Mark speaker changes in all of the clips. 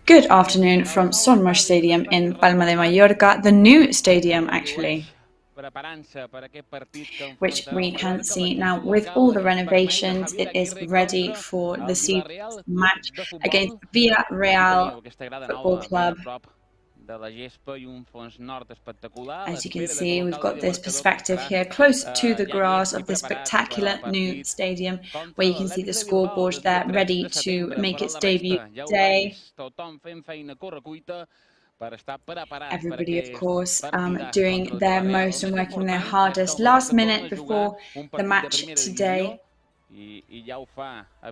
Speaker 1: Good afternoon from Son Moix Stadium in Palma de Mallorca, the new stadium actually, which we can see now with all the renovations. It is ready for the season's match against Villarreal Football Club. As you can see, we've got this perspective here close to the grass of this spectacular new stadium, where you can see the scoreboard there ready to make its debut today. Everybody, of course, doing their most and working their hardest last minute before the match today.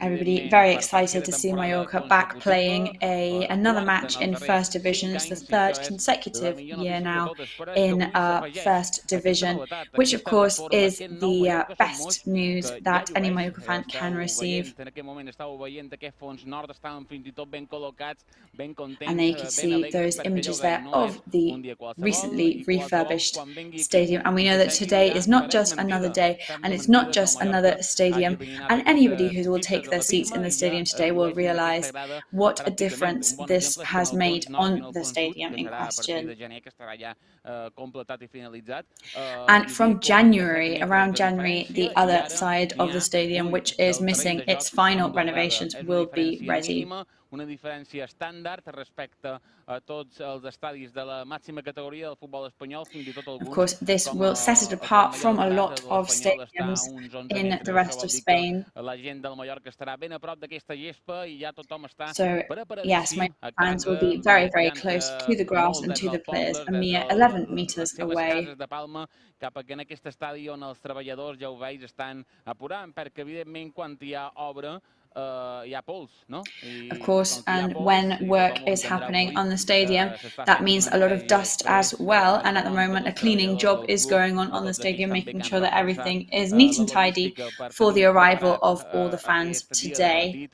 Speaker 1: Everybody very excited to see Mallorca back playing another match in First Division. It's the third consecutive year now in First Division, which of course is the best news that any Mallorca fan can receive. And there you can see those images there of the recently refurbished stadium. And we know that today is not just another day, and it's not just another stadium. And anybody who will take their seats in the stadium today will realize what a difference this has made on the stadium in question. And from January, around January, the other side of the stadium, which is missing its final renovations, will be ready.
Speaker 2: Una diferència estàndard respecte a tots els estadis de la màxima categoria del futbol espanyol, fins i tot alguns.
Speaker 1: Of course, this will set it apart from a lot of stadiums in the rest of Spain.
Speaker 2: La gent del Mallorca estarà ben a prop d'aquesta gespa i ja tothom està
Speaker 1: preparadíssim. Yes, my fans will be very, very close to the grass and to the players, a mere 11 meters away.
Speaker 2: Cap a aquest estadi on els treballadors, ja ho veig, estan apurant, perquè evidentment quan hi ha obra
Speaker 1: Of course, and when work is happening on the stadium, that means a lot of dust as well. And at the moment, a cleaning job is going on the stadium, making sure that everything is neat and tidy for the arrival of all the fans today.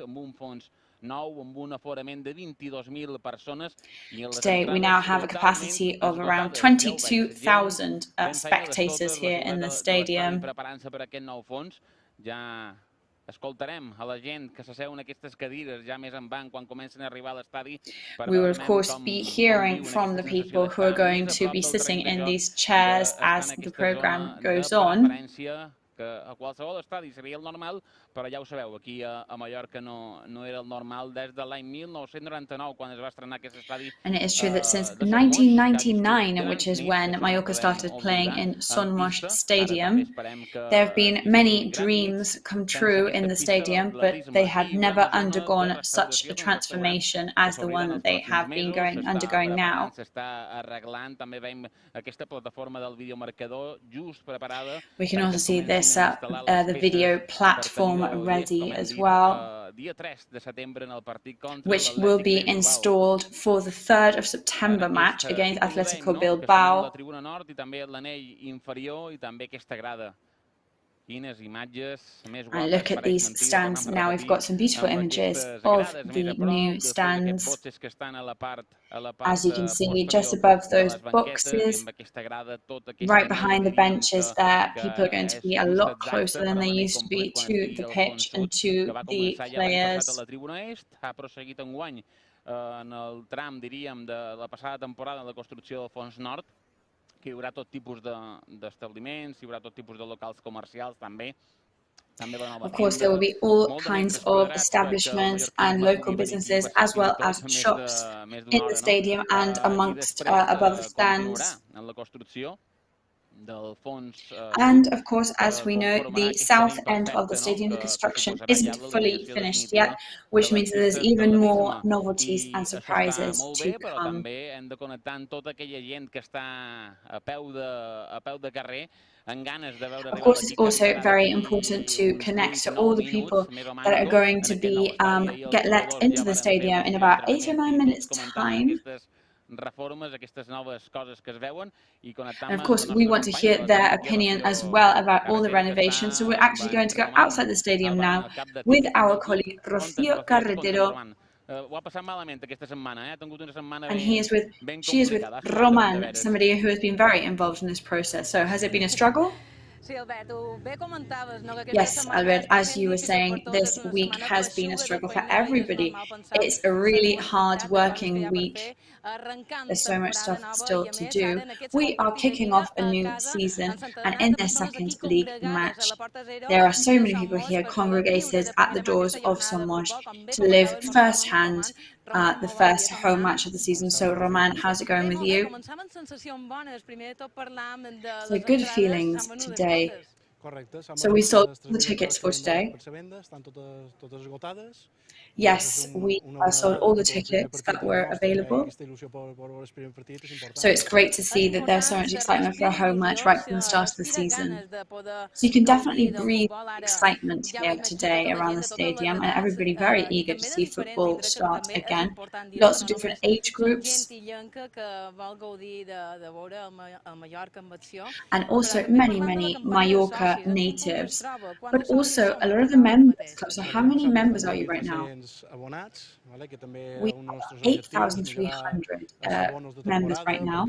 Speaker 1: Today, we now have a capacity of around 22,000 spectators here in the stadium.
Speaker 2: Escoltarem a la gent que s'asseu en aquestes cadires ja més en banc quan comencen a arribar a l'estadi.
Speaker 1: We will of course be hearing from the people who are going to be sitting in these chairs as the program goes on.
Speaker 2: A qualsevol estadi seria el normal, però ja ho sabeu, aquí a Mallorca no era el normal des de l'any 1999, quan es va estrenar aquest estadi.
Speaker 1: And it is true that since 1999, which is when Mallorca started playing in Son Moix Stadium, there have been many dreams come true in the stadium, but they had never undergone such a transformation as the one that they have been undergoing now. We can also see this the video platform ready as well, which will be installed for the 3rd of September match against Atletico Bilbao. And look at these stands now. We've got some beautiful images of the new stands. As you can see, just above those boxes, right behind the benches there, people are going to be a lot closer than they used to be to the pitch and to the players.
Speaker 2: En el tram, diríem, de la passada temporada de la construcció del fons nord, que hi haurà tot tipus d'establiments, hi haurà tot tipus de locals comercials també.
Speaker 1: Of course, there will be all kinds of establishments and local businesses as well as shops in the stadium and amongst above the stands. And of course, as we know, the south end of the stadium, the construction isn't fully finished yet, which means that there's even more novelties and surprises to come. Of course, it's also very important to connect to all the people that are going to be get let into the stadium in about 8 or 9 minutes' time. And of course, we want to hear their opinion as well about all the renovations. So we're actually going to go outside the stadium now with our colleague Rocío Carretero. And she is with Roman, somebody who has been very involved in this process. So has it been a struggle? Yes, Albert, as you were saying, this week has been a struggle for everybody. It's a really hard-working week. There's so much stuff still to do. We are kicking off a new season, and in their second league match, there are so many people here congregated at the doors of Somos to live firsthand the first home match of the season. So, Roman, how's it going with you? So, good feelings today. So we sold the tickets for today. Yes, we sold all the tickets that were available. So it's great to see that there's so much excitement for a home match right from the start of the season. So you can definitely breathe excitement here today around the stadium, and everybody very eager to see football start again. Lots of different age groups. And also many Mallorca natives, but also a lot of the members club. So how many members are you right now? We have 8,300 members right now.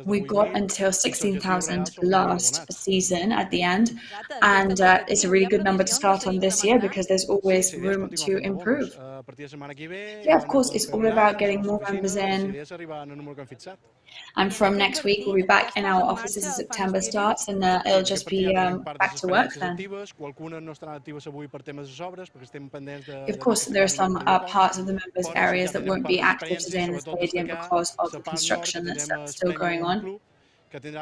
Speaker 1: We got until 16,000 last season at the end, and it's a really good number to start on this year because there's always room to improve. Yeah, of course, it's all about getting more members in. And from next week, we'll be back in our offices as September starts, and it'll just be back to work then. Of course, there are some parts of the members' areas that won't be active today in the stadium because of the construction that's still going on. But there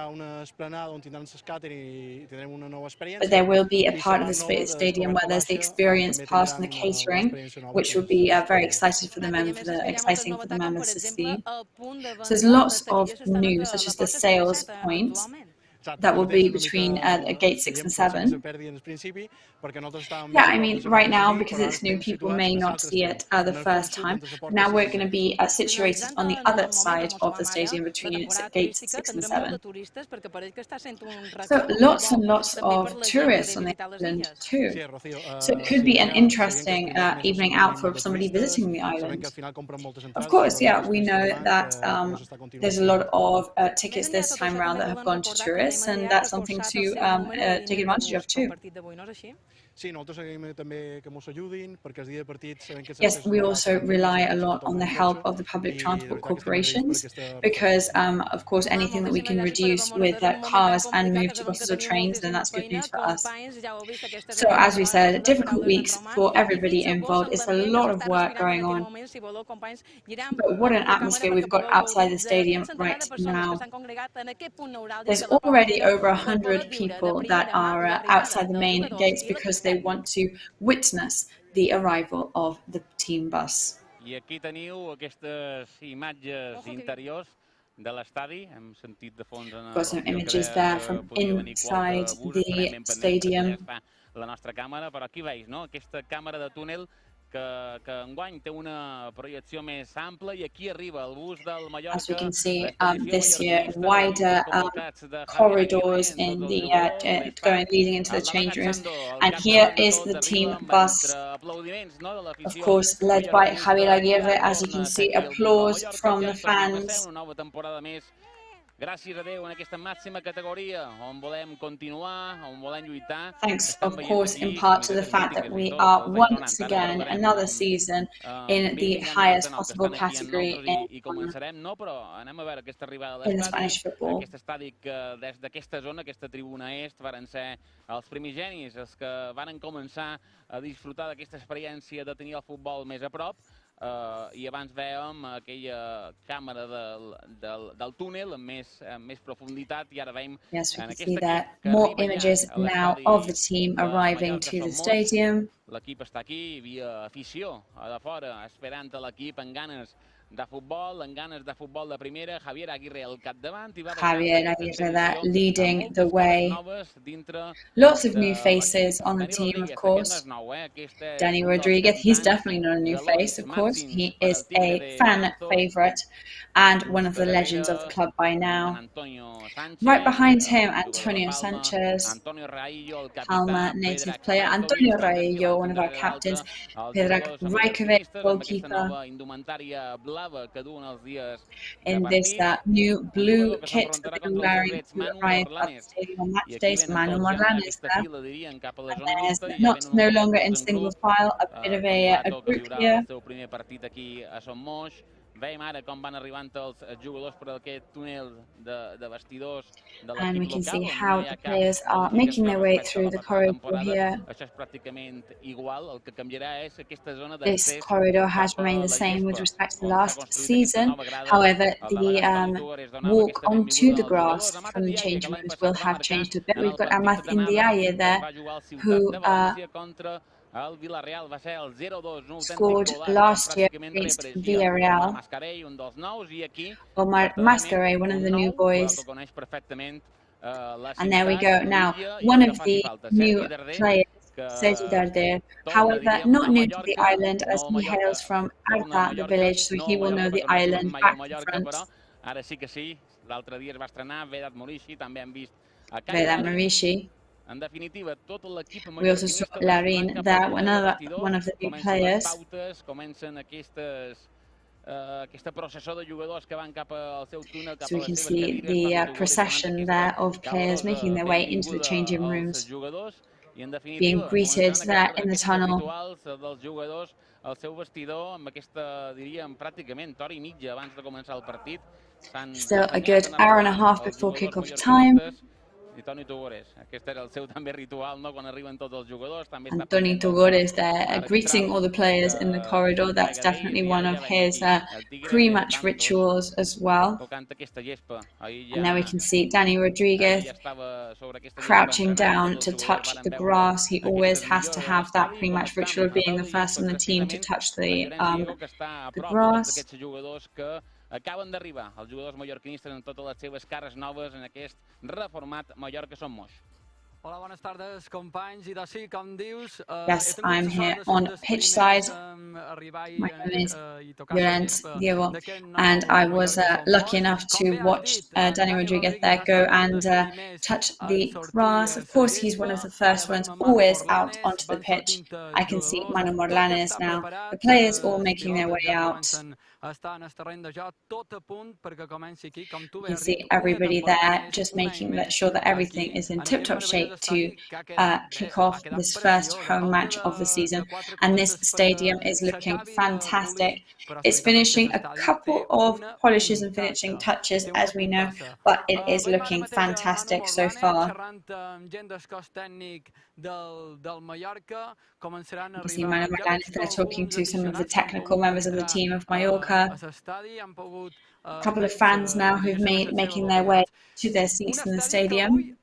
Speaker 1: will be a part of the stadium where there's the experience part and the catering, which will be very exciting for the members to see. So there's lots of news, such as the sales point. That will be between gate 6 and 7. Yeah, I mean, right now, because it's new, people may not see it the first time. Now we're going to be situated on the other side of the stadium between gates 6 and 7. So lots and lots of tourists on the island too. So it could be an interesting evening out for somebody visiting the island. Of course, yeah, we know that there's a lot of tickets this time around that have gone to tourists, and that's something to take advantage of too. Yes, we also rely a lot on the help of the public transport corporations because, of course, anything that we can reduce with cars and move to buses or trains, then that's good news for us. So, as we said, difficult weeks for everybody involved. It's a lot of work going on. But what an atmosphere we've got outside the stadium right now. There's already over 100 people that are outside the main gates because they want to witness the arrival of the team bus.
Speaker 2: I aquí teniu aquestes imatges interiors de l'estadi. Hem sentit de fons
Speaker 1: got some images there from inside the stadium.
Speaker 2: La nostra càmera, però aquí veus, no? Aquesta càmera de túnel que enguany té una projecció més ampla i aquí arriba el bus del Mallorca.
Speaker 1: As we can see, this year, wider corridors in the leading into the change rooms. And here is the team bus, of course, led by Javier Aguirre. As you can see, applause from the fans.
Speaker 2: Gràcies a Déu en aquesta màxima categoria on volem continuar, on volem lluitar.
Speaker 1: Thanks, of course, in part to the fact that we are once again another season in the highest possible category in Spanish football.
Speaker 2: Aquest estadi que des d'aquesta zona, aquesta tribuna est, varen ser els primigenis, els que varen començar a disfrutar d'aquesta experiència de tenir el futbol més a prop. I abans vèiem aquella càmera del túnel amb més profunditat i ara veiem...
Speaker 1: Yes, we can see that. More images now of the team arriving to the stadium.
Speaker 2: L'equip està aquí, hi havia afició a de fora, esperant l'equip amb ganes de futbol de primera. Javier Aguirre al capdavant.
Speaker 1: Javier Aguirre there leading the way. Lots of new faces on the team, of course. Danny Rodriguez, he's definitely not a new face, of course. He is a fan favourite and one of the legends of the club by now. Right behind him, Antonio Sanchez, Palma native player, Antonio Raillo, one of our captains, Pedro Rajkovic, goalkeeper. in this new blue kit that they were wearing to arrive at the stadium on match days. Manu Morlanes there. And there's no longer in single file, a bit of a group here.
Speaker 2: Veiem ara com van arribant els jugadors per aquest túnel de vestidors de l'equip local.
Speaker 1: And we can see how the players are making their way through the corridor here.
Speaker 2: Això és pràcticament igual. El que canviarà és aquesta zona
Speaker 1: d'accés. This corridor has remained the same with respect to last season. However, the walk onto the grass from the changing rooms will have changed a bit. We've got Amath Indiaye there, who
Speaker 2: el Villarreal va ser el 0-2,
Speaker 1: scored last year against Villarreal. Omar Mascaray, one of the new boys. And there we go. Now, one of the new players, Sergi Darder, however, not new to the island as he hails from Arta, the village, so he will know the island back to front.
Speaker 2: Ara sí que sí, l'altre dia es va estrenar Vedat Morishi, també hem vist
Speaker 1: Vedat Morishi. We also saw Larin there, one of the big players. So we can see the procession there of players making their way into the changing rooms, being greeted there in the tunnel. Still a good hour and a half before kickoff time.
Speaker 2: Toni Tugores, aquest era el seu també ritual, no? Quan arriben tots els jugadors.
Speaker 1: And Toni Tugores there, greeting all the players in the corridor. That's definitely one of his pre-match rituals as well. And now we can see Dani Rodriguez crouching down to touch the grass. He always has to have that pre-match ritual of being the first on the team to touch the grass.
Speaker 2: Acaben d'arribar els jugadors mallorquinistes amb totes les seves cares noves en aquest reformat Mallorca Som Moix.
Speaker 3: Hola, bones tardes, companys. I de sí, com dius...
Speaker 1: Yes, I'm here on pitch side. My name is Llorenç Diego, and I was lucky enough to watch Dani Rodriguez there go and touch the grass. Of course, he's one of the first ones always out onto the pitch. I can see Manu Morlanes now. The players all making their way out. You can see everybody there just making sure that everything is in tip-top shape to kick off this first home match of the season. And this stadium is looking fantastic. It's finishing a couple of polishes and finishing touches, as we know, but it is looking fantastic so far. You can see Manu Morlanes there talking to some of the technical members of the team of Mallorca. A couple of fans now who've making their way to their seats in the stadium.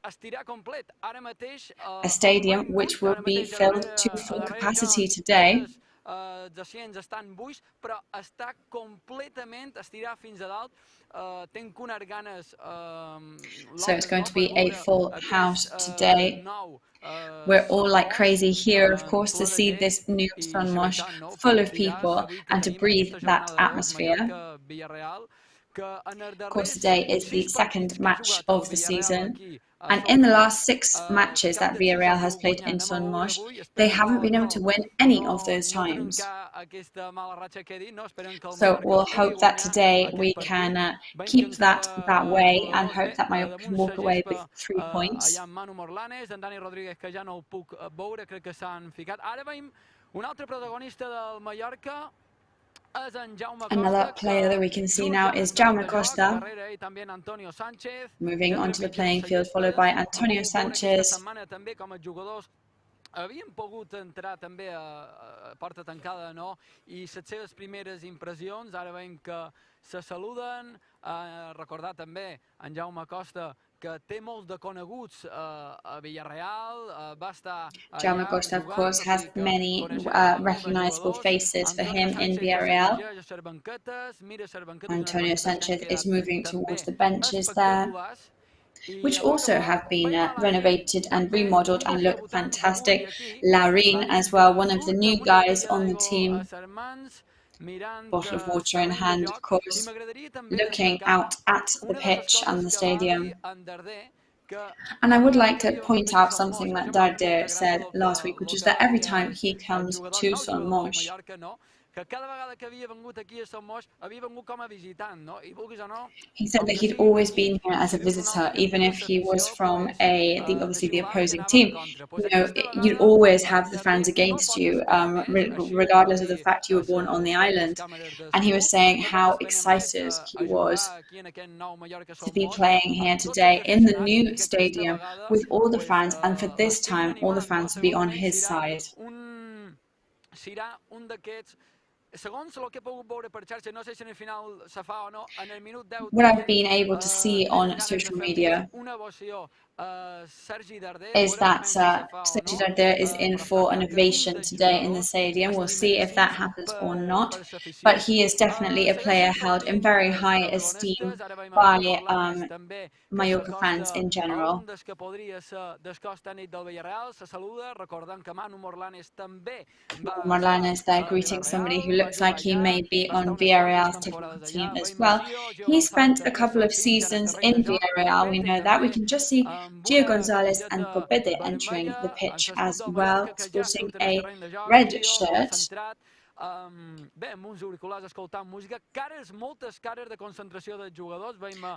Speaker 1: A stadium which will be filled to full capacity today. So it's going to be a full house today. We're all like crazy here, of course, to see this new Son Moix full of people and to breathe that atmosphere. Of course, today is the second match of the season. And in the last 6 matches that Villarreal has played in Son Moix, they haven't been able to win any of those times. So we'll hope that today we can keep that way and hope that Mallorca can walk away with 3 points. Another player that we can see now is Jaume Costa, moving onto the playing field, followed by Antonio Sanchez.
Speaker 3: Havien pogut entrar també a porta tancada, no? I les seves primeres impressions, ara veiem que se saluden. Recordar també en Jaume Costa que té molts de coneguts a Villarreal.
Speaker 1: Jaume Costa, of course, has many recognizable faces for him in Villarreal. Antonio Sanchez is moving towards the benches there, which also have been renovated and remodeled and look fantastic. Larin as well, one of the new guys on the team. Bottle of water in hand, of course, looking out at the pitch and the stadium. And I would like to point out something that Darder said last week, which is that every time he comes to Son Moix,
Speaker 3: que cada vegada que havia vengut aquí a Somos havia vengut com a visitant, no? I vulguis o no,
Speaker 1: he said that he'd always been here as a visitor, even if he was from obviously the opposing team. You know, you'd always have the fans against you, regardless of the fact you were born on the island. And he was saying how excited he was to be playing here today in the new stadium with all the fans, and for this time, all the fans to be on his side.
Speaker 3: Serà un d'aquests, segons el que he pogut veure per xarxa, no sé si en el final se fa o no, en el minut 10...
Speaker 1: What I've been able to see on social media is that Sergi Darder is in for an ovation today in the stadium. We'll see if that happens or not. But he is definitely a player held in very high esteem by Mallorca fans in general. Morlanes there greeting somebody who looks like he may be on Villarreal's technical team as well. He spent a couple of seasons in Villarreal, we know that. We can just see Gio Gonzalez and Pobede entering the pitch as well, sporting a red shirt.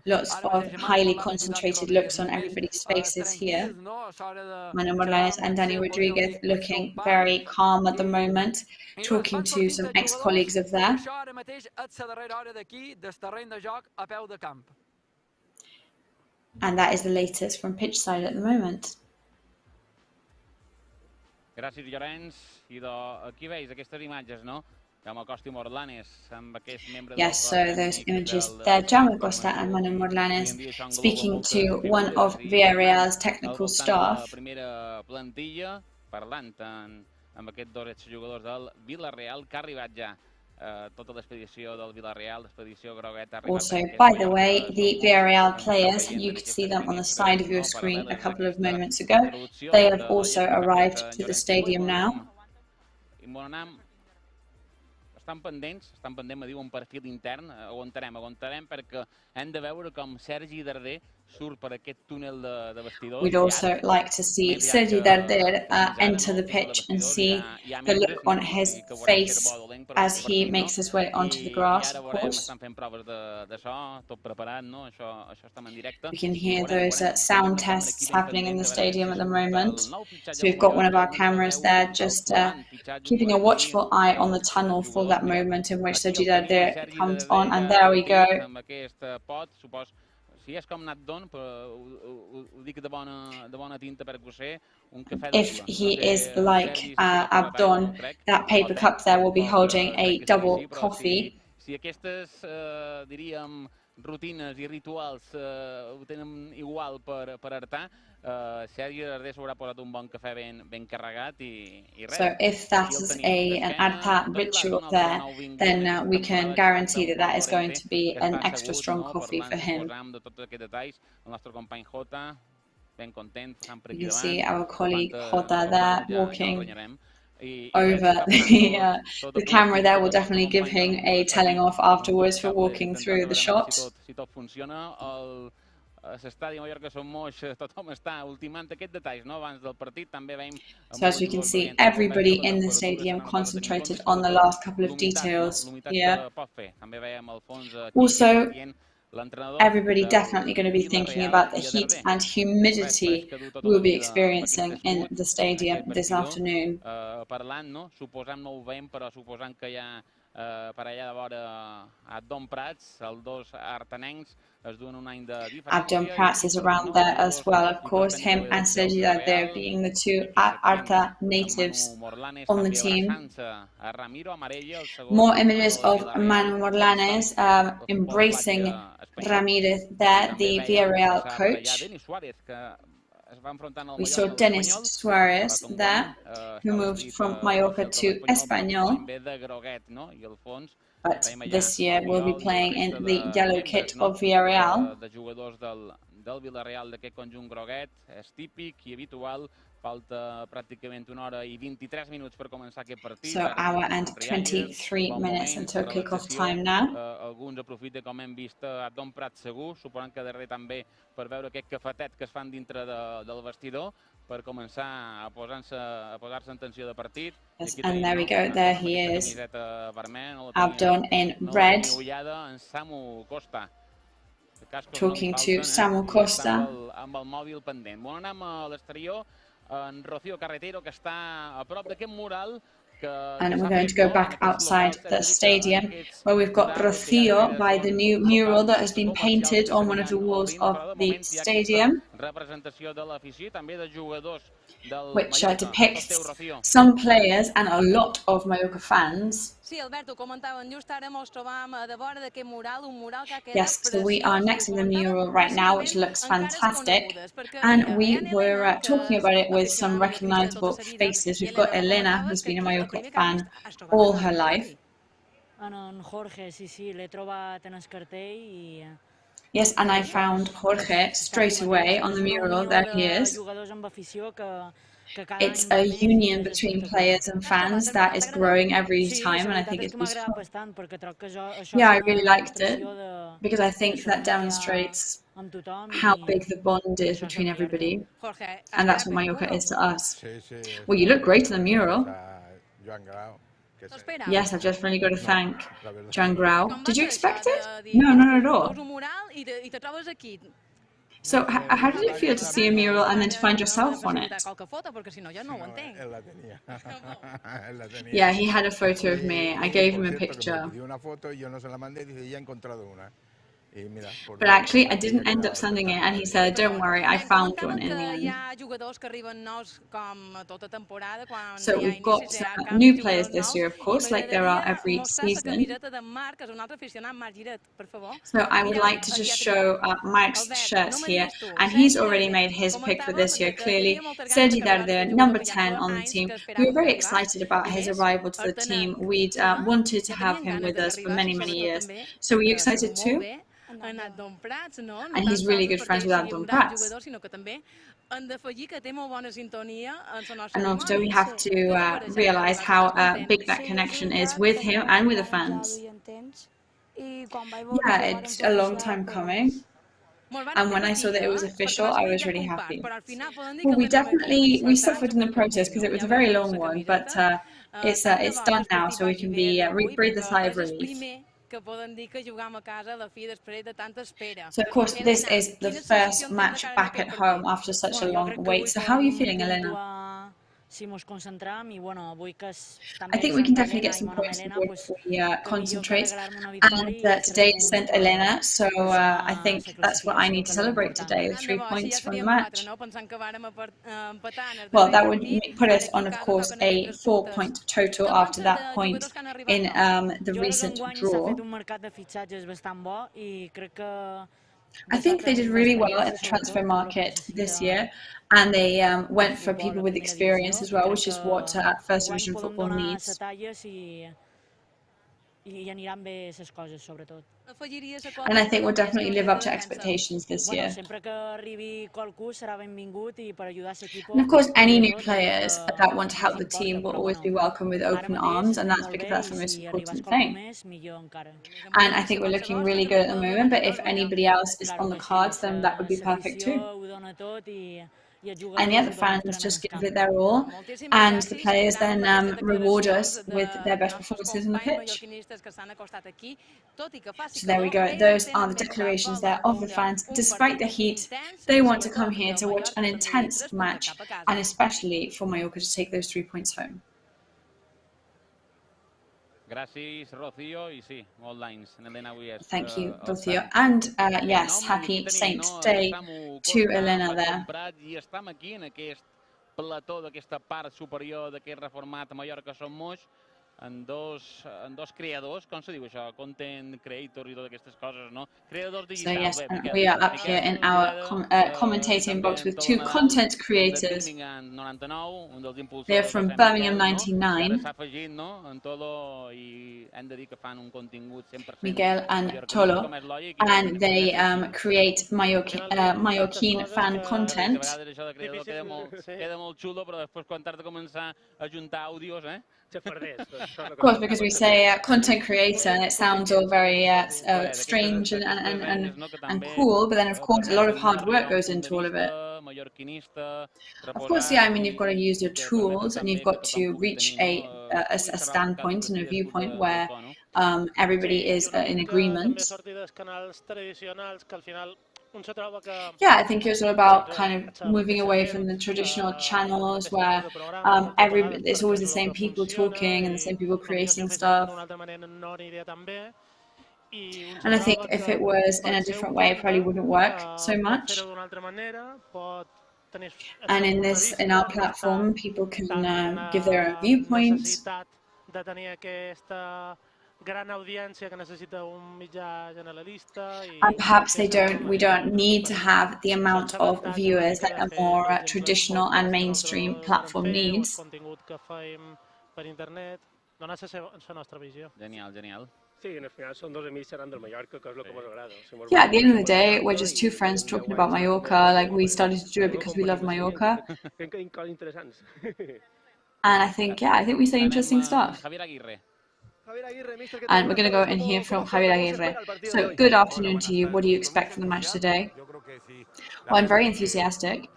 Speaker 1: Lots of highly concentrated looks on everybody's faces here. Manu Morlanes and Dani Rodriguez looking very calm at the moment, talking to some ex-colleagues of theirs. And that is the latest from pitch side at the moment.
Speaker 2: Gràcies, Llorenç. I aquí veus aquestes imatges, no? Jaume Costa I Morlanes, amb aquest membre...
Speaker 1: Yes, so those images there, Jaume Costa and Manu Morlanes speaking to one of Villarreal's technical staff.
Speaker 2: La primera plantilla, parlant amb aquests dos exjugadors del Villarreal, que ha arribat ja tota l'expedició del Villarreal, l'expedició grogueta.
Speaker 1: Also, by the way, the Villarreal players, you could see them on the side of your screen a couple of moments ago. They have also arrived to the stadium now.
Speaker 2: Estan pendents, me diu un perfil intern, aguantarem perquè hem de veure com Sergi Darder surt per aquest túnel de vestidors.
Speaker 1: We'd also like to see Sergi Darder enter the pitch and see the look on his face as he makes his way onto the grass, of course. We can hear those sound tests happening in the stadium at the moment. So we've got one of our cameras there just keeping a watchful eye on the tunnel for that moment in which Sergi Darder comes on, and there we go. If he is like Abdon, that paper cup there will be holding a double coffee.
Speaker 2: Rutines I rituals ho tenen igual per Artà, Sergi Darder s'haurà posat un bon cafè ben carregat I res.
Speaker 1: So if that is an Artà ritual there, then we can guarantee that that is going to be an extra strong coffee for him. You can see our colleague Jota there walking over the camera there. Will definitely give him a telling off afterwards for walking through the shot. So as we can see, everybody in the stadium concentrated on the last couple of details here. Also, everybody definitely going to be thinking about the heat and humidity we'll be experiencing in the stadium this afternoon. Abdon Prats is around there as well, of course, him and Sergi Darder being the two Artà natives on the team. More images of Manu Morlanes embracing Ramirez there, the Villarreal coach. We saw Denis Suarez there, who moved from Mallorca to Español, but this year will be playing in the yellow kit of Villarreal.
Speaker 2: del Villarreal d'aquest conjunt groguet. És típic i habitual. Falta pràcticament 1 hora i 23 minuts per començar aquest partit.
Speaker 1: So hour and 23 minutes until kick-off time now.
Speaker 2: Alguns aprofiten, com hem vist, a Don Prat segur, suposen que darrere també per veure aquest cafetet que es fan dintre del vestidor, per començar a posar-se en tensió de partit.
Speaker 1: Yes, and there we go, there he is. Abdon in red. Talking to Samu Costa.
Speaker 2: Amb el mòbil pendent. Bueno, anem a l'exterior, en Rocío Carretero, que està a prop d'aquest mural.
Speaker 1: And we're going to go back outside the stadium, where we've got Rocío by the new mural that has been painted on one of the walls of the stadium, which depicts some players and a lot of Mallorca fans. Yes, so we are next to the mural right now, which looks fantastic, and we were talking about it with some recognizable faces. We've got Elena, who's been a Mallorca fan all her life. Yes, and I found Jorge straight away on the mural. There he is. It's a union between players and fans that is growing every time, and I think it's beautiful. Yeah, I really liked it, because I think that demonstrates how big the bond is between everybody, and that's what Mallorca is to us. Well, you look great on the mural. Yes, I've just really got to thank Joan Grau. Did you expect it? No, not at all. So how did it feel to see a mural and then to find yourself on it? Yeah, he had a photo of me. I gave him a picture. But actually, I didn't end up sending it, and he said, don't worry, I found one in the end. So we've got new players this year, of course, like there are every season. So I would like to just show Mark's shirts here, and he's already made his pick for this year, clearly. Sergi Darder, number 10 on the team. We were very excited about his arrival to the team. We'd wanted to have him with us for many, many years. So were you excited too? And he's really good friends with Don Prats. And also we have to realize how big that connection is with him and with the fans. Yeah, it's a long time coming. And when I saw that it was official, I was really happy. Well, we suffered in the process because it was a very long one, but it's done now, so we can breathe a sigh of relief. So of course this is the first match back at home after such a long wait. So how are you feeling, Elena? I think we can definitely get some points if we concentrate, and today is St. Elena, so I think that's what I need to celebrate today, with 3 points from the match. Well, that would put us on, of course, a 4-point total after that point in the recent draw. I think they did really well in the transfer market this year, and they went for people with experience as well, which is what First Division football needs. And I think we'll definitely live up to expectations this year. And of course, any new players that want to help the team will always be welcome with open arms, and that's because that's the most important thing. And I think we're looking really good at the moment, but if anybody else is on the cards, then that would be perfect too. And yet the fans just give it their all, and the players then reward us with their best performances on the pitch. So there we go, those are the declarations there of the fans. Despite the heat, they want to come here to watch an intense match, and especially for Mallorca to take those 3 points home.
Speaker 2: Thank you,
Speaker 1: Rocío. And yes, happy Saints Day to Elena there.
Speaker 2: I estem aquí en aquest plató d'aquesta part superior d'aquest reformat a Mallorca Som Moix, en dos creadors, com se diu això? Content creators i totes aquestes coses, no? Creadors digitals.
Speaker 1: So yes, and we are up here in our commentating box with two content creators. They're from Birmingham 99, Miguel and Tolo, and they create Mallorquín fan content.
Speaker 2: Queda molt xulo, però després quan t'has de començar a juntar àudios,
Speaker 1: Of course, because we say content creator, and it sounds all very strange and cool, but then of course a lot of hard work goes into all of it. Of course, yeah, I mean, you've got to use your tools and you've got to reach a standpoint and a viewpoint where everybody is in agreement. Yeah, I think it's all about kind of moving away from the traditional channels where it's always the same people talking and the same people creating stuff. And I think if it was in a different way, it probably wouldn't work so much. And in our platform, people can give their own viewpoints. And perhaps we don't need to have the amount of viewers that a more traditional and mainstream platform needs.
Speaker 2: Genial, genial.
Speaker 1: Yeah, at the end of the day, we're just two friends talking about Mallorca. Like, we started to do it because we love Mallorca. And I think we say interesting stuff. And we're going to go in here from Javier Aguirre. So, good afternoon to you. What do you expect from the match today? Well, I'm very enthusiastic.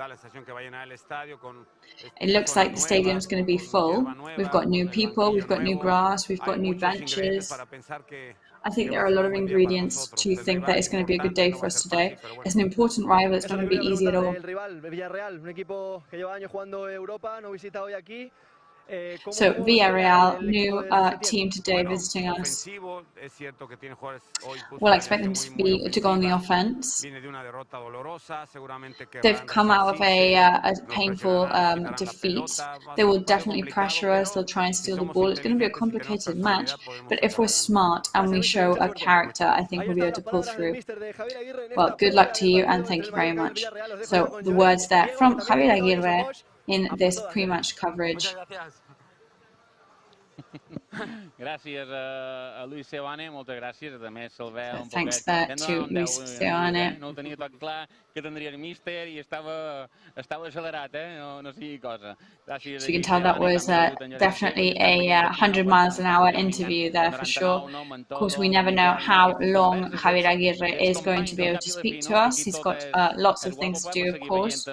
Speaker 1: It looks like the stadium's going to be full. We've got new people, we've got new grass, we've got new benches. I think there are a lot of ingredients to think that it's going to be a good day for us today. It's an important rival, it's not going to be easy at all. So Villarreal, new team today visiting us. Well, I expect them to go on the offense. They've come out of a painful defeat. They will definitely pressure us. They'll try and steal the ball. It's going to be a complicated match, but if we're smart and we show a character, I think we'll be able to pull through. Well, good luck to you and thank you very much. So the words there from Javier Aguirre in this pre-match coverage.
Speaker 2: Gràcies a Luis Seoane, moltes gràcies. A més, se'l veu un
Speaker 1: Thanks to Luis Seoane.
Speaker 2: No ho tenia tot clar que tindria el míster i estava accelerat, no sigui cosa. Gràcies.
Speaker 1: So you can tell that was definitely a 100 miles an hour interview there for sure. Of course, we never know how long Javier Aguirre is going to be able to speak to us. He's got lots of things to do, of course.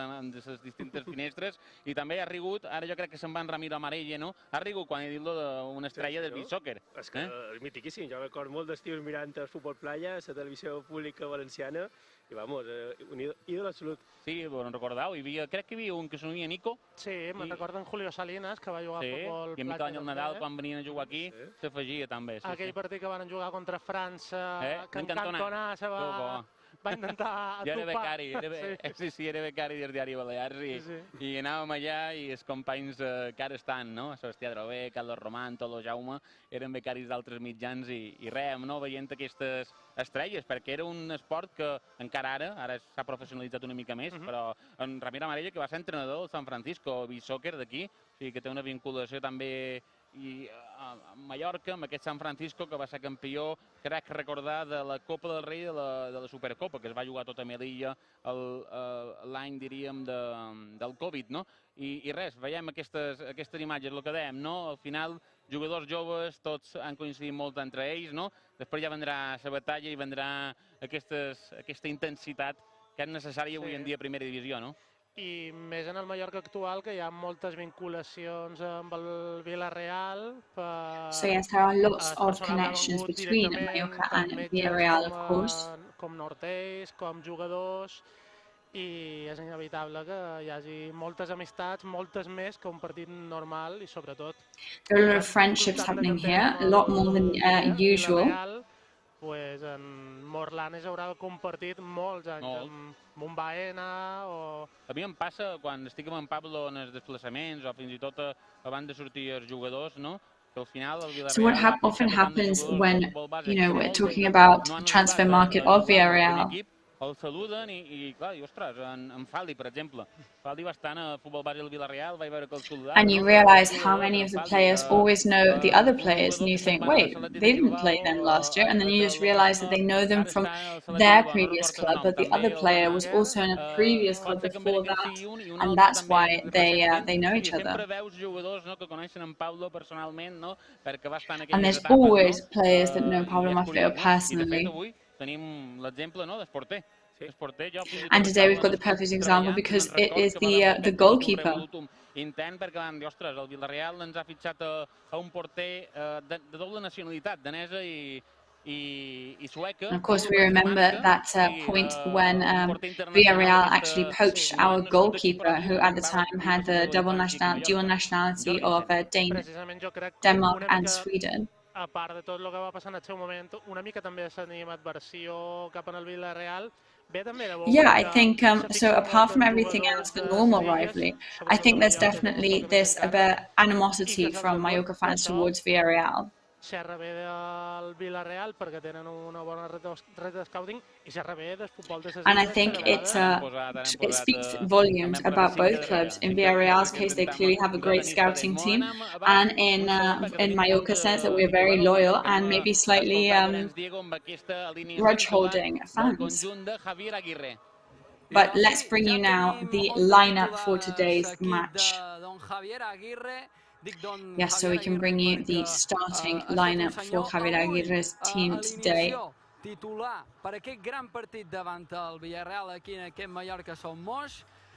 Speaker 2: I també ha rigut, ara jo crec que se'n va en Ramiro Amarelle, no? Ha rigut quan he dit una estrella del beach soccer.
Speaker 4: És que és mitiquíssim, jo recordo molt d'estius mirant el Futbol Playa, la televisió pública valenciana, i vamos, un ídol absolut.
Speaker 2: Sí, no recordeu, crec que hi havia un que s'unia Nico.
Speaker 5: Sí, me'n recordo en Julio Salinas, que va jugar a Futbol Playa.
Speaker 2: I a Miquel Àngel Nadal, quan venien a jugar aquí, s'afegia també.
Speaker 5: Aquell partit que van jugar contra França, que en Cantona se va intentar
Speaker 2: jo era becari, era becari del diari Balears i anàvem allà i els companys que ara estan, no? Sebastià Drové, Carlos Román, Tolo Jaume, eren becaris d'altres mitjans i res, veient aquestes estrelles, perquè era un esport que encara ara s'ha professionalitzat una mica més, però en Ramiro Amarelle, que va ser entrenador del San Francisco Beach Soccer d'aquí, o sigui que té una vinculació també i a Mallorca, amb aquest San Francisco, que va ser campió, crec recordar, de la Copa del Rei de la Supercopa, que es va jugar tota a Melilla l'any, diríem, del Covid, no? I res, veiem aquestes imatges, el que dèiem, no? Al final, jugadors joves, tots han coincidit molt entre ells, no? Després ja vendrà la batalla i vendrà aquesta intensitat que és necessària avui en dia a primera divisió, no?
Speaker 5: I més en el Mallorca actual, que hi ha moltes vinculacions amb el Villarreal.
Speaker 1: So yes, there are lots of connections between Mallorca and Villarreal, of course.
Speaker 5: Com norters, com jugadors, i és inevitable que hi hagi moltes amistats, moltes més que un partit normal i sobretot...
Speaker 1: There are a lot of friendships happening here, a lot more than usual.
Speaker 5: Pues en Morlanes haurà compartit molts anys amb un Baena o...
Speaker 2: A mi em passa, quan estic amb en Pablo en els desplaçaments o fins i tot abans de sortir els jugadors, no?
Speaker 1: So what often happens when, we're talking about the transfer market of Villarreal,
Speaker 2: el saluden i clar, ostres, en Faldi, per exemple. Faldi va estar a Futbol base del Villarreal, vaig veure que els saludava.
Speaker 1: And you realize how many of the players always know the other players, and you think, wait, they didn't play them last year, and then you just realize that they know them from their previous club, but the other player was also in a previous club before that, and that's why they know each other. And there's always players that know Pablo Maffeo personally. And today we've got the perfect example because it is the goalkeeper.
Speaker 2: Intern perquè van dir, ostres, el Villarreal ens ha fitxat a un porter de doble nacionalitat, danesa i sueca.
Speaker 1: Of course, we remember that point when Villarreal actually poached our goalkeeper, who at the time had the dual nationality of Denmark and Sweden.
Speaker 5: A part de tot el que va passar en el seu moment, una mica també s'animadversió cap en el Villarreal.
Speaker 1: Yeah, I think so. Apart from everything else, the normal rivalry, I think there's definitely this animosity from Mallorca fans towards Villarreal.
Speaker 5: Xerra bé del Villarreal perquè tenen una bona red de scouting i xerra bé del futbol de
Speaker 1: And I think it speaks volumes about both clubs. In Villarreal's case, they clearly have a great scouting team, and in Mallorca's sense that we're very loyal and maybe slightly grudge-holding fans. But let's bring you now the lineup for today's match. Yes, so we can bring you the starting lineup for Javier Aguirre's team today.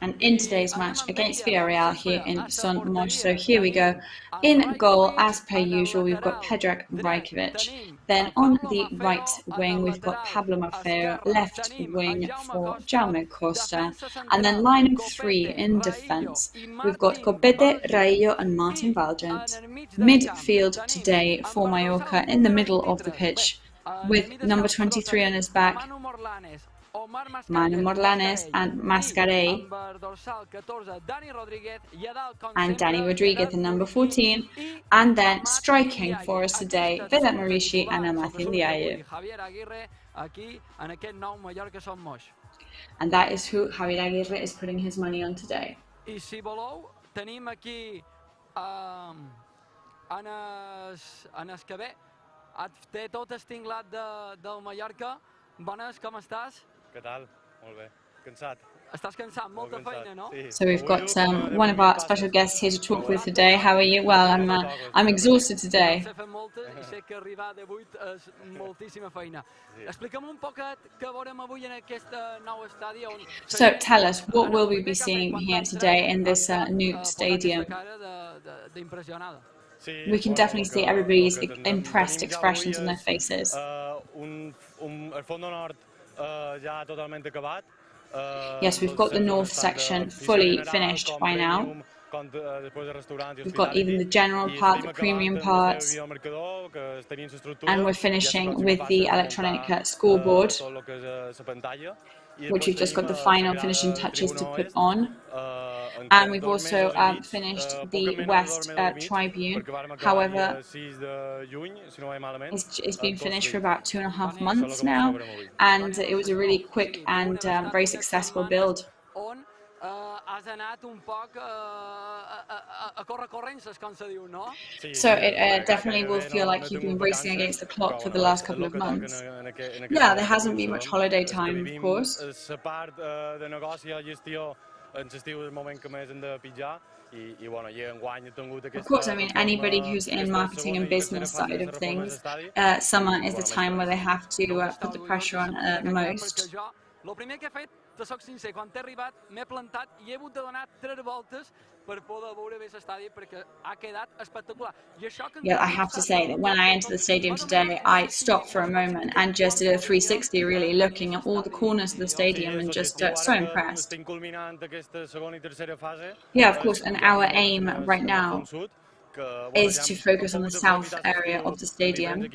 Speaker 1: And in today's match against Villarreal here in Son Moix, so here we go. In goal, as per usual, we've got Predrag Rajkovic. Then on the right wing, we've got Pablo Maffeo, left wing for Jaume Costa. And then line of three in defence, we've got Copete, Raillo and Martin Valdent. Midfield today for Mallorca in the middle of the pitch, with number 23 on his back, Manu Morlanes and Mascarell, and Danny Rodriguez in number 14, and then striking for us today, Vedat Marishi and Amathin Diaye. And that is who Javier Aguirre is putting his money on today.
Speaker 3: Té tot estinglat del Mallorca. Bones, com estàs?
Speaker 6: Què tal? Molt bé. Cansat.
Speaker 3: Estàs cansat? Molta feina, no?
Speaker 1: So we've got one of our special guests here to talk with today. How are you? Well, I'm exhausted today.
Speaker 3: S'ha fet molta i sé que arribar de 8 és moltíssima feina. Explica'm un poquet què veurem avui en aquest nou estadi.
Speaker 1: So tell us, what will we be seeing here today in this new stadium? We can definitely see everybody's impressed expressions on their faces. Yes, we've got the north section fully finished by now. We've got even the general part, the premium parts, and we're finishing with the electronic scoreboard, which we've just got the final finishing touches to put on. And we've also finished the West Tribune. However, it's been finished for about 2.5 months now, and it was a really quick and very successful build. So it definitely will feel like you've been racing against the clock for the last couple of months. Yeah, there hasn't been much holiday time, of course. Of course, I mean, anybody who's in marketing and business side of things, summer is the time where they have to put the pressure on the most.
Speaker 3: El primer que he fet, te soc sincer, quan t'he arribat m'he plantat i he hagut de donar 3 voltes per poder veure bé l'estadi perquè ha quedat espectacular.
Speaker 1: Yeah, I have to say that when I entered the stadium today, I stopped for a moment and just did a 360, really looking at all the corners of the stadium and just so impressed. Yeah, of course, and our aim right now is to focus on the south area of the stadium.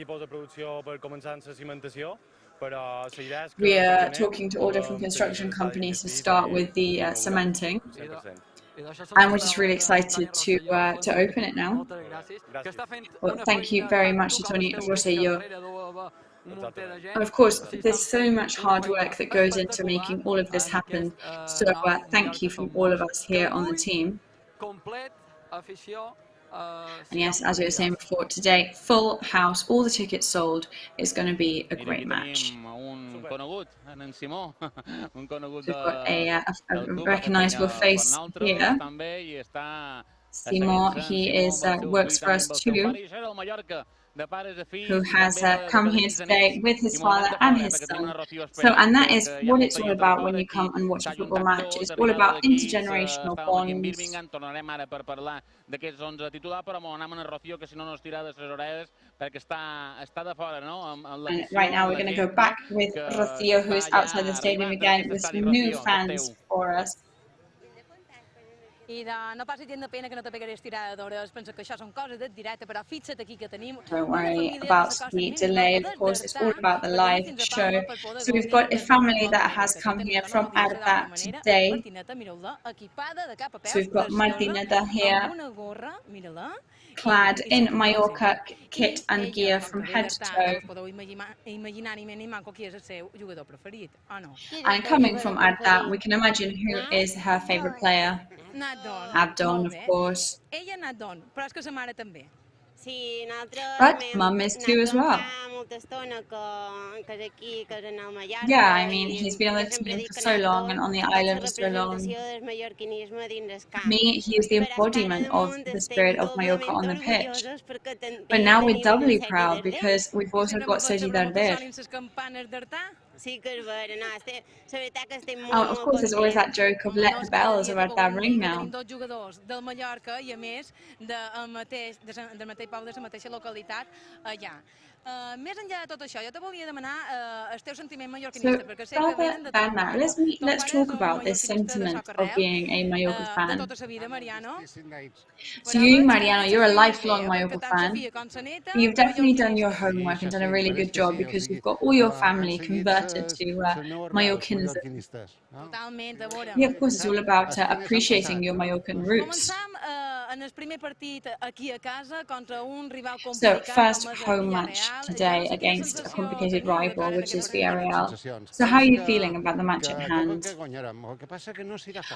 Speaker 1: We are talking to all different construction companies to start with the cementing. And we're just really excited to open it now. Well, thank you very much, Tony Rosselló. And of course, there's so much hard work that goes into making all of this happen. So thank you from all of us here on the team. And yes, as we were saying before, today, full house, all the tickets sold. It's going to be a great match. We've got a recognisable face here. Simon, he works for us too, who has come here today with his father and his son. And that is what it's all about when you come and watch a football match. It's all about intergenerational bonds. And right now we're going to go back with Rocío, who is outside the stadium again with some new fans for us.
Speaker 7: No pas de pena que no te pegués tirada d'hores, penso que això són coses del directe, però fixa't aquí que tenim.
Speaker 1: Don't worry about the delay, of course, it's all about the live show. So we've got a family that has come here from Arda today. So we've got Martineta here, clad in Mallorca kit and gear from head to toe. And coming from Arda, we can imagine who is her favourite player. Abdon, of course. But Mum is too as well. Yeah, I mean, he's been on the team for so long and on the island for so long. For me, he is the embodiment of the spirit of Mallorca on the pitch. But now we're doubly proud because we've also got Sergi Darder. Oh, of course, there's always that joke of let the bells of Arda ring now. So, rather than that, let's talk about this sentiment of being a Mallorca fan. So you, Mariano, you're a lifelong Mallorca fan. You've definitely done your homework and done a really good job because you've got all your family converted to Mallorcanism. Yeah, of course, it's all about appreciating your Mallorcan roots. So, first home match today against a complicated rival, which is Villarreal. So, how are you feeling about the match at hand?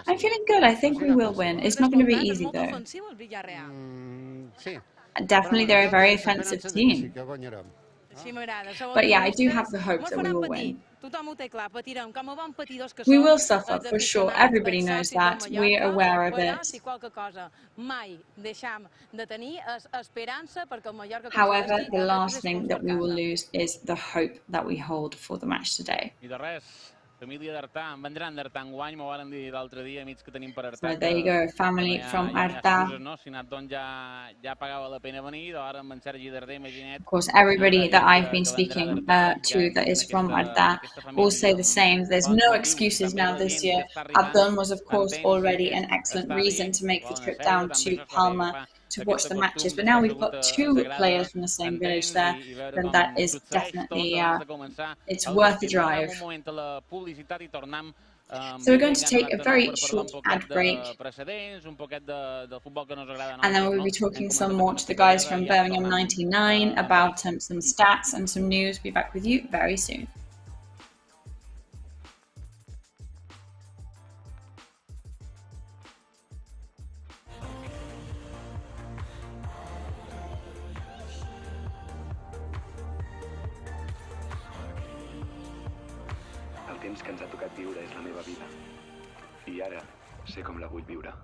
Speaker 1: I'm feeling good. I think we will win. It's not going to be easy, though. Definitely, they're a very offensive team. But yeah, I do have the hope that we will win. We will suffer, for sure. Everybody knows that. We're aware of it. However, the last thing that we will lose is the hope that we hold for the match today. So there you go, family from Arda. Of course, everybody that I've been speaking to that is from Arda all say the same. There's no excuses now this year. Abdon was, of course, already an excellent reason to make the trip down to Palma to watch the matches, but now we've got two players from the same village there, then that is definitely, it's worth the drive. So we're going to take a very short ad break, and then we'll be talking some more to the guys from Birmingham 99 about some stats and some news. Be back with you very soon.
Speaker 8: El temps que ens ha tocat viure és la meva vida. I ara sé com la vull viure.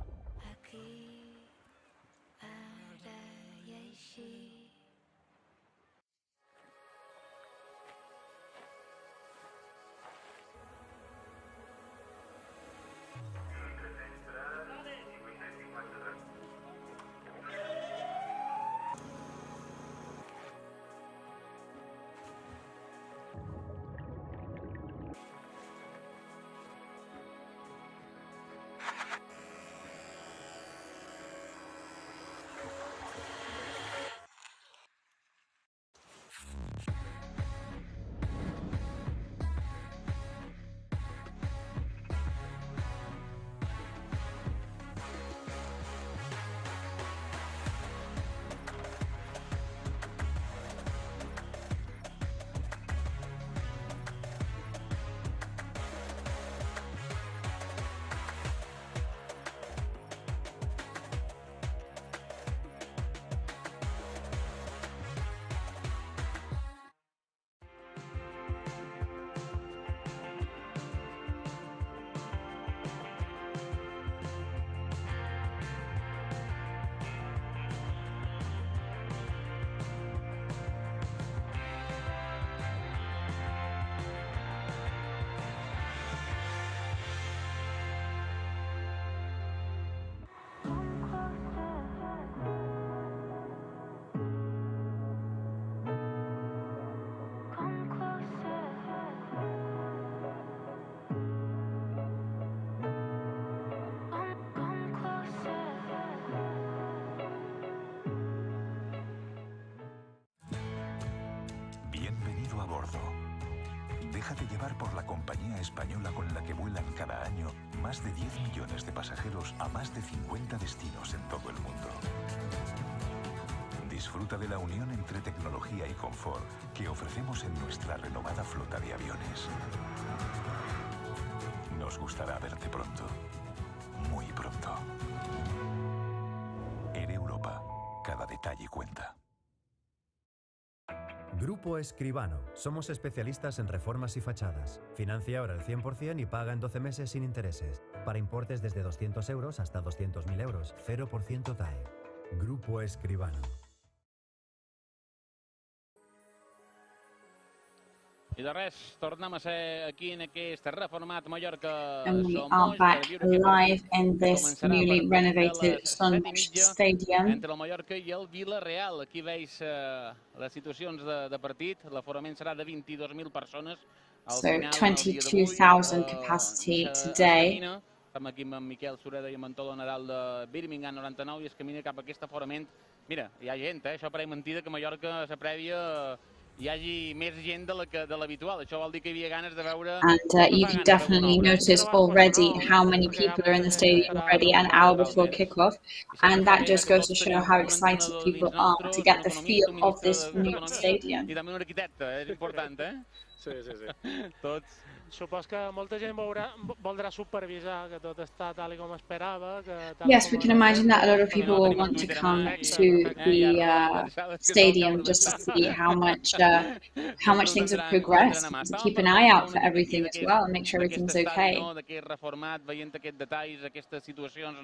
Speaker 9: hazlo a bordo. Déjate llevar por la compañía española con la que vuelan cada año más de 10 millones de pasajeros a más de 50 destinos en todo el mundo. Disfruta de la unión entre tecnología y confort que ofrecemos en nuestra renovada flota de aviones. Nos gustará verte pronto, muy pronto. Air Europa, cada detalle cuenta.
Speaker 10: Grupo Escribano. Somos especialistas en reformas y fachadas. Financia ahora el 100% y paga en 12 meses sin intereses. Para importes desde 200 euros hasta 200.000 euros. 0% TAE. Grupo Escribano.
Speaker 2: I de res, tornem a ser aquí en aquest reformat Mallorca.
Speaker 1: And we are back live in this newly renovated Sunmush Stadium.
Speaker 2: Entre el Mallorca i el Villarreal. Aquí veus les situacions de partit. L'aforament serà de 22.000 persones.
Speaker 1: So 22,000 capacity today.
Speaker 2: Estem aquí amb en Miquel Sureda i amb en Tolo Nadal de Birmingham 99 i es camina cap a aquest aforament. Mira, hi ha gent, això pareix mentida que a Mallorca a la prèvia hi hagi més gent de l'habitual. Això vol dir que hi havia ganes de veure...
Speaker 1: And you can definitely notice already how many people are in the stadium already an hour before kickoff. And that just goes to show how excited people are to get the feel of this new stadium.
Speaker 2: I també un arquitecte, és important, eh?
Speaker 4: Sí.
Speaker 2: Tots.
Speaker 5: Supos que molta gent voldrà supervisar que tot està tal com esperava.
Speaker 1: Yes, we can imagine that a lot of people will want to come to the stadium just to see how much things have progressed, to keep an eye out for everything as well and make sure everything's okay.
Speaker 2: D'aquest reformat, veient aquests detalls, aquestes situacions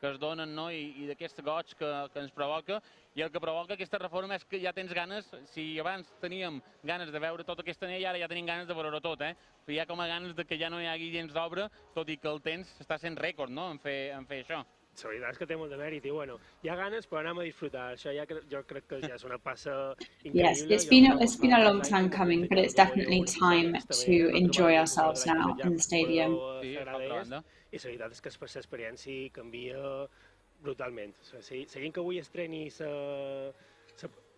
Speaker 2: que es donen i d'aquest goig que ens provoca. I el que provoca aquesta reforma és que ja tens ganes, si abans teníem ganes de veure tot aquest anell, ara ja tenim ganes de veure-ho tot, eh? Hi ha com a ganes que ja no hi hagi gens d'obra, tot i que el temps està sent rècord, no?, en fer això.
Speaker 4: La veritat és que té molt de mèrit i, bueno, hi ha ganes, però anem a disfrutar. Això ja jo crec que ja és una passa increïble.
Speaker 1: Yes, it's been a long time coming, but it's definitely time to enjoy ourselves now in the stadium.
Speaker 4: I la veritat és que l'experiència canvia brutalment. Seguint que avui estreni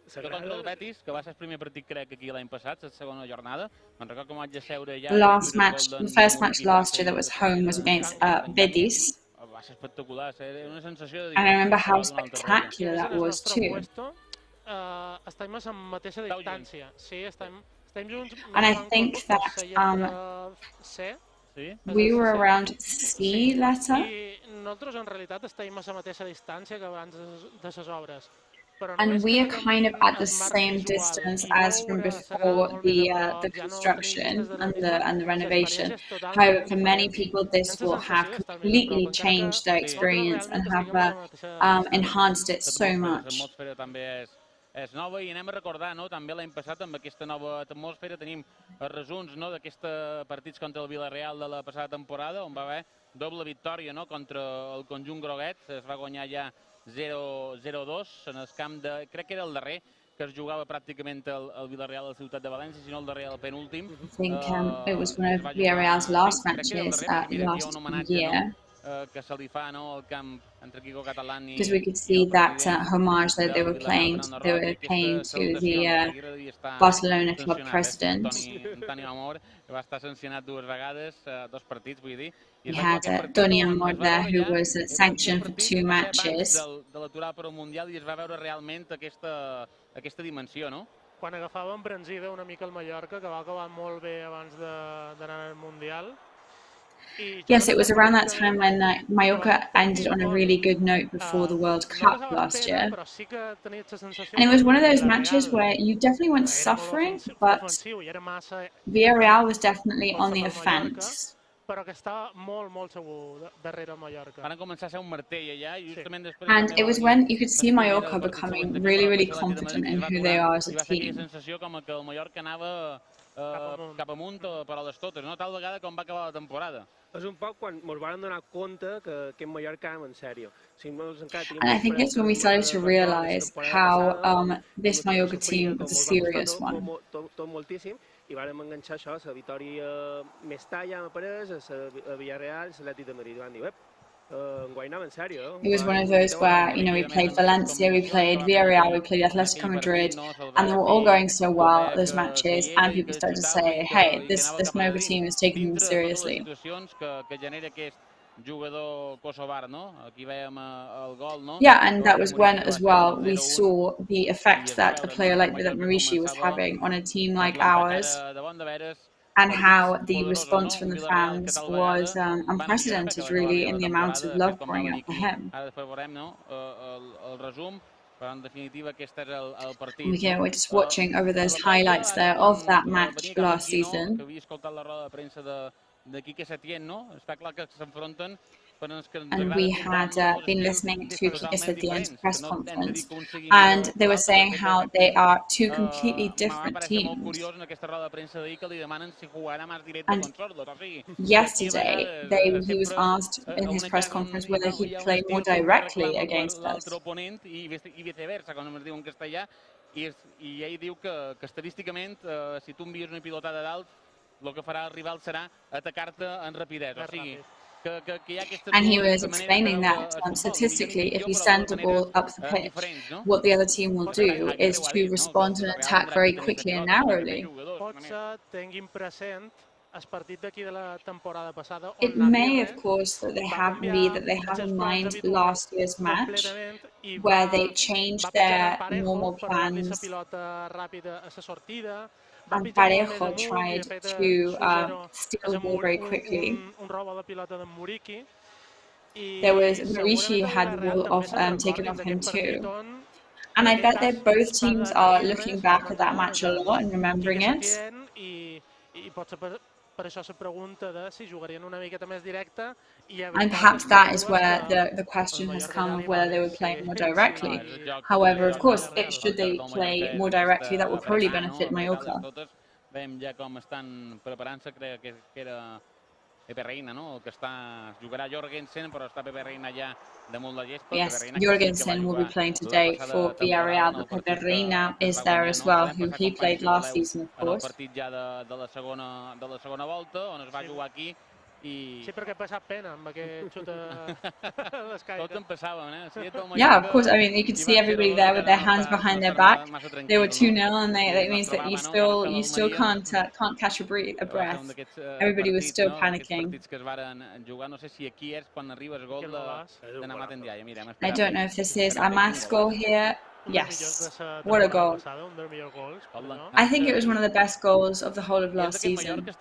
Speaker 2: Jo contra el Betis, que va ser el primer partit crec aquí l'any passat, la segona jornada, me'n recordo que m'haig de seure ja...
Speaker 1: The first match last year that was home was against Betis.
Speaker 2: Va ser espectacular, era una sensació de...
Speaker 1: And I remember how spectacular that was too.
Speaker 5: Estem a la mateixa distància. Sí, estem junts...
Speaker 1: And I think that we were around C letter.
Speaker 5: I nosaltres en realitat estem a la mateixa distància que abans de les obres.
Speaker 1: And we are kind of at the same distance as from before the construction and the renovation. However, for many people, this will have completely changed their experience and have enhanced it so much.
Speaker 2: És nova i anem a recordar, també l'any passat amb aquesta nova atmosfera tenim els resums d'aquests partits contra el Villarreal de la passada temporada on va haver doble victòria contra el conjunt groguet, es va guanyar ja 0-2 en el camp de, crec que era el darrer, que es jugava pràcticament el Villarreal a la ciutat de València, si no el darrer, el penúltim.
Speaker 1: I think it was one of Villarreal's last matches last year.
Speaker 2: Que se li fa al camp entre Quico Catalán i...
Speaker 1: Because we could see that homage that they were paying to the Barcelona club president.
Speaker 2: Antoni Amor va estar sancionat dues vegades, dos partits, vull dir.
Speaker 1: We had Toni Amor there, who was sanctioned for 2 matches.
Speaker 2: De l'aturar per un Mundial i es va veure realment aquesta dimensió, no?
Speaker 5: Quan agafava embranzida una mica el Mallorca, que va acabar molt bé abans d'anar al Mundial.
Speaker 1: Yes, it was around that time when Mallorca ended on a really good note before the World Cup last year. And it was one of those matches where you definitely weren't suffering, but Villarreal was definitely on the offense. And it was when you could see Mallorca becoming really, really confident in who they are as a team.
Speaker 2: Cap amunt per a les totes, tal vegada com va acabar la temporada.
Speaker 4: És un poc quan ens vam donar compte que aquest Mallorca anava en sèrio.
Speaker 1: And I think it's when we started to realise how this Mallorca team was a serious one.
Speaker 4: Tot moltíssim, i vam enganxar això, la victòria més talla, m'ha pareix, a Villarreal i l'Atlètic de Madrid. Vam dir,
Speaker 1: It was one of those where, we played Valencia, we played Villarreal, we played Atletico Madrid, and they were all going so well, those matches, and people started to say, hey, this Mallorca team is taking them seriously. Yeah, and that was when, as well, we saw the effect that a player like Maurici was having on a team like ours, and how the response from the fans was unprecedented, really, in the amount of love pouring out for him. We're just watching over those highlights there of that match last season. And we had been listening to Quique Setien's press conference, and they were saying how they are two completely different teams. And yesterday, he was asked in his press conference whether he'd play more directly against us.
Speaker 2: I ell diu que estadísticament, si tu envies una pilota de dalt, el que farà el rival serà atacar-te en rapidesa. O sigui,
Speaker 1: and he was explaining that statistically, if you send the ball up the pitch, what the other team will do is to respond and attack very quickly and narrowly. It may, of course, that they have in mind last year's match, where they changed their normal plans, and Parejo tried to steal the ball very quickly. Maurici had the ball taken off him too. And I bet that both teams are looking back at that match a lot and remembering it. And perhaps that is where the question has come of whether they would play more directly. However, of course, should they play more directly, that would probably benefit Mallorca. Yes, Jorgensen will be playing today for Villarreal, but Pepe Reina is there as well, who he played last season, of course. Yeah, of course. I mean, you could see everybody there with their hands behind their back. They were 2-0, and that means that you still can't catch a breath. Everybody was still panicking. I don't know if this is Amat's goal here. Yes, what a goal. I think it was one of the best goals of the whole of last season. It's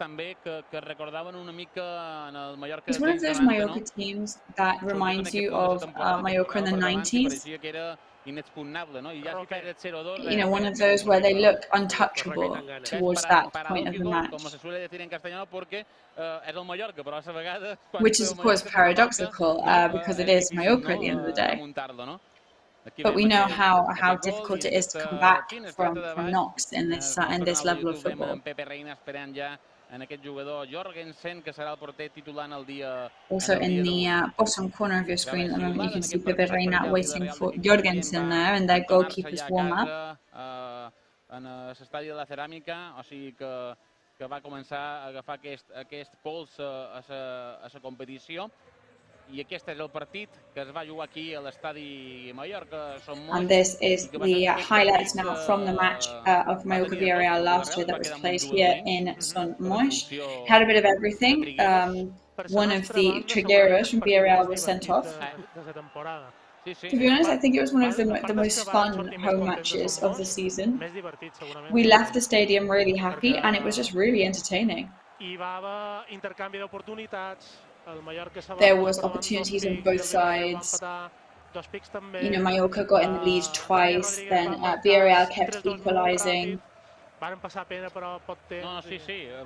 Speaker 1: one of those Mallorca teams that reminds you of Mallorca in the 90s. One of those where they look untouchable towards that point of the match. Which is, of course, paradoxical because it is Mallorca at the end of the day. But we know how difficult it is to come back from knocks in this level of football. Also in the bottom corner of your screen at the moment, you can see Pepe Reina waiting for Jorgensen there and their goalkeeper's warm-up.
Speaker 2: Que va començar a agafar aquest pols a la competició. I aquest és el partit que es va jugar aquí a l'estadi Mallorca.
Speaker 1: And this is the highlights now from the match of Mallorca Villarreal last year that was played here in Son Moix. Had a bit of everything. One of the Trigueros from Villarreal was sent off. To be honest, I think it was one of the most fun home matches of the season. We left the stadium really happy, and it was just really entertaining. There was opportunities on both sides. Mallorca got in the lead twice, then Villarreal kept equalising.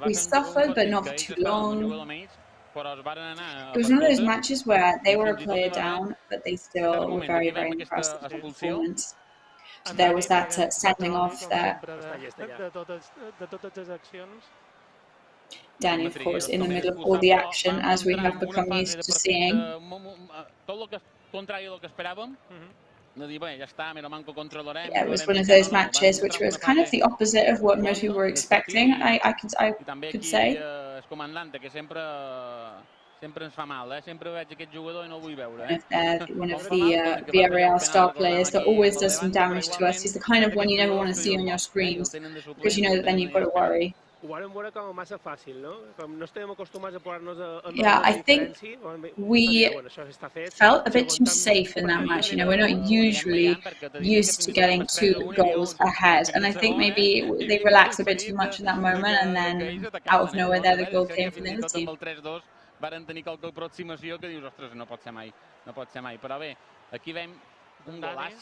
Speaker 1: We suffered, but not for too long. It was one of those matches where they were a player down, but they still were very, very impressed with their performance. So there was that sending off there. Danny, of course, in the middle of all the action, as we have become used to seeing. Yeah, it was one of those matches which was kind of the opposite of what most people were expecting, I could say.
Speaker 2: Sempre ens fa mal, sempre veig aquest jugador i no el vull veure.
Speaker 1: If they're one of the Villarreal star players that always does some damage to us. He's the kind of one you never want to see on your screens because you know that then you've got to worry. Yeah, I think we felt a bit too safe in that match. You know, we're not usually used to getting 2 goals ahead, and I think maybe they relaxed a bit too much in that moment, and then out of nowhere there the goal came from the other team.
Speaker 2: Varen tenir qualque aproximació que dius, ostres, no pot ser mai, no pot ser mai. Però bé, aquí veiem un golaç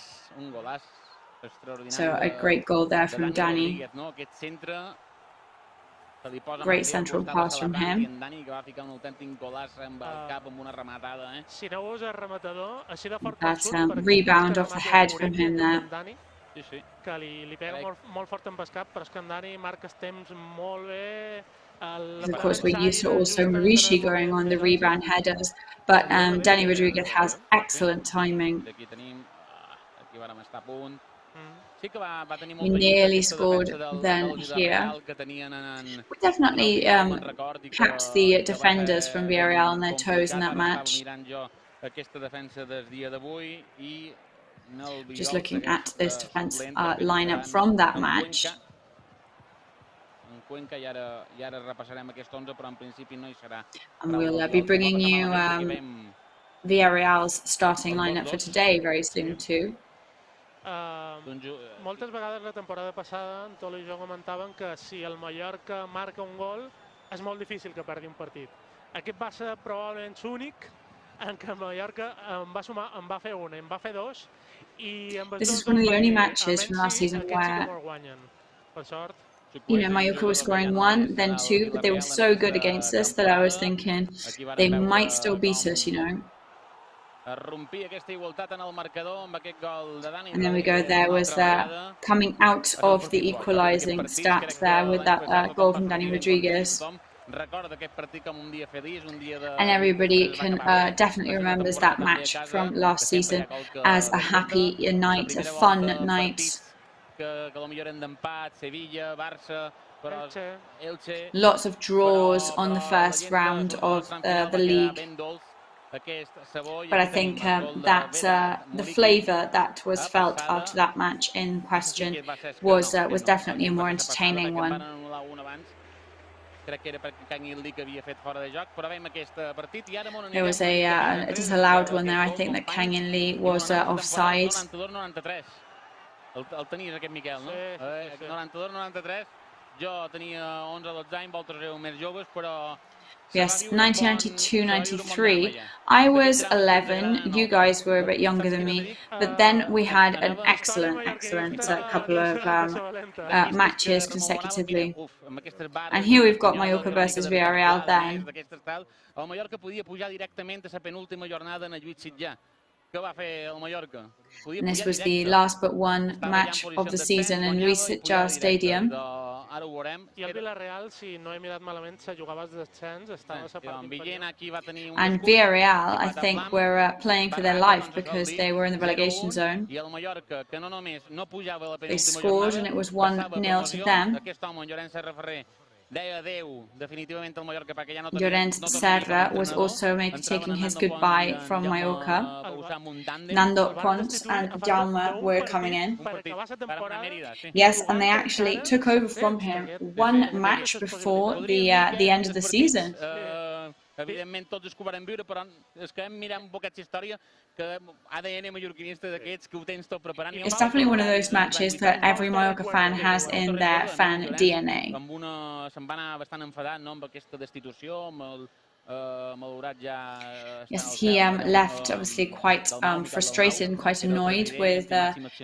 Speaker 2: extraordinari.
Speaker 1: So a great goal there from Dani.
Speaker 2: Aquest centre que li posa
Speaker 1: great central pass from him.
Speaker 2: En Dani que va ficar un autèntic golaç amb el cap amb una rematada,
Speaker 5: Si no és rematador, així de fort
Speaker 1: that rebound off the head from him there.
Speaker 5: Que li pega molt fort amb el cap, però és que en Dani marca els temps molt bé.
Speaker 1: Of course, we're used to also Marishi going on the rebound headers, but Dani Rodriguez has excellent timing. We nearly scored then here. We definitely kept the defenders from Villarreal on their toes in that match. Just looking at this defense lineup from that match. And we'll be bringing you Villarreal's starting lineup for today very soon too.
Speaker 5: Moltes vegades la temporada passada Antolo i jo comentàvem que si el Mallorca marca un gol és molt difícil que perdi un partit. Aquest va ser probablement l'únic en què el Mallorca en va fer un, en va fer dos i amb
Speaker 1: This is one of the only matches from last season where Mallorca was scoring 1, then 2, but they were so good against us that I was thinking they might still beat us, And then we go, there was coming out of the equalising stats there with that goal from Dani Rodriguez. And everybody can definitely remembers that match from last season as a happy night, a fun night. Lots of draws on the first round of the league. But I think that the flavour that was felt after that match in question was definitely a more entertaining one. There was a disallowed one there. I think that Kang In Lee was offside.
Speaker 2: El tenies aquest Miquel, no? 92-93, jo tenia 11-12 anys, vosaltres éreu més joves, però...
Speaker 1: Yes, 1992-93, I was 11, you guys were a bit younger than me, but then we had an excellent couple of matches consecutively. And here we've got Mallorca versus Villarreal then.
Speaker 2: El Mallorca podia pujar directament a la penúltima jornada en el Lluís Sitjà.
Speaker 1: And this was the last but one match of the season in Lluís Sitjar Stadium. And Villarreal, I think, were playing for their life because they were in the relegation zone. They scored and it was 1-0 to them. Llorenç Serra was also maybe taking his goodbye from Mallorca. Nando Pons and Jaume were coming in. Yes, and they actually took over from him one match before the end of the season.
Speaker 2: Evidentment tots ho varen viure, però és que hem mirat un poc aquesta història que ADN mallorquinista d'aquests que ho tens tot preparant.
Speaker 1: It's definitely one of those matches that every Mallorca fan has in their fan DNA.
Speaker 2: Se'n va anar bastant enfadat amb aquesta destitució, amb el
Speaker 1: Yes, he left obviously quite frustrated and quite annoyed with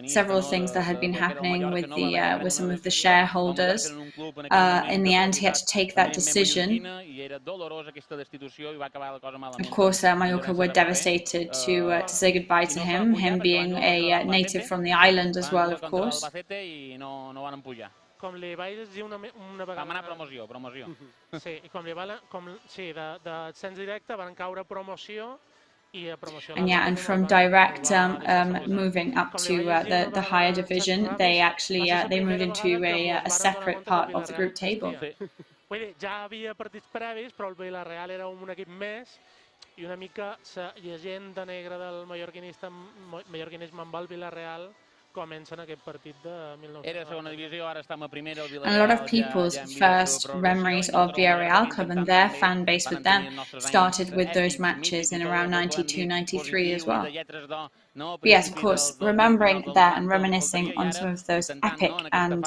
Speaker 1: several things that had been happening with some of the shareholders. In the end, he had to take that decision. Of course, Mallorca were devastated to say goodbye to him being a native from the island as well, of course.
Speaker 5: Com li vaig dir una vegada...
Speaker 2: Vam anar promoció.
Speaker 5: Sí, de descens directe van caure promoció i a promoció...
Speaker 1: And from direct moving up to the higher division, they actually they moved into a separate part of the group table.
Speaker 5: Vull dir, ja havia partits previs, però el Villarreal era un equip més i una mica la llegenda negra del mallorquinisme amb el Villarreal comença en aquest partit de 1990.
Speaker 2: Era segona divisió, ara estem a primera.
Speaker 1: And a lot of people's first memories of Villarreal Club and their fan base with them started with those matches in around 92, 93 as well. But yes, of course, remembering that and reminiscing on some of those epic and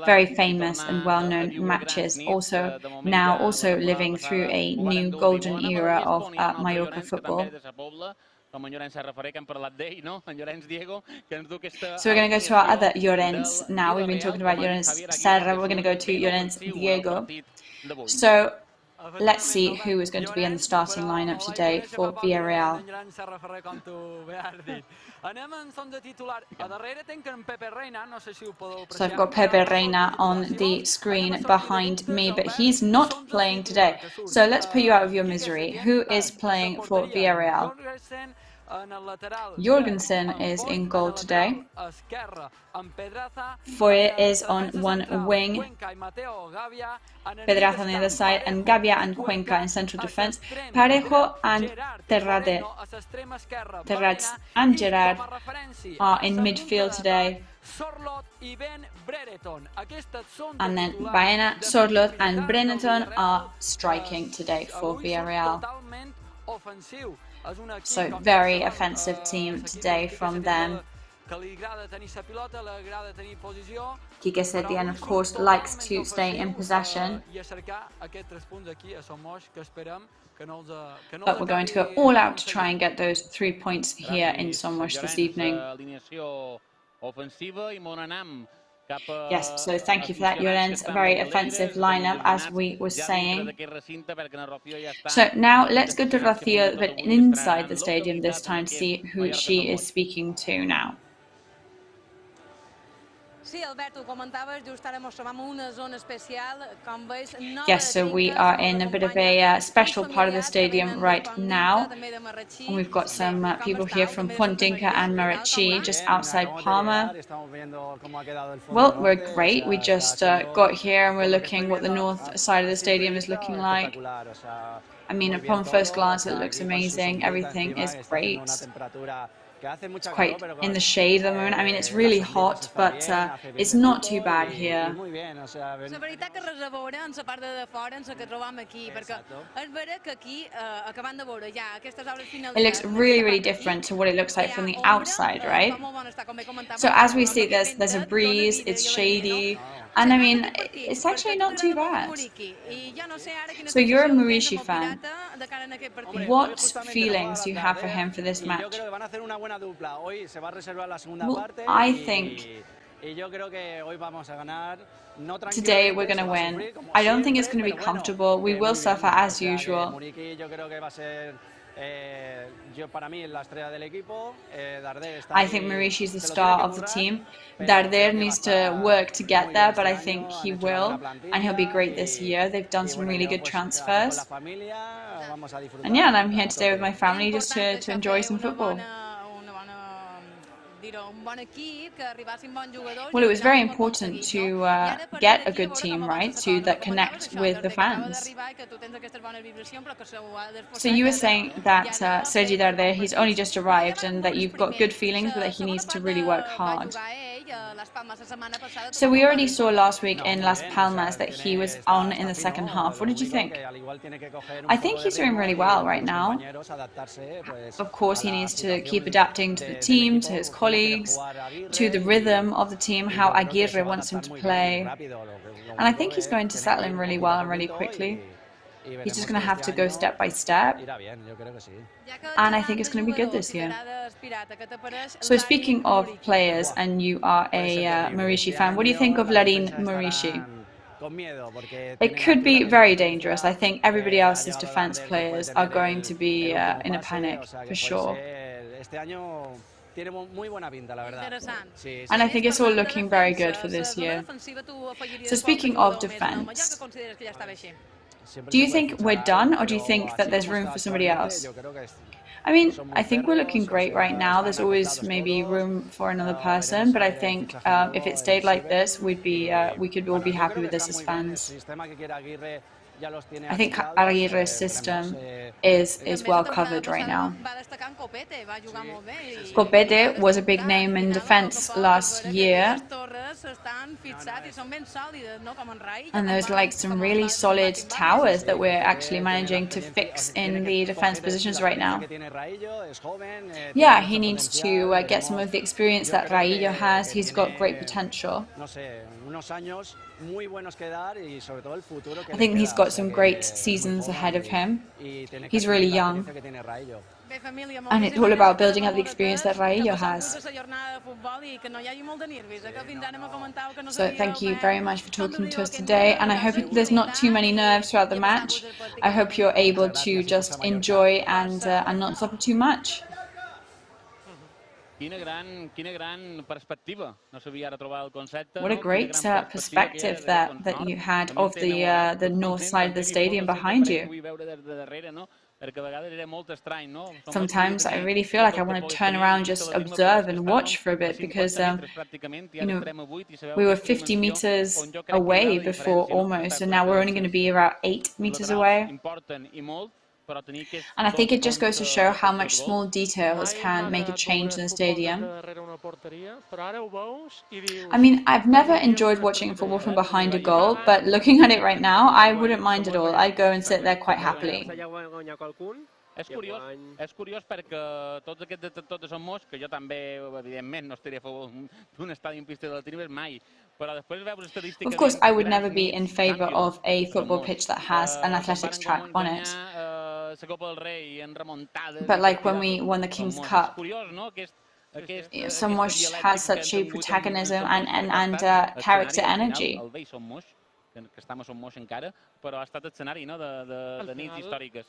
Speaker 1: very famous and well-known matches, also now living through a new golden era of Mallorca football.
Speaker 2: So we're going
Speaker 1: to go to our other Llorens now. We've been talking about Llorens Serra. We're going to go to Llorens Diego. So let's see who is going to be in the starting lineup today for Villarreal. So I've got Pepe Reina on the screen behind me, but he's not playing today. So let's put you out of your misery. Who is playing for Villarreal? Jorgensen is in goal today. Foye is on one wing. Pedraza on the other side, and Gavia and Cuenca in central defense. Parejo and Terrades and Gerard are in midfield today. And then Baena, Sorlot and Breneton are striking today for Villarreal. So very offensive team today from them. Quique Setién, of course, likes to stay in possession. But we're going to go all out to try and get those 3 points here in Somos this evening. Yes, so thank you for that, Llorens. A very offensive lineup, as we were saying. So now let's go to Rocío, but inside the stadium this time, to see who she is speaking to now. Yes, so we are in a bit of a special part of the stadium right now. And we've got some people here from Pontinca and Marachí, just outside Palma. Well, we're great. We just got here and we're looking what the north side of the stadium is looking like. I mean, upon first glance, it looks amazing. Everything is great. It's quite in the shade at the moment. I mean, it's really hot, but it's not too bad here. It looks really, really different to what it looks like from the outside, right? So as we see, there's a breeze, it's shady, and I mean, it's actually not too bad. So you're a Murici fan. What feelings do you have for him for this match? Well, I think today we're going to win. I don't think it's going to be comfortable. We will suffer as usual. I think Murici is the star of the team. Darder needs to work to get there, but I think he will, and he'll be great this year. They've done some really good transfers. And yeah, and I'm here today with my family just to enjoy some football. Well, it was very important to get a good team, right, that connect with the fans. So you were saying that Sergi Darder, he's only just arrived and that you've got good feelings, but that he needs to really work hard. So we already saw last week in Las Palmas that he was on in the second half. What did you think? I think he's doing really well right now. Of course, he needs to keep adapting to the team, to his colleagues, to the rhythm of the team, how Aguirre wants him to play. And I think he's going to settle in really well and really quickly. He's just going to have to go step by step. And I think it's going to be good this year. So speaking of players, and you are a Murici fan, what do you think of Larin Murici? It could be very dangerous. I think everybody else's defense players are going to be in a panic, for sure. And I think it's all looking very good for this year. So speaking of defense, do you think we're done, or do you think that there's room for somebody else? I mean, I think we're looking great right now. There's always maybe room for another person, but I think if it stayed like this, we could all be happy with this as fans. I think Aguirre's system is well covered right now. Scopete was a big name in defense last year, and there's like some really solid towers that we're actually managing to fix in the defense positions right now. Yeah, he needs to get some of the experience that Raillo has. He's got great potential. I think he's got some great seasons ahead of him. He's really young. And it's all about building up the experience that Raillo has. So thank you very much for talking to us today, and I hope there's not too many nerves throughout the match. I hope you're able to just enjoy and not suffer too much.
Speaker 2: Quina gran perspectiva. No sabia ara trobar el concepte.
Speaker 1: What a great perspective that you had of the north side of the stadium behind you. Sometimes I really feel like I want to turn around, just observe and watch for a bit, because you know, we were 50 meters away before almost, and now we're only going to be about 8 meters away. And I think it just goes to show how much small details can make a change in the stadium. I mean, I've never enjoyed watching football from behind a goal, but looking at it right now, I wouldn't mind at all. I'd go and sit there quite happily.
Speaker 2: És curiós perquè tots aquests detractors de Son Moix, que jo també, evidentment, no estaria a favor d'un estadi en pista de tennis mai, però després veus estadísticament...
Speaker 1: Of course, I would never be in favor of a football pitch that has an athletics track on it. But like when we won the King's Cup, Son Moix has such a protagonism and character energy.
Speaker 2: Que estem a Son Moix encara, però ha estat escenari de nits històriques.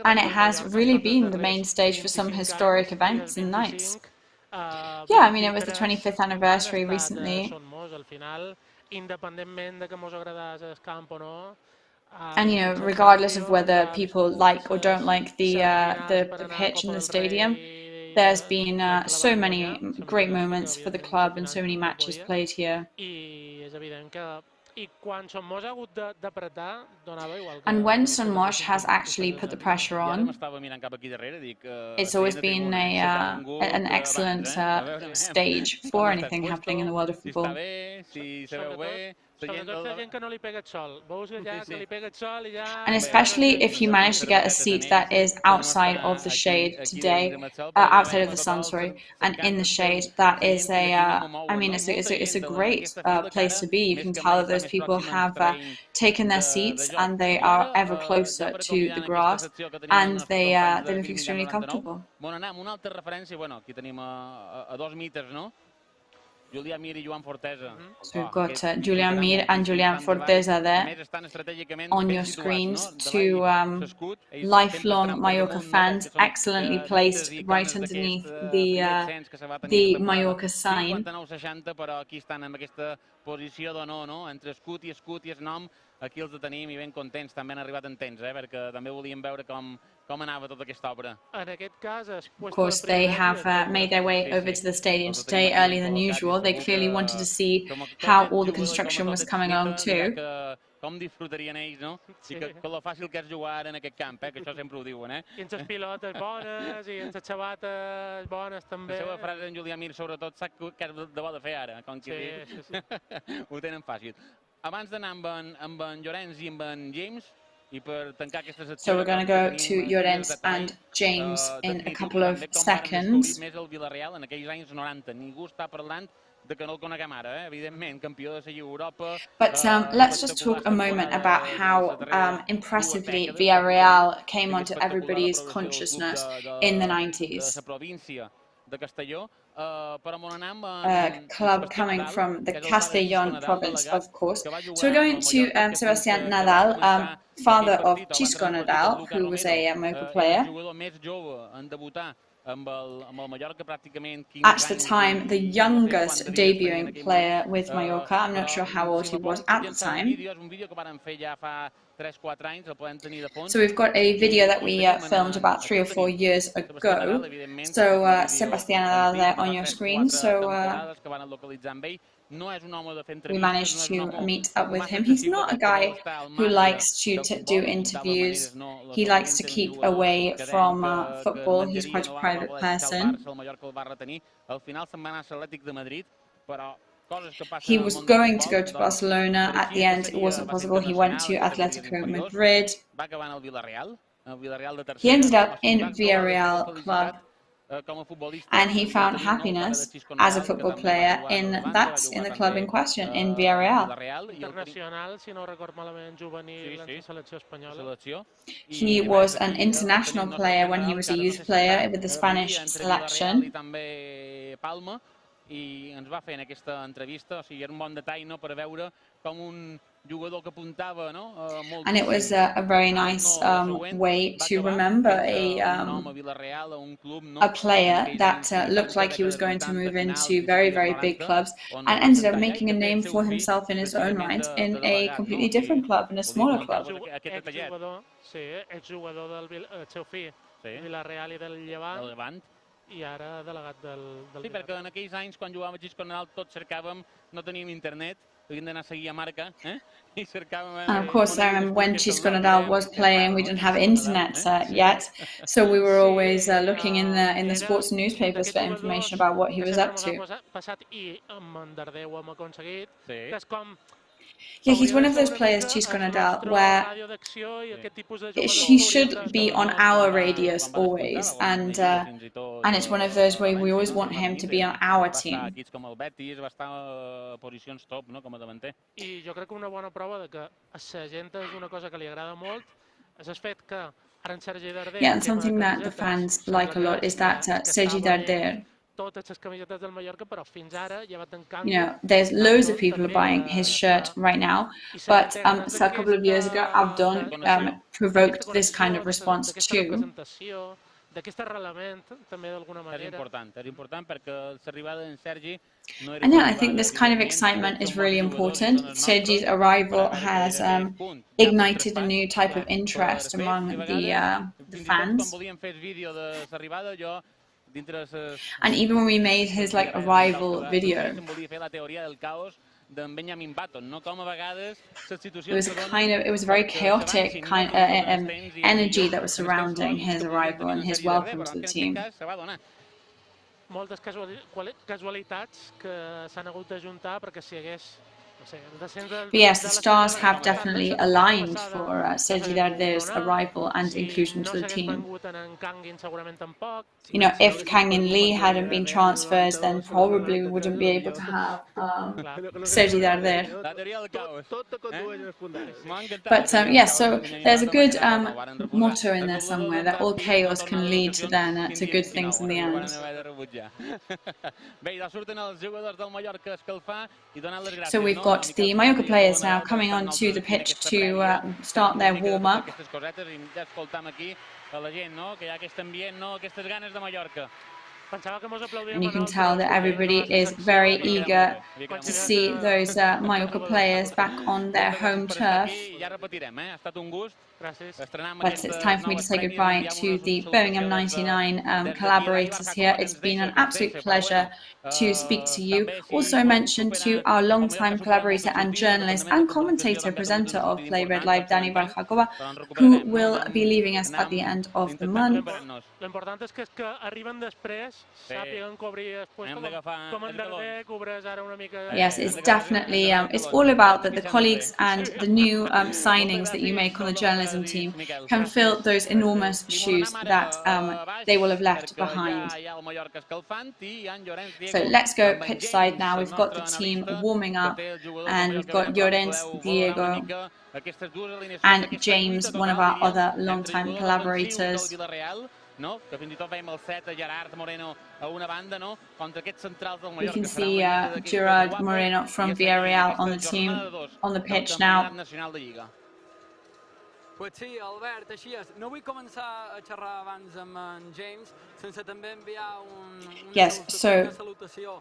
Speaker 1: And it has really been the main stage for some historic events and nights. Yeah, I mean, it was the 25th anniversary recently. And, you know, regardless of whether people like or don't like the pitch in the stadium, there's been so many great moments for the club and so many matches played here. And when Son Moix has actually put the pressure on, it's always been an excellent stage for anything happening in the world of football. And especially if you manage to get a seat that is outside of the shade today, outside of the sun, sorry, and in the shade, that is I mean, it's a great place to be. You can tell that those people have taken their seats and they are ever closer to the grass, and they look extremely comfortable.
Speaker 2: Una altra referència, bueno, aquí tenim a 2 meters, no? Julián Mir y Joan Fortesa.
Speaker 1: So we've got Julián Mir and Julián Fortesa there on your screens, two lifelong Mallorca fans, excellently placed right underneath the Mallorca sign.
Speaker 2: Però aquí estan en aquesta posició d'honor, no? Entre escut i es nom, aquí els tenim i ben contents, també han arribat en temps, perquè també volíem veure com anava tota aquesta obra.
Speaker 1: Of course, they have made their way over to the stadium today earlier than usual. They clearly wanted to see how all the construction was coming along too.
Speaker 2: Com disfrutarien ells, no? I que lo fàcil que és jugar en aquest camp, que això sempre ho diuen,
Speaker 5: I amb les pilotes bones, i amb les xabates bones també.
Speaker 2: La seva frase en Julián Mir, sobretot, sap què és de bo de fer ara, com que ho tenen fàcil. Abans d'anar amb en Llorenç i amb en James,
Speaker 1: so we're going to go to Llorenç and James in a couple of seconds. But let's just talk a moment about how impressively Villarreal came onto everybody's consciousness in the 90s. A club coming from the Castellón province, of course. So we're going to Sebastián Nadal, father of Xisco Nadal, who was a Mallorca player. At the time, the youngest debuting player with Mallorca. I'm not sure how old he was at the time. So we've got a video that we filmed about 3 or 4 years ago. So Sebastián Nadal there on your screen. So we managed to meet up with him. He's not a guy who likes to do interviews. He likes to keep away from football. He's quite a private person. He was going to go to Barcelona. At the end, it wasn't possible. He went to Atletico Madrid. He ended up in Villarreal club, and he found happiness as a football player in the club in question, in Villarreal. He was an international player when he was a youth player with the Spanish selection.
Speaker 2: I ens va fer en aquesta entrevista, o sigui, era un bon detall, no?, per veure com un jugador que apuntava, no?,
Speaker 1: and it was a very nice way to remember a player that looked like he was going to move into very, very big clubs and ended up making a name for himself in his own right in a completely different club, in a smaller club.
Speaker 5: Exjugador del seu fill, Villarreal I del Llevant. I ara delegat del
Speaker 2: Sí, perquè en aquells anys, quan jugàvem a Xisco Nadal, tots cercàvem, no teníem internet, havíem d'anar a seguir a marca, I cercàvem...
Speaker 1: Of course, I remember when Xisco Nadal was playing, we didn't have internet yet, so we were always looking in the sports newspapers for information about what he was up to.
Speaker 5: I amb en Dardeu ho hem aconseguit, que és com...
Speaker 1: Yeah, he's one of those players, Xisco Nadal, where he should be on our radius always, and it's one of those where we always want him to be on our team.
Speaker 2: I
Speaker 5: jo crec que una bona prova de que a la gent és una cosa que li agrada molt és el fet que ara en Sergi Darder...
Speaker 1: Yeah, and something that the fans like a lot is that Sergi Darder, you know, there's loads of people buying his shirt right now, but so a couple of years ago, Abdon provoked this kind of response too. And yeah, I think this kind of excitement is really important. Sergi's arrival has ignited a new type of interest among the fans. And even when we made his arrival video, it was a very chaotic kind of energy that was surrounding his arrival and his welcome to the team.
Speaker 5: Moltes casualitats que s'han hagut d'ajuntar perquè si hagués...
Speaker 1: But yes, the stars have definitely aligned for Sergi Darder's arrival and inclusion to the team. You know, if Kang In Lee hadn't been transferred, then probably we wouldn't be able to have Sergi Darder. But yes, so there's a good motto in there somewhere that all chaos can lead to good things in the end. So we've got the Mallorca players now coming onto the pitch to start their warm-up. And you can tell that everybody is very eager to see those Mallorca players back on their home turf. But it's time for me to say goodbye to the Birmingham 99 collaborators here. It's been an absolute pleasure to speak to you. Also mention to our long-time collaborator and journalist and commentator, presenter of Play Red Live, Dani Barjagoba, who will be leaving us at the end of the month. Yes, it's definitely, it's all about that the colleagues and the new signings that you make on the journalism team can fill those enormous shoes that they will have left behind. So let's go pitch side now. We've got the team warming up, and we've got Llorens, Diego, and James, one of our other long-time collaborators. We can see Gerard Moreno from Villarreal on the team, on the pitch now.
Speaker 3: Pues sí, Albert, així és. No vull començar a xerrar abans amb en James sense també enviar una salutació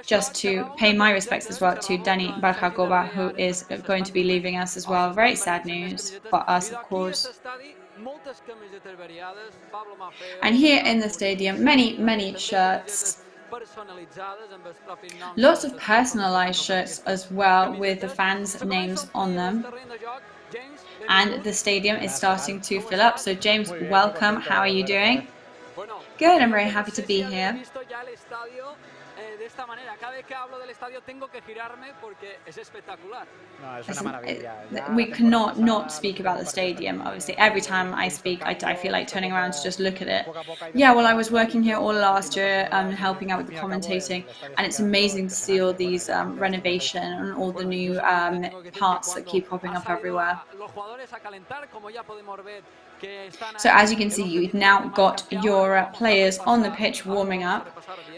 Speaker 1: Just to pay my respects as well to Dani Barjakova, who is going to be leaving us as well. Very sad news for us, of course. And here in the stadium, many shirts. Lots of personalized shirts as well with the fans' names on them. And the stadium is starting to fill up. So James, welcome. How are you doing? Good, I'm very happy to be here. We cannot not speak about the stadium, obviously. Every time I speak, I feel like turning around to just look at it. Yeah, well, I was working here all last year, helping out with the commentating, and it's amazing to see all these renovation and all the new parts that keep popping up everywhere. So as you can see, you've now got your players on the pitch warming up,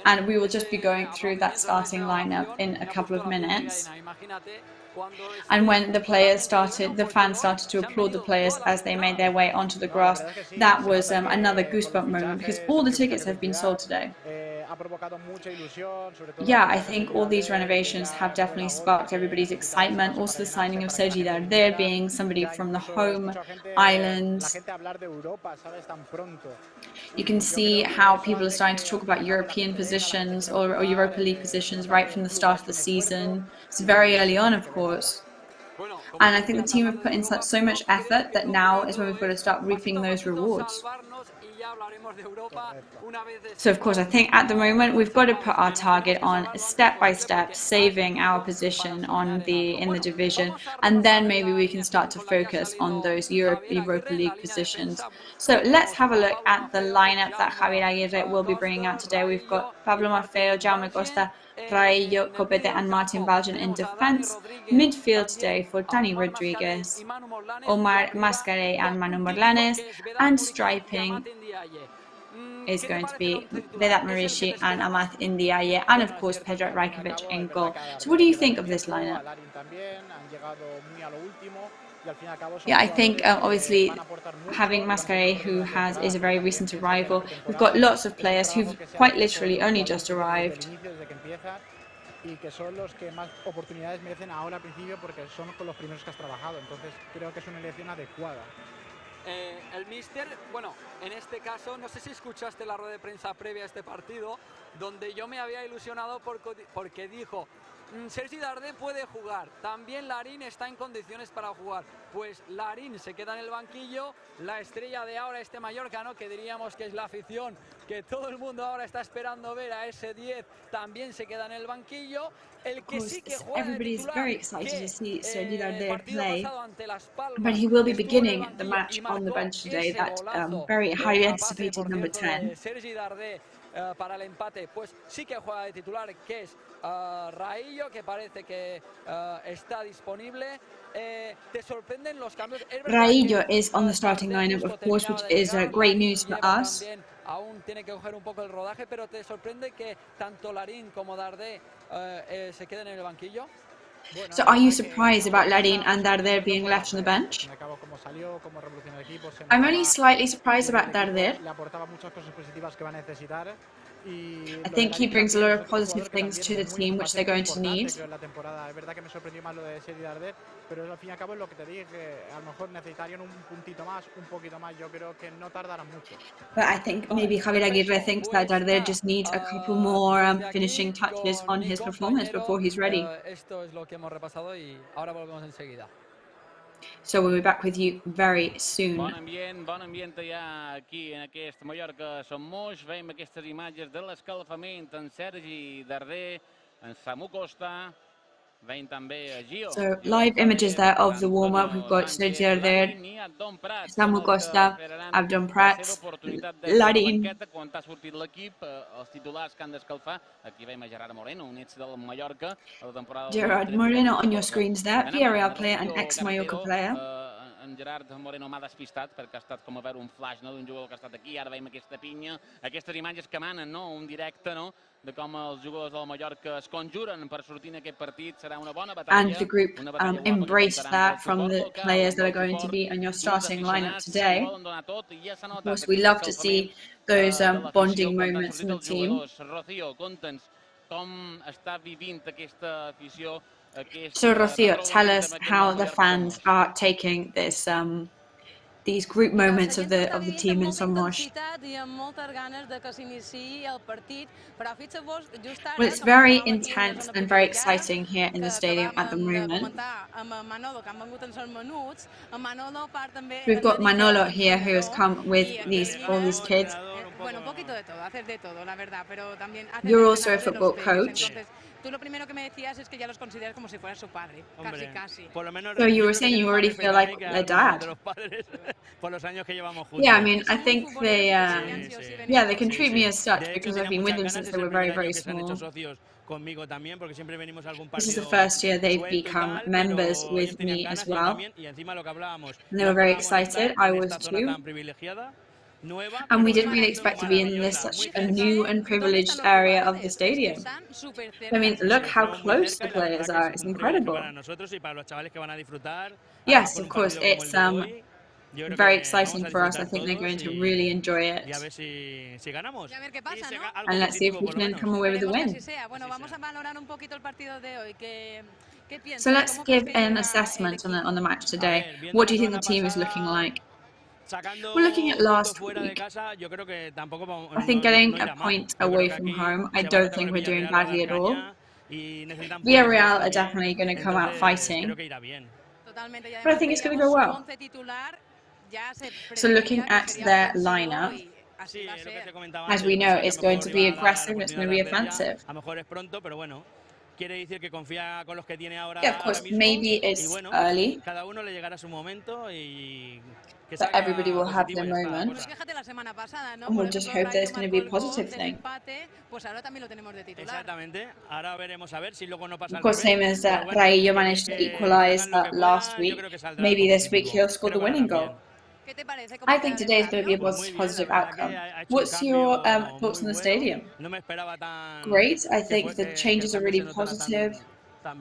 Speaker 1: and we will just be going through that starting lineup in a couple of minutes. And when the fans started to applaud the players as they made their way onto the grass, that was another goosebump moment, because all the tickets have been sold today. Yeah, I think all these renovations have definitely sparked everybody's excitement. Also the signing of Sergi Darder, being somebody from the home island. You can see how people are starting to talk about European positions or Europa League positions right from the start of the season. It's very early on, of course. And I think the team have put in so much effort that now is when we've got to start reaping those rewards. So of course, I think at the moment we've got to put our target on step by step, saving our position in the division, and then maybe we can start to focus on those Europa League positions. So let's have a look at the lineup that Javier Aguirre will be bringing out today. We've got Pablo Maffeo, Jaume Costa, Raillo, Copete and Martin Baljan in defence. Midfield today for Dani Rodriguez, Omar Mascarell and Manu Morlanes, and striping is going to be Vedat Marici and Amath Indiaye, and of course Pedro Rajkovic in goal. So what do you think of this lineup? Yeah, I think obviously having Mascarell, who is a very recent arrival, we've got lots of players who've quite literally only just arrived.
Speaker 11: Y que son los que más oportunidades merecen ahora al principio porque son con los primeros que has trabajado, entonces creo que es una elección adecuada.
Speaker 3: El míster, bueno, en este caso, no sé si escuchaste la rueda de prensa previa a este partido, donde yo me había ilusionado porque dijo, Sergi Darder puede jugar, también Larín está en condiciones para jugar. Pues Larín se queda en el banquillo, la estrella de ahora este Mallorca, ¿no? Que diríamos que es la afición, que todo el mundo ahora está esperando ver a ese 10, también se queda en el banquillo. El que sí que juega
Speaker 1: everybody is very excited to see Sergi Darder play, but he will be beginning the match on the bench today, that very highly anticipated number 10.
Speaker 3: Sergi Darder para el empate, pues sí que juega de titular, que es Raillo, que parece que está disponible. ¿Te sorprenden los cambios?
Speaker 1: Raillo is on the starting lineup, of course, which is great news for us.
Speaker 3: Aún tiene que coger un poco el rodaje, pero ¿te sorprende que tanto Larín como Darder se queden en el banquillo?
Speaker 1: So are you surprised about Larín and Darder being left on the bench? I'm only slightly surprised about Darder. I think he brings a lot of positive things to the team, which they're going to need. But I think maybe Javier Aguirre thinks that Darder just needs a couple more finishing touches on his performance before he's ready. So we'll be back with you very soon.
Speaker 2: Bon ambient ja aquí en aquest Mallorca Som Moix. Veiem aquestes imatges de l'escalfament en Sergi Darder, en Samu Costa. Veiem també a Gio.
Speaker 1: So live images there of the warm-up. We've got Sergi Darder, Samu Costa, Abdon Prats, Larín.
Speaker 2: Quan ha sortit l'equip, els titulars que han d'escalfar. Aquí veiem a Gerard Moreno, un ex del Mallorca a la temporada...
Speaker 1: Gerard Moreno on your screens there, Villarreal player and ex-Mallorca player.
Speaker 2: en Gerard Moreno m'ha despistat, perquè ha estat com a veure un flash d'un jugador que ha estat aquí, ara veiem aquesta pinya, aquestes imatges que emanen, un directe, de com els jugadors del Mallorca es conjuren per sortir en aquest partit. Serà una bona batalla.
Speaker 1: And the group embraced that from the players that are going to be on your starting lineup today. Of course, we love to see those bonding moments in the team.
Speaker 2: Rocío, conta'ns com està vivint aquesta afició.
Speaker 1: So, Rocío, tell us how the fans are taking this these group moments of the team in Somos. Well, it's very intense and very exciting here in the stadium at the moment. We've got Manolo here who has come with all these kids. You're also a football coach. So you were saying you already feel like their dad. Yeah, I mean, I think they can treat me as such because I've been with them since they were very, very small. This is the first year they've become members with me as well. And they were very excited. I was too. And we didn't really expect to be in such a new and privileged area of the stadium. I mean, look how close the players are. It's incredible. Yes, of course, it's very exciting for us. I think they're going to really enjoy it. And let's see if we can come away with a win. So let's give an assessment on the match today. What do you think the team is looking like? We're looking at last week. I think getting a point away from home, I don't think we're doing badly at all. Villarreal are definitely going to come out fighting. But I think it's going to go well. So looking at their lineup, as we know, it's going to be aggressive, it's going to be offensive. Yeah, of course, maybe it's early, but everybody will have their moment, and we'll just hope that it's going to be a positive thing. Of course, same as Raillo managed to equalize last week, maybe this week he'll score the winning goal. I think today is going to be a positive outcome. What's your thoughts on the stadium? Great. I think the changes are really positive. I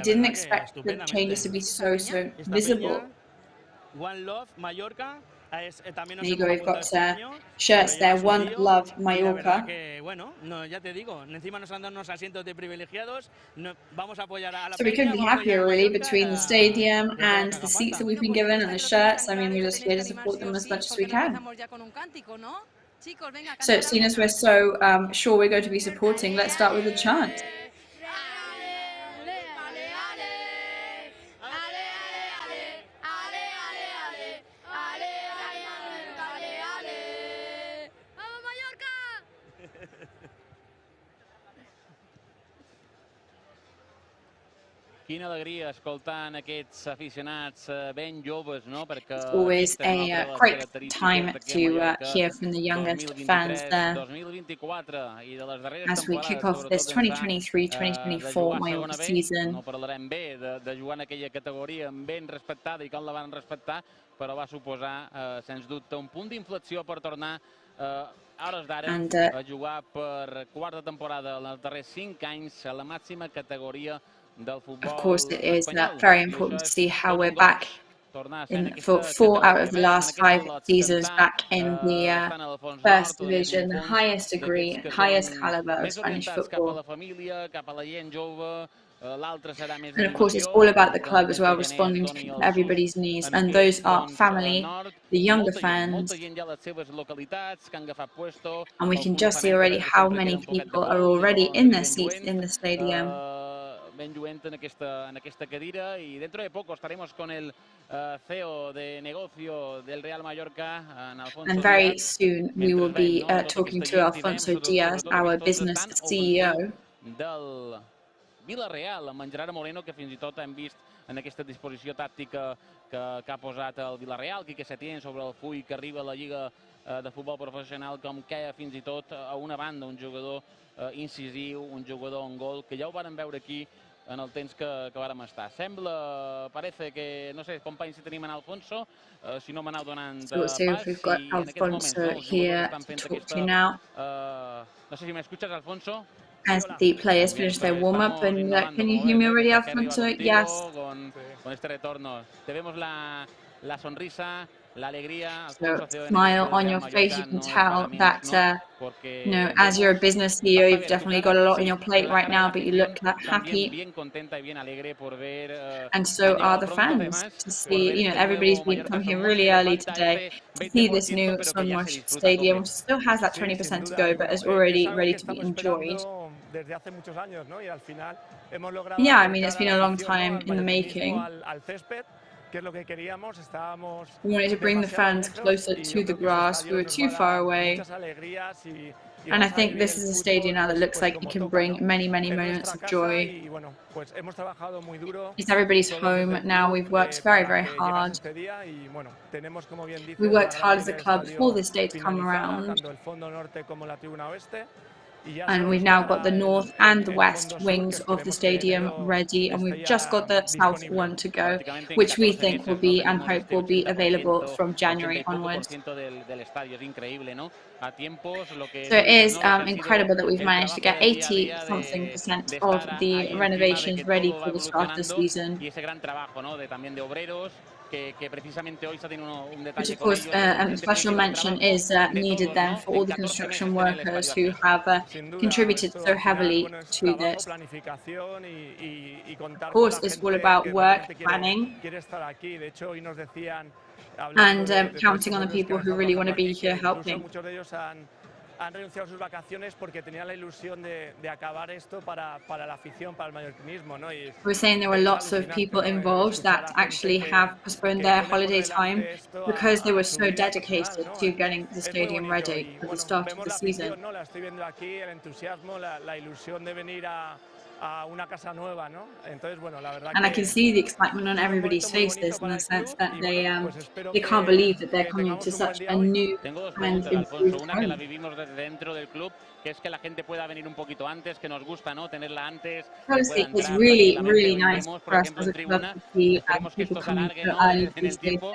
Speaker 1: didn't expect the changes to be so visible. There you go, we've got shirts there, One Love Mallorca. So we couldn't be happier really between the stadium and the seats that we've been given and the shirts. I mean, we're just here to support them as much as we can. So seeing as we're so sure we're going to be supporting, let's start with a chant.
Speaker 2: Quina alegria escoltant aquests aficionats ben joves, no?
Speaker 1: It's always a great time to hear from the youngest fans there as we kick off this 2023-2024 Mallorca season.
Speaker 2: No parlarem bé de jugar en aquella categoria ben respectada i com la van respectar, però va suposar, sens dubte, un punt d'inflexió per tornar a hores d'ara a jugar per quarta temporada en els darrers 5 anys a la màxima categoria.
Speaker 1: Of course, it is very important to see how we're back for 4 out of the last 5 seasons back in the first division, the highest degree, highest caliber of Spanish football. And of course, it's all about the club as well, responding to everybody's needs. And those are family, the younger fans. And we can just see already how many people are already in their seats in the stadium.
Speaker 2: Ben lluent en aquesta cadira y dentro de poco estaremos con el CEO de negocio del Real Mallorca, Alfonso.
Speaker 1: And very soon we will be talking to Alfonso Diaz, our business CEO.
Speaker 2: Del Villarreal, amb en Gerard Moreno, que fins i tot hem vist en aquesta disposició tàctica que ha posat el Villarreal, Quique Setién sobre el full que arriba a la Lliga de Futbol Professional, com queia fins i tot a una banda un jugador incisiu, un jugador en gol, que ja ho vàrem veure aquí en el temps que vàrem estar. Sembla, parece que, no sé, companys, si tenim en Alfonso, si no m'aneu donant pas,
Speaker 1: we've got
Speaker 2: i en aquests moments,
Speaker 1: Alfonso
Speaker 2: no, els
Speaker 1: here
Speaker 2: jugadors estan fent
Speaker 1: to talk to
Speaker 2: aquesta...
Speaker 1: you now.
Speaker 2: No sé si m'escuches, Alfonso.
Speaker 1: As the players finish their warm-up, and can you hear me already, Alfonso? Yes.
Speaker 2: Con este retorno. Te vemos la sonrisa, la alegría.
Speaker 1: So, smile on your face. You can tell that, you know, as you're a business CEO, you've definitely got a lot on your plate right now, but you look happy. And so are the fans to see, you know, everybody's come here really early today to see this new Son Moix Stadium, which still has that 20% to go, but is already ready to be enjoyed. Yeah, I mean, it's been a long time in the making. We wanted to bring the fans closer to the grass. We were too far away. And I think this is a stadium now that looks like it can bring many, many moments of joy. It's everybody's home now. We've worked very, very hard. We worked hard as a club for this day to come around. And we've now got the north and the west wings of the stadium ready, and we've just got the south one to go, which we think will be and hope will be available from January onwards. So it is incredible that we've managed to get 80-something% of the renovations ready for the start of the season. Which of course a special mention is needed then for all the construction workers who have contributed so heavily to this. Of course, it's all about work planning and counting on the people who really want to be here helping.
Speaker 12: Han renunciado a sus vacaciones porque tenían la ilusión de acabar esto para la afición, para el mallorquinismo, ¿no?
Speaker 1: We're saying there were lots of people involved that actually have postponed their holiday time because they were so dedicated to getting the stadium ready at the start of the season.
Speaker 12: La estoy viendo aquí, el entusiasmo, la ilusión de venir a una casa nueva, ¿no? Entonces, bueno, la verdad.
Speaker 1: And I can see the excitement on everybody's faces in the sense that they can't believe that they're coming to such a new and improved home. Honestly, it's really, really nice for us as a club to see people coming so early to the stadium,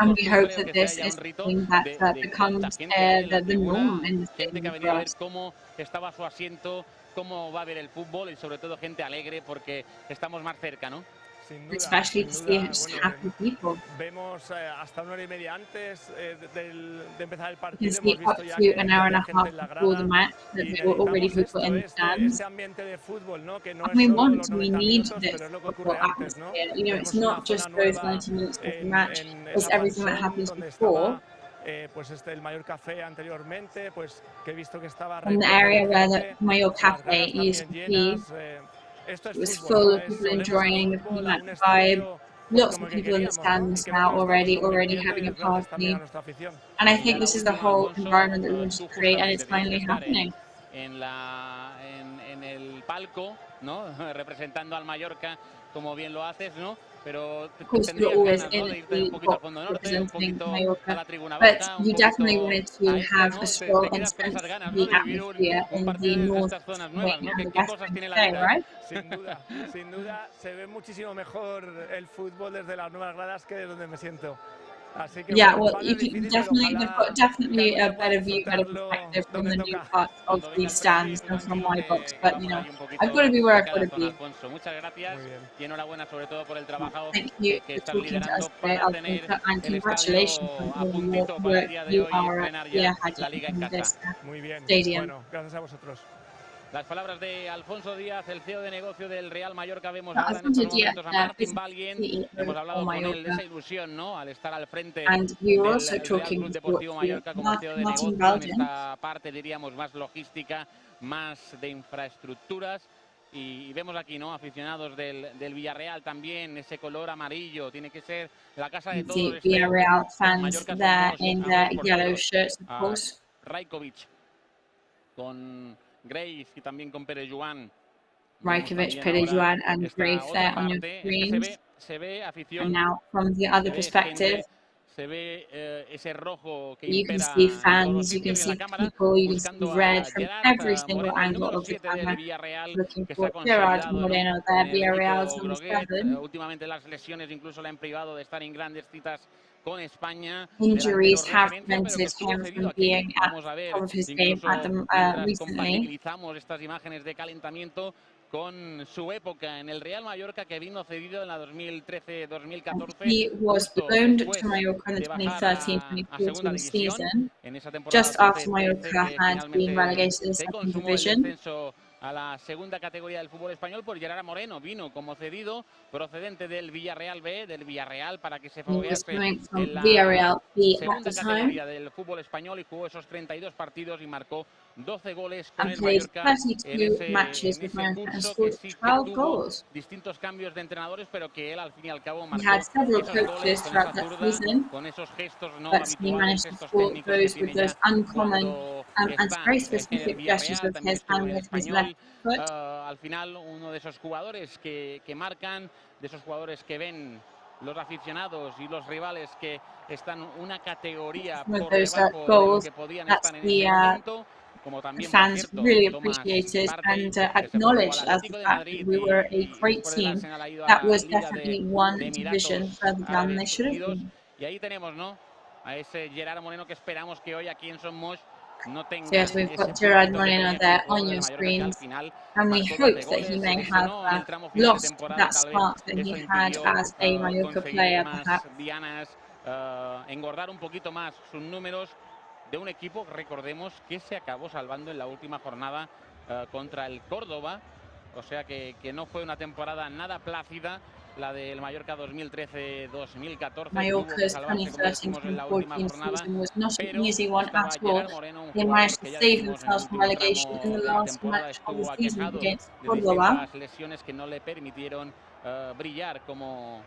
Speaker 1: and we hope that this is something that becomes the norm in the stadium for us.
Speaker 2: Cómo va a ver el fútbol y sobre todo gente alegre porque estamos más cerca, ¿no?
Speaker 1: Especially to see happy people.
Speaker 12: Vemos hasta una hora y media antes de empezar el partido.
Speaker 1: You can see up to an hour and a half before the match that there were already people in the stands. And we need this football atmosphere. You know, it's not just those 90 minutes of the match, it's everything that happens before.
Speaker 12: Pues el Mayor Café anteriormente, pues que he visto que estaba
Speaker 1: in the area where the Mayor Café used to be. It was full of people enjoying the pre-match vibe. Lots of people in the stands now already having a party. And I think this is the whole environment that we want to create, and it's finally happening.
Speaker 2: En el palco, ¿no? Representando al Mallorca, como bien lo haces, ¿no? Of
Speaker 1: course, you're always in the box representing Mallorca, but you definitely wanted to have a strong and sense the atmosphere in the north wing and the west wing today, right?
Speaker 12: Sin duda, se ve muchísimo mejor el fútbol desde las nuevas gradas que desde donde me siento.
Speaker 1: Yeah, well, you can they've got definitely a better view, better perspective from the new parts of these stands than from my box. But you know, I've got to be where I've got to be. Thank you for talking to us today, Alfonso, and congratulations on all the work you are here in this stadium.
Speaker 2: Las palabras de Alfonso Díaz, el CEO de negocio del Real Mallorca. Vemos
Speaker 1: ahora en estos
Speaker 2: momentos a Martin Valien. Hemos hablado con él de esa ilusión, ¿no? Al estar al frente del Club Deportivo Mallorca como CEO de negocio en esta parte, diríamos, más logística, más de infraestructuras. Y vemos aquí, ¿no? Aficionados del Villarreal también, ese color amarillo, tiene que ser la casa de todos.
Speaker 1: Villarreal fans there in their yellow shirts, of course.
Speaker 2: Rajkovic con Grace y también con Pere-Joan.
Speaker 1: Rajkovic, Pere-Joan and Grace there on your screens. And now from the other perspective,
Speaker 2: se ve ese rojo que
Speaker 1: You can
Speaker 2: impera
Speaker 1: see
Speaker 2: en todos los
Speaker 1: fans, you can
Speaker 2: sitios y en
Speaker 1: see
Speaker 2: la cámara,
Speaker 1: people, you can
Speaker 2: buscando
Speaker 1: see red
Speaker 2: a
Speaker 1: from
Speaker 2: Gerard
Speaker 1: every single
Speaker 2: Moreno, el
Speaker 1: angle
Speaker 2: número
Speaker 1: of the
Speaker 2: 7 del
Speaker 1: camera,
Speaker 2: Villarreal,
Speaker 1: looking
Speaker 2: que se ha
Speaker 1: for Gerard
Speaker 2: consolidado, ¿no?,
Speaker 1: Moreno
Speaker 2: en
Speaker 1: there,
Speaker 2: el
Speaker 1: Villarreal's
Speaker 2: equipo
Speaker 1: number
Speaker 2: groguet.
Speaker 1: 7.
Speaker 2: Últimamente las lesiones incluso le han privado de estar en grandes citas con España,
Speaker 1: Injuries
Speaker 2: delantero
Speaker 1: have
Speaker 2: referencia, pero que
Speaker 1: prevented
Speaker 2: estuvo
Speaker 1: him
Speaker 2: cedido
Speaker 1: from
Speaker 2: aquí.
Speaker 1: being at
Speaker 2: Vamos a
Speaker 1: the
Speaker 2: ver,
Speaker 1: top of his game
Speaker 2: incluso
Speaker 1: at the,
Speaker 2: mientras
Speaker 1: recently.
Speaker 2: compatibilizamos estas imágenes de calentamiento con su época en el Real Mallorca, que vino cedido en la 2013-2014,
Speaker 1: He was
Speaker 2: justo
Speaker 1: loaned
Speaker 2: después
Speaker 1: to Mallorca in
Speaker 2: de
Speaker 1: the
Speaker 2: bajar a segunda
Speaker 1: 2013-2014
Speaker 2: división,
Speaker 1: season,
Speaker 2: en esa temporada
Speaker 1: just after
Speaker 2: 12-13
Speaker 1: Mallorca
Speaker 2: que
Speaker 1: had been
Speaker 2: finalmente
Speaker 1: relegated to the
Speaker 2: se
Speaker 1: second
Speaker 2: consumó el
Speaker 1: division.
Speaker 2: descenso a la segunda categoría del fútbol español. Por Gerard Moreno vino como cedido procedente del Villarreal B, del Villarreal, para que se
Speaker 1: He was
Speaker 2: foguease
Speaker 1: coming from
Speaker 2: en la
Speaker 1: Villarreal B at
Speaker 2: segunda
Speaker 1: the time
Speaker 2: categoría del fútbol español y jugó esos 32 partidos y marcó 12 goles con
Speaker 1: and
Speaker 2: el
Speaker 1: played
Speaker 2: Mallorca
Speaker 1: 32 matches
Speaker 2: en
Speaker 1: with
Speaker 2: ese
Speaker 1: Mallorca and
Speaker 2: curso, que
Speaker 1: scored
Speaker 2: sí que
Speaker 1: 12
Speaker 2: tuvo
Speaker 1: goals.
Speaker 2: distintos cambios de entrenadores, pero que él al fin y al cabo
Speaker 1: He
Speaker 2: marcó
Speaker 1: had several
Speaker 2: esos goles
Speaker 1: coaches
Speaker 2: con
Speaker 1: throughout
Speaker 2: esa
Speaker 1: that
Speaker 2: zurda,
Speaker 1: season,
Speaker 2: con esos gestos no
Speaker 1: but he
Speaker 2: habituales,
Speaker 1: managed to
Speaker 2: gestos
Speaker 1: score
Speaker 2: técnicos que
Speaker 1: those
Speaker 2: tiene
Speaker 1: with those
Speaker 2: ya
Speaker 1: uncommon
Speaker 2: cuando
Speaker 1: and
Speaker 2: está
Speaker 1: very
Speaker 2: en el
Speaker 1: specific gestures
Speaker 2: Villarreal.
Speaker 1: with
Speaker 2: También
Speaker 1: his
Speaker 2: estuvo
Speaker 1: hand
Speaker 2: en
Speaker 1: with his left
Speaker 2: Español.
Speaker 1: foot.
Speaker 2: Al final, uno de esos jugadores que marcan, de esos jugadores que ven los aficionados y los rivales que están una categoría
Speaker 1: Some of
Speaker 2: por
Speaker 1: those
Speaker 2: debajo de lo
Speaker 1: goals
Speaker 2: que podían
Speaker 1: that
Speaker 2: estar en
Speaker 1: the
Speaker 2: ese momento, como
Speaker 1: the
Speaker 2: también, por
Speaker 1: fans
Speaker 2: cierto,
Speaker 1: really
Speaker 2: Thomas
Speaker 1: appreciated
Speaker 2: Partey,
Speaker 1: and
Speaker 2: que se fue luego al
Speaker 1: acknowledged as the
Speaker 2: Atlético de
Speaker 1: fact that
Speaker 2: Madrid
Speaker 1: we were a
Speaker 2: y
Speaker 1: great
Speaker 2: después del
Speaker 1: team
Speaker 2: Arsenal ha ido a
Speaker 1: that
Speaker 2: la
Speaker 1: was
Speaker 2: Liga
Speaker 1: definitely
Speaker 2: de
Speaker 1: one division
Speaker 2: Emiratos
Speaker 1: further down than they
Speaker 2: Árabes
Speaker 1: should have
Speaker 2: Unidos.
Speaker 1: been.
Speaker 2: Y ahí tenemos, ¿no?, a ese Gerard Moreno que esperamos que hoy aquí en Somos no
Speaker 1: So
Speaker 2: tenga
Speaker 1: yes, we've
Speaker 2: ese
Speaker 1: got Gerard
Speaker 2: puntito que
Speaker 1: Moreno
Speaker 2: tenía con
Speaker 1: there
Speaker 2: el
Speaker 1: on
Speaker 2: jugador del
Speaker 1: your
Speaker 2: Mallorca, que al
Speaker 1: screens,
Speaker 2: final
Speaker 1: and we
Speaker 2: marcó
Speaker 1: hope
Speaker 2: 12
Speaker 1: that he
Speaker 2: goles. Se
Speaker 1: may have
Speaker 2: lesionó en el tramo final de
Speaker 1: lost
Speaker 2: temporada,
Speaker 1: that
Speaker 2: tal vez
Speaker 1: spark that
Speaker 2: eso
Speaker 1: he had
Speaker 2: impidió
Speaker 1: as a Mallorca
Speaker 2: conseguir
Speaker 1: player,
Speaker 2: más
Speaker 1: perhaps.
Speaker 2: dianas, engordar un poquito más sus números, de un equipo, recordemos, que se acabó salvando en la última jornada contra el Córdoba. O sea que no fue una temporada nada plácida la del Mallorca 2013-2014.
Speaker 1: Mallorca's
Speaker 2: Tuvo que salvarse, como decimos, en la última
Speaker 1: 2013-2014
Speaker 2: jornada,
Speaker 1: season was not an
Speaker 2: pero
Speaker 1: easy one
Speaker 2: estaba
Speaker 1: at all.
Speaker 2: Gerard Moreno, un
Speaker 1: They
Speaker 2: jugador
Speaker 1: managed to
Speaker 2: que ya
Speaker 1: save
Speaker 2: dijimos en el
Speaker 1: themselves from
Speaker 2: último
Speaker 1: relegation in
Speaker 2: tramo
Speaker 1: the
Speaker 2: de la
Speaker 1: last
Speaker 2: temporada
Speaker 1: match of the
Speaker 2: estuvo
Speaker 1: season
Speaker 2: aquejado
Speaker 1: against
Speaker 2: de
Speaker 1: Córdoba.
Speaker 2: distintas lesiones que no le permitieron brillar como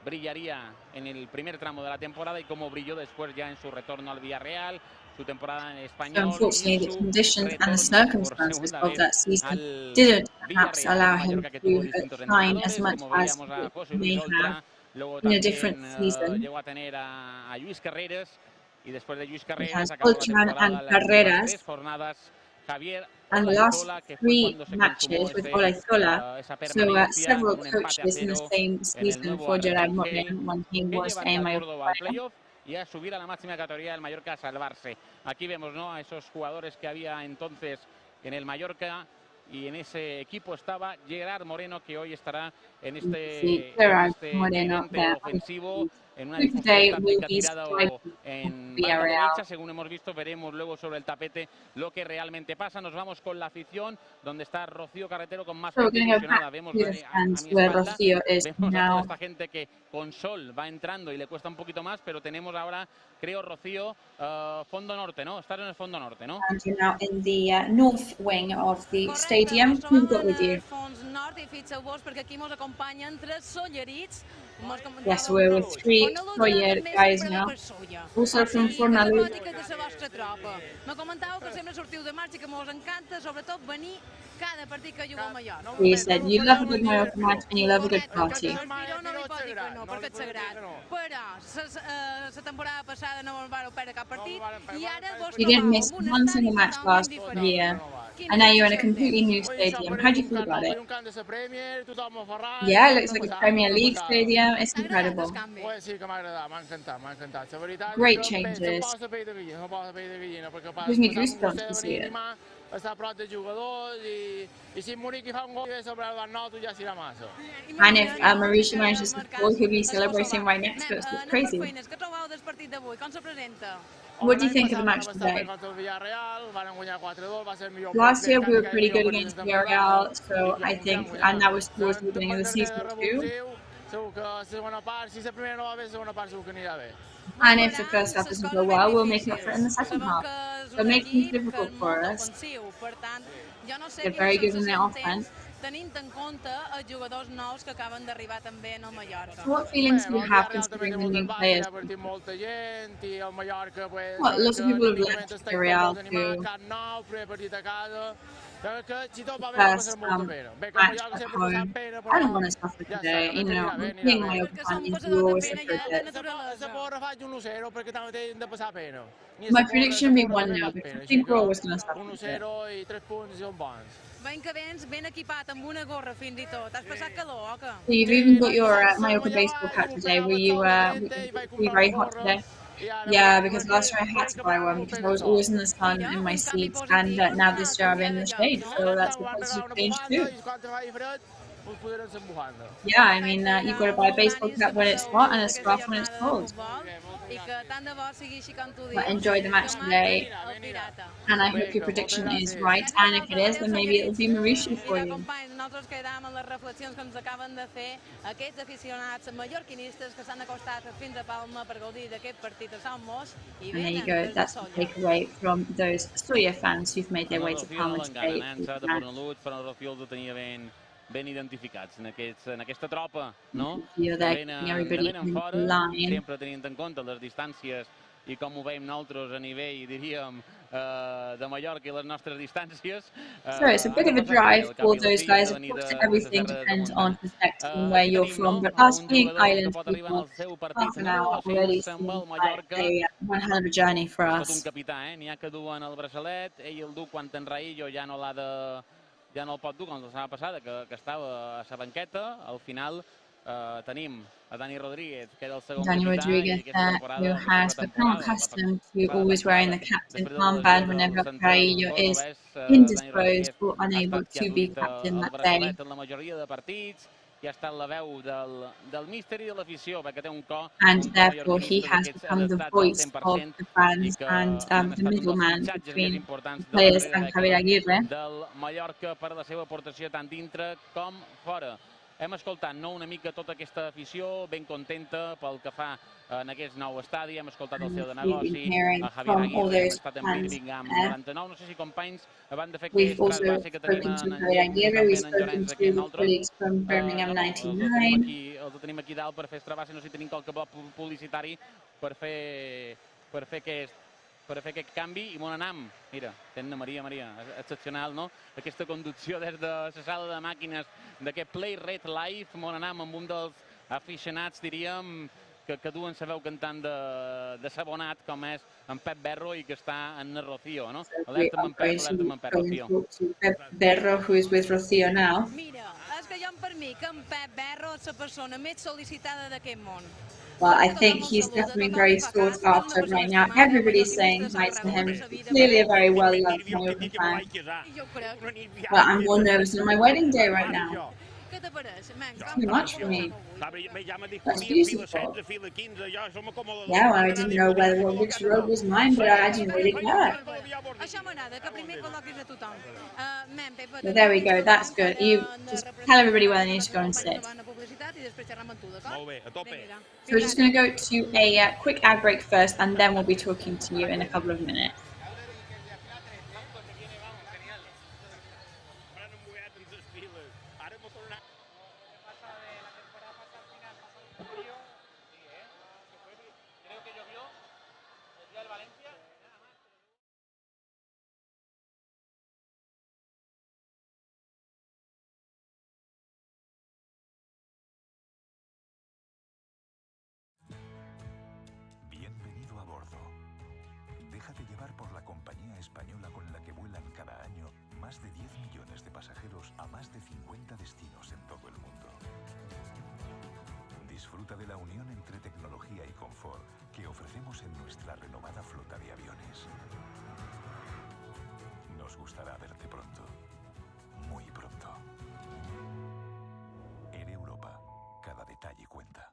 Speaker 2: brillaría en el primer tramo de la temporada y como brilló después ya en su retorno al Villarreal, su temporada en
Speaker 1: So
Speaker 2: español y
Speaker 1: unfortunately, the
Speaker 2: su
Speaker 1: conditions and the
Speaker 2: retorno por
Speaker 1: circumstances
Speaker 2: segunda
Speaker 1: of
Speaker 2: vez
Speaker 1: that season
Speaker 2: al
Speaker 1: didn't perhaps
Speaker 2: Villarreal.
Speaker 1: allow
Speaker 2: Un
Speaker 1: him
Speaker 2: Mallorca que tuvo
Speaker 1: to
Speaker 2: distintos
Speaker 1: shine as
Speaker 2: entrenadores,
Speaker 1: much
Speaker 2: como
Speaker 1: as
Speaker 2: veíamos
Speaker 1: he
Speaker 2: a José
Speaker 1: may
Speaker 2: Luis
Speaker 1: have
Speaker 2: Oltra, luego
Speaker 1: in a
Speaker 2: también
Speaker 1: different season.
Speaker 2: llegó a tener a Lluís Carreras, y después de Lluís
Speaker 1: He
Speaker 2: Carreras
Speaker 1: has
Speaker 2: acabó la
Speaker 1: Oltran
Speaker 2: temporada,
Speaker 1: and
Speaker 2: las últimas 3
Speaker 1: Carreras,
Speaker 2: jornadas, Javier
Speaker 1: and the last
Speaker 2: Olaizola, que fue
Speaker 1: 3
Speaker 2: cuando se consumó
Speaker 1: matches with Olaizola.
Speaker 2: esa
Speaker 1: So
Speaker 2: permanencia
Speaker 1: several
Speaker 2: con un empate a
Speaker 1: coaches in the
Speaker 2: 0
Speaker 1: same
Speaker 2: en el
Speaker 1: season
Speaker 2: nuevo
Speaker 1: for Gerard
Speaker 2: Arcángel,
Speaker 1: Moreno when he
Speaker 2: que
Speaker 1: was a
Speaker 2: llevaría a
Speaker 1: Mallorca
Speaker 2: Córdoba al
Speaker 1: player.
Speaker 2: playoff y a subir a la máxima categoría del Mallorca, a salvarse. Aquí vemos, ¿no?, a esos jugadores que había entonces en el Mallorca, y en ese equipo estaba Gerard Moreno, que hoy estará en este
Speaker 1: Gerard Moreno
Speaker 2: tridente
Speaker 1: there.
Speaker 2: ofensivo, en una
Speaker 1: Who
Speaker 2: disposición
Speaker 1: today will
Speaker 2: táctica
Speaker 1: be
Speaker 2: tirada
Speaker 1: striking
Speaker 2: en banda
Speaker 1: Villarreal.
Speaker 2: derecha, según hemos visto. Veremos luego sobre el tapete lo que realmente pasa. Nos vamos con la afición, donde está Rocío Carretero con más
Speaker 1: So we're
Speaker 2: gente
Speaker 1: going to go back
Speaker 2: ilusionada. Vemos
Speaker 1: to the
Speaker 2: a
Speaker 1: stands
Speaker 2: mi
Speaker 1: where
Speaker 2: espalda,
Speaker 1: Rocío is
Speaker 2: vemos a toda
Speaker 1: now.
Speaker 2: esta gente que con sol va entrando y le cuesta un poquito más, pero tenemos ahora, creo, Rocío, fondo norte, ¿no? Estás en el fondo norte, ¿no?
Speaker 1: And you're now in the north wing of the stadium. Who've got with you? Yes, we're with 3 Soller guys now. Also from Fornalutx. He said, you love a good Mallorca match and you love a good party. You didn't miss one single match last year, and now you're in a completely new stadium. How do you feel about it? Yeah, it looks like a Premier League stadium. It's incredible. Great changes. Gives me goosebumps to see it. And if Mauricio manages to score, he'll be celebrating right next to us. It's crazy. What do you think of the match today? Last year we were pretty good against Villarreal, so I think, and that was towards the beginning of the season too. And if the first half doesn't go well, we'll make up for it in the second half. So make things difficult for us. They're very good in their offense. What feelings do you have considering the new players? Well, lots of people have left Villarreal too. first match at home. I don't want to suffer today, you know, being Mallorca fan is always a project. My prediction would be 1-0 because I think we're always going to suffer today.
Speaker 7: Ben que vens ben equipat amb una gorra fins i tot. Has passat calor, o què?
Speaker 1: So you've even got your Mallorca baseball cap today. Were you very hot today? Yeah, because last year I had to buy one because I was always in the sun in my seats, and now this year I'm in the shade, so that's a positive change too. Yeah, I mean, you've got to buy a baseball cap when it's hot and a scarf when it's cold. But enjoy the match today, and I hope your prediction is right, and if it is, then maybe it'll be Mauricio for you.
Speaker 7: Nosaltres quedam amb les reflexions que ens acaben de fer aquests aficionats mallorquinistes que s'han acostat fins a Palma per gaudir d'aquest partit a Sant Mos.
Speaker 1: And there you go, that's the takeaway from those SUSCRÍBETE fans who've made their way to Palma today.
Speaker 2: Ben identificats en aquesta tropa, no?
Speaker 1: Venen fora,
Speaker 2: sempre tenint en compte les distàncies i com ho veiem nosaltres a nivell, diríem, de Mallorca i les nostres distàncies.
Speaker 1: So it's a bit of a drive for those guys. Of course, everything depends on perspective and where you're from, but us being island people, half an hour already seems like a 100 journey for us.
Speaker 2: Tot un capità, n'hi ha que duen el braçalet, ell el du quan en Raillo ja no l'ha de... ja no el pot dur, com la setmana passada, que estava a la banqueta. Al final tenim a Dani Rodríguez, que era el segon
Speaker 1: Dani Rodríguez, who has become accustomed to always wearing the captain armband whenever Raillo is indisposed or unable to be captain that day.
Speaker 2: En la majoria de partits, i ha estat la veu del míster i de l'afició, perquè té un cor...
Speaker 1: And therefore he has become the voice of the fans and the middleman between the players and Javier Aguirre.
Speaker 2: Del Mallorca per la seva aportació tant dintre com fora. Hem escoltat una mica tota aquesta afició, ben contenta pel que fa en aquest nou estadi. Hem escoltat el CEO de negoci, a Javier Aguirre, hem estat en Birmingham 99. No sé si companys van de fer aquest trasbase que tenim en Llorenç aquí en altres. Els tenim aquí dalt per fer trasbase, no sé si tenim qualque bloc publicitari per fer aquest canvi. I on anam? Mira, tenen Maria, excepcional, no? Aquesta conducció des de la sala de màquines d'aquest Play Red Live, on anam amb un dels aficionats, diríem, que duen la veu cantant de Sabonat, com és en Pep Berro, i que està en Rocío, no? Alerta'm en Pep, Rocío.
Speaker 1: Pep Berro, who is with Rocío now.
Speaker 7: Mira, és que jo per mi que en Pep Berro és la persona més sol·licitada d'aquest món.
Speaker 1: Well, I think he's definitely very sought after right now. Everybody's saying hi to him. He's clearly a very well-loved Mallorca fan. Well, I'm more nervous than my wedding day right now. It's too much for me. That's beautiful. Yeah, well, I didn't know which road was mine, but I didn't really care. But there we go, that's good. You just tell everybody where they need to go and sit. So we're just going to go to a quick ad break first, and then we'll be talking to you in a couple of minutes.
Speaker 9: Bienvenido a bordo. Déjate llevar por la compañía española con la que vuelan cada año más de 10 millones de pasajeros a más de 50 destinos en todo el mundo. Disfruta de la unión entre tecnología y confort que ofrecemos en nuestra renovada flota de aviones. Nos gustará verte pronto, muy pronto. En Europa, cada detalle cuenta.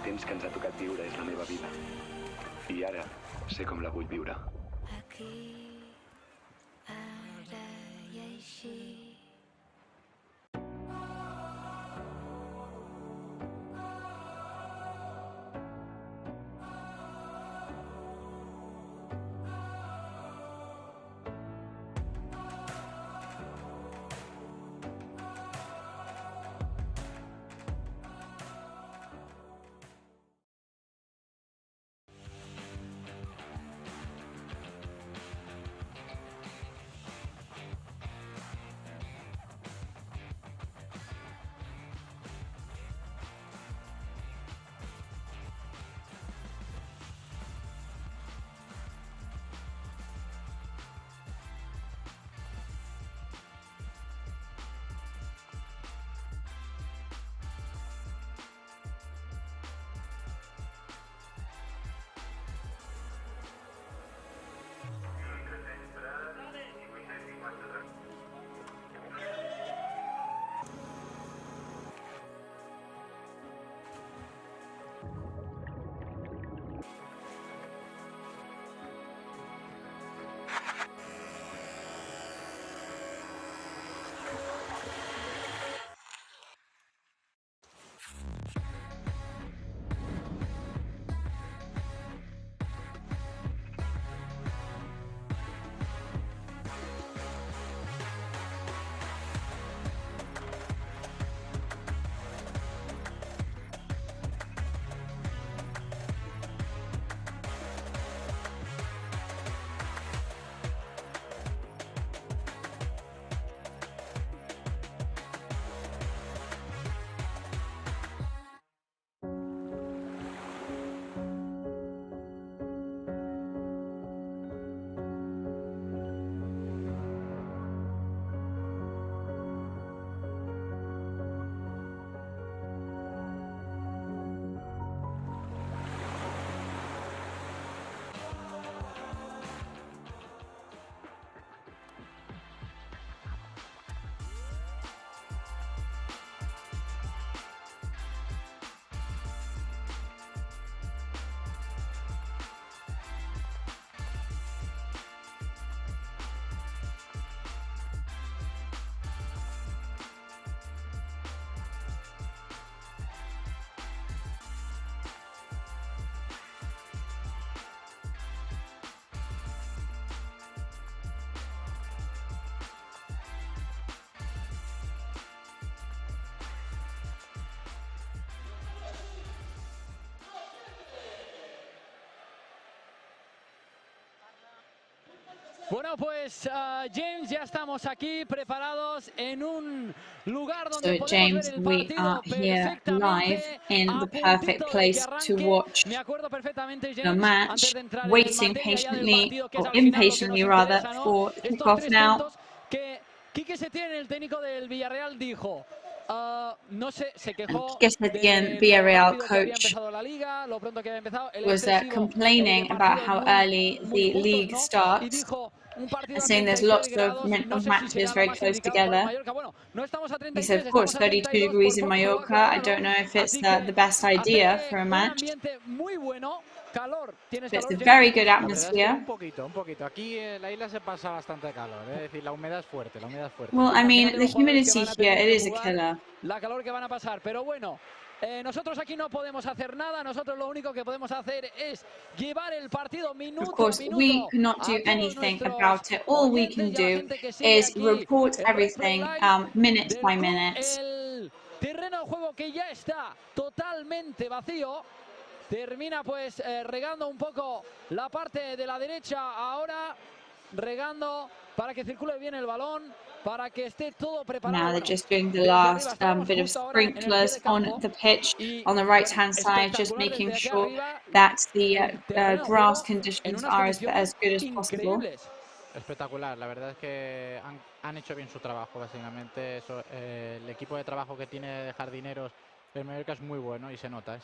Speaker 8: temps que ens ha tocat viure és la meva vida. I ara sé com la vull viure.
Speaker 13: Aquí, ara i així.
Speaker 3: Bueno, pues James, ya estamos aquí preparados en un lugar donde
Speaker 1: So James, we are here live in the perfect place to watch the match, waiting patiently, or impatiently rather, for kickoff now.
Speaker 3: Quique Setién, el técnico del Villarreal, dijo, no sé, se quejó
Speaker 1: Quique Setién, Villarreal coach, was complaining about how early the league starts, and saying there's lots of matches very close together. He said, of course, 32 degrees in Mallorca. I don't know if it's the best idea for a match. It's a very good atmosphere.
Speaker 11: Un poquito. Aquí en la isla se pasa bastante calor, es decir, la humedad es fuerte,
Speaker 1: Well, I mean, the humidity here, it is a killer.
Speaker 3: La calor que van a pasar, pero bueno, nosotros aquí no podemos hacer nada, nosotros lo único que podemos hacer es llevar el partido minuto
Speaker 1: Of course, we cannot do anything about it. All we can do is report everything minute by minute.
Speaker 3: El terreno de juego que ya está totalmente vacío. Termina pues regando un poco la parte de la derecha ahora, regando para que circule bien el balón, para que esté todo preparado.
Speaker 1: Now they're just doing the last bit of sprinklers on the pitch on the right-hand side, just making sure that the grass conditions are as good as possible.
Speaker 11: Espectacular, la verdad es que han hecho bien su trabajo, básicamente. El equipo de trabajo que tiene de jardineros en Mallorca es muy bueno y se nota.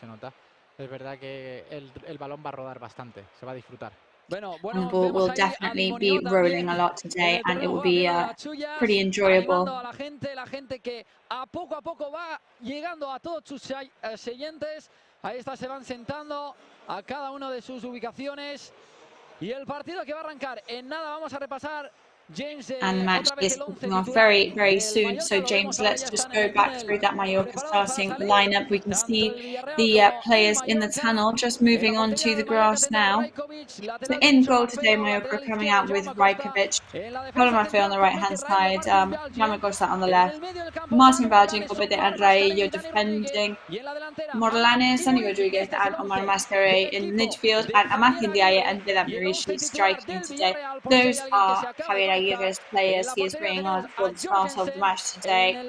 Speaker 11: Es verdad que el balón va a rodar bastante, se va a disfrutar.
Speaker 1: The ball will definitely be rolling a lot today, and it will be pretty enjoyable.
Speaker 3: La gente que a poco va llegando a todos sus siguientes. Ahí está, se van sentando a cada uno de sus ubicaciones. Y el partido que va a arrancar en nada, vamos a repasar.
Speaker 1: And the match is kicking off very, very soon. So, James, let's just go back through that Mallorca starting lineup. We can see the players in the tunnel just moving on to the grass now. So, in goal today, Mallorca coming out with Rajkovic, Palomafe on the right-hand side, Yamagosa on the left, Martin Valjean, Copete and Raillo defending, Morlanes, Dani Rodriguez and Omar Mascaré in midfield, and Amath Ndiaye and Bilal Marishi striking today. Those are Javier Aguirre's players he is bringing on for the start of the match today.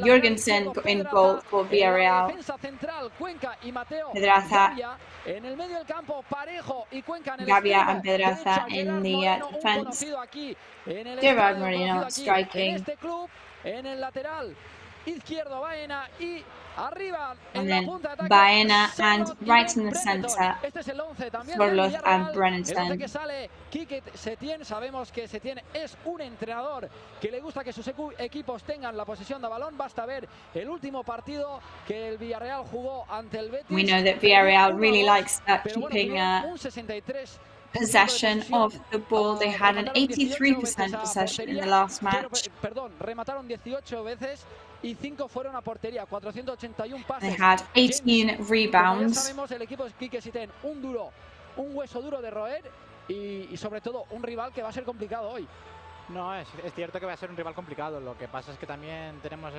Speaker 1: Jorgensen in goal for Villarreal. Pedraza, Gavia and Pedraza in the defence. Gerard Moreno striking. And then Baena, and right in the centre, Florloth and Brennington.
Speaker 3: Sabemos que Setién es un entrenador que le gusta que sus equipos tengan la posesión de balón. Basta ver el último partido que el Villarreal jugó ante el Betis.
Speaker 1: We know that Villarreal really likes keeping possession of the ball. They had an 83% possession in the last match.
Speaker 3: Remataron 18 veces. Y 5 fueron a portería, 481 pases.
Speaker 1: They had 18 rebounds.
Speaker 3: Sabemos el equipo es Quique Setién, un hueso duro de roer y sobre todo un rival que va a ser complicado hoy.
Speaker 11: No, es cierto que va a ser un rival complicado. Lo que pasa es que también tenemos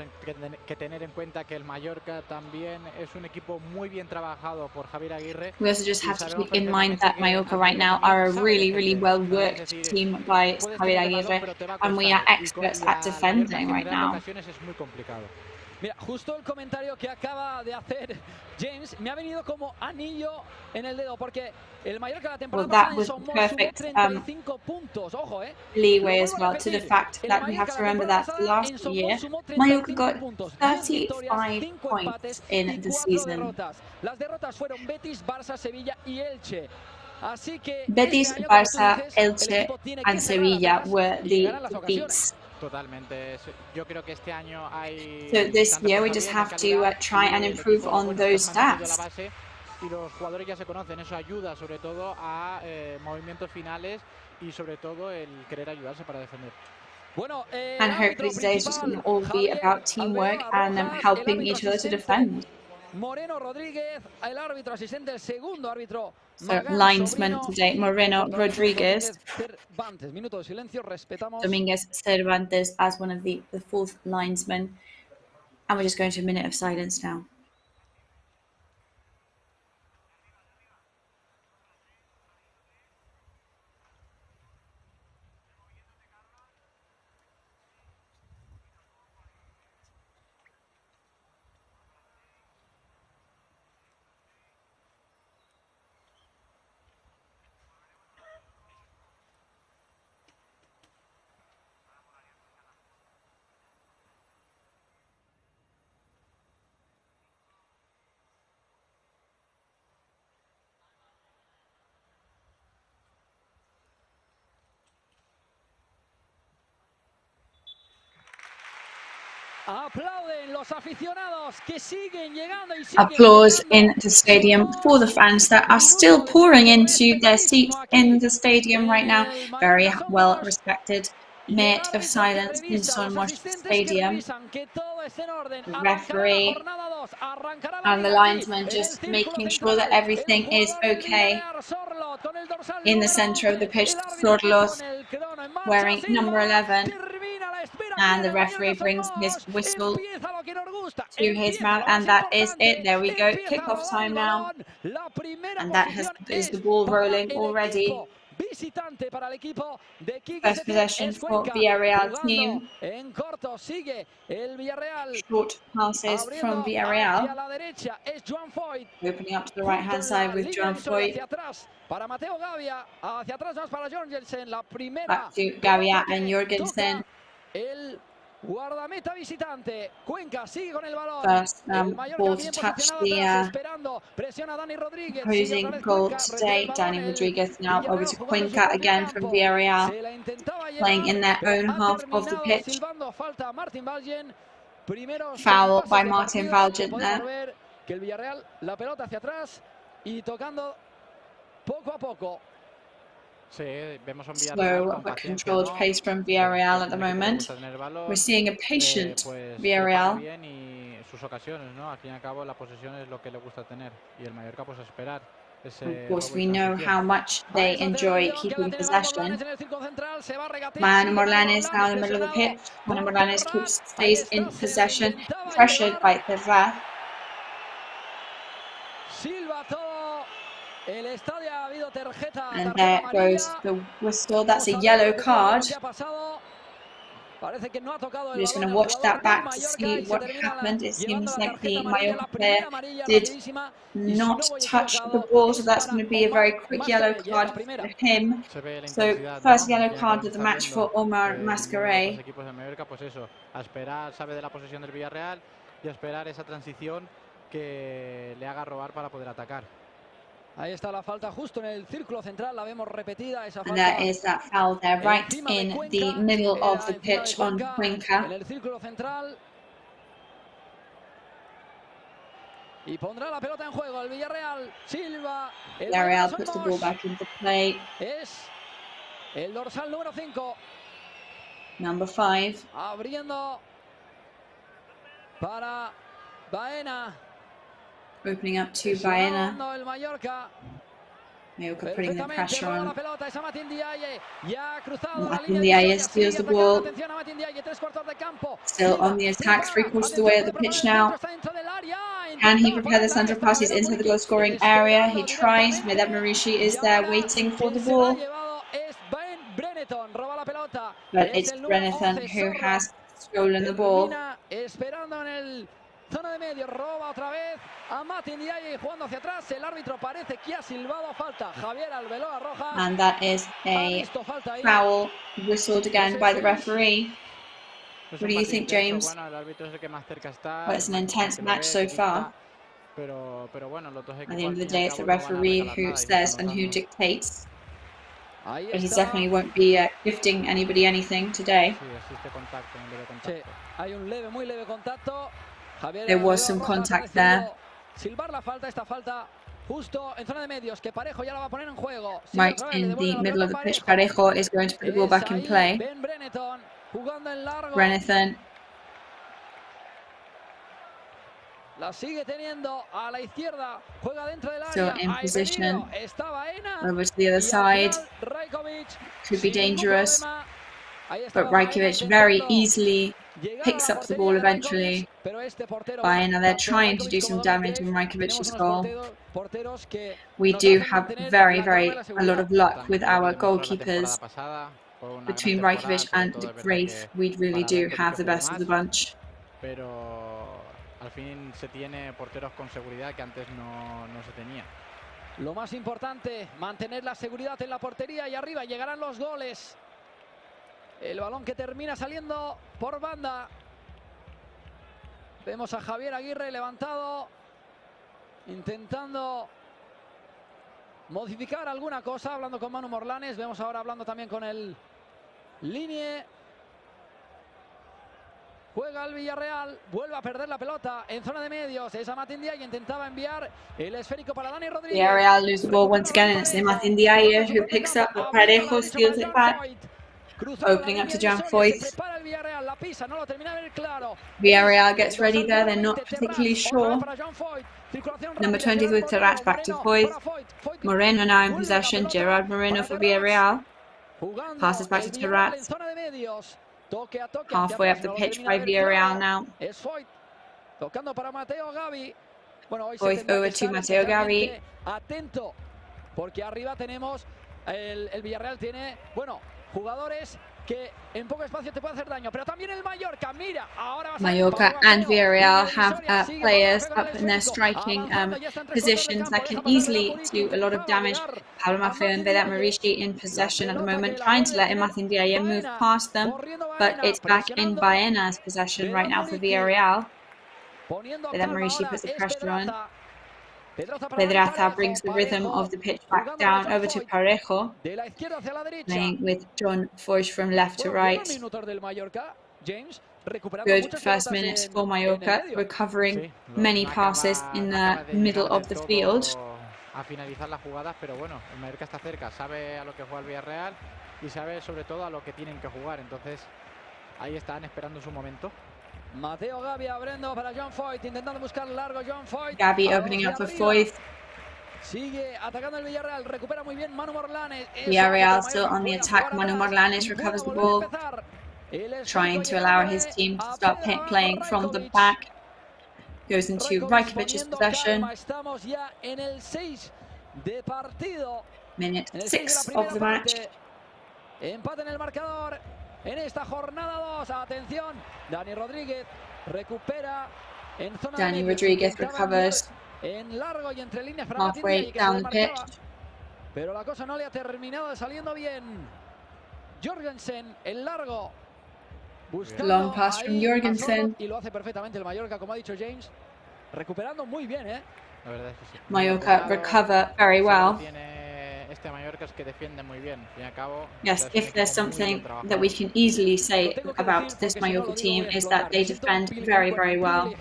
Speaker 11: que tener en cuenta que el Mallorca también es un equipo muy bien trabajado por Javier Aguirre.
Speaker 1: We also just have to keep in mind that Mallorca right now are a really, really well worked team by Javier Aguirre, and we are experts at defending right now.
Speaker 11: Es muy complicado.
Speaker 3: Mira, justo el comentario que acaba de hacer James me ha venido como anillo en el dedo, porque el Mallorca la temporada
Speaker 1: pasada sumó 35
Speaker 3: puntos, ojo,
Speaker 1: leeway as well to the fact that we have to remember that last year Mallorca got 35 points in the season.
Speaker 3: Las derrotas fueron Betis, Barça, Sevilla y Elche. Así que
Speaker 1: Betis, Barça, Elche and Sevilla were the beats.
Speaker 11: Totalmente. Yo creo que este año hay.
Speaker 1: So this year we just have to try and improve on those stats.
Speaker 11: Y los jugadores ya se conocen, eso ayuda sobre todo a movimientos finales y sobre todo el querer ayudarse para defender.
Speaker 1: And hopefully today is just going to all be about teamwork and helping each other to defend.
Speaker 3: Moreno Rodríguez, el árbitro asistente, el segundo árbitro.
Speaker 1: So linesman today, Moreno Rodriguez.
Speaker 3: Minuto de silencio, respetamos.
Speaker 1: Dominguez Cervantes as one of the fourth linesmen. And we're just going to a minute of silence now.
Speaker 3: Aplauden los aficionados que siguen llegando y
Speaker 1: Applause in the stadium for the fans that are still pouring into their seats in the stadium right now. Very well respected. Minute of silence in Sonmosh Stadium. The referee and the linesman just making sure that everything is okay. In the centre of the pitch, Florloth wearing number 11. And the referee brings his whistle to his mouth, and that is it. There we go. Kickoff time now. And that is the ball rolling already. First possession for Villarreal team. Short passes from Villarreal. Opening up to the right hand side with Joan Foyt. Back to Gavia and Jorgensen.
Speaker 3: El guardameta visitante, Cuenca sigue con el balón.
Speaker 1: First ball to touch the opposing goal today. Dani Rodriguez now over to Cuenca again from Villarreal, playing in their own half of the pitch. Foul by Martin Valjean there.
Speaker 3: que el Villarreal, la pelota hacia atrás y tocando poco a poco.
Speaker 1: Slow but controlled pace from Villarreal at the moment. We're seeing a patient Villarreal. Of course, we know how much they enjoy keeping possession. Manu Morlanes now in the middle of the pitch. Manu Morlanes stays in possession, pressured by Terraz. And there goes the whistle. That's a yellow card. We're just going to watch that back to see what happened. It seems like the Mallorca player did not touch the ball, so that's going to be a very quick yellow card for him. So first yellow card of the match for Omar Mascaré.
Speaker 3: Ahí está la falta justo en el círculo central, la vemos repetida esa falta.
Speaker 1: And there is that foul there, right in the middle of the pitch on Cuenca.
Speaker 3: En el círculo central. Y pondrá la pelota en juego el Villarreal. Silva.
Speaker 1: Villarreal puts the ball back into play.
Speaker 3: Es el dorsal número 5.
Speaker 1: Number 5.
Speaker 3: Abriendo para Baena.
Speaker 1: Opening up to Baena. Mallorca putting the pressure on. Matindiaye steals the ball. Still on the attack, 3/4 of the way of the pitch now. Can he prepare the central passes into the goal scoring area? He tries. Vedat Marushi is there waiting for the ball. But it's Brenethan who has stolen the ball.
Speaker 3: Zona de medio, roba otra vez a Matindiaye jugando hacia atrás. El árbitro parece que ha silbado falta. Javier Albeloa roja.
Speaker 1: And that is a foul whistled again by the referee. What do you think, James? Well, it's an intense match so far. At the end of the day, it's the referee who says and who dictates. But he definitely won't be gifting anybody anything today. There was some contact there. Right in the middle of the pitch, Parejo is going to put the ball back in play. Brenethan. Still in position. Over to the other side. Could be dangerous. But Rajkovic very easily picks up the ball eventually. Baena, they're trying to do some damage on Rajkovic's goal. We do have a lot of luck with our goalkeepers. Between Rajkovic and De Graaf, we really do have the best of the bunch.
Speaker 3: Lo más importante, mantener la seguridad en la portería y arriba llegarán los goles. El balón que termina saliendo por banda. Vemos a Javier Aguirre levantado, intentando modificar alguna cosa, hablando con Manu Morlanes. Vemos ahora hablando también con el Linie. Juega el Villarreal, vuelve a perder la pelota en zona de medios. Es a Matindiaye, intentaba enviar el esférico para Dani Rodríguez.
Speaker 1: Villarreal lose the ball once again, and it's Matindiaye who picks up, but Parejo steals it back. Opening up to Jan Foyth. Villarreal gets ready there, they're not particularly sure. Number 20 with Terraz back to Foyth. Moreno now in possession, Gerard Moreno for Villarreal. Passes back to Terraz. Halfway up the pitch by Villarreal now. Foyth over to Mateo Gavi.
Speaker 3: Porque arriba tenemos el Villarreal tiene, bueno, jugadores que en poco espacio te pueden hacer daño, pero también el Mallorca, mira, ahora
Speaker 1: Mallorca and Villarreal have players up in their striking positions that can easily do a lot of damage. Pablo Maffeo and Vedat Marushi in possession at the moment, trying to let Matindiaye move past them, but it's back in Baena's possession right now for Villarreal. Vedat Marushi puts the pressure on. Pedraza brings the rhythm of the pitch back down over to Parejo, playing with John Foyth from left to right. Good first minutes for Mallorca, recovering many passes in the middle of the field.
Speaker 11: A finalizar las jugadas, pero bueno, el Mallorca está cerca, sabe a lo que juega el Villarreal y sabe sobre todo a lo que tienen que jugar, entonces ahí están esperando su momento.
Speaker 3: Mateo Gavi abriendo para John Foyt, intentando buscar largo John Foyt.
Speaker 1: Gavi opening up for Foyt.
Speaker 3: Sigue atacando el Villarreal, recupera muy bien Manu Morlanes.
Speaker 1: Villarreal still on the attack. Manu Morlanes recovers the ball, trying to allow his team to start playing from the back. Goes into Rajkovic's possession. Minute 6 of the match.
Speaker 3: Empate en el marcador en esta jornada 2. Atención, Dani Rodríguez recupera en zona.
Speaker 1: Dani Rodríguez recovers
Speaker 3: en largo y entre líneas para
Speaker 1: halfway down the pitch.
Speaker 3: Pero la cosa no le ha terminado saliendo bien. Jorgensen, el largo.
Speaker 1: Long pass from Jorgensen.
Speaker 3: Y lo hace perfectamente el Mallorca, como ha dicho James. Recuperando muy bien, ¿eh?
Speaker 11: La verdad es que sí.
Speaker 1: Mallorca recover very well.
Speaker 11: Este Mallorca es que defiende muy bien. Al fin y al cabo,
Speaker 1: yes, if there's something that we can easily say about this Mallorca team is that they defend very, very well.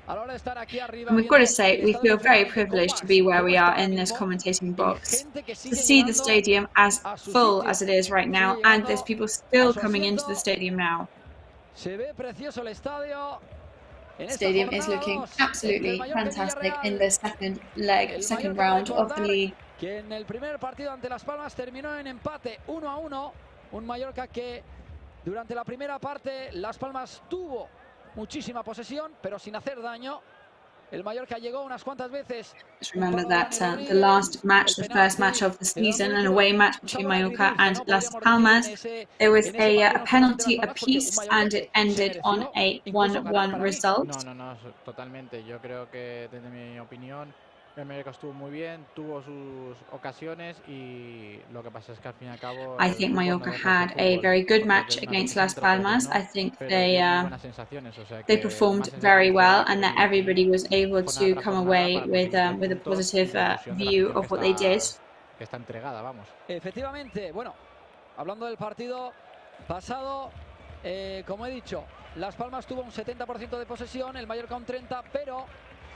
Speaker 1: And we've got to say, we feel very privileged to be where we are in this commentating box. To see the stadium as full as it is right now, and there's people still coming into the stadium now. The stadium is looking absolutely fantastic in the second round of the league.
Speaker 3: Que en el primer partido ante Las Palmas terminó en empate 1-1. Un Mallorca que durante la primera parte Las Palmas tuvo muchísima posesión, pero sin hacer daño. El Mallorca llegó unas cuantas veces.
Speaker 1: Just remember that the last match, the first match of the season, an away match between Mallorca and Las Palmas, there was a penalty apiece and it ended on a 1-1 result.
Speaker 11: No, totalmente. Yo creo que, desde mi opinión, el Mallorca estuvo muy bien, tuvo sus ocasiones y lo que pasa es que al fin y al cabo...
Speaker 1: I think Mallorca had a very good match against Las Palmas. I think they performed very well and that everybody was able to come away with a positive view of what they did.
Speaker 11: Que está entregada, vamos.
Speaker 3: Efectivamente, bueno, hablando del partido pasado, como he dicho, Las Palmas tuvo un 70% de posesión, el Mallorca un 30%, pero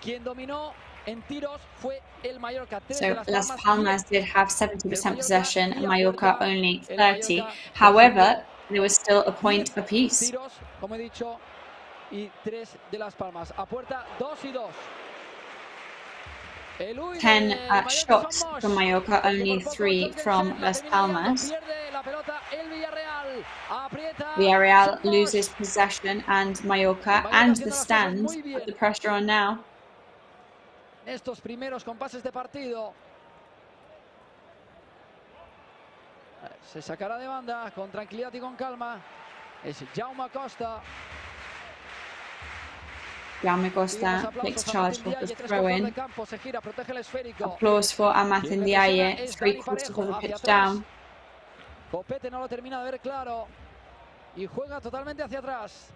Speaker 3: quien dominó en tiros fue el Mallorca.
Speaker 1: So Las Palmas did have 70% possession and Mallorca only 30%. However, there was still a point apiece.
Speaker 3: Tiros, como he dicho, y 3 de Las Palmas. A puerta 2 y 2.
Speaker 1: 10 shots from Mallorca, only 3 from Las Palmas. Villarreal loses possession and Mallorca and the stands put the pressure on now.
Speaker 3: Estos primeros compases de partido. Se sacará de banda con tranquilidad y con calma. Es Jaume Costa.
Speaker 1: Jaume Costa takes charge of the throw-in. Applause for Amath Ndiaye, 3/4 of the pitch down.
Speaker 3: Copete no lo termina de ver claro y juega totalmente hacia atrás.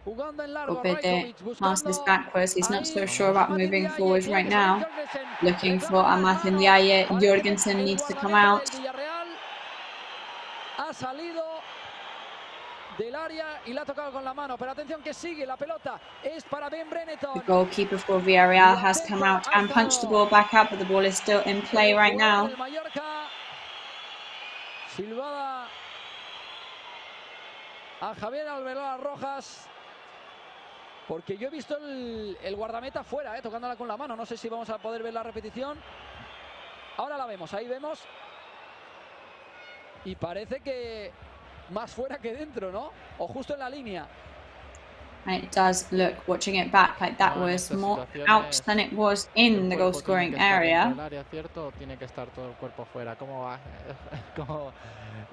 Speaker 1: Copete passes backwards. He's not so sure about moving forward right now. Looking for Amath Ndiaye. Jorgensen needs to come out.
Speaker 3: Ha salido del área y la ha tocado con la mano, pero atención que sigue la pelota, es para Ben Breneton.
Speaker 1: The goalkeeper for Villarreal has come out and punched the ball back out, but the ball is still in play right now.
Speaker 3: Silbada a Javier Alberola Rojas, porque yo he visto el guardameta fuera, tocándola con la mano. No sé si vamos a poder ver la repetición. Ahora la vemos, ahí vemos. Y parece que más fuera que dentro, ¿no? O justo en la línea.
Speaker 1: It does look, watching it back, like that was more out than it was in the goal-scoring area.
Speaker 11: El área, cierto, tiene que estar todo el cuerpo fuera. ¿Cómo va? Como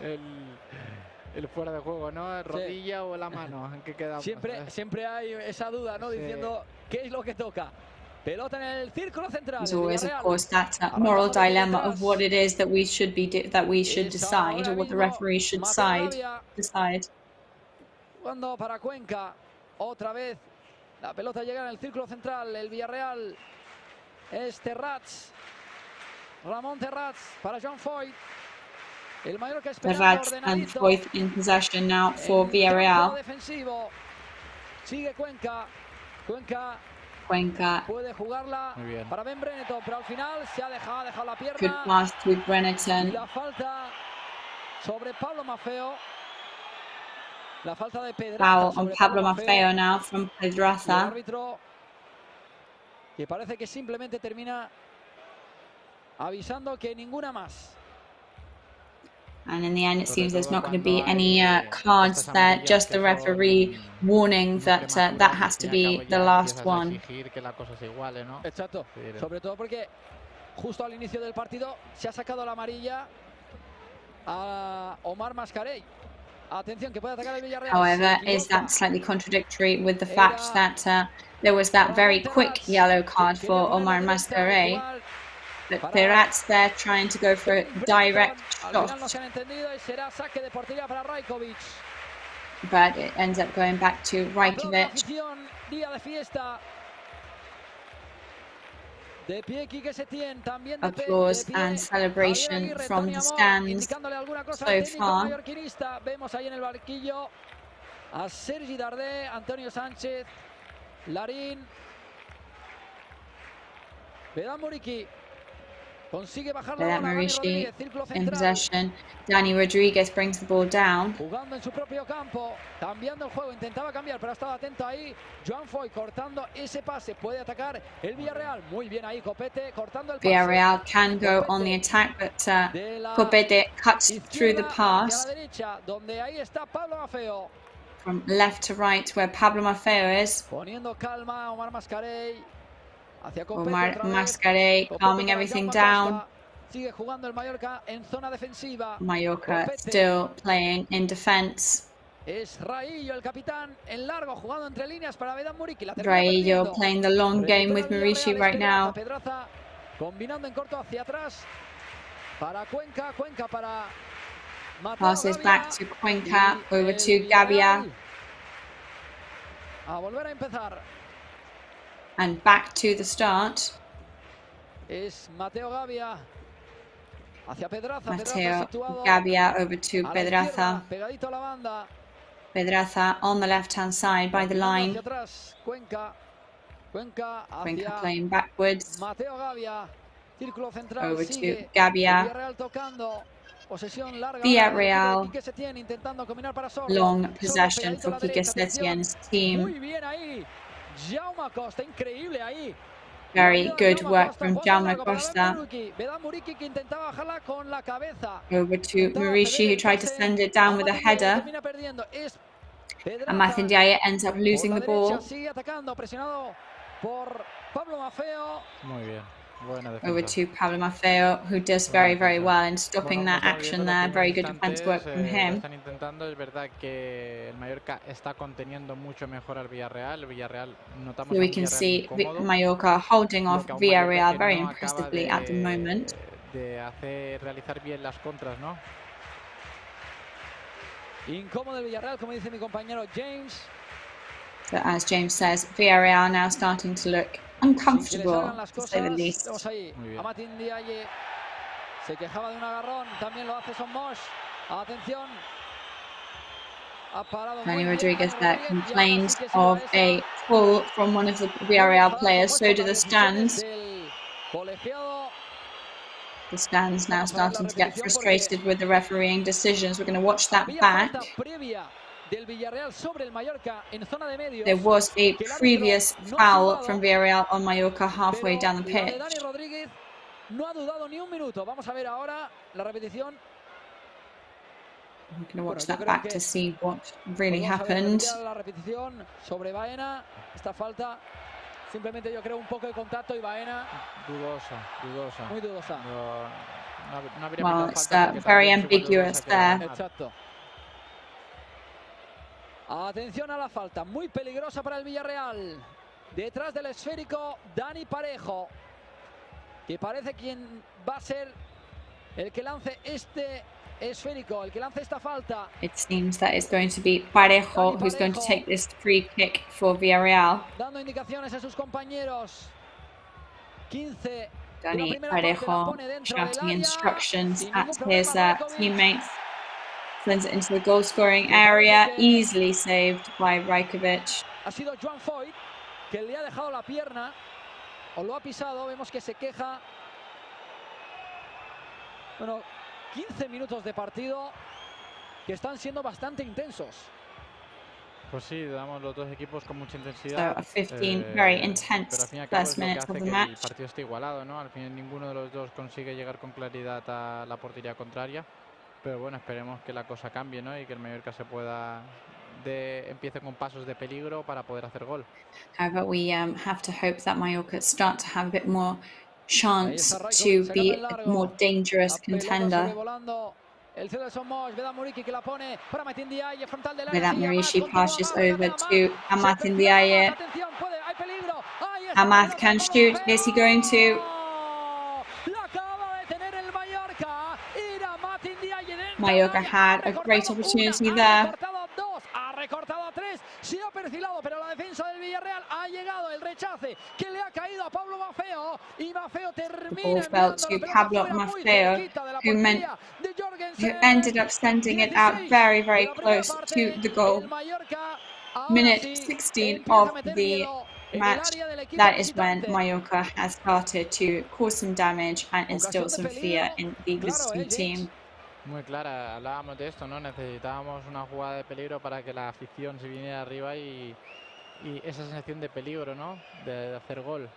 Speaker 11: el fuera de juego, ¿no? ¿Rodilla o la mano? ¿En qué quedamos?
Speaker 3: Siempre hay esa duda, ¿no? Diciendo qué es lo que toca. Pelota en el círculo central.
Speaker 1: There's always, of course, that moral dilemma of what it is that we should decide, or what the referee should decide.
Speaker 3: Jugando para Cuenca, otra vez la pelota llega en el círculo central. El Villarreal es Terrats, Ramón Terrats para John Foyt. El Mallorca
Speaker 1: Terrats and Foyt in possession now for Villarreal.
Speaker 3: Sigue Cuenca.
Speaker 1: Cuenca.
Speaker 3: Puede jugarla para Ben Breneton, pero al final se ha dejado la pierna.
Speaker 1: Good pass to Breneton.
Speaker 3: La falta sobre Pablo Maffeo. La falta de Pedraza.
Speaker 1: Foul on Pablo Maffeo now from Pedraza.
Speaker 3: El árbitro que parece que simplemente termina avisando que ninguna más.
Speaker 1: And in the end, it seems there's not going to be any cards there, just the referee warning that that has to be the last one.
Speaker 3: Exacto, sobre todo porque justo al inicio del partido se ha sacado la amarilla a Omar Mascarell. Atención, que puede atacar el Villarreal.
Speaker 1: However, is that slightly contradictory with the fact that there was that very quick yellow card for Omar Mascarell? But Perat's there trying to go for a direct shot. But it ends up going back to Rajkovic. Applause and celebration from the stands so far.
Speaker 3: Vemos ahí en el banquillo a Sergi Darder, Antonio Sánchez, Larín, Vedan Muriqui.
Speaker 1: Vedan Muriqui in possession. Dani Rodriguez brings the ball down.
Speaker 3: Jugando en su propio campo, cambiando el juego, intentaba cambiar, pero ha estado atento ahí. Joan Foy cortando ese pase, puede atacar el Villarreal. Muy bien ahí, Copete cortando el pase.
Speaker 1: Villarreal can go on the attack, but Copete cuts through the pass.
Speaker 3: Donde ahí está Pablo Maffeo.
Speaker 1: From left to right, where Pablo Maffeo is.
Speaker 3: Poniendo calma, Omar Mascarell.
Speaker 1: Omar Mascarell calming everything down.
Speaker 3: Sigue jugando el Mallorca en zona defensiva.
Speaker 1: Mallorca still playing in defense.
Speaker 3: Es Raillo el capitán en largo jugando entre líneas para Vedan Muriqui.
Speaker 1: Raillo playing the long game with Muriqui right now.
Speaker 3: Pedraza combinando en corto hacia atrás para Cuenca, Cuenca para
Speaker 1: passes back to Cuenca, over to Gavia.
Speaker 3: A volver a empezar.
Speaker 1: And back to the start.
Speaker 3: Es Mateo Gavia hacia Pedraza.
Speaker 1: Mateo Gavia over to Pedraza.
Speaker 3: Pegadito a la banda.
Speaker 1: Pedraza on the left-hand side by the line.
Speaker 3: Cuenca
Speaker 1: Cuenca playing backwards.
Speaker 3: Mateo Gavia. Círculo central.
Speaker 1: Over to Gavia.
Speaker 3: Villarreal tocando. Posesión larga.
Speaker 1: Villarreal.
Speaker 3: Intentando combinar para
Speaker 1: Long possession for Quique Setien's team.
Speaker 3: Muy bien ahí. Jaume Costa, increíble ahí.
Speaker 1: Very good work from Jaume Costa.
Speaker 3: Vedan Muriqui que intentaba bajarla con la cabeza.
Speaker 1: Over to Muriqui, who tried to send it down with a header. And Martin Diaye ends up losing the ball.
Speaker 3: Sigue atacando, presionado por Pablo Maffeo.
Speaker 11: Muy bien.
Speaker 1: Over to Pablo Maffeo, who does very, very well in stopping that action there. Very good defense work from him.
Speaker 11: Están intentando, es verdad que el Mallorca está conteniendo mucho mejor al Villarreal. El Villarreal notamos
Speaker 1: so we can see Mallorca holding off Villarreal very impressively at the moment.
Speaker 11: De hacer realizar bien las contras, ¿no?
Speaker 3: Incómodo el Villarreal, como dice mi compañero James.
Speaker 1: So as James says, Villarreal now starting to look uncomfortable, to say the least.
Speaker 3: Martin Diaye se quejaba de un agarrón, también lo hace Son Mosh. Atención.
Speaker 1: Dani Rodriguez there complains of a pull from one of the Villarreal players, so do the stands. The stands now starting to get frustrated with the refereeing decisions. We're going to watch that back. There was a previous foul from Villarreal on Mallorca halfway down the pitch.
Speaker 3: No ha dudado ni un minuto. Vamos a ver ahora la repetición.
Speaker 1: I'm going to watch that back to see what really happened.
Speaker 3: La repetición sobre Baena. Esta falta, simplemente yo creo un poco de contacto y Baena.
Speaker 11: Dudosa.
Speaker 3: Muy dudosa.
Speaker 1: Well, it's very ambiguous there.
Speaker 3: Exacto. Atención a la falta, muy peligrosa para el Villarreal. Detrás del esférico, Dani Parejo, que parece quien va a ser el que lance este esférico, el que lance esta falta.
Speaker 1: It seems that it's going to be Parejo who's going to take this free kick for Villarreal.
Speaker 3: Dando indicaciones a sus compañeros. 15.
Speaker 1: Dani Parejo shouting instructions at his teammates. Sends it into the goal-scoring area, easily saved by Rajkovic.
Speaker 3: ha sido Joan Foyt, que le ha dejado la pierna o lo ha pisado. Vemos que se queja. Bueno, 15 minutos de partido que están siendo bastante intensos.
Speaker 11: Pues sí, damos los dos equipos con mucha intensidad.
Speaker 1: So a 15 very intense
Speaker 11: pero al fin y al cabo
Speaker 1: first
Speaker 11: es lo que
Speaker 1: minutes
Speaker 11: hace
Speaker 1: of the
Speaker 11: que
Speaker 1: match.
Speaker 11: el partido esté igualado, ¿no? Al final ninguno de los dos consigue llegar con claridad a la portería contraria. Pero bueno, esperemos que la cosa cambie, ¿no? Y que el Mallorca empiece con pasos de peligro para poder hacer gol.
Speaker 1: However, we have to hope that Mallorca start to have a bit more chance to be a more dangerous contender. Vedat Muriqi passes over to Amath Ndiaye. Amath can shoot. Is he going to? Mallorca had a great opportunity there.
Speaker 3: Recortado a 3, se ha perfilado, pero la defensa del Villarreal ha llegado el rechace que le ha caído a Pablo Maffeo y Maffeo termina
Speaker 1: The ball fell to Pablo Maffeo, who ended up sending it out very, very close to the goal. Minute 16 of the match, that is when Mallorca has started to cause some damage and instill some fear in the visiting team.
Speaker 11: Muy clara, hablábamos de esto, ¿no? Necesitábamos una jugada de peligro para que la afición se viniera arriba y esa sensación de peligro, ¿no? De hacer gol.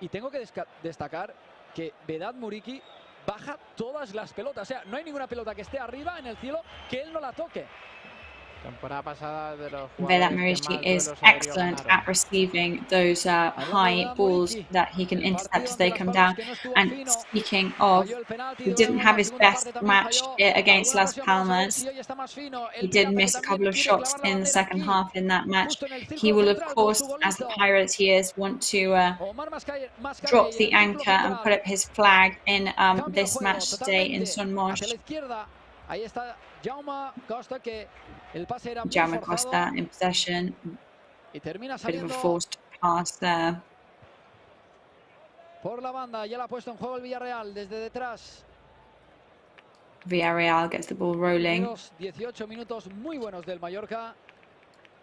Speaker 3: Y tengo que destacar que Vedat Muriqi baja todas las pelotas. O sea, no hay ninguna pelota que esté arriba en el cielo que él no la toque.
Speaker 11: Temporada pasada de los
Speaker 1: Vedat Muriqi is excellent at receiving those high balls that he can intercept as they come down. And speaking of, he didn't have his best match against Las Palmas. He did miss a couple of shots in the second half in that match. He will, of course, as the pirate he is, want to drop the anchor and put up his flag in this match today in Son Moix.
Speaker 3: Ahí está Jaume Costa, que el pase era muy
Speaker 1: Jaume Costa in possession.
Speaker 3: Y termina
Speaker 1: bit of a
Speaker 3: saliendo
Speaker 1: forced pass there.
Speaker 3: Por la banda, ya la ha puesto en juego el Villarreal desde detrás.
Speaker 1: Villarreal gets the ball rolling.
Speaker 3: 18 minutos muy buenos del Mallorca.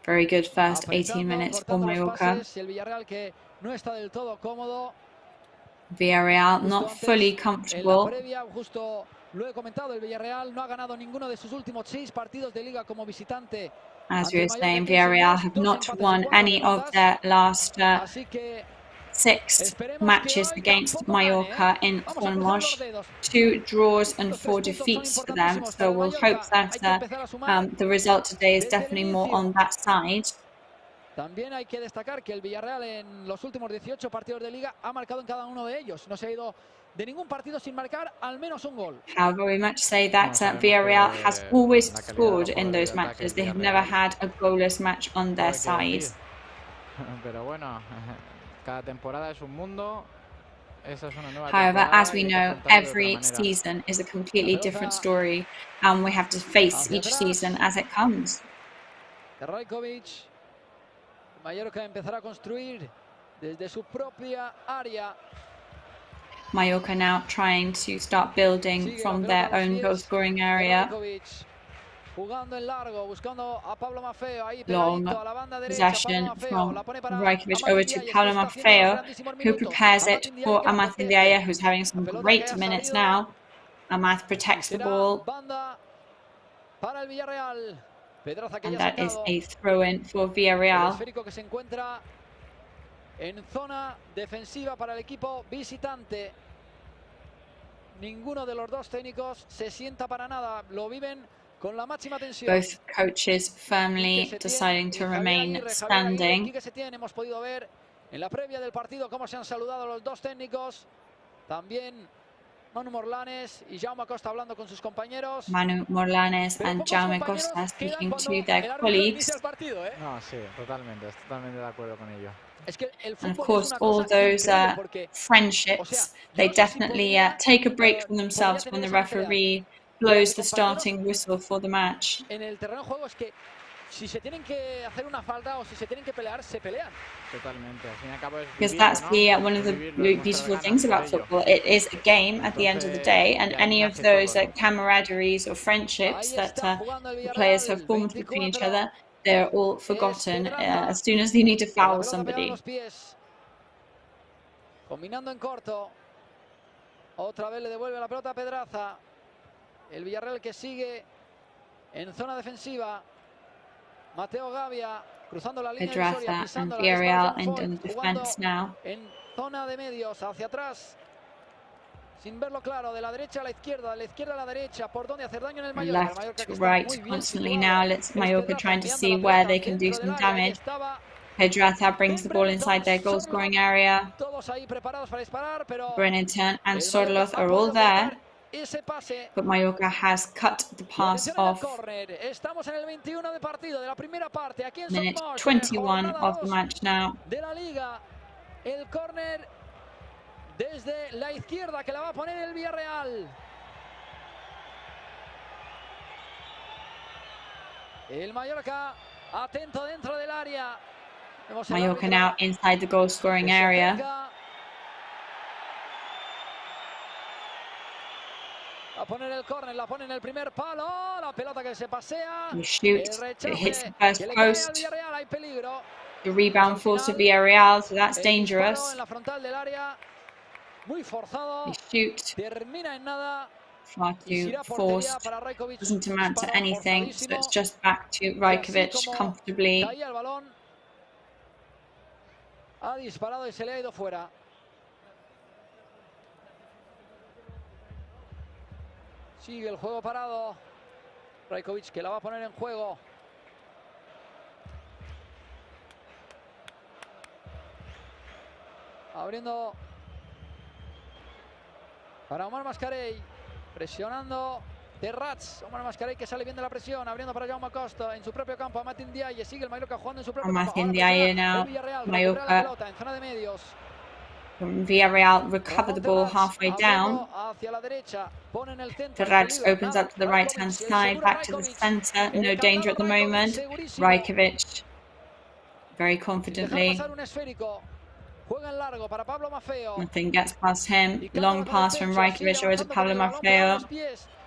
Speaker 1: Very good first 18 minutes for Mallorca.
Speaker 3: El Villarreal que no está del todo cómodo.
Speaker 1: Villarreal not fully comfortable.
Speaker 3: Justo lo he comentado, el Villarreal no ha ganado ninguno de sus últimos 6 partidos de liga como visitante.
Speaker 1: As we were saying, Villarreal have not won any of their last 6 matches against Mallorca in Son Moix. 2 draws and 4 defeats for them. So we'll hope that the result today is definitely more on that side.
Speaker 3: También hay que destacar que el Villarreal en los últimos 18 partidos de liga ha marcado en cada uno de ellos. No se ha ido de ningún partido sin marcar al menos un gol.
Speaker 1: However, we must say that Villarreal has always scored in those matches. They have never had a goalless match on their side.
Speaker 11: Pero bueno, cada temporada es un mundo.
Speaker 1: However, as we know, every season is a completely different story, and we have to face each season as it comes.
Speaker 3: Mallorca empezará a construir desde su propia área.
Speaker 1: Mallorca now trying to start building from their own goal-scoring area. Long possession from Rajkovic over to Pablo Maffeo, who prepares it for Amath Ndiaye, who's having some great minutes now. Amath protects the ball. And that is a throw-in for Villarreal.
Speaker 3: Que se encuentra en zona defensiva para el equipo visitante. Ninguno de los dos técnicos se sienta para nada. Lo viven con la máxima tensión.
Speaker 1: Both coaches firmly deciding to remain standing.
Speaker 3: Hemos podido ver en la previa del partido cómo se han saludado los dos técnicos. También Manu Morlanes y Jaume Costa hablando con sus compañeros.
Speaker 1: Manu Morlanes and Jaume Costa speaking to their colleagues.
Speaker 11: No, sí, totalmente de acuerdo con ello.
Speaker 1: And of course, all those friendships, they definitely take a break from themselves when the referee blows the starting whistle for the match.
Speaker 3: En el terreno de juego es que si se tienen que hacer una falta o si se tienen que pelear, se pelean.
Speaker 11: Totalmente. Al fin y al cabo es
Speaker 1: because that's the one of the beautiful things about football. It is a game at the end of the day, and any of those camaraderies or friendships that the players have formed between each other, they're all forgotten as soon as they need to foul somebody.
Speaker 3: Combinando en corto. Otra vez le devuelve la pelota a Pedraza. El Villarreal que sigue en zona defensiva. Mateo Gavia cruzando la línea divisoria, pisando la
Speaker 1: Villarreal
Speaker 3: in
Speaker 1: defense now.
Speaker 3: En zona de medios, hacia atrás. Sin verlo claro, de la derecha a la izquierda, de la izquierda a la derecha, por dónde hacer daño en el Mallorca.
Speaker 1: Left to right constantly now. Let's Mallorca trying to see where they can do some damage. Pedraza brings the ball inside their goal scoring area. Brenington and Sorloth are all there, but Mallorca has cut the pass off. Minute 21 of the match now.
Speaker 3: El córner desde la izquierda que la va a poner el Villarreal. El Mallorca atento dentro del área.
Speaker 1: Mallorca now inside the goal scoring area.
Speaker 3: A poner el córner, la pone en el primer palo, la pelota que se pasea.
Speaker 1: He shoots, it hits the first post. The rebound falls to Villarreal, so that's dangerous. He shoots. Far too forced. Doesn't amount to anything, so it's just back to Rajkovic comfortably.
Speaker 3: Ha disparado y se le ha ido fuera. Sigue el juego parado. Rajkovic que la va a poner en juego. Abriendo para Omar Mascarell. Presionando Terrats. Omar Mascarell que sale bien de la presión. Abriendo para Jaume Costa en su propio campo. Amath Ndiaye. Sigue el Mallorca jugando en su propio campo.
Speaker 1: Amath Ndiaye now. Mallorca.
Speaker 3: En zona de medios.
Speaker 1: Villarreal recover the ball halfway down. Terrats opens up to the right-hand side, back to the centre. No danger at the moment. Rajkovic very confidently. Nothing gets past him. Long pass from Rajkovic over to Pablo Maffeo.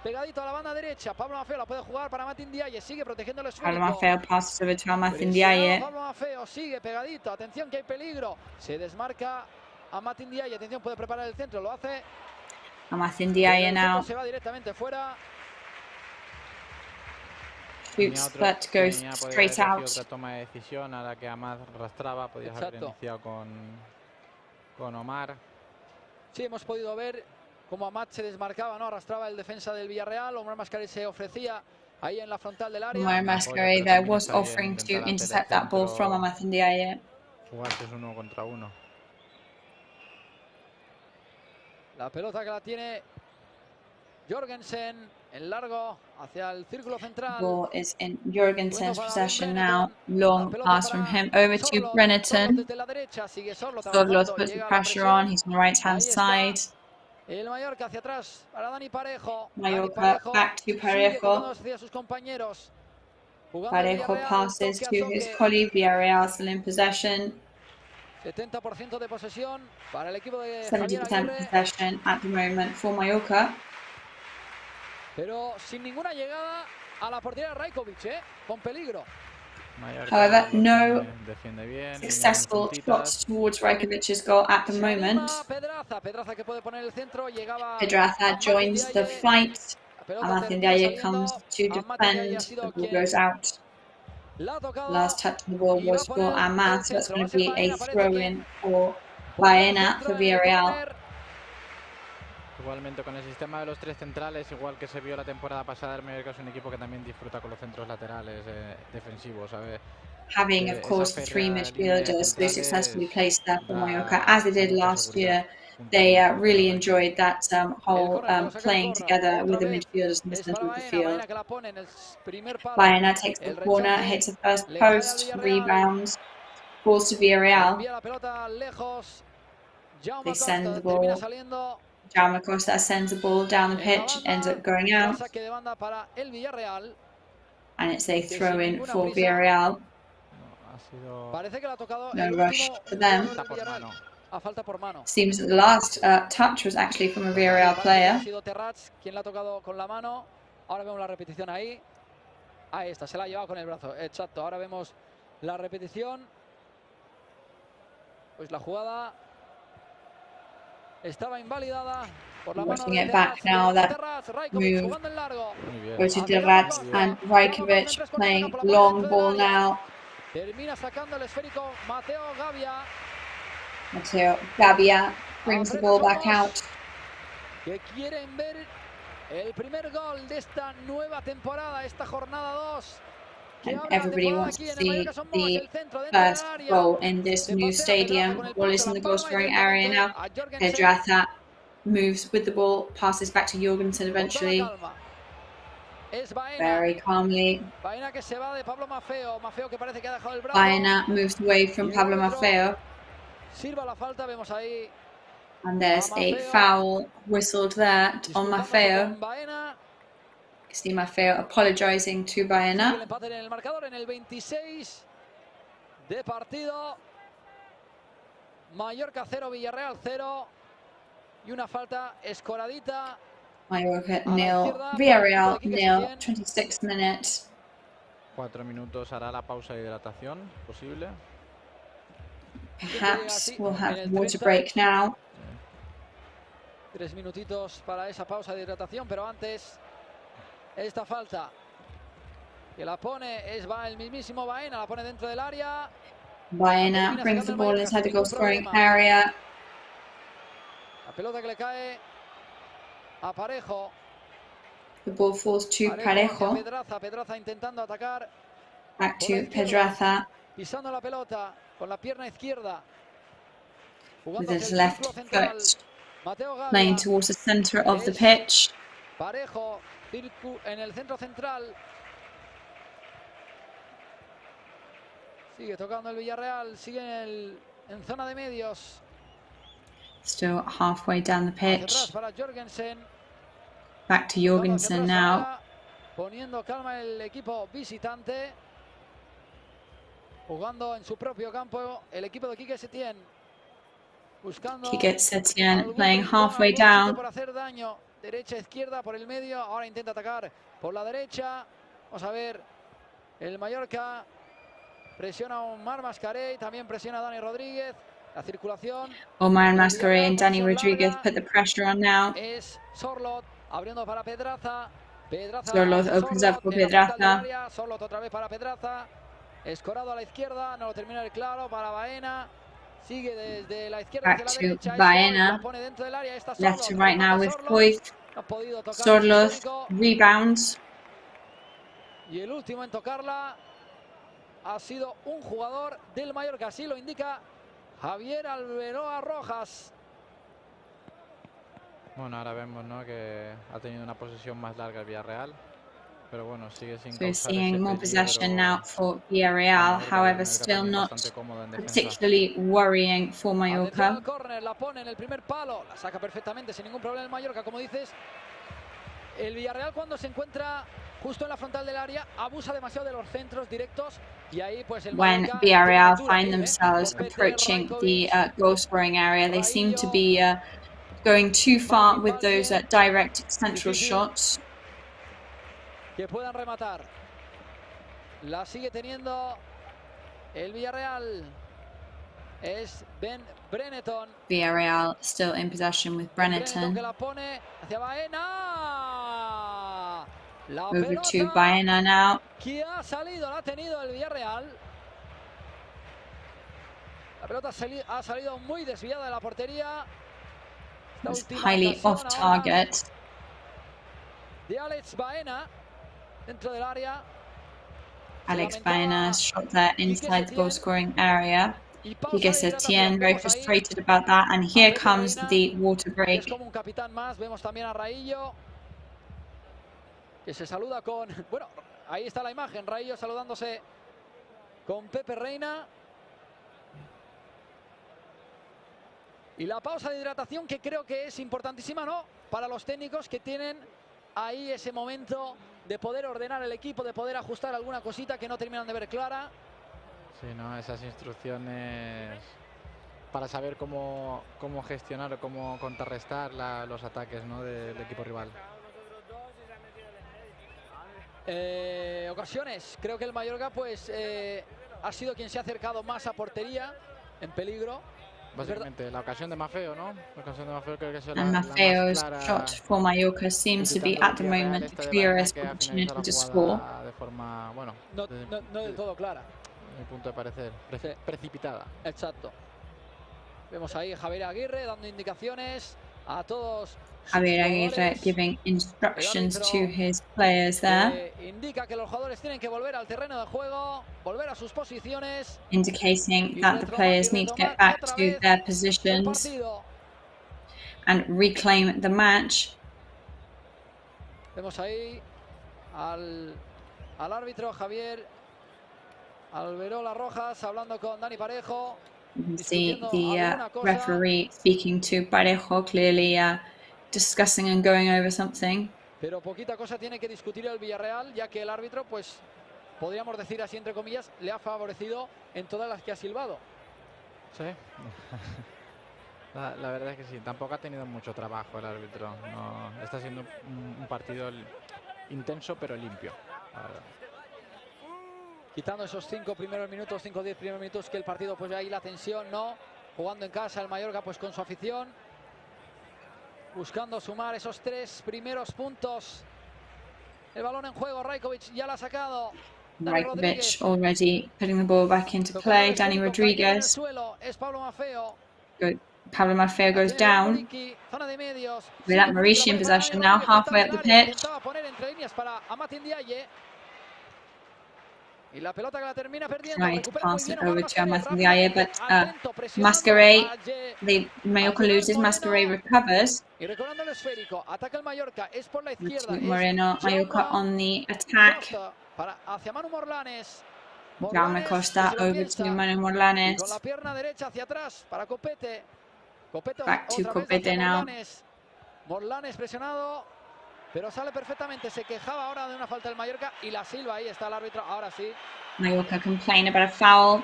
Speaker 3: Pegadito a la banda derecha, Pablo Maffeo la puede jugar para Amath Ndiaye, sigue protegiendo el esférico.
Speaker 1: Pablo Maffeo passes over to Amath Ndiaye.
Speaker 3: Pablo Maffeo sigue pegadito, atención que hay peligro. Se desmarca Amath Ndiaye, atención, puede preparar el centro, lo hace.
Speaker 1: Amath Ndiaye now.
Speaker 3: Se va directamente fuera.
Speaker 1: Shoots, but goes straight out.
Speaker 11: Otra toma de decisión a la que Amath arrastraba, podías haber iniciado con Omar.
Speaker 3: Sí, hemos podido ver cómo Amath se desmarcaba, ¿no? Arrastraba el defensa del Villarreal. Omar Mascarell se ofrecía ahí en la frontal del área.
Speaker 1: Omar Mascarell there was offering to intercept that ball from Amath Ndiaye.
Speaker 11: Jugaste uno contra uno.
Speaker 3: La pelota que la tiene Jorgensen, en largo hacia el círculo central.
Speaker 1: Ball is in Jorgensen's possession now. Long pass from him over to Brenington. Sorloth puts the pressure on. He's on the right-hand side.
Speaker 3: El Mallorca hacia atrás para Dani Parejo.
Speaker 1: Mallorca back to Parejo. Parejo passes to his colleague. Villarreal still in possession.
Speaker 3: 70% de posesión para el equipo de
Speaker 1: 70% possession at the moment for Mallorca.
Speaker 3: Pero sin ninguna llegada a la portería de Rajkovic, con peligro.
Speaker 1: However, no successful shots towards Rajkovic's goal at the moment. Pedraza joins the fight. Amath Ndiaye comes to defend. The ball goes out. Last touch of the ball was for Amath, so it's going to be a throw-in for Baena for Villarreal.
Speaker 11: Igualmente con el sistema de los tres centrales, igual que se vio la temporada pasada, el Mallorca es un equipo que también disfruta con los centros laterales defensivos, ¿sabes?
Speaker 1: Having, of course, the three midfielders who successfully placed there for Mallorca, as they did last year, they really enjoyed that whole playing together with the midfielders in the centre of the field. Baena takes the corner, hits the first post, rebounds, falls to Villarreal. They send the ball. Jaume Costa sends the ball down the pitch, ends up going out. And it's a throw-in for Villarreal. No rush for them. Seems that the last touch was actually from a Villarreal player.
Speaker 3: Ahí está, se la ha llevado con el brazo. Exacto, ahora vemos la repetición. Pues la jugada estaba invalidada por la mano
Speaker 1: Watching
Speaker 3: de
Speaker 1: it back now, that move
Speaker 3: jugando en largo.
Speaker 1: goes to Terraz and Rajkovic playing long ball now.
Speaker 3: Termina sacando el esférico Mateo Gavia.
Speaker 1: Mateo Gavia brings the ball back out.
Speaker 3: Que quieren ver el primer gol de esta nueva temporada, esta jornada 2.
Speaker 1: And everybody wants to see the first goal in this new stadium. Ball is in the goal scoring area now. Pedraza moves with the ball, passes back to Jorgensen eventually. Very calmly. Baena moves away from Pablo Maffeo. And there's a foul whistled there on Maffeo. You see Maffeo apologizing to Baena.
Speaker 3: El empate en el marcador en el 26 de partido. Mallorca 0, Villarreal 0. Y una falta escoradita.
Speaker 1: Mallorca 0, Villarreal 0, 26 minutes.
Speaker 11: 4 minutos hará la pausa de hidratación posible.
Speaker 1: Perhaps we'll have water break now.
Speaker 3: 3 minutitos para esa pausa de hidratación, pero antes esta falta que la pone va el mismísimo Baena, la pone dentro del área.
Speaker 1: Baena brings the ball inside the goal scoring area.
Speaker 3: La pelota que le cae a Parejo.
Speaker 1: The ball falls to Parejo.
Speaker 3: Pedraza intentando atacar.
Speaker 1: Back to Pedraza.
Speaker 3: Pisando la pelota con la pierna izquierda.
Speaker 1: With his left foot. Playing towards the center of the pitch.
Speaker 3: Parejo en el centro central. Sigue tocando el Villarreal. Sigue en zona de medios.
Speaker 1: Still halfway down the pitch.
Speaker 3: Para Jorgensen.
Speaker 1: Back to Jorgensen now.
Speaker 3: Poniendo calma el equipo visitante. Jugando en su propio campo el equipo de Quique Setién. Buscando
Speaker 1: Quique Setién playing halfway down.
Speaker 3: Por hacer daño. Derecha, izquierda, por el medio. Ahora intenta atacar por la derecha. Vamos a ver. El Mallorca presiona a Omar Mascarell. También presiona a Dani Rodríguez. La circulación.
Speaker 1: Omar Mascarell and Dani Rodríguez put the pressure on now.
Speaker 3: Es Sorloth abriendo para Pedraza.
Speaker 1: Sorloth opens up for Pedraza.
Speaker 3: Sorloth otra vez para Pedraza. Escorado a la izquierda. No lo termina el claro para Baena. Sigue desde la izquierda
Speaker 1: Back
Speaker 3: hacia la derecha.
Speaker 1: to Baena. Left to right now with Cruyff. Sorloth rebounds.
Speaker 3: Y el último en tocarla ha sido un jugador del Mallorca. Así lo indica Javier Alberoa Rojas.
Speaker 11: Bueno, ahora vemos, ¿no?, que ha tenido una posesión más larga el Villarreal. Pero bueno, sigue sin
Speaker 1: So we're seeing more possession now for Villarreal, however, still not particularly worrying for Mallorca.
Speaker 3: La pone en el primer palo, la saca perfectamente sin ningún problema el Mallorca, como dices. El Villarreal, cuando se encuentra justo en la frontal del área, abusa demasiado de los centros directos y ahí pues el
Speaker 1: When Villarreal find themselves approaching the goal scoring area, they seem to be going too far with those direct central shots.
Speaker 3: Que puedan rematar. La sigue teniendo el Villarreal. Es Ben Breneton.
Speaker 1: Villarreal still in possession with Breneton.
Speaker 3: Que la pone hacia Baena.
Speaker 1: Over to Baena now.
Speaker 3: Que ha salido, la ha tenido el Villarreal. La pelota ha salido muy desviada de la portería.
Speaker 1: It's highly off target.
Speaker 3: De Alex Baena. Dentro del área.
Speaker 1: Alex Baena shot there inside the goal scoring area. Quique Setién very frustrated about that, and here comes the water break.
Speaker 3: Como un capitán más, vemos también a Raillo que se saluda con, bueno, ahí está la imagen, Raillo saludándose con Pepe Reina. Y la pausa de hidratación, que creo que es importantísima, ¿no?, para los técnicos, que tienen ahí ese momento de poder ordenar el equipo, de poder ajustar alguna cosita que no terminan de ver clara.
Speaker 11: Sí, ¿no?, esas instrucciones para saber cómo gestionar o cómo contrarrestar los ataques, ¿no?, del equipo rival.
Speaker 3: Ocasiones, creo que el Mallorca pues ha sido quien se ha acercado más a portería en peligro.
Speaker 11: Básicamente la ocasión de Maffeo, ¿no? La ocasión de Maffeo creo que es la
Speaker 1: And
Speaker 11: más
Speaker 1: Maffeo's
Speaker 11: clara,
Speaker 1: shot for Mallorca seems to be at the moment the clearest opportunity to score.
Speaker 11: De forma, bueno,
Speaker 3: no del todo clara.
Speaker 11: De mi punto de parecer, precipitada.
Speaker 3: Exacto. Vemos ahí a Javier Aguirre dando indicaciones a todos.
Speaker 1: Javier Aguirre giving instructions to his players there.
Speaker 3: Indica que los jugadores tienen que volver al terreno de juego, volver a sus posiciones.
Speaker 1: Indicating that the players need to get back to their positions and reclaim the match.
Speaker 3: Vemos ahí al árbitro Javier Alberola Rojas hablando con Dani Parejo.
Speaker 1: You can see the referee speaking to Parejo, clearly discussing and going over something.
Speaker 3: Pero poquita cosa tiene que discutir el Villarreal, ya que el árbitro, pues, podríamos decir así entre comillas, le ha favorecido en todas las que ha silbado.
Speaker 11: Sí. La verdad es que sí, tampoco ha tenido mucho trabajo el árbitro. No, está siendo un partido intenso pero limpio, la verdad.
Speaker 3: Quitando esos 5 primeros minutos, 5-10 primeros minutos que el partido, pues ahí la tensión, ¿no? Jugando en casa el Mallorca, pues con su afición. Buscando sumar esos 3 primeros puntos. El balón en juego, Rajkovic ya la ha sacado.
Speaker 1: Rajkovic already putting the ball back into play. Dani Rodriguez.
Speaker 3: Es Pablo Maffeo.
Speaker 1: Pablo Maffeo goes down. Vedat Marici in possession now, halfway up the pitch.
Speaker 3: Y la pelota que la termina perdiendo.
Speaker 1: Trying to pass it over to Amathidiaye, but Masquerade, the Mallorca loses, Masquerade recovers.
Speaker 3: Y recordando el esférico, ataca el Mallorca, es por la izquierda.
Speaker 1: Moreno, Mallorca on the attack.
Speaker 3: Hacia Manu Morlanes.
Speaker 1: Jaume Costa over to Manu Morlanes.
Speaker 3: Con la pierna derecha hacia atrás para Copete.
Speaker 1: Back to Copete now.
Speaker 3: Morlanes presionado, pero sale perfectamente. Se quejaba ahora de una falta del Mallorca y la silba. Ahí está el árbitro, ahora sí.
Speaker 1: Mallorca complain about a foul.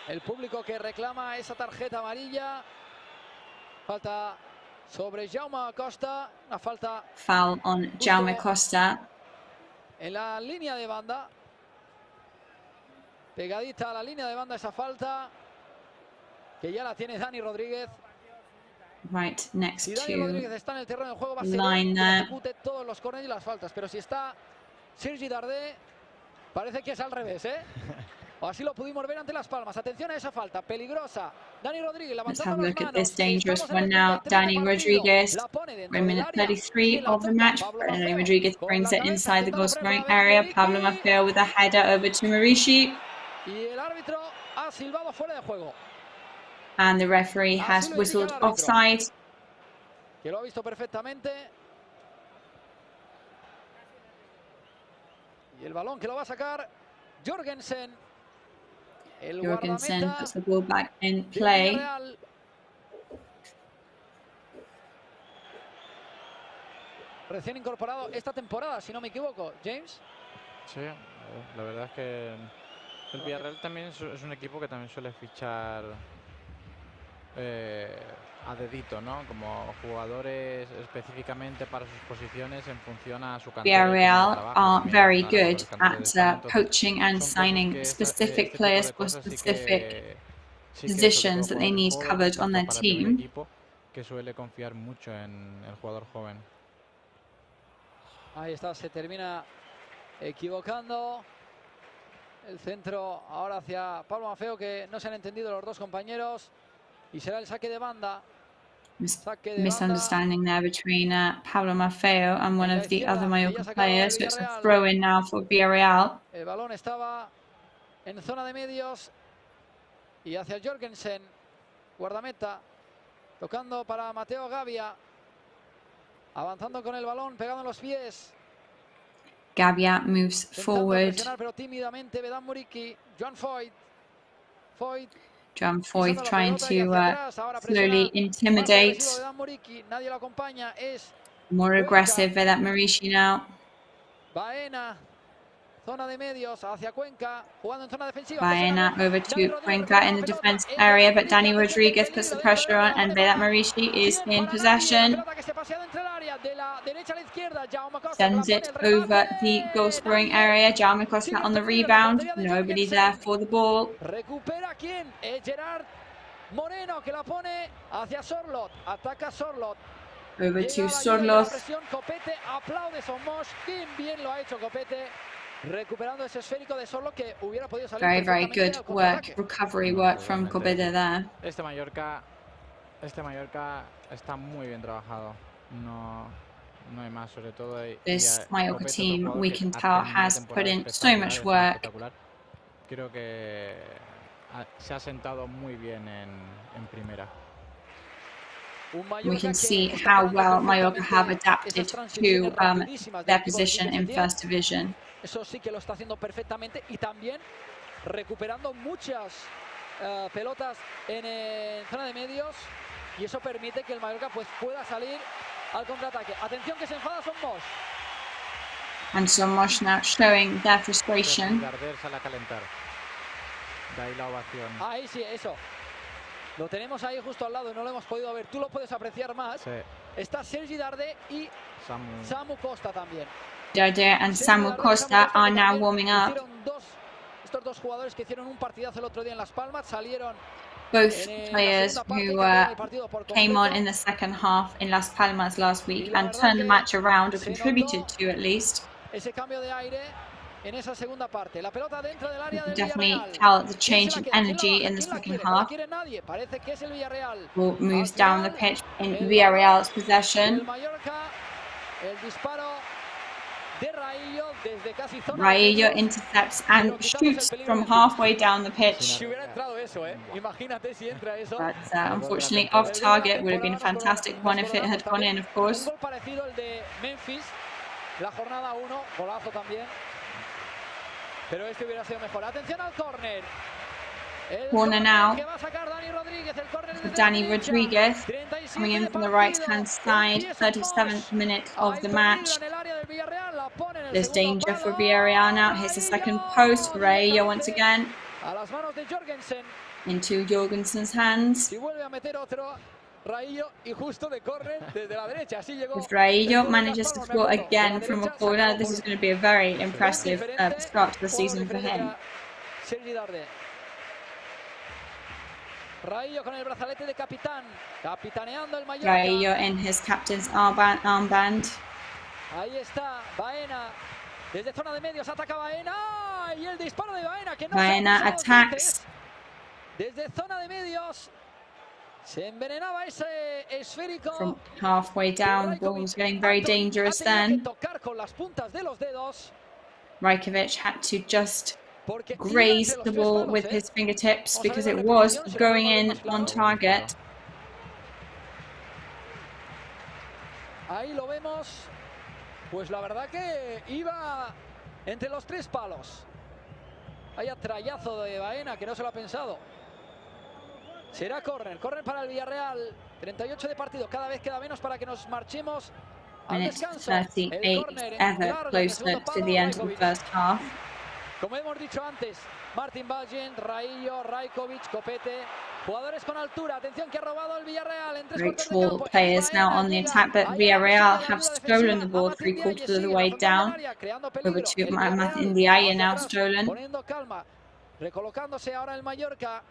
Speaker 3: El público que reclama esa tarjeta amarilla. Falta sobre Jaume Costa. Una falta.
Speaker 1: Foul on Jaume Costa.
Speaker 3: En la línea de banda. Pegadita a la línea de banda esa falta. Que ya la tiene Dani Rodríguez.
Speaker 1: Right next
Speaker 3: si
Speaker 1: to
Speaker 3: Dani Rodríguez está en el terreno de juego, va a ser
Speaker 1: line
Speaker 3: que
Speaker 1: there.
Speaker 3: ejecute todos los córneres y las faltas. Pero si está Sergi Darder, parece que es al revés, ¿eh? O así lo pudimos ver ante Las Palmas. Atención a esa falta peligrosa. Dani Rodríguez
Speaker 1: Let's
Speaker 3: levantando
Speaker 1: have a
Speaker 3: las
Speaker 1: look at
Speaker 3: manos.
Speaker 1: this dangerous one now. Dani Rodriguez. We're in minute 33 of the match. Dani Rodriguez brings it inside the goal scoring area. Pablo Maffeo with a header over to Marici.
Speaker 3: Y el árbitro ha silbado fuera de juego.
Speaker 1: And the referee has whistled offside.
Speaker 3: Que lo ha visto perfectamente. Y el balón que lo va a sacar Jorgensen. El
Speaker 1: Jorgensen puts the ball back in play.
Speaker 3: Recién incorporado esta temporada, si no me equivoco, James.
Speaker 11: Sí, la verdad es que el Villarreal también es un equipo que también suele fichar a dedito, ¿no? Como jugadores específicamente para sus posiciones en función a su cantera.
Speaker 1: Villarreal are very good at poaching and signing specific players for specific positions that they need covered on their team.
Speaker 11: Que suele confiar mucho en el jugador joven.
Speaker 3: Ahí está, se termina equivocando. El centro ahora hacia Pablo Maffeo, que no se han entendido los dos compañeros. Y será el saque de banda.
Speaker 1: Misunderstanding there between Pablo Maffeo and one of the other Mallorca players. So it's a throw in now for Villarreal.
Speaker 3: El balón estaba en zona de medios y hacia Jorgensen, guardameta, tocando para Mateo Gavia, avanzando con el balón, pegado en los pies.
Speaker 1: Gavia moves forward.
Speaker 3: Pero tímidamente Vedat Muriqui, Joan Foyt.
Speaker 1: Joan Foyt trying to slowly intimidate.
Speaker 3: Nadie lo acompaña, es
Speaker 1: More aggressive Vedat Marici now.
Speaker 3: Baena
Speaker 1: Baena over to Cuenca in the defense area, but Dani Rodriguez puts the pressure on, and Vedat Marici is in possession. Sends it over the goal scoring area. Jaume Costa on the rebound. Nobody there for the ball.
Speaker 14: Recupera quién? Gerard Moreno, que la pone hacia Sorlot. Ataca Sorlot.
Speaker 1: Over to Sorlot.
Speaker 14: Copete aplaude Somos. Qué bien lo ha hecho Copete. Recuperando ese esférico de Sorlot que hubiera podido salir.
Speaker 1: Very, very good work, recovery work from Copete there.
Speaker 11: Este Mallorca está muy bien trabajado. No hay más, sobre todo.
Speaker 1: This Mallorca team, we can tell, has put in so much work.
Speaker 11: Creo que se ha sentado muy bien en primera.
Speaker 1: We can see how well Mallorca have adapted to their position in First Division.
Speaker 14: Eso sí que lo está haciendo perfectamente y también recuperando muchas pelotas en zona de medios y eso permite que el Mallorca pues pueda salir al contraataque. Atención que se enfada Somos.
Speaker 1: And Somos now showing their frustration.
Speaker 14: Ahí sí, eso. Lo tenemos ahí justo al lado, no lo hemos podido ver. Tú lo puedes apreciar más. Sí. Está Sergi Darder y Samu Costa también.
Speaker 1: Darder and Samu Costa are now warming up.
Speaker 14: Estos dos jugadores que hicieron un partidazo el otro día en Las Palmas salieron.
Speaker 1: Both players who came on in the second half in Las Palmas last week and turned the match around, or contributed to at least.
Speaker 14: Ese cambio de aire en esa segunda parte. La pelota dentro del área del
Speaker 1: Definitely felt the change in energy in the second half. Ball moves down the pitch in Villarreal's possession. Raillo intercepts and shoots from halfway down the pitch. But unfortunately off target. Would have been a fantastic one if it had gone in, of course.
Speaker 14: La jornada 1, golazo también. Pero este hubiera sido mejor. Atención al córner.
Speaker 1: Corner now for Dani Rodriguez coming in from the right-hand side. 37th minute of the match. There's danger for Villarreal now. Here's the second post for Raillo once again. Into Jorgensen's hands. If Raillo manages to score again from a corner, this is going to be a very impressive start to the season for him. Raillo in his captain's armband. Baena attacks. From halfway down, the ball was getting very dangerous then. Rajkovic had to just graze the ball with his fingertips because it was going in on target.
Speaker 14: Ahí lo vemos. Pues la verdad que iba entre los tres palos. Vaya trayazo de Baena que no se lo ha pensado. Será córner para el Villarreal. 38 de partido, cada vez queda menos para que nos marchemos al descanso.
Speaker 1: 38 ever closer to the end of the first half.
Speaker 14: Como hemos dicho antes, Martin Balgen, Raillo, Rajkovic, Copete, jugadores con altura. Atención que ha robado el Villarreal.
Speaker 1: Great tall players now on the attack, but Villarreal have stolen the ball 3/4 of the way down. Over to Math Indiaya now stolen.
Speaker 14: Poniendo calma, recolocándose ahora el Mallorca.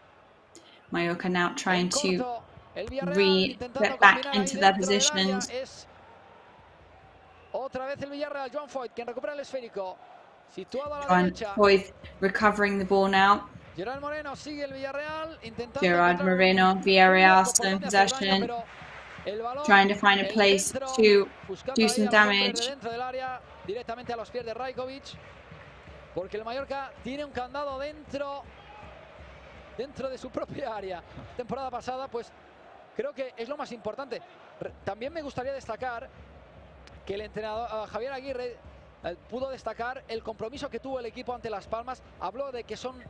Speaker 1: Mallorca now trying to get back into their positions.
Speaker 14: Otra vez el Villarreal, Joan Foyt, quien recupera el esférico. Situado a la derecha.
Speaker 1: Foyt recovering the ball now.
Speaker 14: Gerard Moreno sigue el Villarreal intentando.
Speaker 1: Gerard Moreno, Villarreal still in possession. Trying to find a place to do some damage.
Speaker 14: Dentro del área, directamente a los pies de Rajkovic. Porque el Mallorca tiene un candado dentro de su propia área. Temporada pasada, pues creo que es lo más importante. También me gustaría destacar que el entrenador Javier Aguirre pudo destacar el compromiso que tuvo el equipo ante Las Palmas. Habló de que son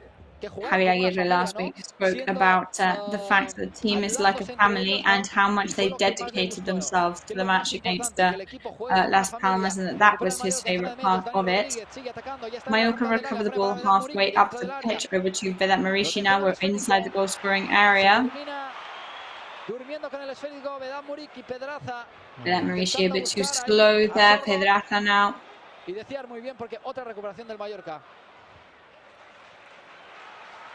Speaker 1: Javier Aguirre last week spoke about the fact that the team is like a family and how much they dedicated themselves to the match against Las Palmas, and that was his favourite part of it. Mallorca recovered the ball halfway up the pitch over to Vedat Muriqi. Now we're inside the goal-scoring area. Vedat Muriqi a bit too slow there. Pedraza now.
Speaker 14: Y decías muy bien porque otra recuperación del Mallorca.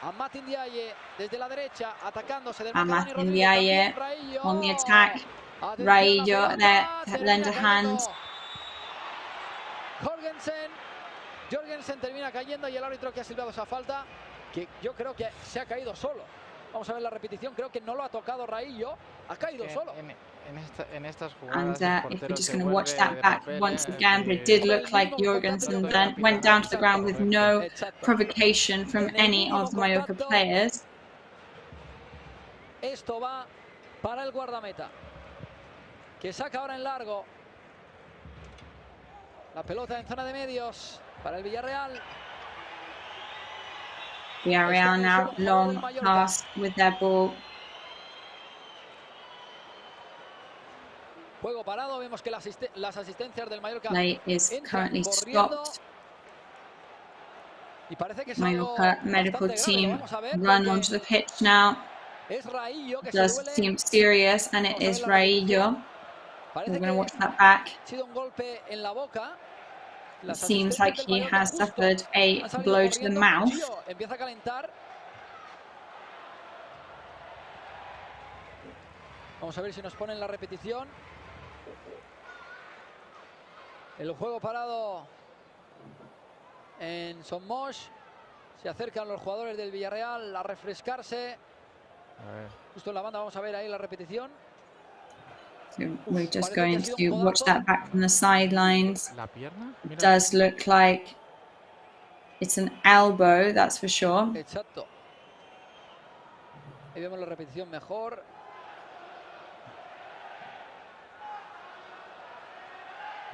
Speaker 14: Amat Ndiaye desde la derecha atacándose del
Speaker 1: Amat Ndiaye on the attack. Raillo there, lend a hand.
Speaker 14: Jorgensen termina cayendo y el árbitro que ha silbado esa falta, que yo creo que se ha caído solo. Vamos a ver la repetición, creo que no lo ha tocado Raillo, ha caído solo.
Speaker 11: En estas jugadas,
Speaker 1: and if we're just going to watch that back once again, it did look like Jorgensen then went down to the ground with no provocation from any of the Mallorca players.
Speaker 14: Esto va para el guardameta, que saca ahora en largo. La pelota en zona de medios para el Villarreal.
Speaker 1: Villarreal now long pass with their ball.
Speaker 14: Juego parado, vemos que las asistencias del Mallorca
Speaker 1: play is currently stopped.
Speaker 14: Y parece que es
Speaker 1: Mallorca medical team run onto the pitch now.
Speaker 14: Es Raillo que
Speaker 1: does seem serious, and it is Raillo. We're going to watch that back. It seems like he has suffered a blow to the mouth.
Speaker 14: Vamos a ver si nos ponen la repetición. El juego parado en Somos. Se acercan los jugadores del Villarreal a refrescarse. Justo en la banda vamos a ver ahí la repetición.
Speaker 1: So we're just going to watch that back from the sidelines. It does look like it's an elbow, that's for sure.
Speaker 14: Exacto. Ahí vemos la repetición mejor.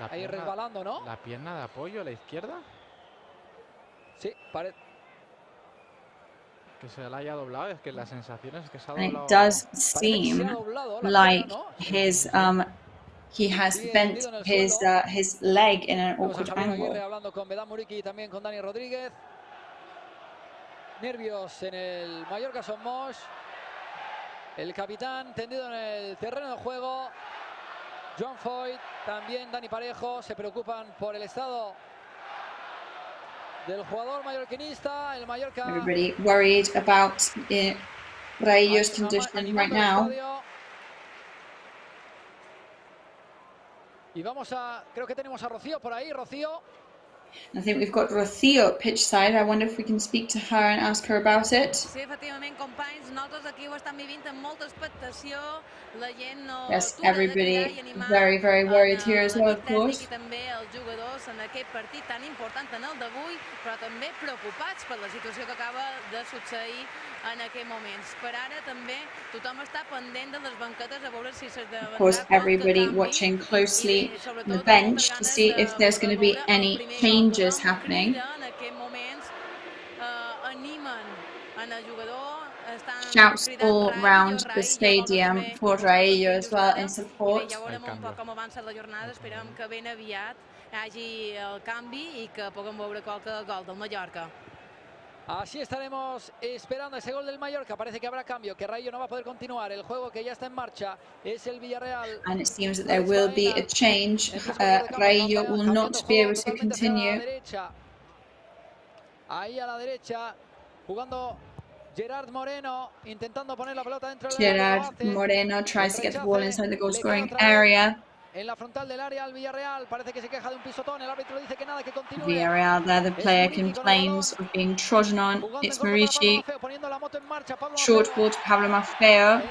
Speaker 14: Ahí resbalando, ¿no?
Speaker 11: ¿La pierna de apoyo a la izquierda?
Speaker 14: Sí, parece.
Speaker 11: Que se la haya doblado, es que la sensación es que se ha
Speaker 1: And
Speaker 11: doblado.
Speaker 1: it does seem like his he has bent his leg in an awkward angle.
Speaker 14: Hablando con Vedat Muriqi y también con Dani Rodríguez. Nervios en el Mallorca Somos. El capitán tendido en el terreno de juego. Joan Foyt, también Dani Parejo, se preocupan por el estado del jugador mallorquinista. El Mallorca.
Speaker 1: Everybody worried about Raillo's condition right now.
Speaker 14: Y vamos a, creo que tenemos a Rocío por ahí, Rocío.
Speaker 1: I think we've got Rocío at pitch side. I wonder if we can speak to her and ask her about it.
Speaker 7: Sí, efectivament, companys, nosaltres aquí ho estem vivint amb molta expectació. La gent no
Speaker 1: yes, everybody very, very worried here as well, of course.
Speaker 7: I també els jugadors en aquest partit tan important en el d'avui, però també preocupats per la situació que acaba de succeir en aquests moments. Per ara també tothom està pendent de les banquetes a veure si s'esdevendrà.
Speaker 1: Of course, everybody watching closely on the bench to see if there's going to be any changes happening. Shouts all round the stadium for Raillo as well in support.
Speaker 7: Com avança la jornada, esperem que ben aviat hi hagi el canvi i que puguem veure qualque gol del Mallorca.
Speaker 14: Así estaremos esperando ese gol del Mallorca. Parece que habrá cambio, que Raillo no va a poder continuar. El juego que ya está en marcha es el Villarreal.
Speaker 1: And it seems that there will be a change. Raillo will not be able to continue.
Speaker 14: Ahí a la derecha, jugando Gerard Moreno, intentando poner la pelota dentro del
Speaker 1: Gerard Moreno tries to get the ball inside the goal-scoring area.
Speaker 14: En la frontal del área al Villarreal, parece que se queja de un pisotón, el árbitro dice que nada, que continúe.
Speaker 1: Villarreal there, the player complains of being trodden on. It's Muriqi. Short ball to Pablo Maffeo.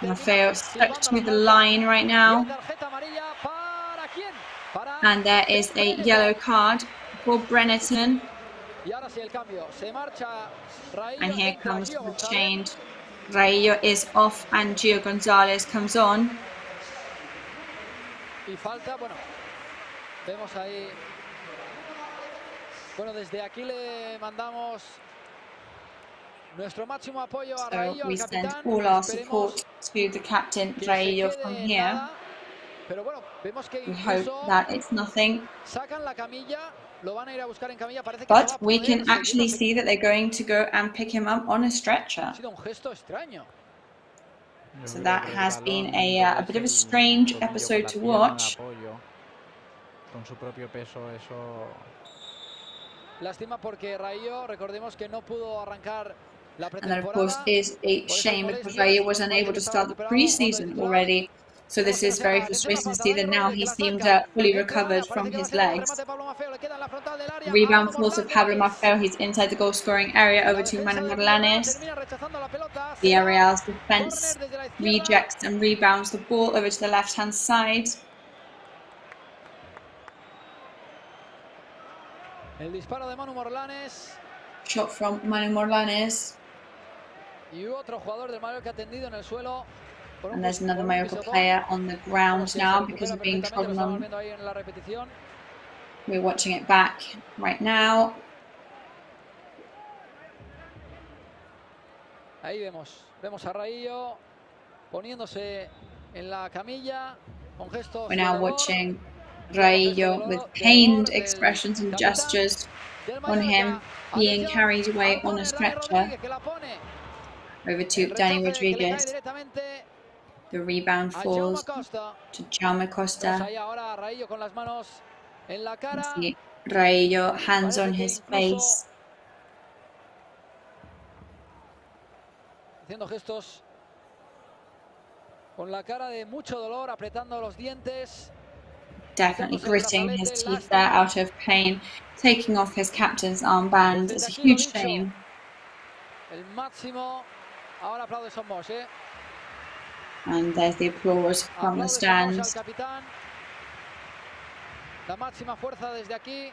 Speaker 1: Maffeo stuck to the line right now. And there is a yellow card for Breneton. And here comes the change. Raillo is off and Gio González comes on.
Speaker 14: Y falta, bueno, vemos ahí Bueno, desde aquí le mandamos nuestro máximo apoyo a
Speaker 1: So
Speaker 14: Raillo,
Speaker 1: we
Speaker 14: al
Speaker 1: send
Speaker 14: capitán.
Speaker 1: all our support to the captain, Raillo, from here.
Speaker 14: Pero bueno, vemos que
Speaker 1: we hope that it's nothing.
Speaker 14: Sacan la camilla, lo van a ir a buscar en camilla. Parece que
Speaker 1: But we can actually see that they're going to go and pick him up on a stretcher.
Speaker 14: Ha sido un gesto extraño.
Speaker 1: So that has been a bit of a strange episode to watch.
Speaker 11: Con su propio peso, eso.
Speaker 14: Lástima porque Raillo, recordemos que no pudo arrancar la pretemporada.
Speaker 1: And that, of course, is a shame because Raillo was unable to start the preseason already. So this is very frustrating to see that now he seems fully recovered from his legs. Rebound falls to Pablo Maffeo. He's inside the goal-scoring area over to Manu Morlanes. Villarreal's defense rejects and rebounds the ball over to the left-hand side.
Speaker 14: El disparo de Manu Morlanes.
Speaker 1: Shot from Manu Morlanes.
Speaker 14: Y otro jugador del Mallorca tendido en el suelo.
Speaker 1: And there's another Mallorca player on the ground now because of being trodden on. We're watching it back right now.
Speaker 14: Ahí vemos a Raillo poniéndose en la camilla con gestos.
Speaker 1: We're now watching Raillo with pained expressions and gestures on him being carried away on a stretcher. Over to Dani Rodriguez. The rebound falls to Jaume Costa. See Raillo, hands on his face.
Speaker 14: Haciendo gestos con la cara de mucho dolor, apretando los dientes.
Speaker 1: Definitely gritting his teeth there out of pain, taking off his captain's armband. It's a huge shame.
Speaker 14: El máximo. Ahora aplaude Somos,
Speaker 1: And there's the applause from the stands.
Speaker 14: La máxima fuerza desde aquí.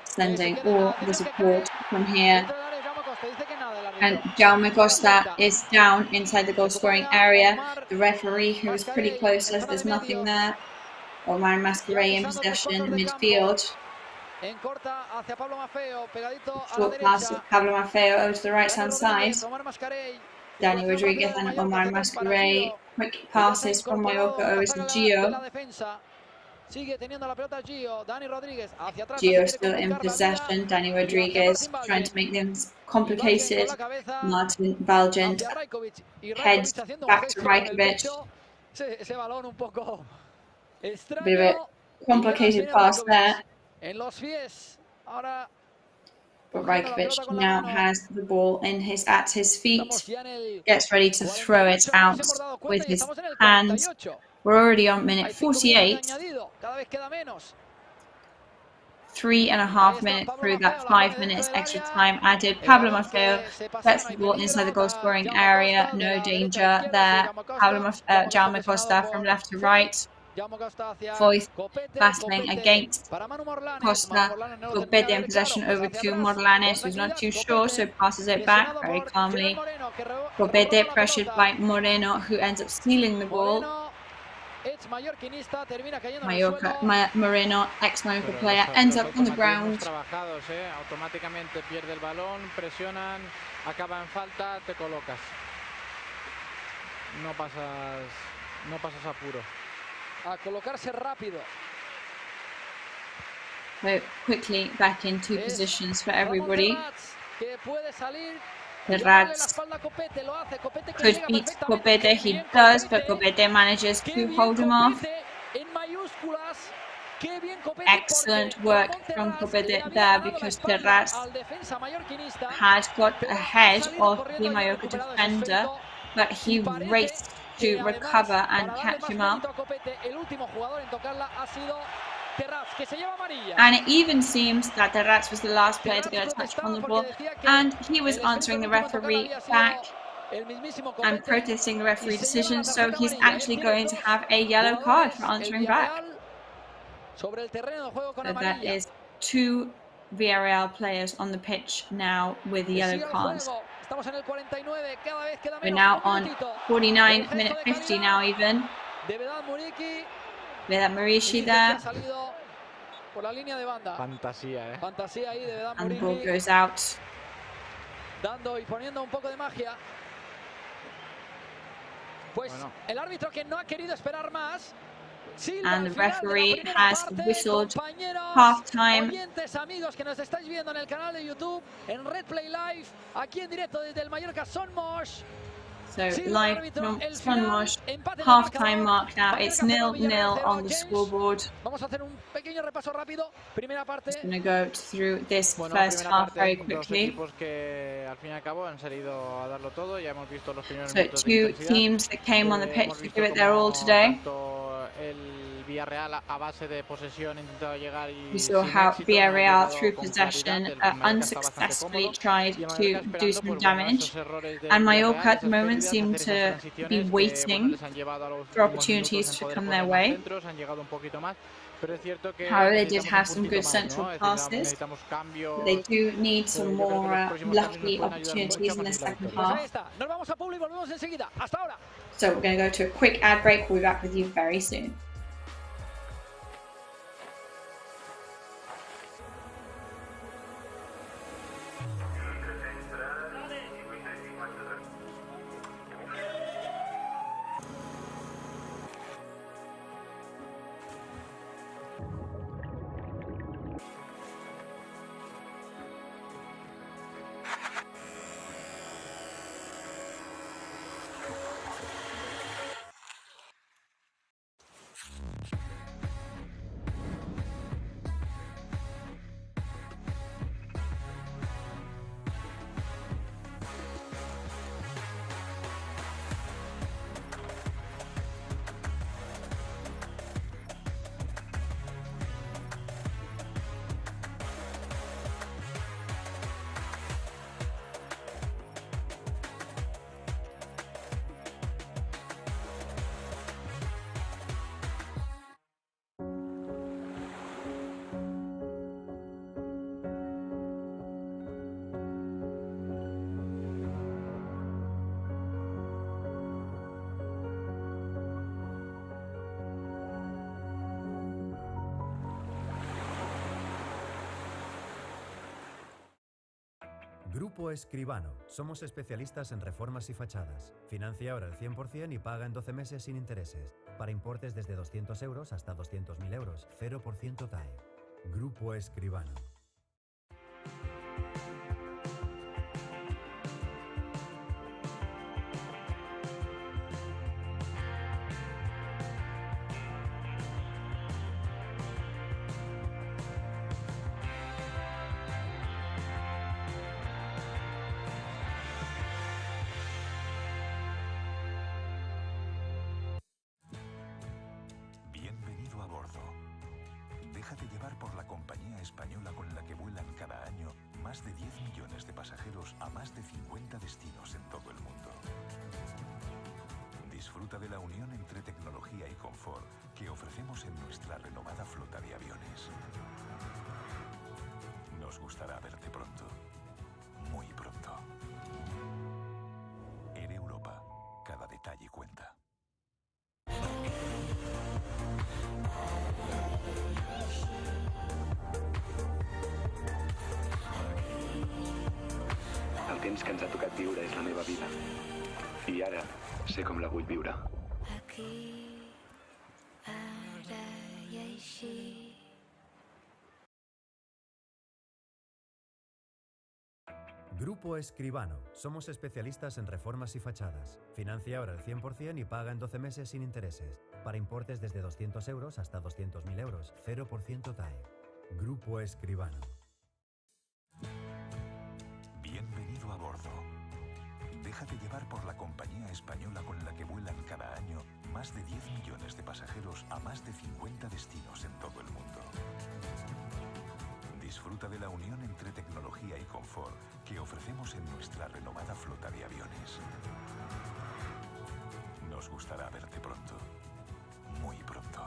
Speaker 1: Sending all the support from here. And Jaume Costa is down inside the goal-scoring area. The referee, who was pretty close, says there's nothing there. Omar Mascaray in possession in midfield. Short pass of Pablo Maffeo over to the right-hand side. Dani Rodriguez and Omar Mascaray. Quick passes from Mallorca over to Gio. Gio still in possession. Dani Rodriguez trying to make things complicated. Martin Valgent heads back to Rajkovic. Bit of a complicated pass there. But Rajkovic now has the ball at his feet. Gets ready to throw it out with his hands. We're already on minute 48. 3.5 minutes through that 5 minutes extra time added. Pablo Maffeo gets the ball inside the goal-scoring area. No danger there. Jaume Costa from left to right. Foyth battling against Costa. Corbete in possession over to Morlanes, who's not too sure, so passes it back very calmly. Corbete pressured by Moreno, who ends up stealing the ball. Moreno, ex-Mallorca player, ends up on the ground.
Speaker 11: Automáticamente pierde el balón, presionan, acaba en falta, te colocas. No pasas apuro.
Speaker 14: A colocarse rápido.
Speaker 1: So quickly back into positions for everybody. Terrats could beat Corbete, he does, but Corbete manages to hold him off. Excellent work from Corbete there because Terrats had got ahead of the Mallorca defender, but he raced to recover and catch him up. And it even seems that Terrats was the last player to get a touch on the ball, and he was answering the referee back and protesting the referee decision, so he's actually going to have a yellow card for answering back. So that is 2 Villarreal players on the pitch now with yellow cards. We're now on 49, minute 50 now even. Vedat Muriqi there.
Speaker 14: por la línea de banda.
Speaker 11: Fantasía,
Speaker 14: Fantasía ahí de Dan
Speaker 1: And the ball
Speaker 14: Murilli.
Speaker 1: goes out.
Speaker 14: Dando y poniendo un poco de magia. Pues el árbitro, que no ha querido esperar más.
Speaker 1: And the referee has whistled half-time.
Speaker 14: Oyentes, amigos que nos estáis viendo en el canal de YouTube, en Red Play Live, aquí en directo desde el Mallorca Sonmosh.
Speaker 1: So live from Sonmosh, half-time mark now. It's 0-0 on the scoreboard.
Speaker 14: Vamos a hacer un pequeño repaso rápido. Primera parte.
Speaker 1: Just going to go through this first half very quickly.
Speaker 11: Equipos que al fin y al cabo han salido a darlo todo. Ya hemos visto los primeros
Speaker 1: So
Speaker 11: minutos de
Speaker 1: two
Speaker 11: intensidad.
Speaker 1: teams that came on the pitch to give it their all today.
Speaker 11: El Villarreal a base de posesión intentado llegar y
Speaker 1: We saw how Villarreal, through possession, unsuccessfully tried to do some damage, and Mallorca at the moment seem to be waiting for opportunities to come their way. However, they did have some good central passes, but they do need some more lucky opportunities in the second half. So we're going to go to a quick ad break. We'll be back with you very soon.
Speaker 10: Grupo Escribano. Somos especialistas en reformas y fachadas. Financia ahora el 100% y paga en 12 meses sin intereses. Para importes desde 200 euros hasta 200.000 euros. 0% TAE. Grupo Escribano.
Speaker 9: Bienvenido a bordo. Déjate llevar por la compañía española con la que vuelan cada año más de 10 millones de pasajeros a más de 50 destinos en todo el mundo. Disfruta de la unión entre tecnología y confort que ofrecemos en nuestra renovada flota de aviones. Nos gustará verte pronto, muy pronto. En Europa, cada detalle cuenta.
Speaker 8: El temps que ens ha tocat viure és la meva vida. I ara sé com la vull viure.
Speaker 10: Grupo Escribano. Somos especialistas en reformas y fachadas. Financia ahora el 100% y paga en 12 meses sin intereses. Para importes desde 200 euros hasta 200.000 euros. 0% TAE. Grupo Escribano.
Speaker 9: Bienvenido a bordo. Déjate llevar por la compañía española con la que vuelan cada año más de 10 millones de pasajeros a más de 50 destinos en todo el mundo. Disfruta de la unión entre tecnología y confort que ofrecemos en nuestra renovada flota de aviones. Nos gustará verte pronto, muy pronto.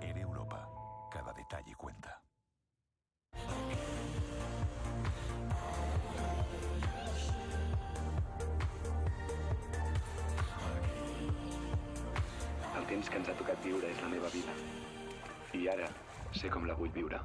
Speaker 9: En Europa, cada detalle cuenta.
Speaker 8: El temps que ens ha tocat viure és la meva vida. I ara sé com la vull viure.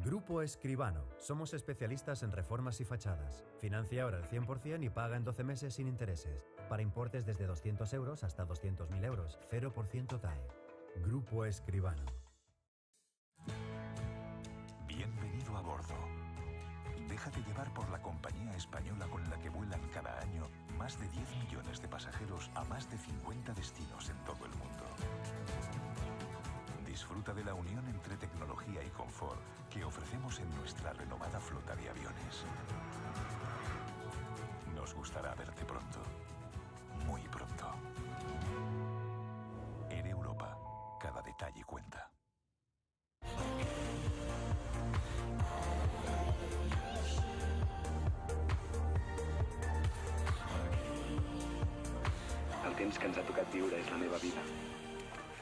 Speaker 10: Grupo Escribano. Somos especialistas en reformas y fachadas. Financia ahora el 100% y paga en 12 meses sin intereses. Para importes desde 200 euros hasta 200.000 euros. 0% TAE. Grupo Escribano.
Speaker 9: Bienvenido a bordo. Déjate llevar por la compañía española con la que vuelan cada año más de 10 millones de pasajeros a más de 50 destinos en todo el mundo. Disfruta de la unión entre tecnología y confort que ofrecemos en nuestra renovada flota de aviones. Nos gustará verte pronto, muy pronto. En Europa, cada detalle cuenta.
Speaker 8: El temps que ens ha tocat viure és la meva vida.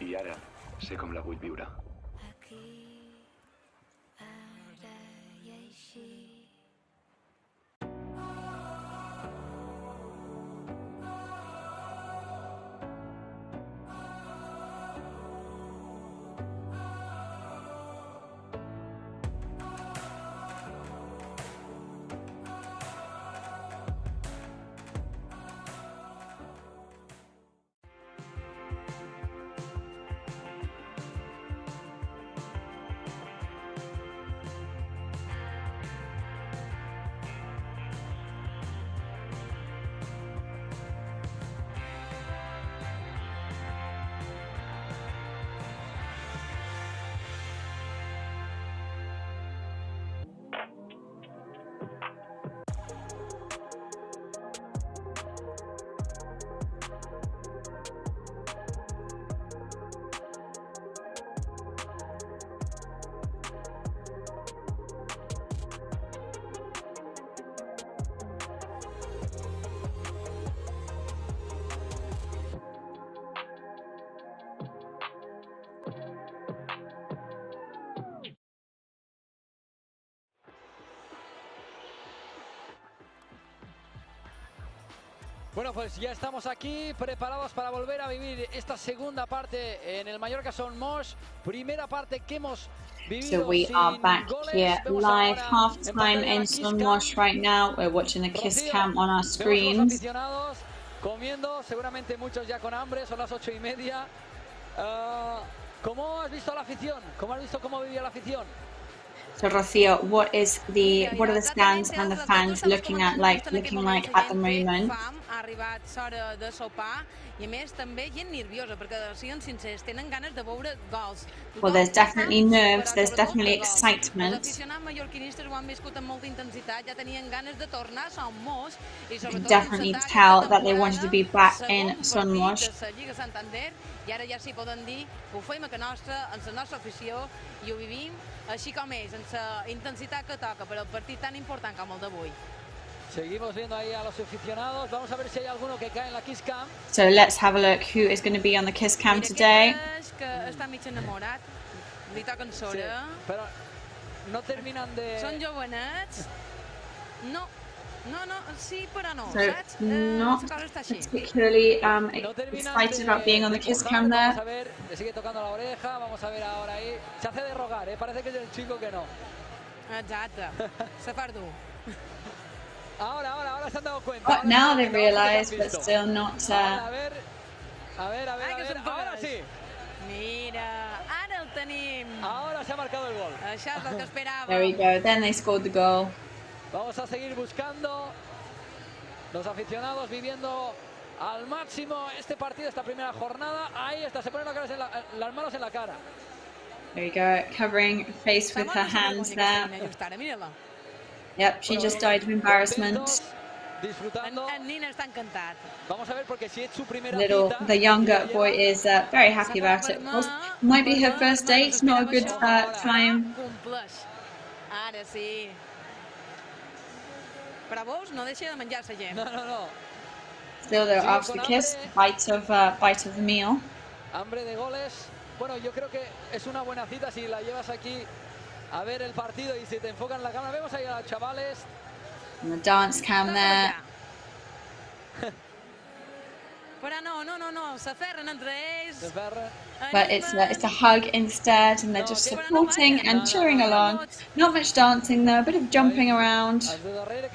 Speaker 8: I ara sé com la vull viure.
Speaker 14: Bueno, pues ya estamos aquí preparados para volver a vivir esta segunda parte en el Mallorca Son Moix. Primera parte que hemos vivido.
Speaker 1: So we are back here live, half-time in Son Moix right now. We're watching the Kiss Cam on our screens.
Speaker 14: Comiendo, seguramente muchos ya con hambre, son las 8:30. ¿Cómo has visto a la afición? ¿Cómo has visto cómo vivía la afición?
Speaker 1: So Rocío, what are the stands and the fans looking like at the moment?
Speaker 7: Ha arribat l'hora de sopar i a més també gent nerviosa perquè siguin sincers, tenen ganes de veure gols.
Speaker 1: Well, there's definitely nerves, there's definitely excitement.
Speaker 7: Els aficionats mallorquinistes ho han viscut amb molta intensitat, ja tenien ganes de tornar a Son Moix i sobretot
Speaker 1: definitely tell that they wanted to be back in Son Moix.
Speaker 7: Lliga Santander i ara ja s'hi poden dir que ho fem a casa nostra, amb la nostra afició i ho vivim així com és, amb la intensitat que toca per al partit tan important com el d'avui.
Speaker 14: Seguimos viendo ahí a los aficionados. Vamos a ver si hay alguno que cae en la Kiss Cam.
Speaker 1: So let's have a look who is going to be on the Kiss Cam today.
Speaker 7: Que està mig enamorat, li toquen sola.
Speaker 14: Sí, però no terminan de...
Speaker 7: Són jovenets. No,
Speaker 1: So not particularly excited about being on the kiss cam there.
Speaker 14: Le sigue tocando la oreja, vamos a ver ahora ahí. Se hace de rogar, parece que es el chico que no.
Speaker 7: Exacte, se fa dur.
Speaker 14: Ahora se han dado cuenta.
Speaker 1: But now they realise, but still not.
Speaker 14: A ver, ahora sí.
Speaker 7: Mira, ara el tenim.
Speaker 14: Ahora se ha marcado el gol.
Speaker 7: Això és el que esperàvem.
Speaker 1: There we go, then they scored the goal.
Speaker 14: Vamos a seguir buscando. Los aficionados viviendo al máximo este partido, esta primera jornada. Ahí está, se ponen las manos en la cara.
Speaker 1: There we go, covering her face with her hands there. Yep, she just died of embarrassment.
Speaker 7: En Nina està encantat.
Speaker 14: Vamos a ver porque si es su primera
Speaker 1: The younger boy is very happy about it. Of course, might be her first date, not a good time.
Speaker 7: Ara sí. Però veus, no deixa de menjar-se gent.
Speaker 14: No.
Speaker 1: Still though, after the kiss, bite of the meal.
Speaker 14: Hambre de goles. Bueno, yo creo que es una buena cita si la llevas aquí a ver el partido y si te enfocan en la cámara. Vemos ahí a los chavales.
Speaker 1: And the dance cam there.
Speaker 7: Però no, s'aferren entre ells.
Speaker 1: But it's a hug instead, and they're just supporting and cheering along. Not much dancing though, a bit of jumping around.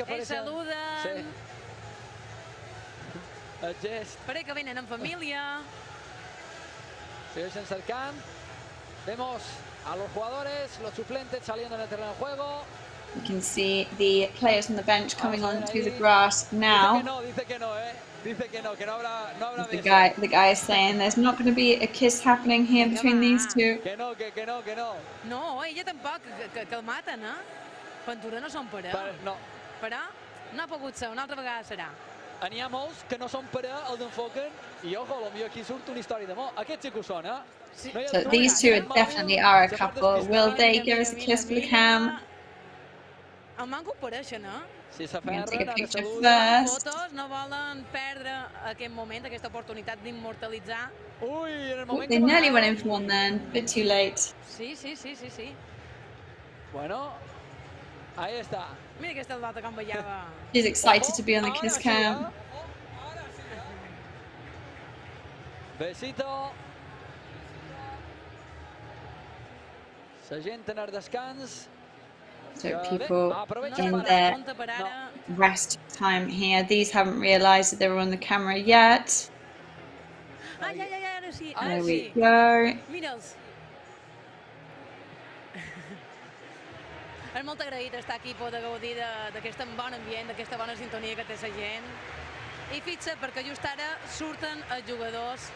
Speaker 7: Ells saluden. Parece que venen en família.
Speaker 14: Se acercan. Vemos a los jugadores, los suplentes saliendo en el terreno de juego.
Speaker 1: You can see the players on the bench coming onto the grass now.
Speaker 14: Dice que no, Dice que no habrá
Speaker 1: the guy is saying there's not going to be a kiss happening here between these two.
Speaker 14: Que no.
Speaker 7: No, ella tampoc, que el maten, Ventura no són parella.
Speaker 14: No.
Speaker 7: Però no ha pogut ser, una altra vegada serà.
Speaker 14: N'hi ha molts que no són parella, els enfoquen, i ojo, potser aquí surt una història d'amor. Aquests sí que ho són,
Speaker 1: So these two definitely are a couple. Will they give us a kiss for the cam?
Speaker 7: El manco pareixen,
Speaker 14: Si
Speaker 1: I'm going to take a picture first.
Speaker 7: Fotos no volen perdre aquest moment, aquesta oportunitat d'immortalitzar.
Speaker 1: They nearly went in for one then, a bit too late.
Speaker 7: Sí.
Speaker 14: Bueno, ahí está.
Speaker 7: Mira aquesta data com ballava.
Speaker 1: She's excited to be on the kiss cam.
Speaker 14: Besito. S'agenten al descans.
Speaker 1: So people in their rest time here, these haven't realised that they were on the camera yet.
Speaker 7: Ara sí.
Speaker 1: There we go.
Speaker 7: Mira'ls. És molt agraït estar aquí, poder gaudir d'aquest bon ambient, d'aquesta bona sintonia que té la gent. I fixa, perquè just ara surten els jugadors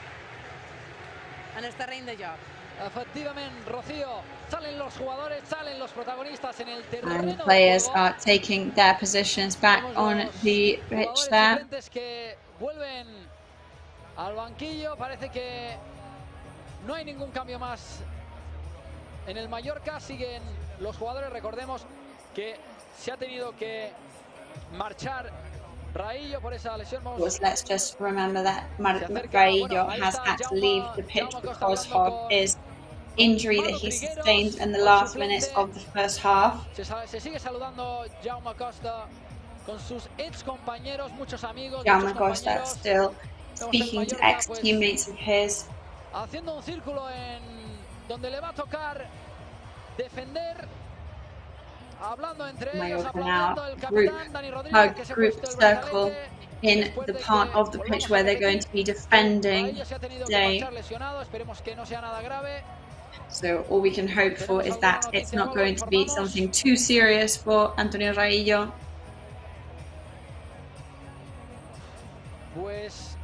Speaker 7: en el terreny de joc.
Speaker 14: Efectivamente, Rocío, salen los jugadores, salen los protagonistas en el terreno.
Speaker 1: And players are taking their positions back on the pitch there.
Speaker 14: Que vuelven al banquillo, parece que no hay ningún cambio más en el Mallorca. Siguen los jugadores, recordemos que se ha tenido que marchar Raillo por esa lesión.
Speaker 1: Let's just remember that Raillo has had to leave the pitch because of his injury that he sustained in the last minutes of the first half.
Speaker 14: Se sigue saludando Jaume Costa con sus ex compañeros, muchos amigos.
Speaker 1: Jaume Costa still speaking to ex-teammates of his.
Speaker 14: Haciendo un círculo en donde le va a tocar defender.
Speaker 1: Mallorca now group circle in the part of the pitch where they're going to be defending today. So all we can hope for is that it's not going to be something too serious for Antonio Raillo.
Speaker 14: Pues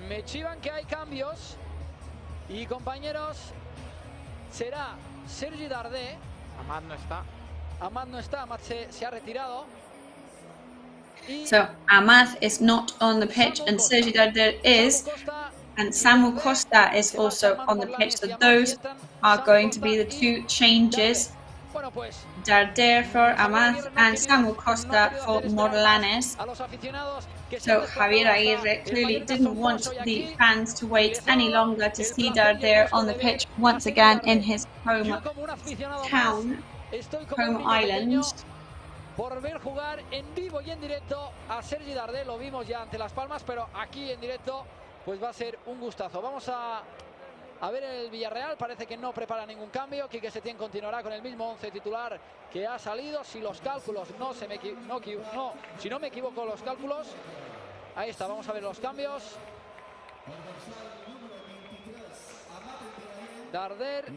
Speaker 14: me chivan que hay cambios y compañeros, será Sergi Darder.
Speaker 11: Amad no está.
Speaker 14: Amad no está, Amad se ha retirado.
Speaker 1: So Amad is not on the pitch and Sergi Darder is, and Samuel Costa is also on the pitch. So those are going to be the two changes. Darder for Amad and Samuel Costa for Morlanes. So Javier Aguirre clearly didn't want the fans to wait any longer to see Darder on the pitch once again in his home town, home island.
Speaker 14: por ver jugar en vivo y en directo a Sergi Darder. Lo vimos ya ante Las Palmas, pero aquí en directo pues va a ser un gustazo. Vamos a ver el Villarreal. Parece que no prepara ningún cambio. Quique Setién continuará con el mismo 11 titular que ha salido. Si los cálculos si no me equivoco los cálculos. Ahí está, vamos a ver los cambios. Darder.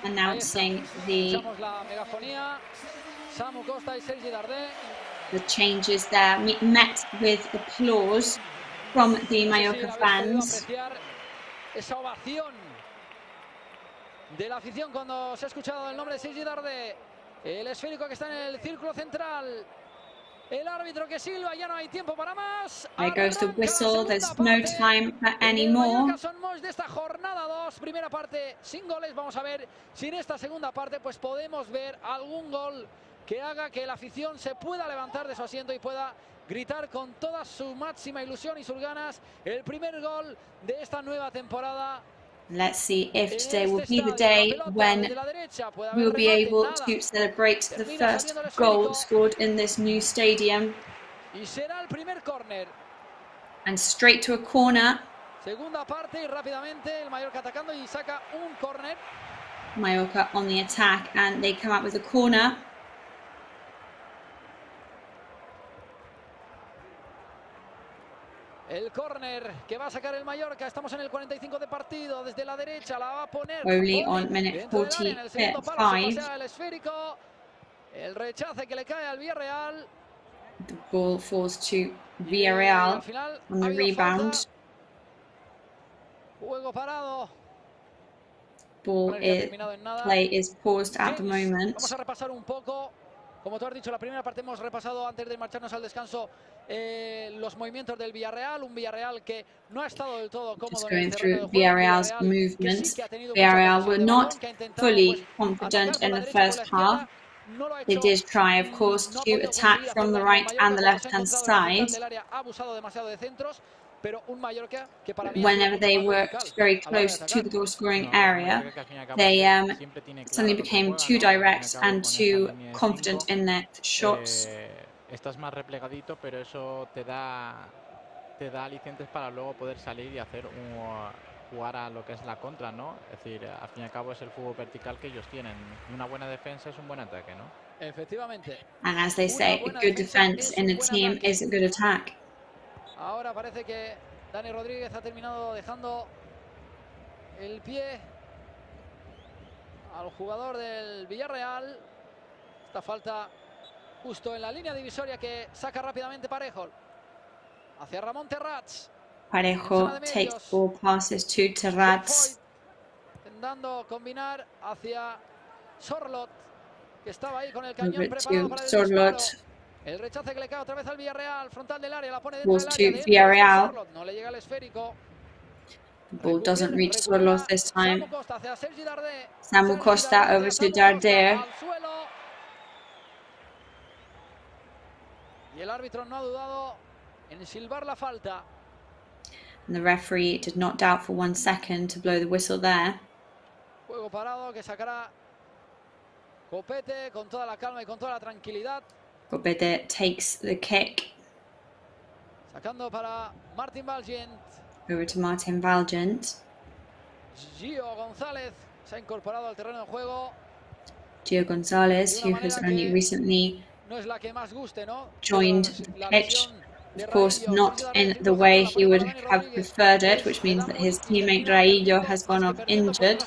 Speaker 1: Announcing the changes there, met with applause from the Mallorca fans.
Speaker 14: Esa ovación de la afición cuando se ha escuchado el nombre de Sergi Darder. El esférico que está en el círculo central. El árbitro que silba, ya no hay tiempo para más.
Speaker 1: There goes the whistle, there's no time for any more.
Speaker 14: De esta jornada 2, primera parte sin goles. Vamos a ver si en esta segunda parte pues podemos ver algún gol que haga que la afición se pueda levantar de su asiento y pueda gritar con toda su máxima ilusión y sus ganas el primer gol de esta nueva temporada.
Speaker 1: Let's see if today will be the day when we'll be able to celebrate the first goal scored in this new stadium.
Speaker 14: Y será el primer córner.
Speaker 1: And straight to a corner.
Speaker 14: Segunda parte y rápidamente el Mallorca atacando y saca un córner.
Speaker 1: Mallorca on the attack and they come up with a corner.
Speaker 14: El córner que va a sacar el Mallorca. Estamos en el 45 de partido. Desde la derecha la va a poner.
Speaker 1: Only on minute 45.
Speaker 14: El esférico. El rechace que le cae al Villarreal.
Speaker 1: The ball falls to Villarreal on the rebound.
Speaker 14: Juego parado.
Speaker 1: Play is paused at the moment.
Speaker 14: Vamos a repasar un poco. Como tú has dicho, la primera parte hemos repasado antes de marcharnos al descanso los movimientos del Villarreal, un Villarreal que no ha estado del todo cómodo.
Speaker 1: Just going through Villarreal's movements. Villarreal were not fully confident in the first half. They did try, of course, to attack from the right and the left-hand side. Whenever they were very close to the goal-scoring area, they suddenly became too direct and too confident in their shots.
Speaker 11: Estás más replegadito, pero eso te da alicientes para luego poder salir y hacer jugar a lo que es la contra, ¿no? Es decir, al fin y al cabo es el fútbol vertical que ellos tienen. Una buena defensa es un buen ataque, ¿no?
Speaker 14: Efectivamente.
Speaker 1: And as they say, a good defense in a team is a good attack.
Speaker 14: Ahora parece que Dani Rodríguez ha terminado dejando el pie al jugador del Villarreal. Esta falta justo en la línea divisoria que saca rápidamente Parejo. Hacia Ramón Terrats.
Speaker 1: Parejo takes ball passes to Terrats.
Speaker 14: Intentando combinar hacia Sorlot, que estaba ahí con el cañón preparado para el disparo. El rechace que le cae otra vez al Villarreal, frontal del área, la pone dentro del área.
Speaker 1: Villarreal.
Speaker 14: No le llega el esférico.
Speaker 1: The ball doesn't reach Sorlot this time. Samu Costa over to Darder.
Speaker 14: Y el árbitro no ha dudado en silbar la falta.
Speaker 1: And the referee did not doubt for 1 second to blow the whistle there.
Speaker 14: Juego parado que sacará Copete con toda la calma y con toda la tranquilidad.
Speaker 1: Copete takes the kick.
Speaker 14: Sacando para Martin Valgent.
Speaker 1: Over to Martin Valgent.
Speaker 14: Gio González se ha incorporado al terreno de juego.
Speaker 1: Gio González, who has only recently joined the pitch. Of course, not in the way he would have preferred it, which means that his teammate Raillo has gone off injured.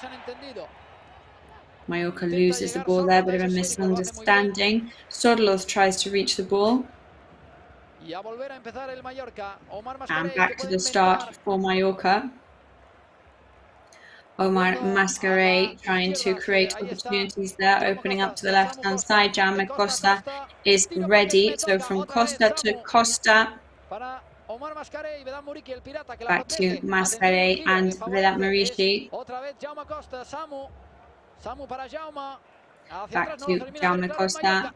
Speaker 1: Mallorca loses the ball there, bit of a misunderstanding. Sorloth tries to reach the ball. And back to the start for Mallorca. Omar Mascaret trying to create opportunities there, opening up to the left-hand side. Jaume Costa is ready. So from Costa to Costa. Back to Mascaret and Vedat Marici. Back to Jaume Costa.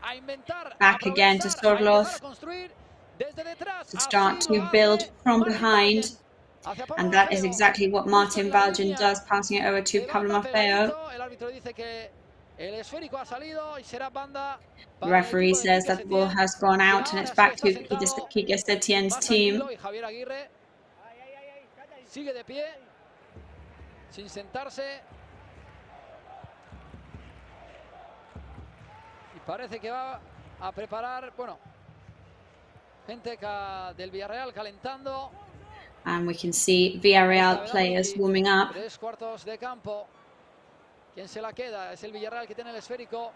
Speaker 1: Back again to Sorloth. To start to build from behind. And that is exactly what Martin Valjean does, passing it over to Pablo Maffeo. The referee says that the ball has gone out and it's back to Quique Setien's team.
Speaker 14: Sigue de pie, sin sentarse. Y parece que va a preparar, bueno, gente del Villarreal calentando.
Speaker 1: And we can see Villarreal players warming up.
Speaker 14: 3/4 de campo. ¿Quién se la queda? Es el Villarreal que tiene el esférico.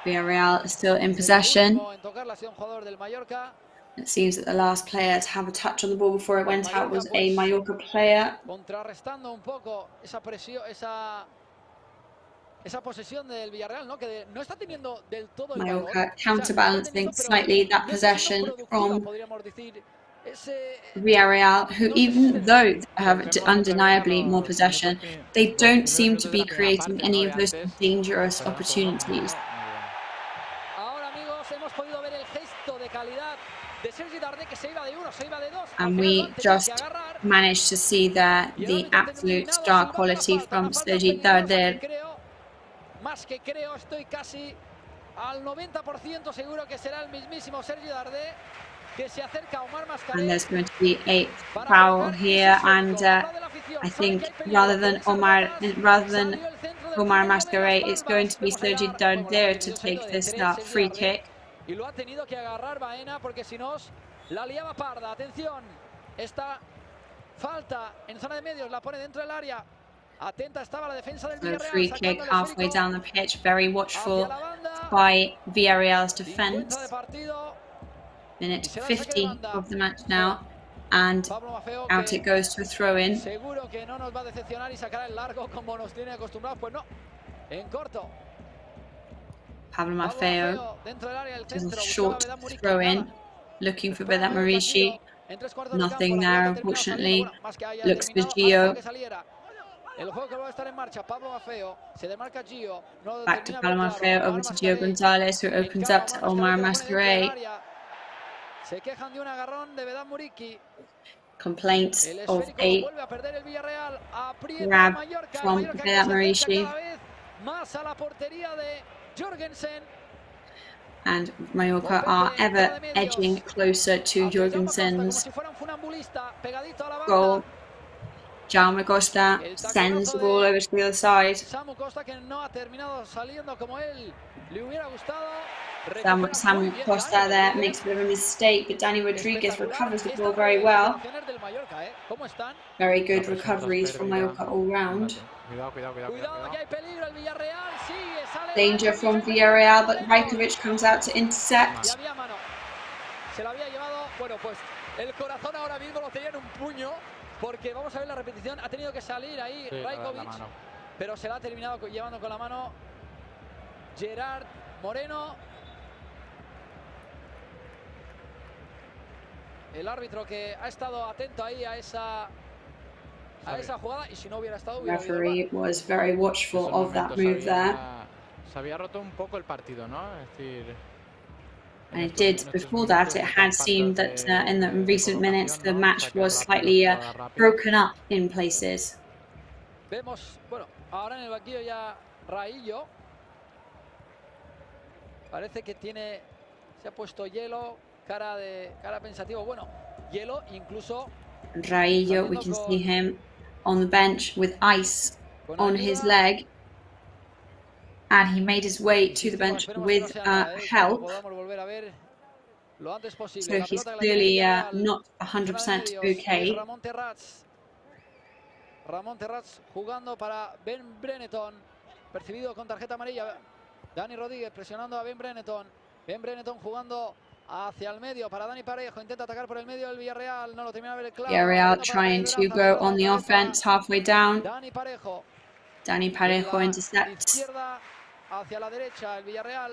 Speaker 1: Villarreal is still in possession.
Speaker 14: En tocarla ha sido un jugador del Mallorca.
Speaker 1: It seems that the last player to have a touch on the ball before it went out was a Mallorca player.
Speaker 14: Contrarrestando un poco esa presión, esa posesión del Villarreal, ¿no? Que no está teniendo del todo el
Speaker 1: Mallorca counterbalancing slightly that possession from Villarreal, who, even though they have undeniably more possession, they don't seem to be creating any of those dangerous opportunities. And we just managed to see there the absolute star quality from Sergi Darder.
Speaker 14: Más que creo, estoy casi al 90% seguro que será el mismísimo Sergi Darder que se acerca a Omar Mascarell.
Speaker 1: And there's going to be a foul here, and I think rather than Omar Mascarell, it's going to be Sergi Darder to take this free kick.
Speaker 14: Y lo ha tenido que agarrar Baena porque si no la liaba parda. Atención, esta falta en zona de medios la pone dentro del área. Atenta estaba la defensa del Villarreal.
Speaker 1: Free kick halfway down the pitch, very watchful by Villarreal's defense. Minute 50 of the match now, and out it goes to a throw-in.
Speaker 14: Seguro que no nos va a decepcionar y sacará el largo como nos tiene acostumbrados. Pues no, en corto.
Speaker 1: Pablo Maffeo does a short throw-in, looking for Vedat Marici. Nothing there, unfortunately. Looks for Gio. Back to Pablo Maffeo, over to Gio Gonzalez, who opens up to Omar Mascarell. Complaints of a grab from Vedat Marici. And Mallorca are ever edging closer to Jorgensen's goal. Jaume Costa sends the ball over to the other side. Samu Costa there makes a bit of a mistake, but Dani Rodriguez recovers the ball very well. Very good recoveries from Mallorca all round. Danger from Villarreal, but Rajkovic comes out to intercept.
Speaker 14: Porque vamos a ver la repetición, ha tenido que salir ahí Rajkovic, pero se la ha terminado llevando con la mano Gerard Moreno. El árbitro que ha estado atento ahí a esa jugada, y si no hubiera estado...
Speaker 1: The referee was very watchful of that move there.
Speaker 11: Se había roto un poco el partido, ¿no? Es decir...
Speaker 1: And it did, before that, it had seemed that in the recent minutes the match was slightly broken up in places.
Speaker 14: Vemos, bueno, ahora en el banquillo ya Raillo. Parece que se ha puesto hielo, cara pensativo. Bueno, hielo incluso.
Speaker 1: Raillo, we can see him on the bench with ice on his leg. And he made his way to the bench with help. So he's clearly not 100% okay.
Speaker 14: Ramón Terrats jugando para Ben Breneton, percibido con tarjeta amarilla. Dani Rodríguez presionando a Ben Breneton. Ben Breneton jugando hacia el medio para Dani Parejo. Intenta atacar por el medio del Villarreal. No lo termina de ver claro.
Speaker 1: Villarreal trying to go on the offense halfway down. Dani Parejo intercepts.
Speaker 14: Hacia la derecha el Villarreal.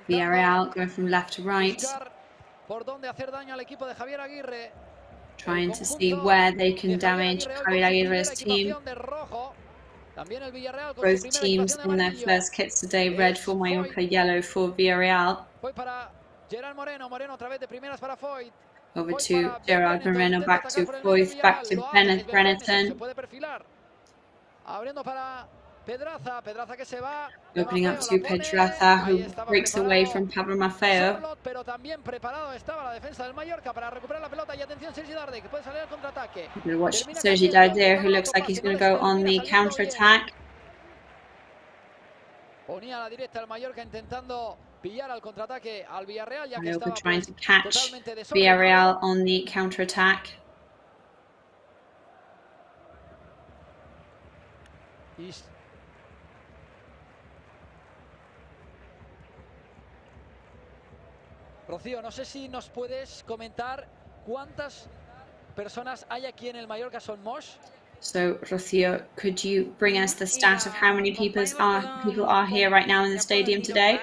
Speaker 1: Villarreal going from left to right.
Speaker 14: Por dónde hacer daño al equipo de Javier Aguirre.
Speaker 1: Trying to see where they can damage Javier Aguirre's team. Both teams in their first kits today, red for Mallorca, yellow for Villarreal. Over to Gerard Moreno, back to Foyth, back to Benetton. Opening up to Pedraza, who breaks away from Pablo Maffeo. We watch Sergi Darder, who looks like he's going to go on the counter-attack. Mallorca trying to catch Villarreal on the counter-attack.
Speaker 14: Rocío, no sé si nos puedes comentar cuántas personas hay aquí en el Mallorca Son Moix.
Speaker 1: So, Rocío, could you bring us the stat of how many people are here right now in the stadium today?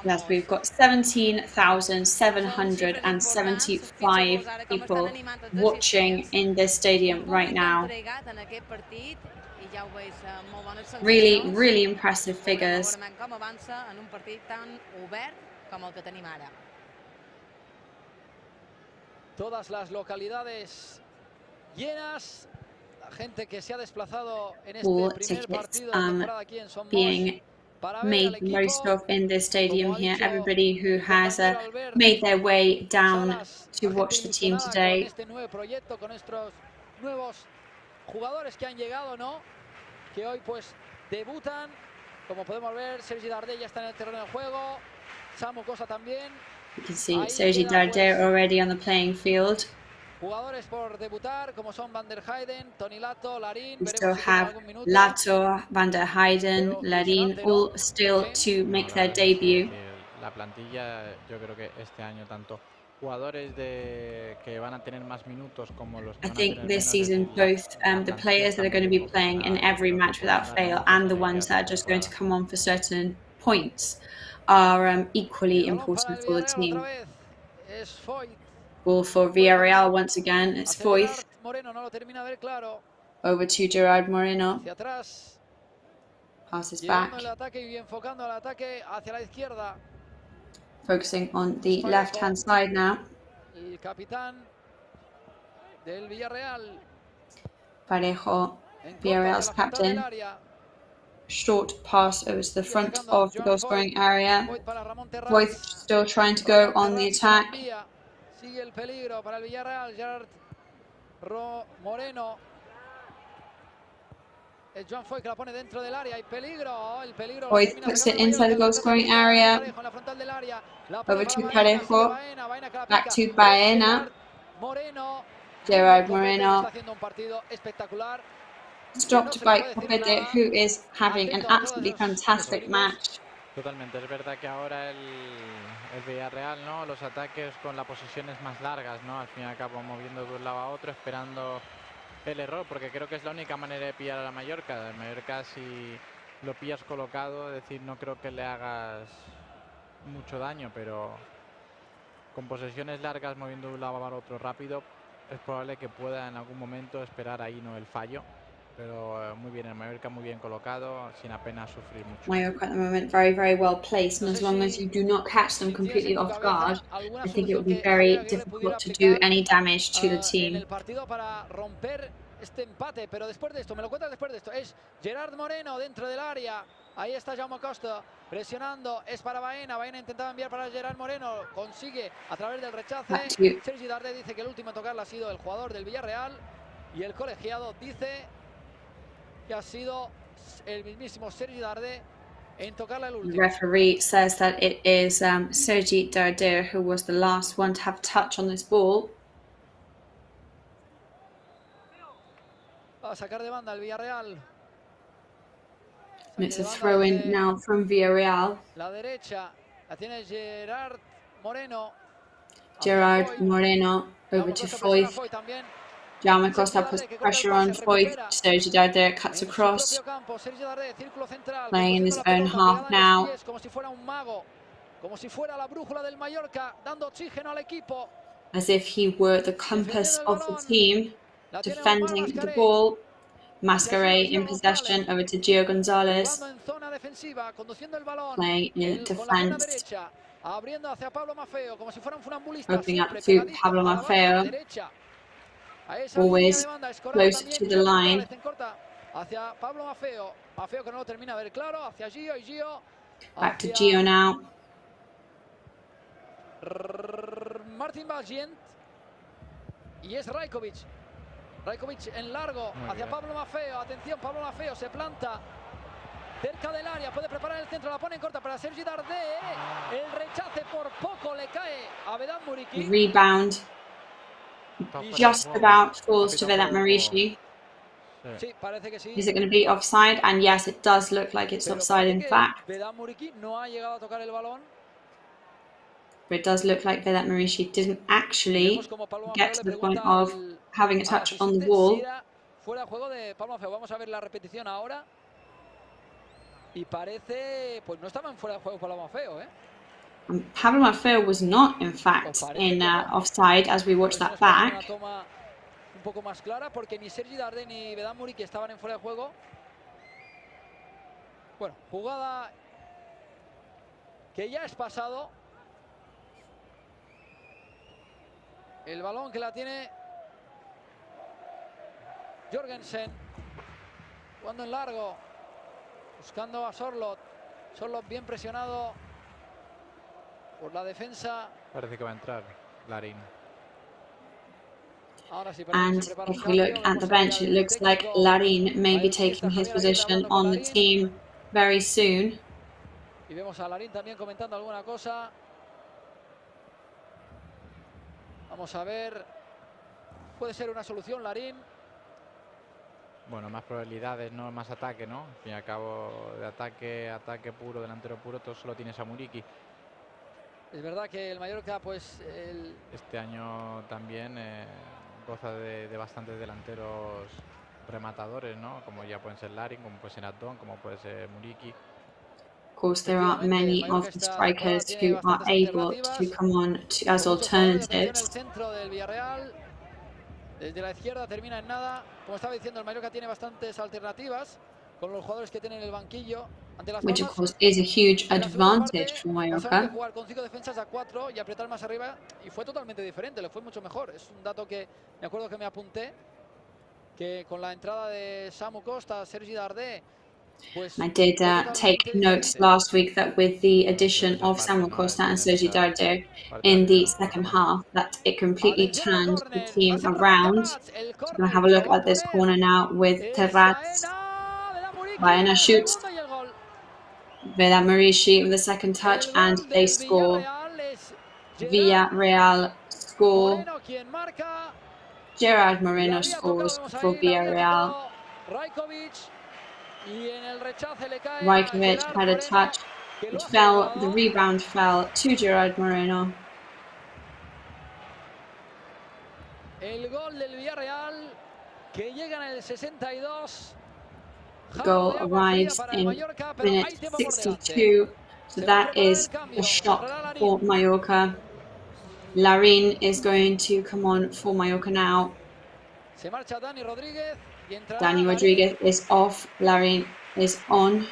Speaker 1: Yes, we've got 17,775 people watching in this stadium right now. Really, really impressive figures.
Speaker 14: Todas las localidades llenas, la gente que se ha desplazado en este primer partido de temporada aquí en Son Moix
Speaker 1: being made most of in this stadium here. Everybody who has made their way down to watch the team today.
Speaker 14: Con este nuevo proyecto, con estos nuevos jugadores que han llegado, ¿no? Que hoy pues debutan, como podemos ver, Sergi Darder ya está en el terreno de juego, Samu Costa también.
Speaker 1: You can see Sergi Darder already on the playing field.
Speaker 14: Jugadores por debutar, como son Van der Heyden, Toni Lato, Larín.
Speaker 1: We still have Lato, Van der Heyden, Larín, all still to make their debut.
Speaker 11: La plantilla, yo creo que este año tanto jugadores que van a tener más minutos como los que
Speaker 1: I think this season both the players that are going to be playing in every match without fail and the ones that are just going to come on for certain points are equally important for the team. Ball for Villarreal once again. It's Foyth. Over to Gerard Moreno. Passes back. Focusing on the left-hand side now. Parejo, Villarreal's captain. Short pass over to the front of the goal-scoring area. Foyth still trying to go on the attack.
Speaker 14: Sigue el peligro para el Villarreal. Gerard Moreno. Es Joan Foyth que la pone dentro del área. Hay peligro. El peligro.
Speaker 1: Foyth puts it inside the goal-scoring area. Over to Parejo. Back to Baena. Gerard Moreno. Stopped by Copete, who is having an absolutely fantastic match.
Speaker 11: Totalmente, es verdad que ahora el Villarreal, ¿no? Los ataques con las posiciones más largas, ¿no? Al fin y al cabo moviendo de un lado a otro, esperando el error, porque creo que es la única manera de pillar a la Mallorca. El Mallorca, si lo pillas colocado, es decir, no creo que le hagas mucho daño, pero con posesiones largas moviendo de un lado a otro rápido, es probable que pueda en algún momento esperar ahí, ¿no? El fallo. Pero muy bien, el Mallorca muy bien colocado, sin apenas sufrir mucho.
Speaker 1: Mallorca at the moment very, very well placed, and as long as you do not catch them completely off guard, I think it will be very difficult to do any damage to the team.
Speaker 14: Este empate, pero después de esto, me lo cuentas después de esto, es Gerard Moreno dentro del área, ahí está Jaume Costa presionando, es para Baena, Baena intentaba enviar para Gerard Moreno, consigue a través del rechace, Sergi Darder dice que el último a tocarla ha sido el jugador del Villarreal y el colegiado dice que ha sido el mismísimo Sergi Darder en tocarla el último.
Speaker 1: The referee says that it is Sergi Darder who was the last one to have touch on this ball.
Speaker 14: Va a sacar de banda el Villarreal.
Speaker 1: And it's a throw-in now from Villarreal.
Speaker 14: La derecha la tiene Gerard Moreno.
Speaker 1: Gerard Moreno over to Foyth. Jaume Costa puts pressure on Foyth. Sergi Darder cuts across. Playing in his own half now. As if he were the compass of the team. Defending the ball. Masquerade in possession, over to Gio Gonzalez,
Speaker 14: Jugando en zona defensiva, conduciendo el balón.
Speaker 1: playing in
Speaker 14: Con la pierna
Speaker 1: defense,
Speaker 14: derecha, abriendo hacia Pablo Maffeo, como si fuera un funambulista,
Speaker 1: opening up
Speaker 14: siempre
Speaker 1: to Pablo
Speaker 14: pegadito a la banda
Speaker 1: Maffeo,
Speaker 14: derecha. A esa línea
Speaker 1: always
Speaker 14: de banda, escorado
Speaker 1: close
Speaker 14: también
Speaker 1: to the
Speaker 14: Gio
Speaker 1: line.
Speaker 14: González en corta hacia Pablo Maffeo. Maffeo que no lo termina de ver claro, hacia Gio y Gio.
Speaker 1: Back to Gio now.
Speaker 14: Martin Valgent. Y es Rajkovic. Rajkovic en largo hacia Pablo Maffeo. Atención, Pablo Maffeo se planta cerca del área. Puede preparar el centro. La pone en corta para Sergi Darder. El rechace por poco le cae a Vedat Muriqui.
Speaker 1: Rebound. Just about falls to Vedat Muriqi.
Speaker 14: Sí, parece que sí.
Speaker 1: Is it going to be offside? And yes, it does look like it's offside in fact.
Speaker 14: Vedat Muriqui no ha llegado a tocar el balón.
Speaker 1: But it does look like Vedat Muriqi didn't actually get to the point of having a touch on the wall.
Speaker 14: Fuera de juego de Pablo Maffeo. Vamos a ver la repetición ahora. Y parece, pues no estaba en fuera de juego Pablo Maffeo, ¿eh?
Speaker 1: Pablo Maffeo was not, in fact, in offside as we watch that back.
Speaker 14: Una toma un poco más clara porque ni Sergi Darder ni Vedat Muriqui estaban en fuera de juego. Bueno, jugada que ya es pasado. El balón que la tiene Jorgensen. Jugando en largo. Buscando a Sorloth. Sorloth bien presionado por la defensa.
Speaker 11: Parece que va a entrar Larín.
Speaker 1: And if we look at the bench, it looks like Larín may be taking his position on the team very soon.
Speaker 14: Y vemos a Larín también comentando alguna cosa. Vamos a ver. Puede ser una solución, Larín.
Speaker 11: Bueno, más probabilidades, no más ataque, ¿no? Al fin y al cabo, de ataque puro, delantero puro, todo solo tienes a Muriqui.
Speaker 14: Es verdad que el Mallorca, pues...
Speaker 11: Este año también goza de bastantes delanteros rematadores, ¿no? Como ya pueden ser Larín, como puede ser Adón, como puede ser Muriqui.
Speaker 1: Of course, there aren't many of the strikers who are able to come on as alternatives.
Speaker 14: Desde la izquierda termina en nada. Como estaba diciendo, el Mallorca tiene bastantes alternativas con los jugadores que tienen el banquillo. Ante las
Speaker 1: Which of course is a huge advantage for Mallorca.
Speaker 14: Jugar con 5 defensas a 4 y apretar más arriba y fue totalmente diferente, le fue mucho mejor. Es un dato que me acuerdo que me apunté, que con la entrada de Samu Costa, Sergi Darder,
Speaker 1: I did take notes last week that with the addition of Samuel Costa and Sergi Darder in the second half, that it completely turned the team around. So we're going to have a look at this corner now with Terraz. Baena shoots. Vedat Muriqi with the second touch and they score. Villarreal score. Gerard Moreno scores for Villarreal. Rajkovic had a touch, it fell, the rebound fell to Gerard Moreno.
Speaker 14: El gol del Villarreal que llega en el 62.
Speaker 1: The goal arrives in minute 62, so that is a shock for Mallorca. Larín is going to come on for Mallorca now.
Speaker 14: Se marcha Dani Rodríguez.
Speaker 1: Dani Rodríguez is off, Larín is on.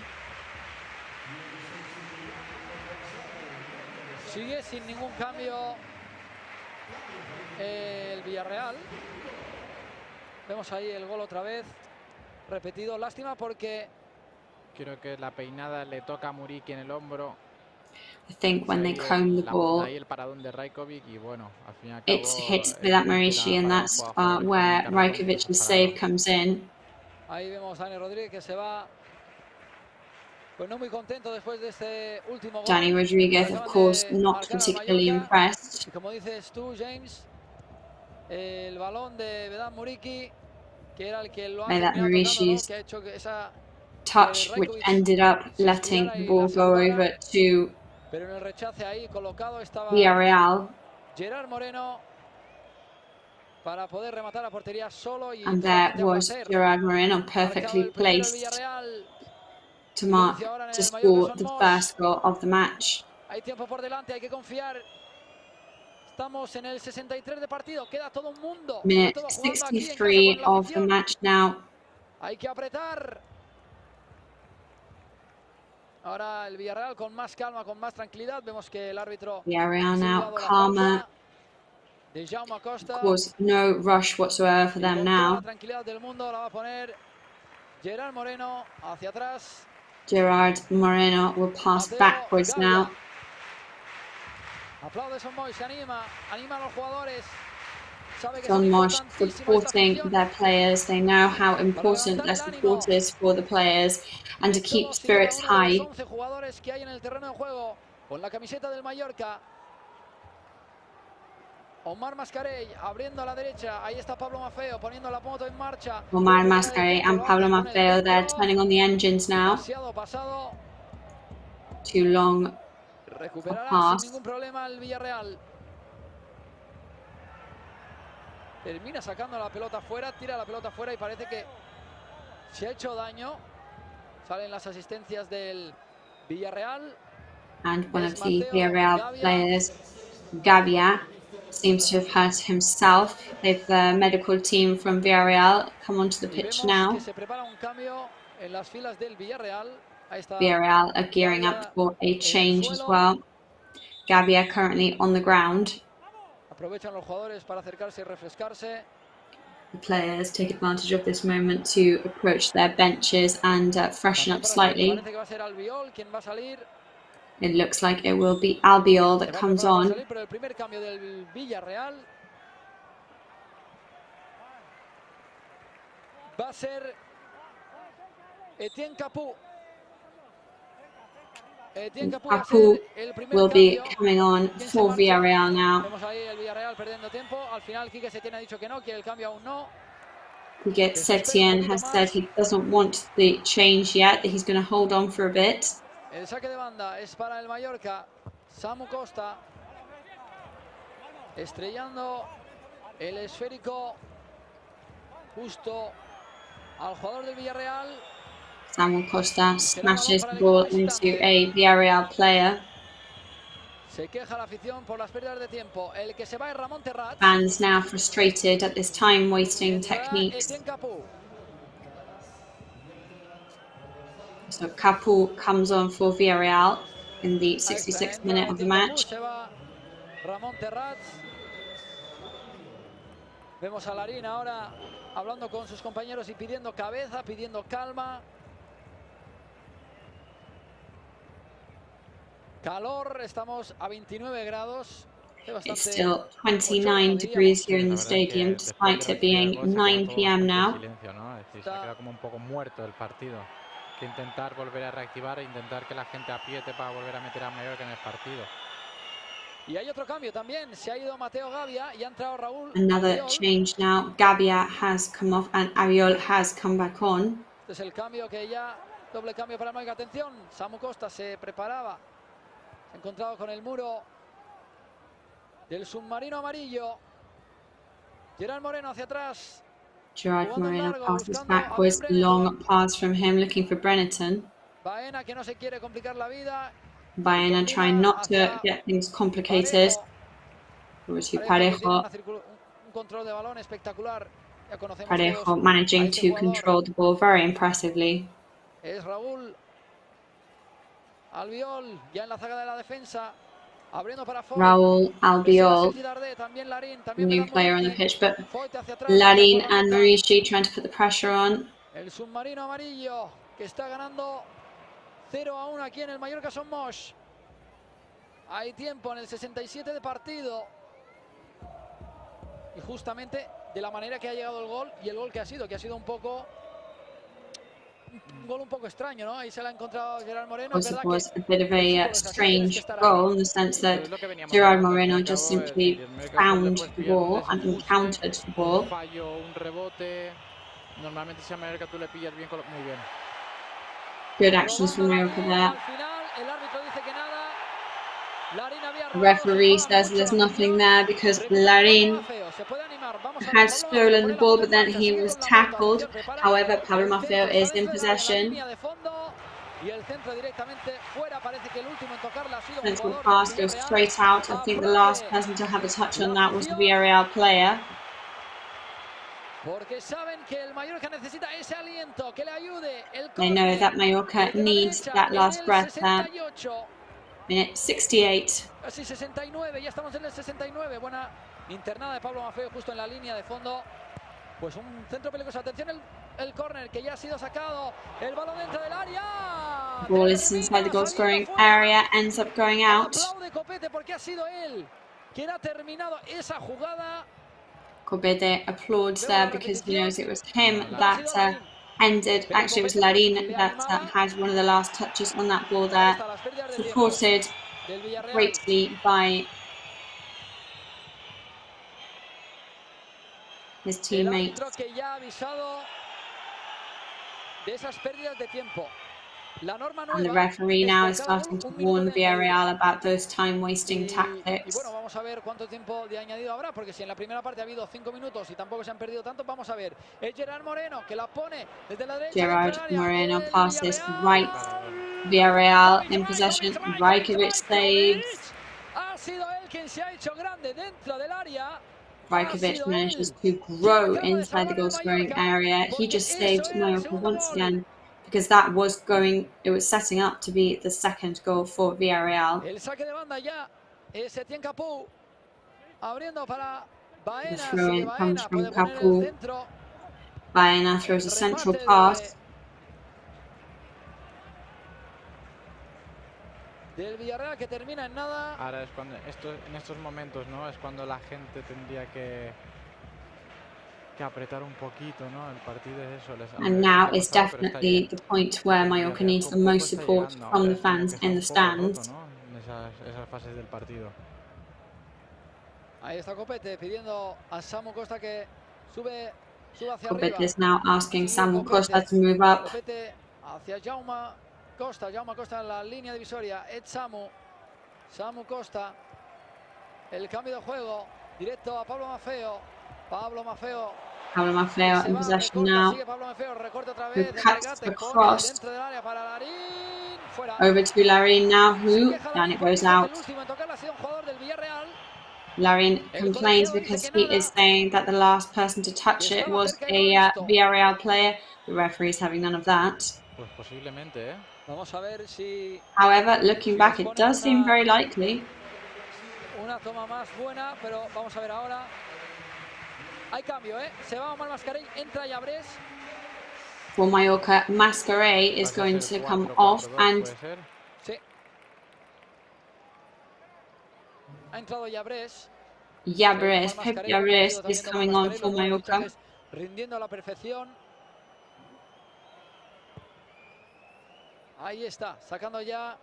Speaker 14: Sigue sin ningún cambio el Villarreal. Vemos ahí el gol otra vez, repetido. Lástima porque...
Speaker 11: Creo que la peinada le toca a Muriqui en el hombro.
Speaker 1: I think when they comb the ball,
Speaker 11: ahí el paradón de Rajkovic y bueno, al fin y al cabo,
Speaker 1: it hits Vedat Muriqi and that's where Rajkovic's save comes in.
Speaker 14: Ahí vemos a Dani Rodríguez que se va, pues no muy contento después de este último gol.
Speaker 1: Dani Rodríguez, of course, not particularly impressed.
Speaker 14: Y como dices tú, James, el balón de Vedat Muriqui, que era el que lo ha
Speaker 1: Muriqi's
Speaker 14: que ha hecho esa
Speaker 1: touch, which ended up letting the ball go over to
Speaker 14: pero en el rechace ahí colocado estaba
Speaker 1: Villarreal.
Speaker 14: Gerard Moreno para poder rematar a portería solo y
Speaker 1: And there was Gerard Moreno perfectly placed to score the first goal of the match.
Speaker 14: Hay tiempo por delante, hay que confiar. Estamos en el 63 de partido, queda todo un mundo.
Speaker 1: Minute 63 of the match now.
Speaker 14: Hay que apretar. Ahora el Villarreal con más calma, con más tranquilidad. Vemos que el árbitro...
Speaker 1: Villarreal now calmer. Of course, no rush whatsoever for them now. Gerard Moreno will pass backwards now. Son Mosh supporting their players. They know how important their support is for the players and to keep spirits high.
Speaker 14: Omar Mascarell abriendo a la derecha, ahí está Pablo Maffeo poniendo la moto en marcha.
Speaker 1: Omar Mascarell and Pablo Maffeo, they're turning on the engines now. Too long
Speaker 14: recuperará
Speaker 1: pass.
Speaker 14: sin ningún problema el Villarreal. Termina sacando la pelota fuera, tira la pelota fuera y parece que se ha hecho daño. Salen las asistencias del Villarreal.
Speaker 1: And one of the Villarreal players, Gavia, seems to have hurt himself. They've the medical team from Villarreal come onto the pitch now. Villarreal are gearing up for a change as well. Gavia currently on the ground. The players take advantage of this moment to approach their benches and freshen up slightly. It looks like it will be Albiol that comes on. Capu will be coming on for Villarreal now. Quique Setien has said he doesn't want the change yet, that he's going to hold on for a bit.
Speaker 14: El saque de banda es para el Mallorca. Samu Costa estrellando el esférico justo al jugador del Villarreal.
Speaker 1: Samu Costa smashes the ball into a Villarreal player.
Speaker 14: Se queja la afición por las pérdidas de tiempo. El que se va es Ramón Terrat.
Speaker 1: Fans now frustrated at this time-wasting techniques. So Capu comes on for Villarreal in the 66th minute of the match.
Speaker 14: Ramón Terrat. Vemos a Larín ahora hablando con sus compañeros y pidiendo cabeza, pidiendo calma. Calor, estamos a 29 grados.
Speaker 1: It's still 29 degrees here in the stadium, despite it being 9 p.m. now.
Speaker 11: Se ha quedado como un poco muerto el partido. Que intentar volver a reactivar e intentar que la gente apriete para volver a meter a Mallorca en el partido.
Speaker 14: Y hay otro cambio también. Se ha ido Mateo Gavia y ha entrado Raúl.
Speaker 1: Another change now. Gavia has come off and Ariol has come back on.
Speaker 14: Este es el cambio que ya doble cambio para el Mallorca. Atención, Samu Costa se preparaba. Se ha encontrado con el muro del submarino amarillo. Gerard Moreno hacia atrás.
Speaker 1: Gerard Moreno passes backwards, long pass from him, looking for Brennerton.
Speaker 14: Baena que no se quiere complicar la vida.
Speaker 1: Baena trying not to get things complicated. Parejo. Parejo managing to control the ball very impressively.
Speaker 14: Es Raúl Albiol ya en la zaga de la defensa.
Speaker 1: Raúl Albiol, new player on the pitch, but Larín and Maurici trying to put the pressure on.
Speaker 14: El submarino amarillo que está ganando 0-1 aquí en el Mallorca Son Moix. Hay tiempo en el 67 de partido. Y justamente de la manera que ha llegado el gol y el gol que ha sido un poco un gol un poco extraño, ¿no? Ahí se la ha encontrado Gerard Moreno.
Speaker 1: It was a bit of a strange goal in the sense that Gerard Moreno just simply found the ball and encountered the ball. Good actions from Mallorca there. The referee says there's nothing there because Larín had stolen the ball, but then he was tackled. However, Pablo Maffeo is in possession. Central pass goes straight out. I think the last person to have a touch on that was the Villarreal player.
Speaker 14: Porque saben que el Mallorca necesita ese aliento que le ayude.
Speaker 1: They know that Mallorca needs that last breath there. Minute 68.
Speaker 14: Casi 69, ya estamos en el 69. Buena internada de Pablo Maffeo justo en la línea de fondo. Pues un centro peligroso. Atención el córner que ya ha sido sacado. El balón dentro del área.
Speaker 1: Ball is inside the goal scoring area, ends up going out.
Speaker 14: Aplaude Copete porque ha sido él quien ha terminado esa jugada.
Speaker 1: Copete applauds there because he knows it was him that ended. Actually, it was Larin that had one of the last touches on that ball there. Supported greatly by his teammates. And the referee now is starting to warn Villarreal about those time-wasting tactics.
Speaker 14: Bueno, vamos a ver cuánto tiempo de añadido habrá, porque si en la primera parte ha habido 5 minutos y tampoco se han perdido tanto, vamos a ver. Es Gerard Moreno que la pone desde la derecha.
Speaker 1: Gerard Moreno passes right. Villarreal in possession. Rajkovic saves.
Speaker 14: Ha sido él quien se ha hecho grande dentro del área.
Speaker 1: Rajkovic manages to grow inside the goal-scoring area. He just saved Mallorca once again, because that was going, it was setting up to be the second goal for Villarreal.
Speaker 14: El saque de banda ya es Etienne Capou abriendo para Baena.
Speaker 1: The throw-in comes from Capou. Baena throws a central pass.
Speaker 14: Del Villarreal que termina en nada.
Speaker 11: Ahora es cuando en estos momentos, ¿no? Es cuando la gente tendría que apretar un poquito, ¿no? El partido es eso.
Speaker 1: And now is definitely the point where Mallorca needs the most support from the fans in the stands.
Speaker 11: Esas fases del partido.
Speaker 14: Ahí está Copete pidiendo a Samu Costa que suba hacia
Speaker 1: Copete
Speaker 14: arriba.
Speaker 1: is now asking Samu Costa to move up.
Speaker 14: Copete hacia Jaume Costa en la línea divisoria. Samu Costa. El cambio de juego directo a Pablo Maffeo. Pablo Maffeo
Speaker 1: in possession now. Who cuts across over to Larin now, who, and it goes out. Larin complains because he is saying that the last person to touch it was a Villarreal player. The referee is having none of that. However, looking back, it does seem very likely.
Speaker 14: Una toma más buena, pero vamos a ver ahora. Hay cambio, se va Omar Mascarell, entra Llabres.
Speaker 1: For Mallorca, Mascarell is going to come off, and
Speaker 14: sí. Ha entrado Llabres.
Speaker 1: Pep Llabres is coming on for Mallorca.
Speaker 14: Rindiendo a la perfección. Ahí está, sacando ya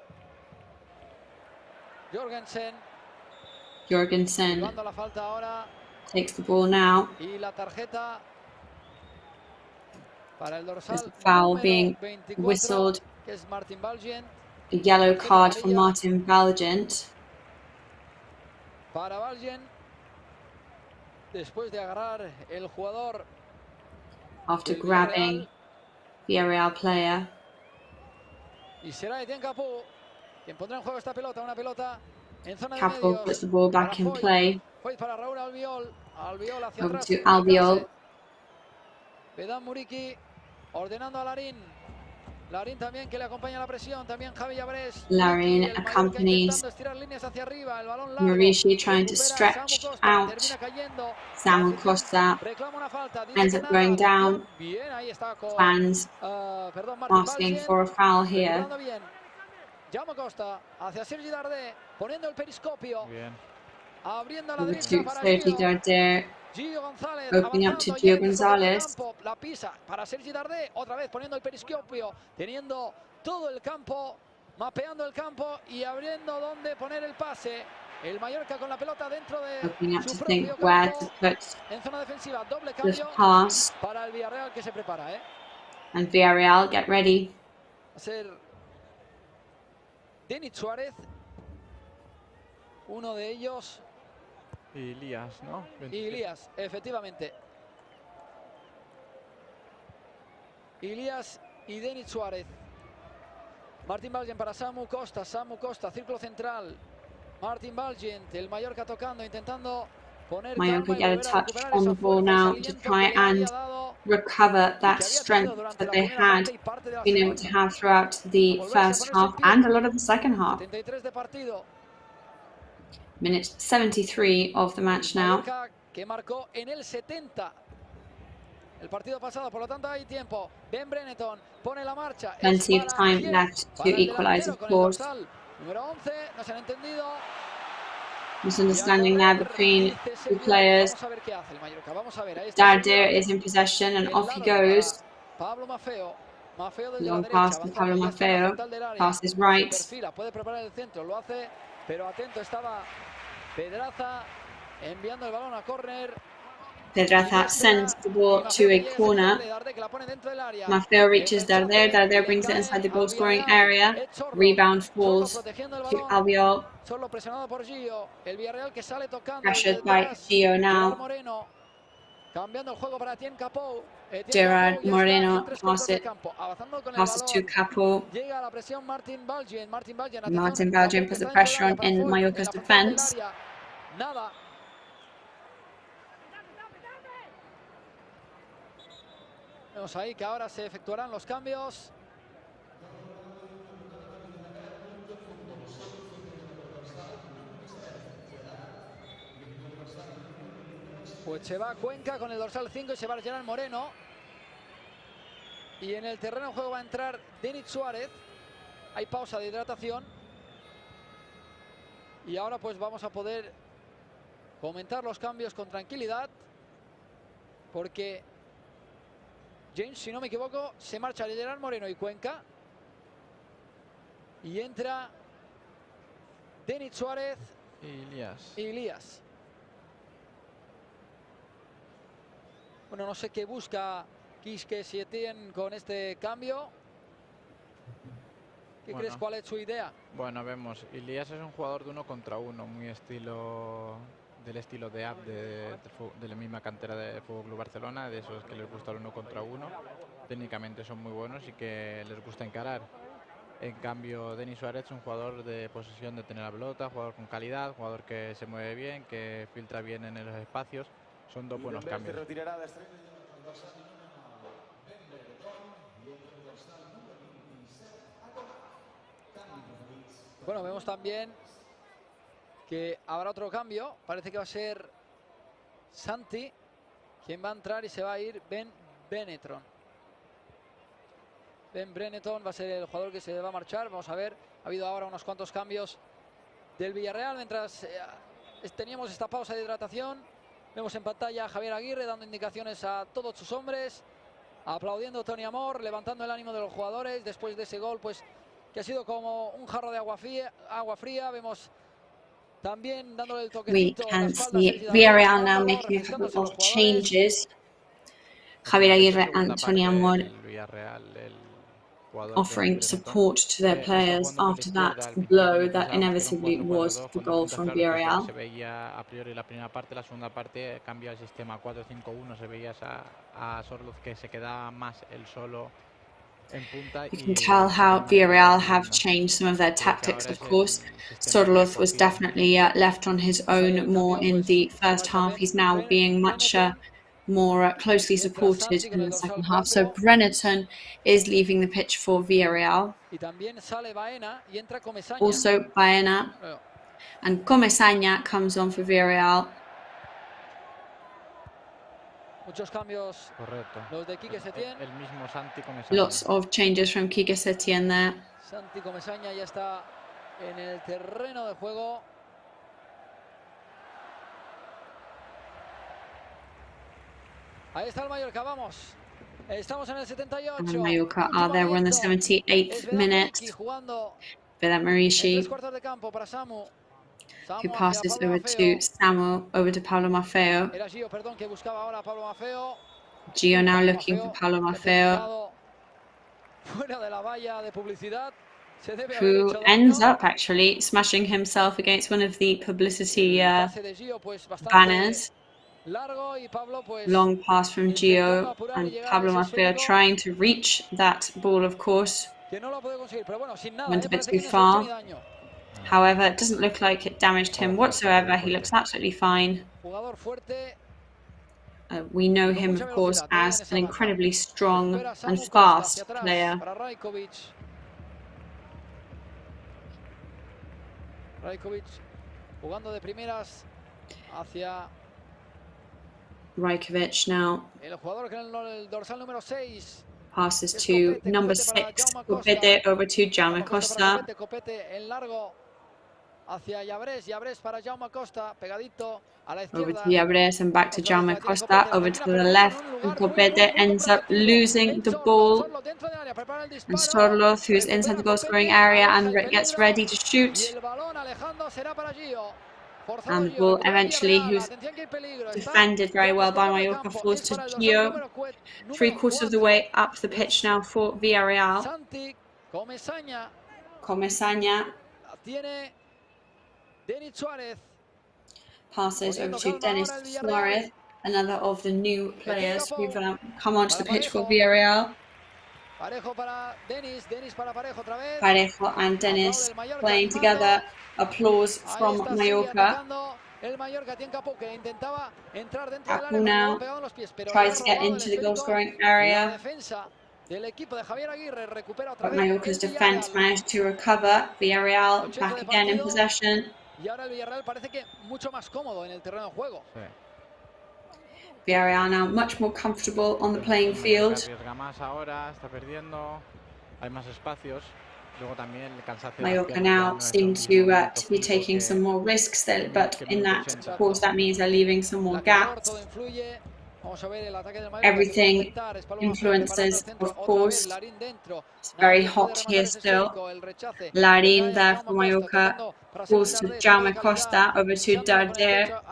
Speaker 14: Jorgensen. Llevando la falta ahora.
Speaker 1: Takes the ball now.
Speaker 14: Y la tarjeta para el dorsal.
Speaker 1: There's a foul being
Speaker 14: 24,
Speaker 1: whistled.
Speaker 14: que es Martin Valgent.
Speaker 1: A yellow card for Martin Valgent.
Speaker 14: Para Valgent, después de agarrar el jugador.
Speaker 1: After grabbing Villarreal player.
Speaker 14: Y será Etienne Capou quien pondrá en juego esta pelota, una pelota en zona de
Speaker 1: Capou
Speaker 14: medios.
Speaker 1: puts the ball back in play.
Speaker 14: Para Raúl Albiol hacia
Speaker 1: Over
Speaker 14: atrás.
Speaker 1: to Albiol.
Speaker 14: Vedan Muriqui ordenando a Larin. Larin también que le acompaña la presión. También Javi Llabres.
Speaker 1: Larin accompanies Maurici trying to stretch out. Samu Costa ends up going down. Fans asking for a foul here.
Speaker 14: Jaume Costa hacia Sergi Darder poniendo el periscopio. Abriendo a la
Speaker 1: Over
Speaker 14: derecha
Speaker 1: to
Speaker 14: para
Speaker 1: Sergi Darder.
Speaker 14: Gio González,
Speaker 1: Opening up to Gio González.
Speaker 14: La pisa para Sergi Darder, otra vez poniendo el periscopio, teniendo todo el campo, mapeando el campo y abriendo donde poner el pase. El Mallorca con la pelota dentro de
Speaker 1: Opening up
Speaker 14: su
Speaker 1: to
Speaker 14: propio
Speaker 1: think where
Speaker 14: campo,
Speaker 1: to put
Speaker 14: en zona defensiva, doble
Speaker 1: this
Speaker 14: cambio
Speaker 1: pass.
Speaker 14: para el Villarreal que se prepara.
Speaker 1: And Villarreal, get ready.
Speaker 14: Va a ser Denis Suárez, uno de ellos.
Speaker 11: Y Elías, ¿no? 27.
Speaker 14: Y Elías, efectivamente. Elías y Denis Suárez. Martin Valgent para Samu Costa, círculo central. Martin Valgent, el Mallorca tocando, intentando
Speaker 1: Mallorca get a touch on the ball now to try and recover that strength that they had been able to have throughout the first half and a lot of the second half. Minute 73 of the match now. Plenty of time left to equalize, of course. Misunderstanding there between two players. Darder is in possession and off he goes. Long pass to Pablo Maffeo. Pass is right. Pedraza sends the ball to a corner. Maffeo reaches Darder. Darder brings it inside the goal-scoring area. Rebound falls to Albiol. Pressured by Gio now. Gerard Moreno passes to Capo. Martin Balgin puts the pressure on in Mallorca's defense.
Speaker 14: Vemos ahí que ahora se efectuarán los cambios. Pues se va Cuenca con el dorsal 5 y se va Gerard Moreno. Y en el terreno de juego va a entrar Denis Suárez. Hay pausa de hidratación. Y ahora pues vamos a poder comentar los cambios con tranquilidad. Porque James, si no me equivoco, se marcha Gerard Moreno y Cuenca. Y entra Denis Suárez y Ilías. Bueno, no sé qué busca Quisque Setién con este cambio. ¿Qué crees? ¿Cuál es su idea?
Speaker 11: Bueno, vemos, Ilías es un jugador de 1 contra 1, muy del estilo de app de la misma cantera de Fútbol Club Barcelona, de esos que les gusta el 1 contra 1. Técnicamente son muy buenos y que les gusta encarar. En cambio, Denis Suárez es un jugador de posesión, de tener la pelota, jugador con calidad, jugador que se mueve bien, que filtra bien en los espacios. Son dos buenos cambios.
Speaker 14: Bueno, vemos también que habrá otro cambio. Parece que va a ser Santi quien va a entrar y se va a ir Ben Brenneton. Ben Brenneton va a ser el jugador que se va a marchar. Vamos a ver, ha habido ahora unos cuantos cambios del Villarreal mientras teníamos esta pausa de hidratación. Vemos en pantalla a Javier Aguirre dando indicaciones a todos sus hombres, aplaudiendo a Tony Amor, levantando el ánimo de los jugadores después de ese gol, pues que ha sido como un jarro de agua fría. Vemos también dándole el toquecito.
Speaker 1: We can see Villarreal now making a couple of changes. Javier Aguirre and Tony Amor offering support to their players after that blow that inevitably was the goal from Villarreal.
Speaker 11: Se veía a priori la primera parte, la segunda parte cambia el sistema 4-5-1, se veía a Sorluz que se quedaba más él solo en punta.
Speaker 1: You can tell how Villarreal have changed some of their tactics, of course. Sorloth was definitely left on his own more in the first half. He's now being much more closely supported in the second half. So Brenneton is leaving the pitch for Villarreal. Also Baena and Comesaña comes on for Villarreal. Lots of changes from Quique Setién there.
Speaker 14: Santi Comesaña ya está en el terreno de juego. Ahí está el Mallorca, vamos. Estamos en el 78.
Speaker 1: And Mallorca are there. We're in the 78th minute. Vedat Marici, who passes over to Samu, over to Pablo Maffeo. Gio now looking for Pablo Maffeo, who ends up actually smashing himself against one of the publicity banners. Long pass from Gio, and Pablo Maffeo trying to reach that ball, of course. Went a bit too far. However, it doesn't look like it damaged him whatsoever. He looks absolutely fine. We know him, of course, as an incredibly strong and fast player. Rajkovic now passes to number 6, Copete, over to Jaume Costa. Over to Llabres and back to Jaume Costa, over to the left, and Copete ends up losing the ball. And Sorloth, who's inside the goal-scoring area and gets ready to shoot. And the ball eventually, who's defended very well by Mallorca, falls to Gio. 3/4 of the way up the pitch now for Villarreal. Comesaña passes over to Denis Suarez, another of the new players who've come onto the pitch for Villarreal. Parejo and Denis playing together. Applause from Mallorca. Capu now tries to get into the goal-scoring area, but Mallorca's defence managed to recover. Villarreal back again in possession. Villarreal now much more comfortable on the playing field. Mallorca now seem to be taking some more risks, but in that, of course, that means they're leaving some more gaps. Everything influences, of course. It's very hot here still. Larin there for Mallorca. Balls to Jaume Costa, over to Darder.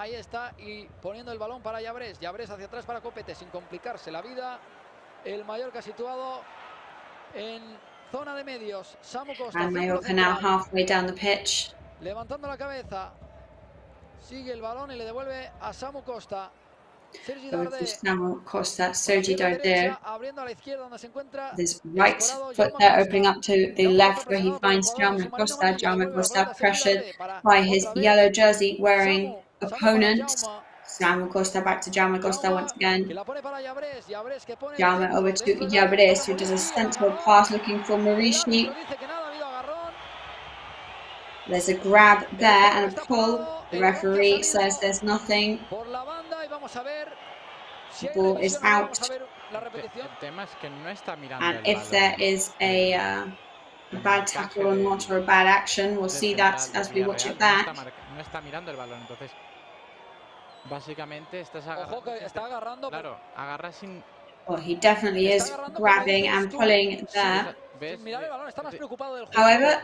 Speaker 1: And Mallorca now halfway down the pitch. Over to Samu Costa, Sergi Darder. His right foot there opening up to the left where he finds Jaume Costa. Jaume Costa pressured by his yellow jersey wearing opponent. Samu Costa back to Jaume Costa once again. Jaume over to Llabres, who does a sensible pass looking for Morishi. There's a grab there and a pull. The referee says there's nothing. The ball is out. And if there is a bad tackle or not, or a bad action, we'll see that as we watch it back. Well, he definitely is grabbing and pulling there. However,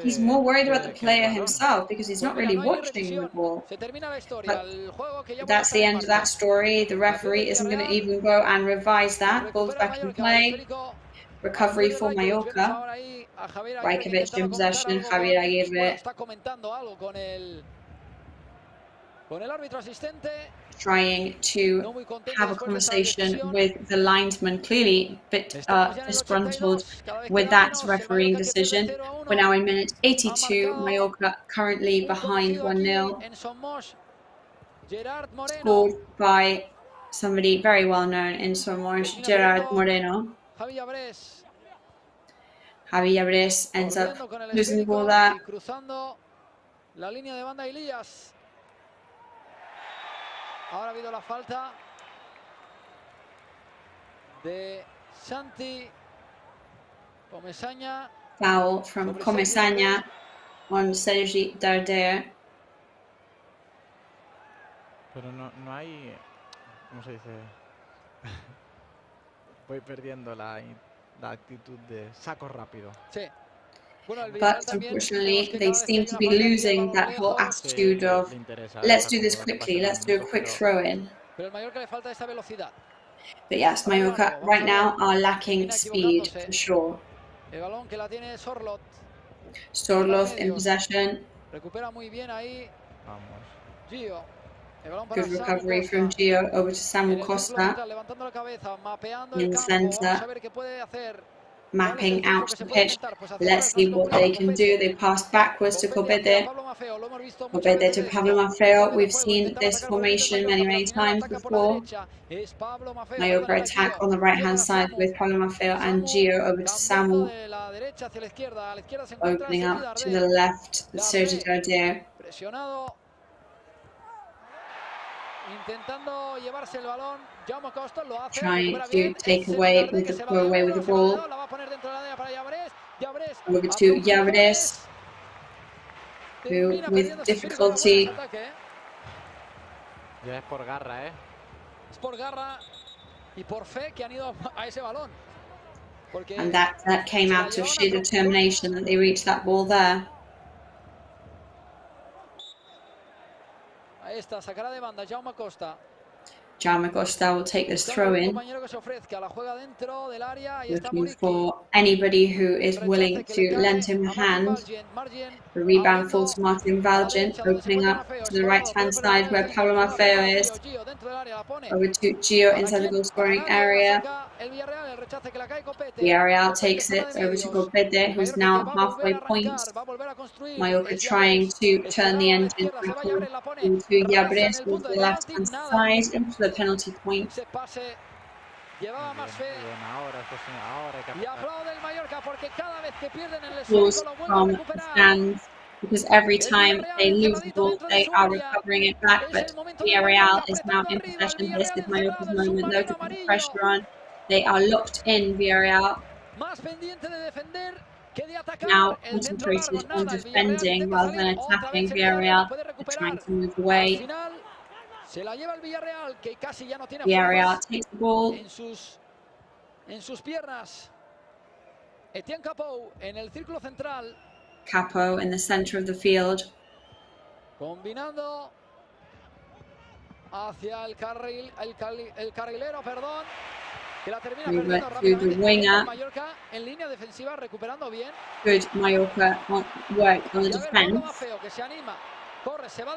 Speaker 1: he's more worried about the player himself because he's not really watching the ball. But that's the end of that story. The referee isn't going to even go and revise that. Ball's back in play. Recovery for Mallorca. Rajkovic in possession. Javier Aguirre trying to have a conversation with the linesman, clearly a bit disgruntled with that refereeing decision. We're now in minute 82, Mallorca currently behind 1-0. Scored by somebody very well known in Somos, Gerard Moreno. Javi Llabres ends up losing the ball there.
Speaker 14: Ahora ha habido la falta de Santi Comesaña.
Speaker 1: Foul from Comesaña on Sergi Darder.
Speaker 11: Pero no hay, ¿cómo se dice? Voy perdiendo la actitud de saco rápido.
Speaker 14: Sí.
Speaker 1: But unfortunately, they seem to be losing that whole attitude of let's do this quickly, let's do a quick throw-in. But yes, Mallorca right now are lacking speed for sure. Sorloth in possession. Good recovery from Gio over to Samu Costa in the centre. mapping out the pitch. Let's see what they can do. They passed backwards to COBETE. COBETE to Pablo Maffeo. We've seen this formation many times before. Mayorga attack on the right-hand side with Pablo Maffeo and Gio over to Samu. Opening up to the left, Sergio Darder. Trying to take away with the ball. Over to Llabres, who with difficulty.
Speaker 11: Ya es por garra,
Speaker 14: Es por garra y por fe que han ido a ese balón.
Speaker 1: And that came out of sheer determination that they reached that ball there.
Speaker 14: Ahí está, sacará de banda Jaume Costa.
Speaker 1: Jaume Costa will take this throw in. Looking for anybody who is willing to lend him a hand. The rebound falls to Martin Valgin, opening up to the right-hand side where Pablo Maffeo is. Over to Gio inside the goal-scoring area. Villarreal takes it over to COBETE, who's now at halfway point. Mallorca trying to turn the engine back on to Llabres with the left-hand side into the penalty point. Applause from the fans, because every time they lose the ball, they are recovering it back. But Villarreal is now in possession. This is Mallorca's moment, though, to put the pressure on. They are locked in, Villarreal. Now concentrated on defending rather than attacking. Villarreal are trying to move away. Villarreal takes the ball.
Speaker 14: En sus piernas. Etienne Capou en el círculo central.
Speaker 1: Capo in the center of the field.
Speaker 14: Combinando hacia el carrilero, perdón. Que la termina perdiendo rápidamente. Mallorca en línea defensiva recuperando bien.
Speaker 1: Good Mallorca work on the defense.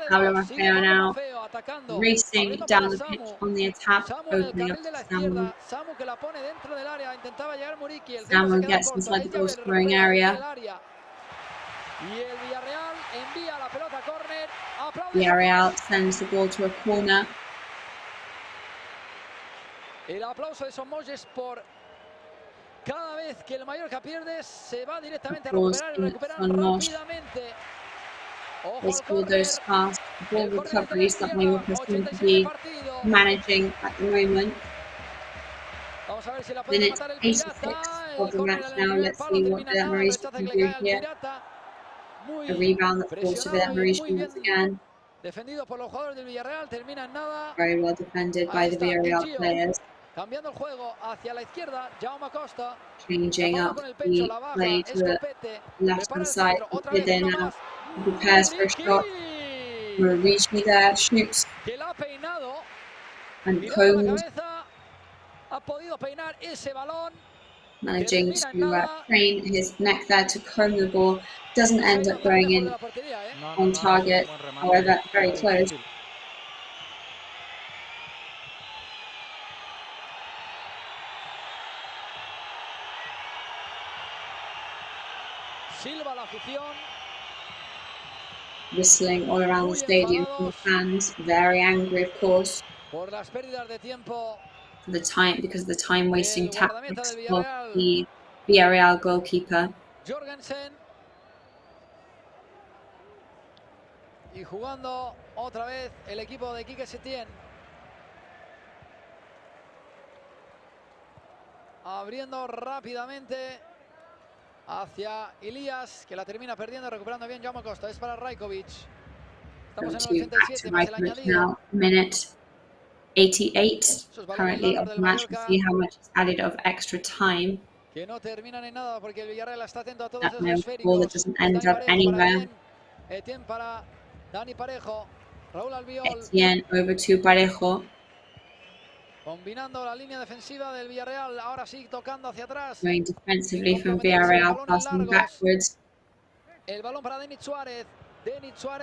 Speaker 1: Pablo Maffeo now racing down the pitch on the attack, opening up to Samu. Samu gets inside the goal-scoring area. Villarreal sends the ball to a corner.
Speaker 14: El aplauso de Sommoges por cada vez que el Mallorca pierde se va directamente a recuperar y recuperan rápidamente.
Speaker 1: They score those fast ball recoveries that Mallorca seem to be managing at the moment. Minute 86 of the match now. Let's see what Villarreal can do here. A rebound that falls to Villarreal once again. Very well defended by the Villarreal players. Changing up the play to the left-hand side. There now. Prepares for a shot. Morici there shoots and combs, managing to train his neck there to comb the ball. Doesn't end up going in on target, however, very close.
Speaker 14: Silva la afición.
Speaker 1: Whistling all around the stadium from the fans, very angry, of course, for the time, because of the time-wasting tactics of the Villarreal goalkeeper.
Speaker 14: Y jugando otra vez el equipo de Quique Setién. Abriendo rápidamente hacia Elías, que la termina perdiendo, recuperando bien Jaume Costa. Es para Rajkovic. Estamos en el 87 más el añadido.
Speaker 1: Minute 88 currently of the match. We'll see how much is added of extra time.
Speaker 14: Que no terminan en nada porque el Villarreal está atento a todos
Speaker 1: That
Speaker 14: esos
Speaker 1: no
Speaker 14: esféricos.
Speaker 1: ball that doesn't end up anywhere.
Speaker 14: Etienne para Dani Parejo. Raúl Albiol.
Speaker 1: Etienne over to Parejo.
Speaker 14: Combinando la línea defensiva del Villarreal, ahora sí tocando hacia atrás.
Speaker 1: Going defensively from Villarreal, passing backwards.
Speaker 14: El balón para Denis Suárez.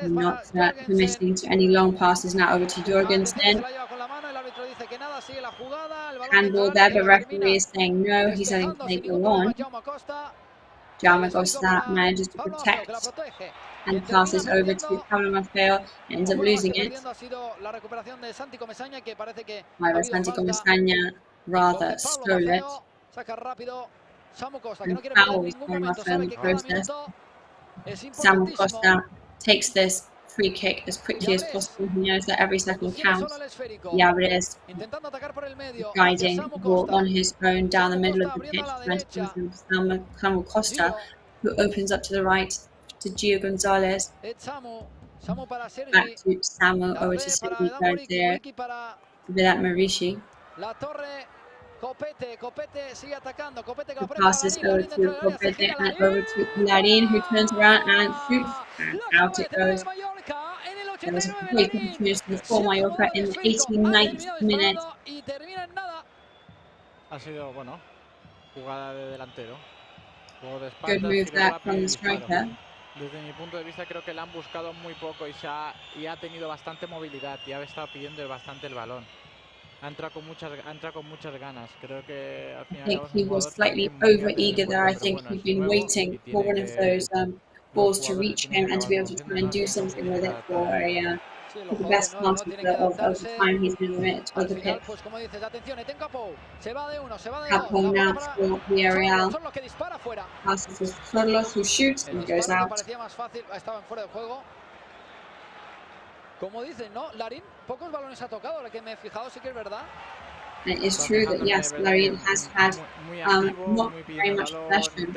Speaker 1: Not permitting to any long passes. Now over to Jorgensen. Handball there, but referee is saying no. He's letting play go on. Jaume Costa manages to protect and passes over to Pablo Maffeo, ends up losing it. However, Santi Comesaña rather stole it and fouls Pablo Maffeo in the process. Samu Costa takes this free kick as quickly as possible. He knows that every second counts. Villarreal guiding the ball on his own down the middle of the pitch, trying to come from Samu Costa, who opens up to the right to Gio Gonzalez. Back to Samu, over to Sergi Garcia, Vilat Marici. The passes over to Copete and over to Larin, who turns around and shoots, and out it goes. There was a great opportunity for Mallorca in the 89th minute.
Speaker 11: Ha sido, bueno, jugada de delantero. Juego de espaldas,
Speaker 1: Good move there from the striker.
Speaker 11: Desde mi punto de vista creo que le han buscado muy poco y ha tenido bastante movilidad y ha estado pidiendo bastante el balón. Ha entrado con muchas ganas. Creo que al final
Speaker 1: I think he was slightly over eager there. I think he'd been waiting for one of those balls to reach him and to be able to try and do something with it for the best part of the time he's been on the pitch. Capo now for Villarreal. Passes to Solos, who shoots and goes out.
Speaker 14: Como dicen, ¿no? Larin, pocos balones ha tocado, lo que me he fijado sí que es verdad.
Speaker 1: And it's true that, yes, Larin has had not very much possession.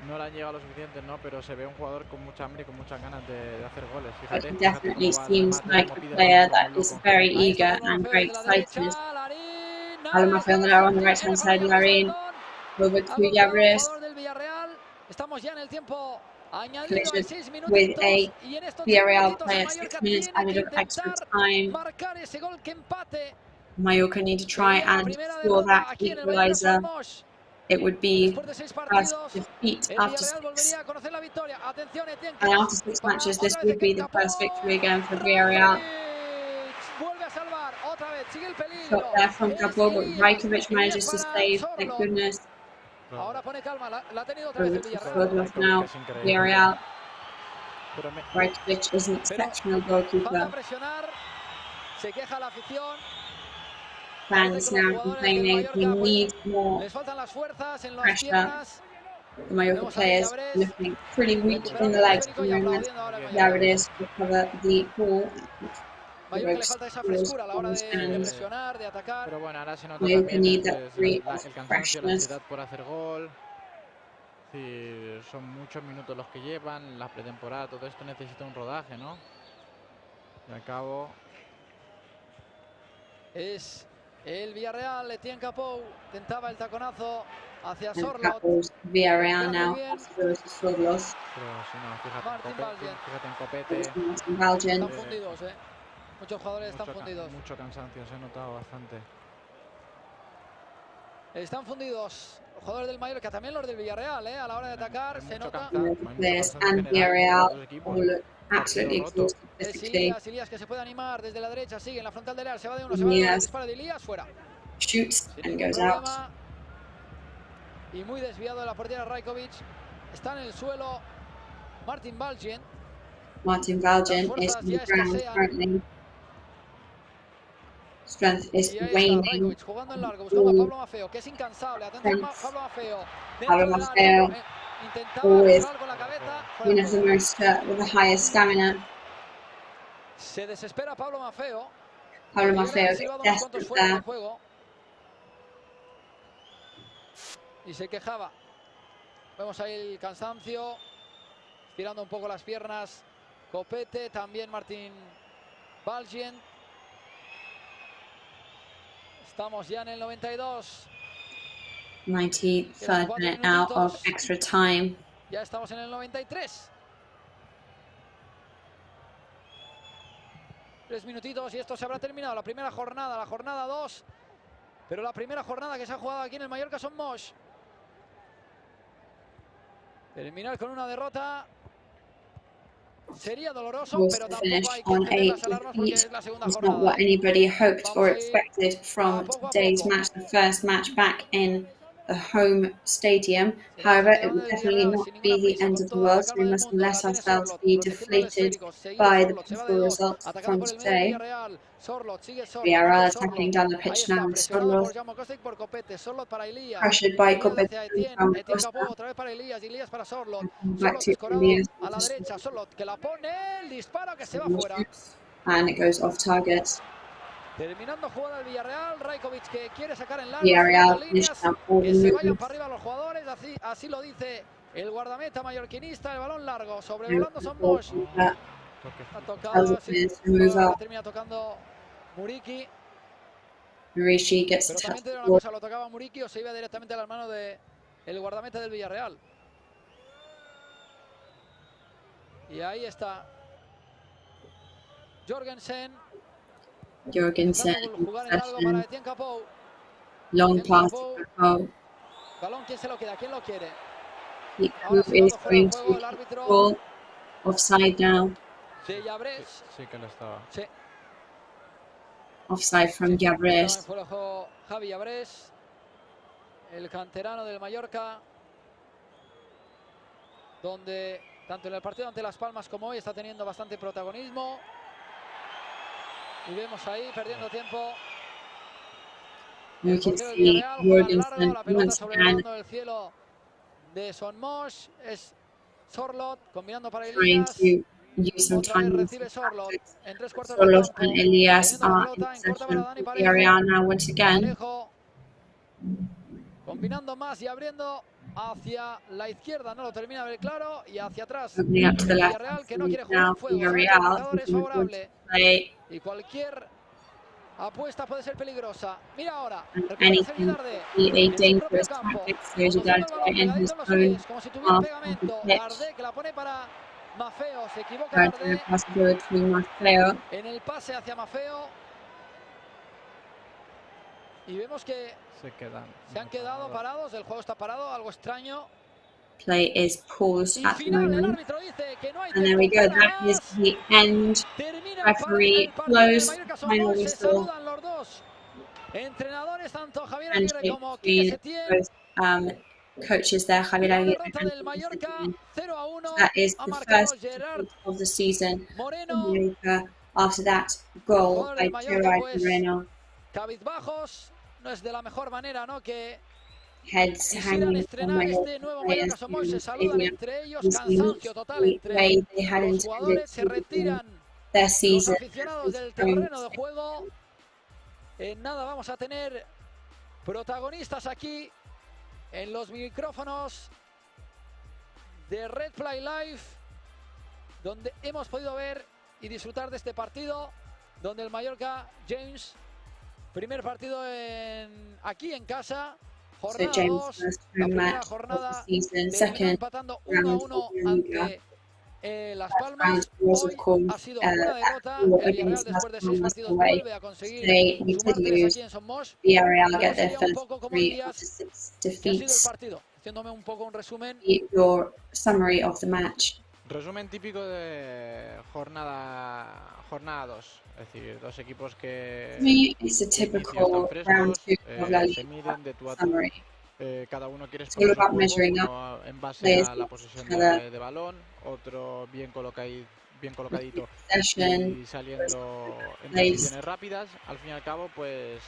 Speaker 11: No le han llegado lo suficiente, ¿no? Pero se ve un jugador con mucha hambre y con muchas ganas de hacer goles.
Speaker 1: But he definitely seems like a player that is very eager and very excited. Almafeo on the right-hand side, Larin. Over to Villarreal. Collision with a Villarreal player, 6 minutes added of extra time. Mallorca need to try and score that equaliser. It would be first defeat after 6. And after 6 matches, this would be the first victory again for Villarreal. Shot there from Capo, but Rajkovic manages to save, thank goodness. Over to Fodlov now, Villarreal. Rajkovic is an exceptional goalkeeper. Fans now complaining we need more pressure. The Mallorca players looking pretty weak in the legs at the moment. There it is to cover the ball.
Speaker 11: Pero bueno, ahora se nota
Speaker 1: también
Speaker 11: el cansancio, la ansiedad por hacer gol. Sí, son muchos minutos los que llevan, la pretemporada, todo esto necesita un rodaje, ¿no? Y al cabo
Speaker 14: es el Villarreal. Etienne Capou tentaba el taconazo hacia Sorlot.
Speaker 1: Villarreal now after Sorlos.
Speaker 11: Pero si no, fíjate en Copete.
Speaker 14: Están fundidos, muchos jugadores están fundidos.
Speaker 11: Mucho cansancio, se ha notado bastante.
Speaker 14: Están fundidos los jugadores del Mallorca, también los del Villarreal, a la hora de atacar, se nota.
Speaker 1: And Villarreal all absolutely exhausted physically.
Speaker 14: Ilías que se puede animar desde la derecha, sigue en la frontal del área, se va de uno, se va de otro, dispara de Ilías, fuera.
Speaker 1: Shoots and goes out.
Speaker 14: Y muy desviado de la portería Rajkovic. Está en el suelo Martin Valgien.
Speaker 1: Martin Valgien is on the ground currently. Strength is waning.
Speaker 14: Jugando en largo, buscando a Pablo Maffeo, que es incansable. Atención, Pablo Maffeo.
Speaker 1: Pablo Maffeo, always one of the most with the highest stamina.
Speaker 14: Se desespera Pablo Maffeo.
Speaker 1: Pablo Maffeo is desperate there.
Speaker 14: Y se quejaba. Vemos ahí el cansancio, estirando un poco las piernas. Copete, también Martin Valgien. Estamos ya en el 92.
Speaker 1: 93rd minute now of extra time.
Speaker 14: Ya estamos en el 93. 3 minutitos y esto se habrá terminado. La primera jornada, la jornada 2. Pero la primera jornada que se ha jugado aquí en el Mallorca son Moix. Terminar con una derrota
Speaker 3: Sería doloroso,
Speaker 1: was
Speaker 3: pero
Speaker 1: to
Speaker 3: tampoco
Speaker 1: finish
Speaker 3: hay que
Speaker 1: on
Speaker 3: encender
Speaker 1: a
Speaker 3: las alarmas porque
Speaker 1: defeat.
Speaker 3: es la segunda
Speaker 1: It's not
Speaker 3: jornada.
Speaker 1: what anybody hoped or
Speaker 3: Vamos a ir
Speaker 1: expected from
Speaker 3: poco a
Speaker 1: today's
Speaker 3: poco.
Speaker 1: match, the first match back in the home stadium.
Speaker 3: Será
Speaker 1: However,
Speaker 3: saque de
Speaker 1: it will
Speaker 3: banda del
Speaker 1: definitely
Speaker 3: Villarreal
Speaker 1: not
Speaker 3: sin ninguna
Speaker 1: be the
Speaker 3: prisa,
Speaker 1: end
Speaker 3: con
Speaker 1: of the
Speaker 3: toda la
Speaker 1: world, so
Speaker 3: calma
Speaker 1: we
Speaker 3: del
Speaker 1: mustn't
Speaker 3: mundo. La
Speaker 1: let
Speaker 3: tiene
Speaker 1: ourselves
Speaker 3: Sorloth,
Speaker 1: be
Speaker 3: protegiendo el
Speaker 1: deflated
Speaker 3: esférico. Seguido
Speaker 1: by the
Speaker 3: Sorloth, se va
Speaker 1: poor
Speaker 3: de dos,
Speaker 1: results
Speaker 3: atacando
Speaker 1: from
Speaker 3: por el medio del
Speaker 1: today.
Speaker 3: Villarreal. Sorloth, sigue Sorloth,
Speaker 1: Villarreal
Speaker 3: mete
Speaker 1: attacking
Speaker 3: Sorloth.
Speaker 1: down the
Speaker 3: Ahí
Speaker 1: pitch
Speaker 3: está,
Speaker 1: now.
Speaker 3: presionado por
Speaker 1: Sorloth
Speaker 3: Jaume Costa y por Copete. Sorloth para Elías.
Speaker 1: pressured by
Speaker 3: Elías
Speaker 1: Copete
Speaker 3: hacia Etienne.
Speaker 1: from
Speaker 3: Etienne
Speaker 1: Costa.
Speaker 3: Capó, otra vez para Elías. Elías para Sorloth.
Speaker 1: Back
Speaker 3: Sorloth
Speaker 1: to
Speaker 3: escorado
Speaker 1: Elias.
Speaker 3: a la derecha. Sorloth que la pone. El disparo que se va fuera.
Speaker 1: And it goes off target.
Speaker 3: Terminando jugada el Villarreal, Rajkovic que quiere sacar en largo,
Speaker 1: Villarreal
Speaker 3: líneas,
Speaker 1: finished up all the
Speaker 3: que se vayan
Speaker 1: movements.
Speaker 3: para arriba los jugadores, así lo dice el guardameta mallorquinista, el balón largo, sobrevolando Son Moix. Ha tocado, sí, que termina tocando Muriqui.
Speaker 1: Muriqui gets
Speaker 3: Pero
Speaker 1: to
Speaker 3: también
Speaker 1: touch
Speaker 3: te digo
Speaker 1: the
Speaker 3: una
Speaker 1: ball.
Speaker 3: cosa, lo tocaba Muriqui o se iba directamente a las manos del guardameta del Villarreal. Y ahí está Jorgensen.
Speaker 1: Jorgensen,
Speaker 3: Jugar en largo para Etienne Capó.
Speaker 1: long pass to Capó.
Speaker 3: Balón, ¿quién se lo queda? ¿Quién lo quiere?
Speaker 1: Who
Speaker 3: Ahora sí,
Speaker 1: is
Speaker 3: fuera de
Speaker 1: going
Speaker 3: juego,
Speaker 1: to
Speaker 3: el árbitro.
Speaker 1: ball? Offside now.
Speaker 3: De Llabres.
Speaker 11: Sí que lo estaba.
Speaker 3: Sí.
Speaker 1: Offside from Llabres.
Speaker 3: Fuera de juego Javi Llabres, el canterano del Mallorca, donde tanto en el partido ante Las Palmas como hoy está teniendo bastante protagonismo. Y vemos ahí, perdiendo tiempo.
Speaker 1: You can see Jorgensen
Speaker 3: La pelota
Speaker 1: once
Speaker 3: sobrevolando
Speaker 1: again
Speaker 3: el cielo de Son Moix. Es Sorloth combinando para
Speaker 1: trying
Speaker 3: Elías.
Speaker 1: to use some
Speaker 3: Otra vez
Speaker 1: time.
Speaker 3: recibe Sorloth en 3/4 del
Speaker 1: Sorloth
Speaker 3: campo.
Speaker 1: and Elias
Speaker 3: Teniendo la
Speaker 1: are
Speaker 3: pelota
Speaker 1: in
Speaker 3: en corta para
Speaker 1: possession
Speaker 3: Dani
Speaker 1: of the
Speaker 3: Parejo.
Speaker 1: area now once again.
Speaker 3: Parejo combinando más y abriendo hacia la izquierda, no lo termina de ver claro, y hacia atrás.
Speaker 1: Opening up to the left.
Speaker 3: Villarreal que no quiere jugar
Speaker 1: Now
Speaker 3: en fuego, sabe que el
Speaker 1: Villarreal
Speaker 3: marcador es favorable
Speaker 1: play.
Speaker 3: y cualquier apuesta puede ser peligrosa. Mira ahora, recupera
Speaker 1: Anything
Speaker 3: Sergi
Speaker 1: be a
Speaker 3: en su propio
Speaker 1: dangerous
Speaker 3: campo,
Speaker 1: tactic. Sergi
Speaker 3: conduciendo el
Speaker 1: Darder
Speaker 3: balón
Speaker 1: in his
Speaker 3: pegadito en los
Speaker 1: own
Speaker 3: pies, como si tuviera
Speaker 1: half of the
Speaker 3: pegamento.
Speaker 1: pitch.
Speaker 3: Darder que la pone para Maffeo, se equivoca
Speaker 1: Darder
Speaker 3: Darder
Speaker 1: pass forward to Maffeo.
Speaker 3: en el pase hacia Maffeo. Y vemos que se han quedado parados, el juego está parado, algo extraño.
Speaker 1: Play is paused
Speaker 3: Y
Speaker 1: at the
Speaker 3: final, el
Speaker 1: moment.
Speaker 3: árbitro dice que no hay
Speaker 1: And there we
Speaker 3: tiempo
Speaker 1: go.
Speaker 3: para
Speaker 1: That is
Speaker 3: más.
Speaker 1: the end.
Speaker 3: Termina
Speaker 1: Referee
Speaker 3: el partido del
Speaker 1: closed.
Speaker 3: Mallorca Son
Speaker 1: Final
Speaker 3: Moix. Se
Speaker 1: whistle.
Speaker 3: saludan los dos entrenadores, tanto Javier Aguirre
Speaker 1: Handshake
Speaker 3: como Quique
Speaker 1: between
Speaker 3: Setién.
Speaker 1: both coaches there, Javier
Speaker 3: La
Speaker 1: Aguirre
Speaker 3: derrota
Speaker 1: and
Speaker 3: del
Speaker 1: Quique
Speaker 3: Mallorca
Speaker 1: Setién.
Speaker 3: 0-1.
Speaker 1: That is
Speaker 3: Ha
Speaker 1: the
Speaker 3: marcado
Speaker 1: first
Speaker 3: Gerard
Speaker 1: defeat of the season for
Speaker 3: Moreno.
Speaker 1: Mallorca after that goal
Speaker 3: Jugadores
Speaker 1: by
Speaker 3: del Mallorca,
Speaker 1: Gerard
Speaker 3: pues,
Speaker 1: Moreno.
Speaker 3: cabizbajos. No es de la mejor manera, ¿no? Que
Speaker 1: Heads
Speaker 3: quisieran
Speaker 1: hanging on
Speaker 3: estrenar
Speaker 1: Mallorca
Speaker 3: este nuevo
Speaker 1: players
Speaker 3: Mallorca Son Moix.
Speaker 1: in
Speaker 3: Se
Speaker 1: the
Speaker 3: saludan
Speaker 1: stadium.
Speaker 3: entre ellos.
Speaker 1: This
Speaker 3: Cansancio total
Speaker 1: the
Speaker 3: entre
Speaker 1: way they had
Speaker 3: los
Speaker 1: intended
Speaker 3: jugadores. Se
Speaker 1: to
Speaker 3: retiran
Speaker 1: their
Speaker 3: los
Speaker 1: season.
Speaker 3: aficionados del terreno de juego. En nada vamos a tener protagonistas aquí en los micrófonos de Red Fly Live, donde hemos podido ver y disfrutar de este partido, donde el Mallorca, James, primer partido aquí en casa, jornada 2, la primera jornada terminó empatando 1-1 ante Las Palmas. Hoy ha sido una derrota. El Villarreal, después de 6 partidos, vuelve a conseguir sumar 3 aquí en Son Moix.
Speaker 1: Villarreal get
Speaker 3: Sería
Speaker 1: their
Speaker 3: un
Speaker 1: first
Speaker 3: poco, como
Speaker 1: 3
Speaker 3: dirías,
Speaker 1: after 6
Speaker 3: ¿qué ha sido el
Speaker 1: defeats.
Speaker 3: partido? Haciéndome un poco un resumen.
Speaker 1: Your summary of the match.
Speaker 11: Resumen típico de jornada 2, es decir, dos equipos que
Speaker 1: It's a
Speaker 11: de inicio
Speaker 1: typical
Speaker 11: están
Speaker 1: round
Speaker 11: frescos,
Speaker 1: 2 of La
Speaker 11: se
Speaker 1: Liga
Speaker 11: miden de tú a tú,
Speaker 1: summary.
Speaker 11: cada uno quiere
Speaker 1: It's all
Speaker 11: exponer su
Speaker 1: about
Speaker 11: juego,
Speaker 1: measuring up
Speaker 11: uno en base
Speaker 1: players
Speaker 11: a la posesión
Speaker 1: each other.
Speaker 11: de balón, otro bien colocadito
Speaker 1: Possession,
Speaker 11: y saliendo en
Speaker 1: plays.
Speaker 11: transiciones rápidas. Al fin y al cabo, pues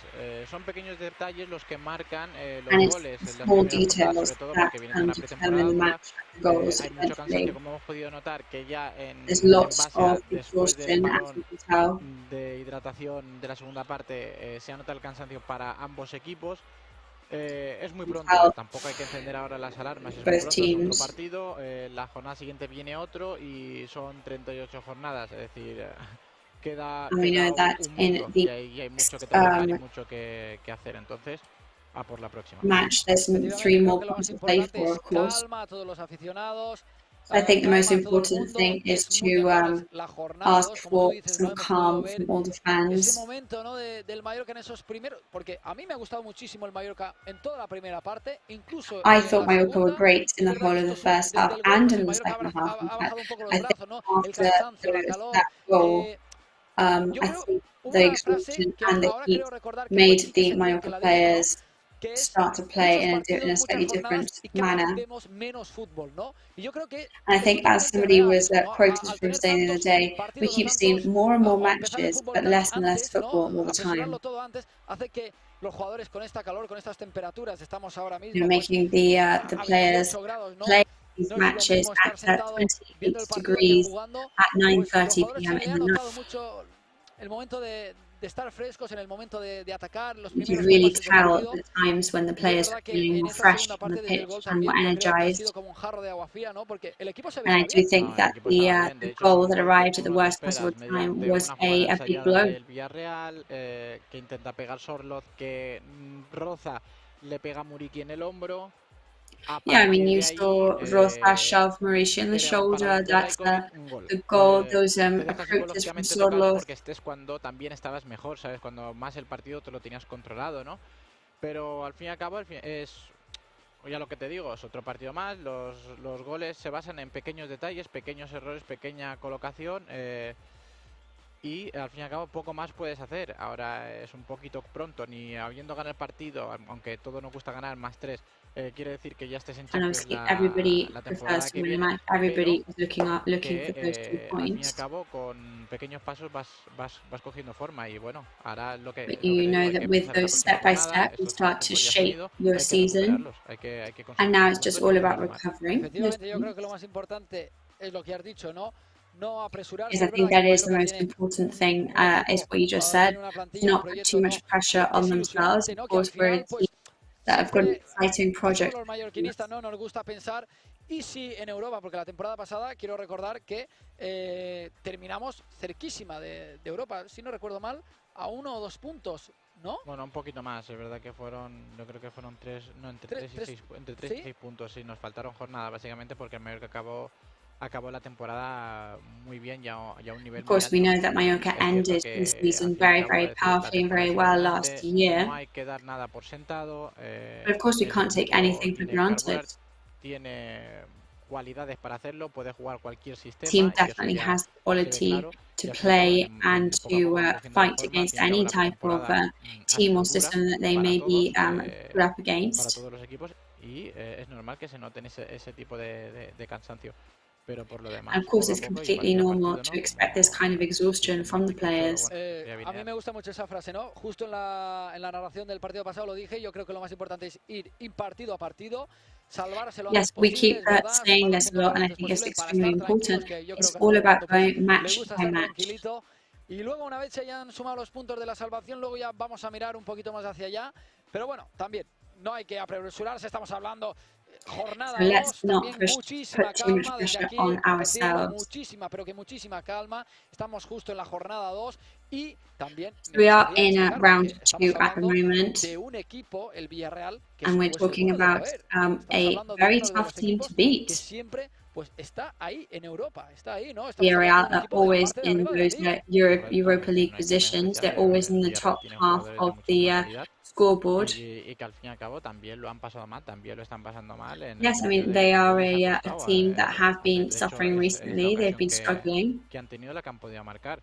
Speaker 11: son pequeños detalles los que marcan
Speaker 1: And
Speaker 11: los
Speaker 1: it's
Speaker 11: goles en las
Speaker 1: small
Speaker 11: primeras jornadas,
Speaker 1: details
Speaker 11: sobre todo
Speaker 1: that
Speaker 11: porque vienen de
Speaker 1: can
Speaker 11: una pretemporada
Speaker 1: determine the
Speaker 11: dura.
Speaker 1: match goals
Speaker 11: Hay mucho
Speaker 1: eventually.
Speaker 11: cansancio, como hemos podido notar, que ya en
Speaker 1: There's lots
Speaker 11: base a
Speaker 1: of
Speaker 11: después del
Speaker 1: exhaustion, as
Speaker 11: parón
Speaker 1: you can tell.
Speaker 11: de hidratación de la segunda parte, se ha notado el cansancio para ambos equipos. Es muy pronto, tampoco hay que encender ahora las alarmas, es muy pronto, es otro partido, la jornada siguiente viene otro y son 38 jornadas, es decir, queda un mundo y hay mucho que trabajar y mucho que hacer, entonces a por la próxima.
Speaker 1: Match, there's 3 more points to play for, of course.
Speaker 3: Calma a todos los aficionados,
Speaker 1: I think the most important thing is to ask for some calm from all the fans.
Speaker 14: Ese momento, ¿no? del Mallorca en esos primeros, porque a mí me ha gustado muchísimo el Mallorca en toda la primera parte, incluso
Speaker 1: I thought Mallorca were great in the whole of the first half and in the second half. I think after that goal, I think the exhaustion and the heat made the Mallorca players start to play in a slightly different manner. And I think, as somebody was quoted from saying the other day, we keep seeing more and more matches, but less and less football all the time. Making the players play these matches at 28 degrees at 9:30 p.m. in the night.
Speaker 14: De estar frescos en el momento de atacar, los
Speaker 1: you could really tell the times when the players were feeling more fresh on the pitch and more energized. And I do think that the goal that arrived at the worst possible time was a big blow.
Speaker 11: El Villarreal, que intenta pegar Sorloz, que roza, le pega a Muriqui en el hombro.
Speaker 1: Yeah, I mean, you saw Roza shove Mauricio in the shoulder. That's the goal. Those approaches from Sorloz.
Speaker 11: Porque este es cuando también estabas mejor, ¿sabes? Cuando más el partido te lo tenías controlado, ¿no? Pero al fin y al cabo es, ya lo que te digo, es otro partido más. Los goles se basan en pequeños detalles, pequeños errores, pequeña colocación. Y al fin y al cabo poco más puedes hacer. Ahora es un poquito pronto, ni habiendo ganado el partido, aunque todo nos gusta ganar, +3. Quiere decir que ya estés en Champions la temporada que viene,
Speaker 1: everybody is looking for those 2 points.
Speaker 11: Al fin y al cabo, con pequeños pasos vas cogiendo forma y bueno, ahora lo que...
Speaker 1: But you know that with those step by step, you start to shape your season, and now it's just all about recovering.
Speaker 14: Yo creo que lo más importante es lo que has dicho, ¿no?
Speaker 1: Yes, I think that is the most important thing, is what you just said. Not put too much pressure on themselves. Of course, we're a team that have got an exciting project.
Speaker 14: Los mallorquinistas no nos gusta pensar, y si en Europa, porque la temporada pasada quiero recordar que terminamos cerquísima de Europa, si no recuerdo mal, a 1 o 2 puntos, ¿no?
Speaker 11: Bueno, un poquito más, es verdad que yo creo que fueron 3, no, entre 3 y 6 puntos, sí, nos faltaron jornadas básicamente porque el Mallorca acabó la temporada muy bien, ya a un nivel.
Speaker 1: Of course, we know that Mallorca ended the season very, very powerfully and very well last year.
Speaker 11: No hay que dar nada por sentado.
Speaker 1: But of course, we can't take anything for granted.
Speaker 11: Tiene cualidades para hacerlo, puede jugar cualquier sistema.
Speaker 1: Team definitely has the quality to play and to fight against any type of team or system that they may be put up against.
Speaker 11: Para todos los equipos, y es normal que se noten ese tipo de cansancio. Pero por lo demás,
Speaker 1: of course, it's completely normal to expect this kind of exhaustion from the players.
Speaker 14: A mí me gusta mucho esa frase, ¿no? Justo en la narración del partido pasado lo dije. Yo creo que lo más importante es ir partido a partido, salvarse lo antes
Speaker 1: Yes, we
Speaker 14: posible,
Speaker 1: keep saying this a lot, and I think it's extremely important. It's all about going match by match.
Speaker 14: Y luego, una vez se hayan sumado los puntos de la salvación, luego ya vamos a mirar un poquito más hacia allá. Pero bueno, también no hay que apresurarse, estamos hablando jornada 2, también muchísima calma desde aquí, muchísima, pero que muchísima calma. Estamos justo en la jornada 2 y también
Speaker 1: we are in round 2 at the moment,
Speaker 14: de un equipo, el Villarreal, que
Speaker 1: and we're talking about a very tough team to beat.
Speaker 14: Que siempre pues está ahí en Europa, está ahí, ¿no?
Speaker 1: Villarreal are always in those Europa League positions. They're always in the top half of the scoreboard.
Speaker 11: Y que al fin y al cabo también lo han pasado mal, también lo están pasando mal.
Speaker 1: Yes, I mean, they are a team that have been suffering recently. They've been struggling.
Speaker 11: Que han tenido la que han podido marcar.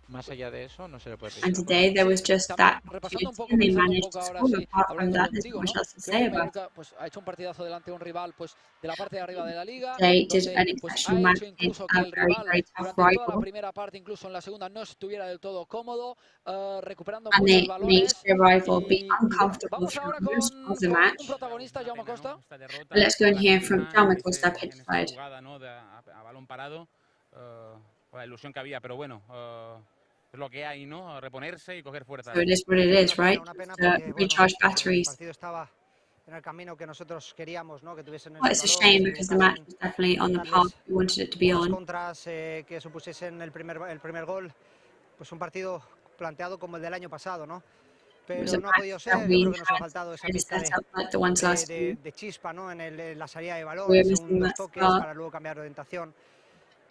Speaker 11: Más allá de eso, no se le puede pedir.
Speaker 1: And today there was just that opportunity and they managed to score. Apart from that, there's not much else to say about it.
Speaker 14: Pues ha hecho un partidazo delante de un rival pues de la parte de arriba de la liga.
Speaker 1: They did an exceptional match against a very, very tough rival.
Speaker 14: La primera parte, incluso en la segunda, no estuviera del todo cómodo, recuperando
Speaker 1: and they made
Speaker 14: balones.
Speaker 1: their rival be uncomfortable for most of the match. Let's go and hear from Jaume Costa, pitch side.
Speaker 2: A balón parado, la ilusión que había, pero bueno, es lo que hay, ¿no? Reponerse y coger fuerza.
Speaker 1: So it is what it is, right? Recharge batteries.
Speaker 15: En el camino que nosotros queríamos, ¿no? Que tuviesen
Speaker 1: Well, it's a shame because the match was definitely on the path we wanted it to be on.
Speaker 15: Contras que supusiesen el primer gol, pues un partido planteado como el del año pasado, ¿no? pero no ha podido ser. Yo creo que nos ha faltado esa pizca de chispa, ¿no? En la salida de balón, segundos toques para luego cambiar de orientación.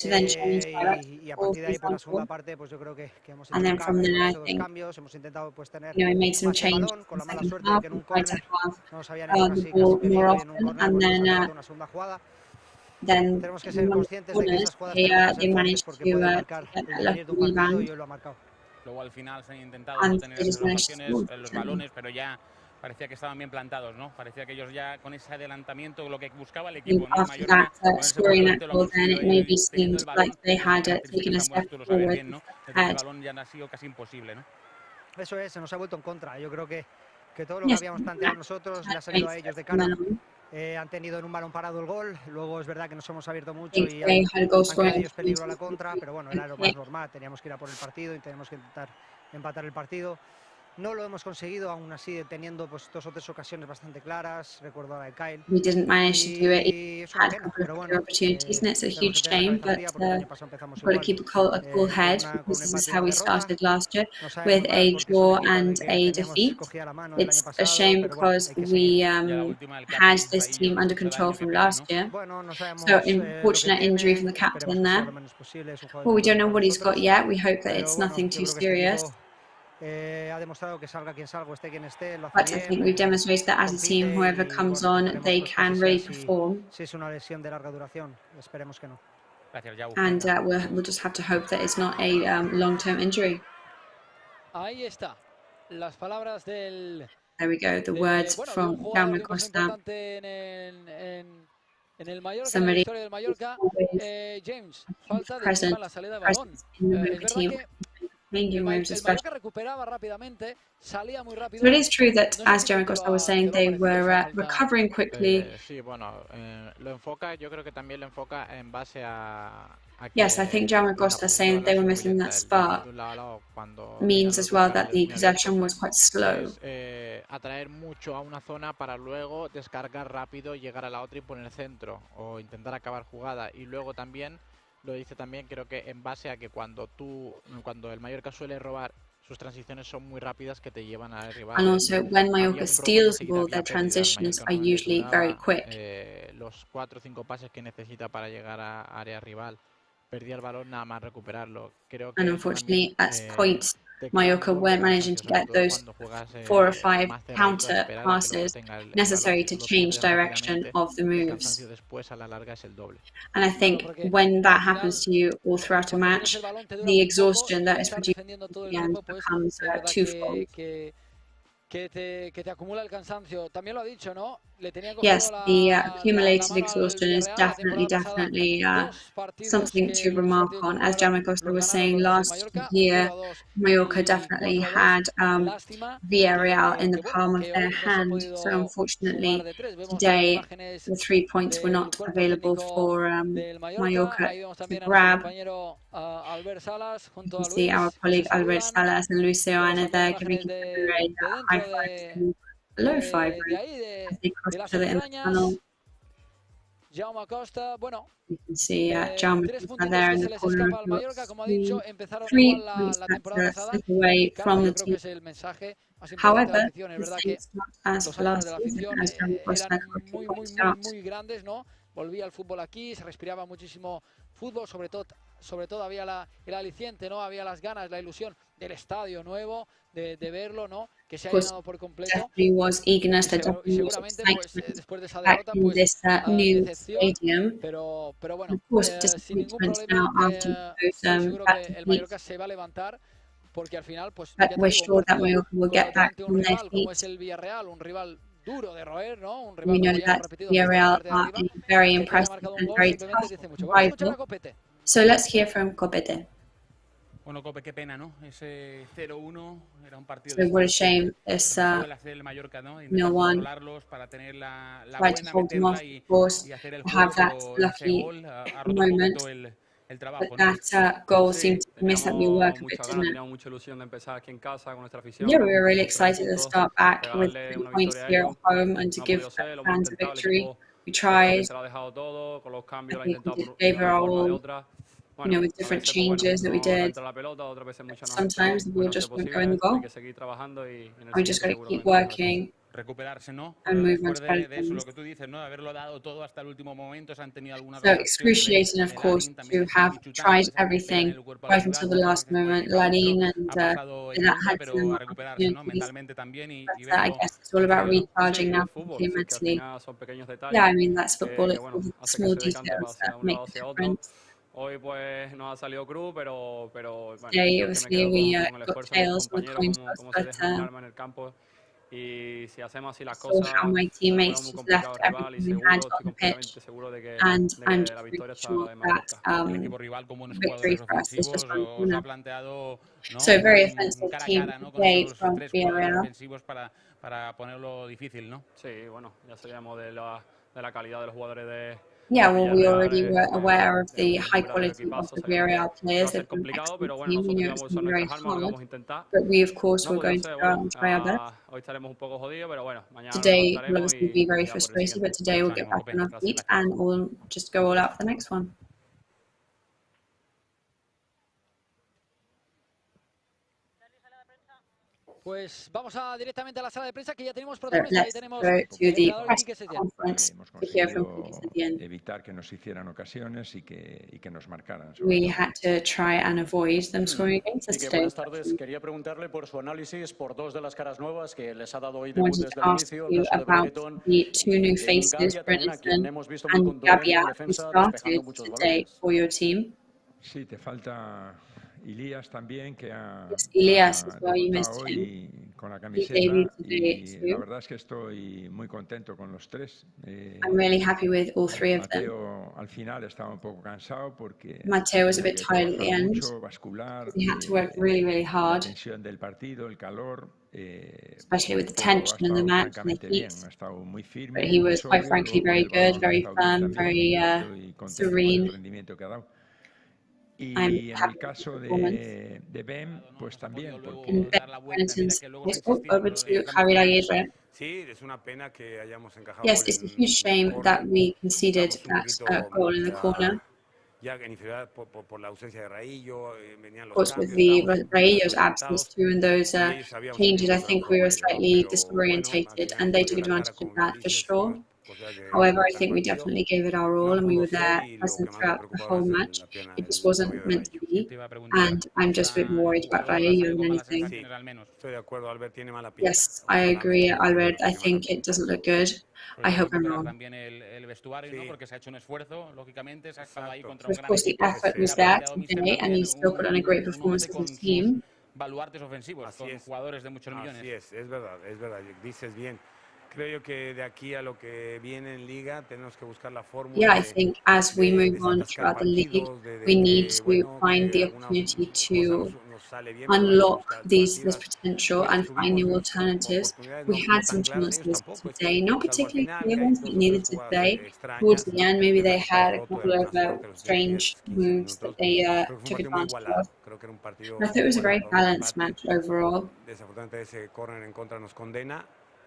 Speaker 15: Y a partir de ahí, por la segunda parte, pues yo creo que hemos hecho dos cambios, hemos intentado pues tener más el balón, con la mala suerte de que en un córner no nos habían hecho casi peligro, y en un córner pues nos han una segunda jugada. Tenemos que ser conscientes de que esas jugadas tenemos que ser fuertes porque pueden marcar el devenir de un partido, y hoy lo ha marcado.
Speaker 2: Luego al final se han intentado no tener esas ocasiones, los balones, pero ya parecía que estaban bien plantados, ¿no? Parecía que ellos ya con ese adelantamiento, lo que buscaba el equipo, ¿no? Mallorca,
Speaker 1: scoring that goal, then it maybe seemed like they had taken a step forward.
Speaker 2: El balón ya ha sido casi imposible, ¿no?
Speaker 15: Eso es, se nos ha vuelto en contra. Yo creo que todo lo que habíamos planteado nosotros le ha salido a ellos de cara. Han tenido en un balón parado el gol, luego es verdad que nos hemos abierto mucho y han creado ellos peligro a la contra, pero bueno, era lo más normal, teníamos que ir a por el partido y teníamos que intentar empatar el partido. No lo hemos conseguido, aún así teniendo pues 2 o 3 ocasiones bastante claras, recuerdo a la de Kyle.
Speaker 1: We didn't manage to do it. We had a couple of opportunities, and it's a huge shame, but we've got to keep a cool head, because this is how we started last year, with a draw and a defeat. It's a shame because we had this team under control from last year. So unfortunate injury from the captain there. Well, we don't know what he's got yet. We hope that it's nothing too serious.
Speaker 15: Ha demostrado que salga quien salga, esté quien esté, lo hace
Speaker 1: But I think we've demonstrated that as a team, whoever comes on, they can really perform.
Speaker 15: Si es una lesión de larga duración, esperemos que no.
Speaker 1: And we'll just have to hope that it's not a long-term injury.
Speaker 14: Ahí está. Las palabras del.
Speaker 1: There we go. The words from Jaume Costa.
Speaker 14: En el Mallorca, en la historia del Mallorca, James, falta de encima la salida de balón. Es verdad que el Mallorca recuperaba rápidamente, salía muy rápido.
Speaker 1: So it is true that, as Jaume Costa was saying, they were recovering quickly.
Speaker 11: Sí, bueno, lo enfoca, yo creo que también lo enfoca en base a
Speaker 1: Yes, I think Jaume Costa saying that they were missing that spark means as well that the possession was quite slow.
Speaker 11: Atraer mucho a una zona para luego descargar rápido, llegar a la otra y poner centro o intentar acabar jugada. Y luego también, lo dice también, creo que en base a que cuando el Mallorca suele robar, sus transiciones son muy rápidas que te llevan al rival.
Speaker 1: And also, when Mallorca steals the ball, their transitions are usually very quick.
Speaker 11: Los 4 o 5 pases que necesita para llegar a área rival. Perdía el balón nada más recuperarlo. Creo que
Speaker 1: and unfortunately, at points, Mallorca weren't managing to get those 4 or 5 counter passes necessary to change direction of the moves. And I think when that happens to you all throughout a match, the exhaustion that is produced at the end becomes twofold.
Speaker 14: Que te acumula el cansancio. También lo ha dicho, ¿no?
Speaker 1: Yes, the accumulated exhaustion is definitely something to remark on. As Jaume Costa was saying, last year, Mallorca definitely had Villarreal in the palm of their hand. So unfortunately, today, the 3 points were not available for Mallorca to grab. You can see our colleague Albert Salas and Luis Seoane there giving a high five. Low five as they cross each other in the tunnel.
Speaker 14: Jaume Costa, bueno,
Speaker 1: you can see Jaume Costa there in the corner. 3 points away from the team. However, the same is not as for last season, as Jaume Costa pointed out.
Speaker 14: Muy grandes, ¿no? Volvía el fútbol aquí, se respiraba muchísimo fútbol, sobre todo había el aliciente, ¿no? Había las ganas, la ilusión del estadio nuevo, de verlo, ¿no? Que se ha llenado por completo.
Speaker 1: There was eagerness, there definitely was excitement back in this new stadium.
Speaker 14: Pero bueno,
Speaker 1: of course,
Speaker 14: sin ningún
Speaker 1: disappointment
Speaker 14: problema,
Speaker 1: now after
Speaker 14: seguro que el Mallorca se va a levantar, porque al final, pues,
Speaker 1: but we're sure that Mallorca will get back on their feet.
Speaker 14: Como es el Villarreal, un rival duro de roer, ¿no? Un
Speaker 1: We know that Villarreal are very impressive and very tough rival. So let's hear from Copete.
Speaker 2: Bueno, Cope, qué pena, ¿no? Ese 0-1 era un partido
Speaker 1: So what a shame. It's 0-1.
Speaker 2: para tener la
Speaker 1: Try to hold them off, of course, to have that lucky moment. But that goal seemed to miss at your work a bit, didn't it? Yeah, we were really excited to start back with 3 points here at home and to give fans a victory. We tried. I think we gave our all. you know, with different changes that we did. Sometimes the ball just won't go in the goal. We just got to keep working.
Speaker 2: Recuperarse, ¿no?
Speaker 1: And move on
Speaker 2: Después
Speaker 1: to
Speaker 2: de eso, lo que tú dices, ¿no? De haberlo dado todo hasta el último momento, se han tenido algunas
Speaker 1: So excruciating, of course, to have tried everything right until the last moment. Larin and that had some opportunities. But I guess it's all about recharging now mentally. Yeah, I mean, that's football. It's small details that make the difference.
Speaker 16: Hoy pues nos ha salido cruz, pero bueno,
Speaker 1: Today, obviously, we got tails on the coin toss, but
Speaker 16: en el campo. Y si hacemos así las
Speaker 1: saw
Speaker 16: cosas,
Speaker 1: how my teammates just left everything we had on the pitch, and I'm just really sure that victory for us is just around the corner. So very offensive team today from Villarreal.
Speaker 2: Para ponerlo difícil, ¿no?
Speaker 16: Sí, bueno, ya sabíamos de la calidad de los jugadores de
Speaker 1: Yeah, well, we already were aware of the high quality of the Villarreal players. They've been an excellent team. We know it's been very hard, but we, of course, were going to go out and try our best. Today will obviously be very frustrated, but today we'll get back on our feet and we'll just go all out for the next one.
Speaker 14: Pues vamos directamente a la sala de prensa, que ya tenemos protagonistas. Ahí tenemos
Speaker 17: evitar que nos hicieran ocasiones y que nos marcaran.
Speaker 1: We had to try and avoid them scoring against us today.
Speaker 18: Buenas tardes. Quería preguntarle por su análisis por dos de las caras nuevas que les ha dado hoy debut desde el inicio.
Speaker 1: You about the two new faces, Brenton and Gabia, who started today for your team.
Speaker 17: Sí, te falta Ilias también, que ha
Speaker 1: Elias as well, you missed
Speaker 17: hoy
Speaker 1: him.
Speaker 17: con la camiseta, y la verdad es que estoy muy contento con los tres.
Speaker 1: I'm really happy with all three of them.
Speaker 17: Mateo al final estaba un poco cansado porque
Speaker 1: Mateo was a bit tired at the end. He had to work really, really hard,
Speaker 17: la tensión del partido, el calor,
Speaker 1: especially with the tension in the match and the heat. But he was, quite frankly, very good, very firm, very serene.
Speaker 17: Y en el caso de Ben, pues también, porque
Speaker 1: over to Javier Aguirre.
Speaker 19: Sí, es una pena que hayamos encajado.
Speaker 1: Yes, it's a huge shame that we conceded that goal in the corner.
Speaker 19: Ya en inferioridad por la ausencia de Raillo, venían los
Speaker 1: cambios. Of course, with the Raillo's absence too, and those changes, I think we were slightly disorientated, and they took advantage of that for sure. However, I think we definitely gave it our all and we were there present throughout the whole match. It just wasn't meant to be, and I'm just a bit more worried about Rayo than anything. Yes, I agree, Albert. I think it doesn't look good. I hope I'm wrong. Of course, the effort was there today, and he still put on a great performance as a team.
Speaker 2: Baluartes ofensivos con jugadores de muchos millones.
Speaker 19: Así es verdad, dices bien. Creo que de aquí a lo que viene en Liga tenemos que buscar la fórmula.
Speaker 1: Yeah, I think as we move on throughout the league, we need to find the opportunity to unlock this potential and find new alternatives. We had some chances today, not particularly clear ones, but neither did they. Towards the end, maybe they had a couple of strange moves that they took advantage of. I thought it was a very balanced match overall.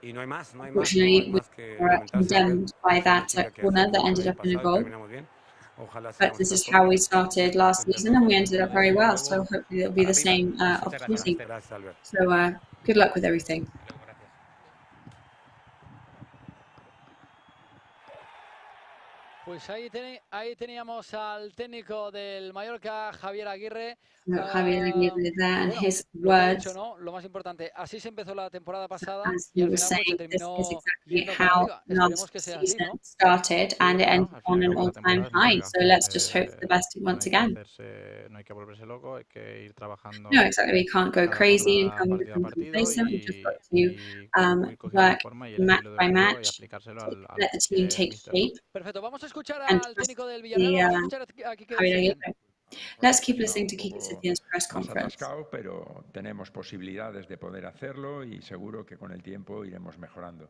Speaker 1: Unfortunately, we were condemned by that corner that ended up in a goal. But this is how we started last season, and we ended up very well. So hopefully it'll be the same opportunity. So good luck with everything.
Speaker 14: Pues ahí teníamos al técnico del Mallorca, Javier Aguirre.
Speaker 1: Javier Aguirre there, and his words.
Speaker 14: Lo más importante, así se empezó la temporada pasada.
Speaker 1: As you were saying, this is exactly how last season started, and it ended on an all-time high. So let's just hope for the best once again. No, exactly. We can't go crazy and become complacent. We've just got to work match by match, let the team take shape.
Speaker 14: Perfecto, vamos a escuchar al técnico del Villarreal.
Speaker 1: Let's keep listening to Quique Setién's press conference.
Speaker 17: Pero tenemos posibilidades de poder hacerlo y seguro que con el tiempo iremos mejorando.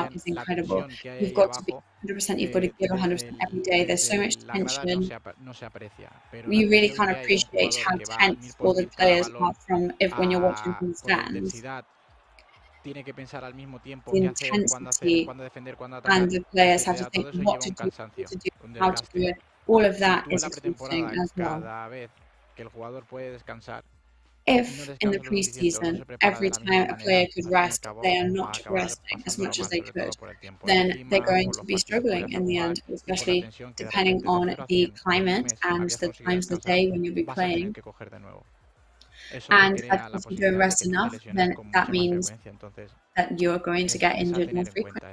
Speaker 1: out is incredible. You've got to be 100%, you've got to give 100% every day. There's so much tension. You really can't appreciate how tense all the players are from when you're watching from the stands.
Speaker 11: Tiene que pensar al mismo tiempo
Speaker 1: The
Speaker 11: qué hacer, cuándo defender, cuándo atacar.
Speaker 1: And the players have to think what to do, how to do it. All of that is exhausting as well.
Speaker 11: Cada vez que el jugador puede descansar
Speaker 1: If in the preseason, every time a player could rest, they are not resting as much as they could, then they're going to be struggling in the end, especially depending on the climate and the times of the day when you'll be playing. And if you don't rest enough, then that means that you're going to get injured more frequently.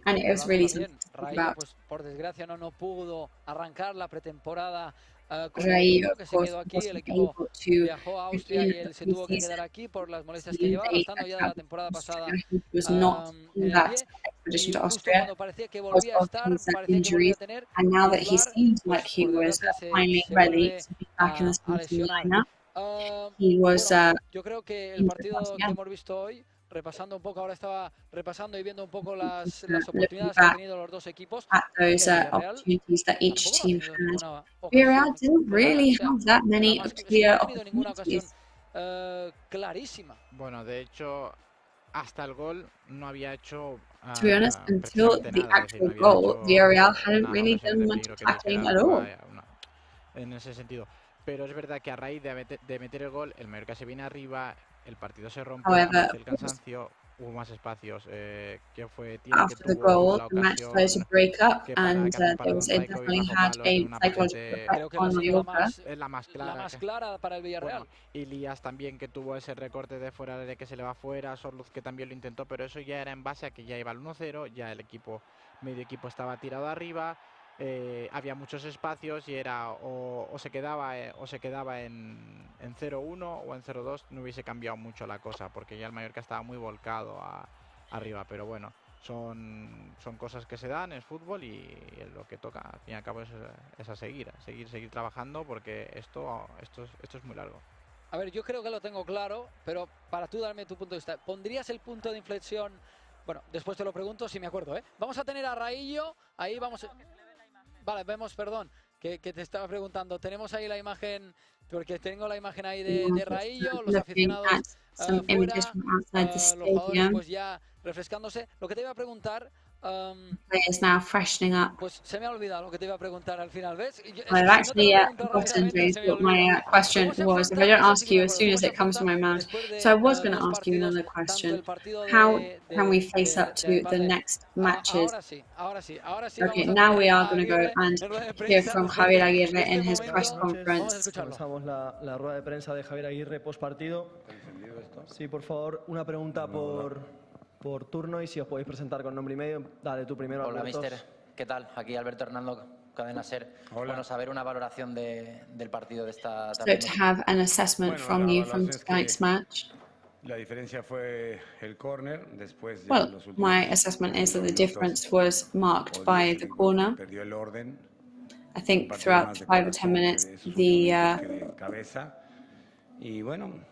Speaker 1: And it was really something to think about.
Speaker 14: Pues, por desgracia no pudo arrancar la pretemporada con el
Speaker 1: Ray,
Speaker 14: equipo,
Speaker 1: of
Speaker 14: que se
Speaker 1: course,
Speaker 14: quedó aquí. El
Speaker 1: wasn't
Speaker 14: equipo
Speaker 1: able to
Speaker 14: viajó a Austria y él se tuvo que quedar aquí por las molestias que llevaba, estando ya de la temporada pasada
Speaker 1: he was not
Speaker 14: en
Speaker 1: in
Speaker 14: el
Speaker 1: that
Speaker 14: pie.
Speaker 1: expedition
Speaker 14: Y
Speaker 1: to
Speaker 14: justo
Speaker 1: Austria
Speaker 14: cuando parecía que
Speaker 1: because
Speaker 14: volvía a
Speaker 1: of
Speaker 14: estar,
Speaker 1: his
Speaker 14: parecía que volvía a
Speaker 1: injuries,
Speaker 14: tener
Speaker 1: and now that he
Speaker 14: lugar,
Speaker 1: seemed
Speaker 14: pues
Speaker 1: like he
Speaker 14: por
Speaker 1: was
Speaker 14: desgracia
Speaker 1: finally
Speaker 14: se
Speaker 1: ready
Speaker 14: vuelve
Speaker 1: to be back in the
Speaker 14: a
Speaker 1: starting
Speaker 14: lesionar.
Speaker 1: lineup, he was
Speaker 14: Yo creo que el
Speaker 1: injured
Speaker 14: partido
Speaker 1: once
Speaker 14: que
Speaker 1: again.
Speaker 14: hemos visto hoy, repasando un poco, ahora estaba repasando y viendo un poco las
Speaker 1: Looking
Speaker 14: oportunidades que han
Speaker 1: back
Speaker 14: tenido los dos equipos.
Speaker 1: at those
Speaker 14: El Villarreal
Speaker 1: opportunities that each
Speaker 14: tampoco no ha
Speaker 1: team
Speaker 14: tenido
Speaker 1: had,
Speaker 14: ninguna
Speaker 1: Villarreal
Speaker 14: ocasión
Speaker 1: didn't
Speaker 14: clara,
Speaker 1: really
Speaker 14: o sea,
Speaker 1: have that many
Speaker 14: es que
Speaker 1: clear
Speaker 14: no ha tenido ninguna ocasión
Speaker 1: opportunities.
Speaker 14: clarísima.
Speaker 11: Bueno, de hecho, hasta el gol no había hecho
Speaker 1: To be honest, until the actual goal, Villarreal hadn't really done much tackling at all.
Speaker 11: En ese sentido. Pero es verdad que a raíz de meter el gol, el Mallorca se viene arriba, el partido se rompe,
Speaker 1: However,
Speaker 11: el cansancio, hubo más espacios. Que fue
Speaker 1: after the goal, the match started to break up, and there was definitely had a psychological effect on Mallorca.
Speaker 11: Es la más
Speaker 14: clara para el Villarreal.
Speaker 11: Bueno, Ilias también, que tuvo ese recorte de fuera de que se le va fuera, Sorluz, que también lo intentó, pero eso ya era en base a que ya iba al 1-0, ya el equipo, medio equipo estaba tirado arriba. Había muchos espacios y era o se quedaba en 0-1 o en 0-2, no hubiese cambiado mucho la cosa, porque ya el Mallorca estaba muy volcado arriba, pero bueno, son cosas que se dan, es fútbol y lo que toca al fin y al cabo es a seguir trabajando, porque esto es muy largo.
Speaker 14: A ver, yo creo que lo tengo claro, pero para tú darme tu punto de vista, ¿pondrías el punto de inflexión? Bueno, después te lo pregunto si me acuerdo, ¿eh? Vamos a tener a Raillo, ahí vamos... Vale, vemos, perdón, que te estaba preguntando. Tenemos ahí la imagen, porque tengo la imagen ahí de Raillo, los aficionados fuera, los jugadores pues ya refrescándose. Lo que te iba a preguntar...
Speaker 1: Players now freshening up.
Speaker 14: Pues se me ha olvidado lo que te iba a preguntar al final, ¿ves?
Speaker 1: I've actually forgotten what my question was. If I don't ask you as soon as it comes to my mouth, so I was going to ask you another question. How can we face up to the next matches? Okay, now we are going to go and hear from Javier Aguirre in his press conference.
Speaker 6: Comenzamos la rueda de prensa de Javier Aguirre post partido. Sí, por favor, una pregunta por turno y si os podéis presentar con nombre y medio. Dale, tú primero,
Speaker 20: Hola,
Speaker 6: Alberto.
Speaker 20: mister. ¿Qué tal? Aquí Alberto Hernando, Cadena SER. Bueno, saber una valoración del partido de esta
Speaker 1: So to have an assessment from you from tonight's match.
Speaker 19: La diferencia fue el córner, después ya
Speaker 1: Well,
Speaker 19: los últimos
Speaker 1: my assessment is that the difference was marked by the corner.
Speaker 19: perdió el orden.
Speaker 1: I think throughout 5 or 10 minutes, the
Speaker 19: cabeza y bueno,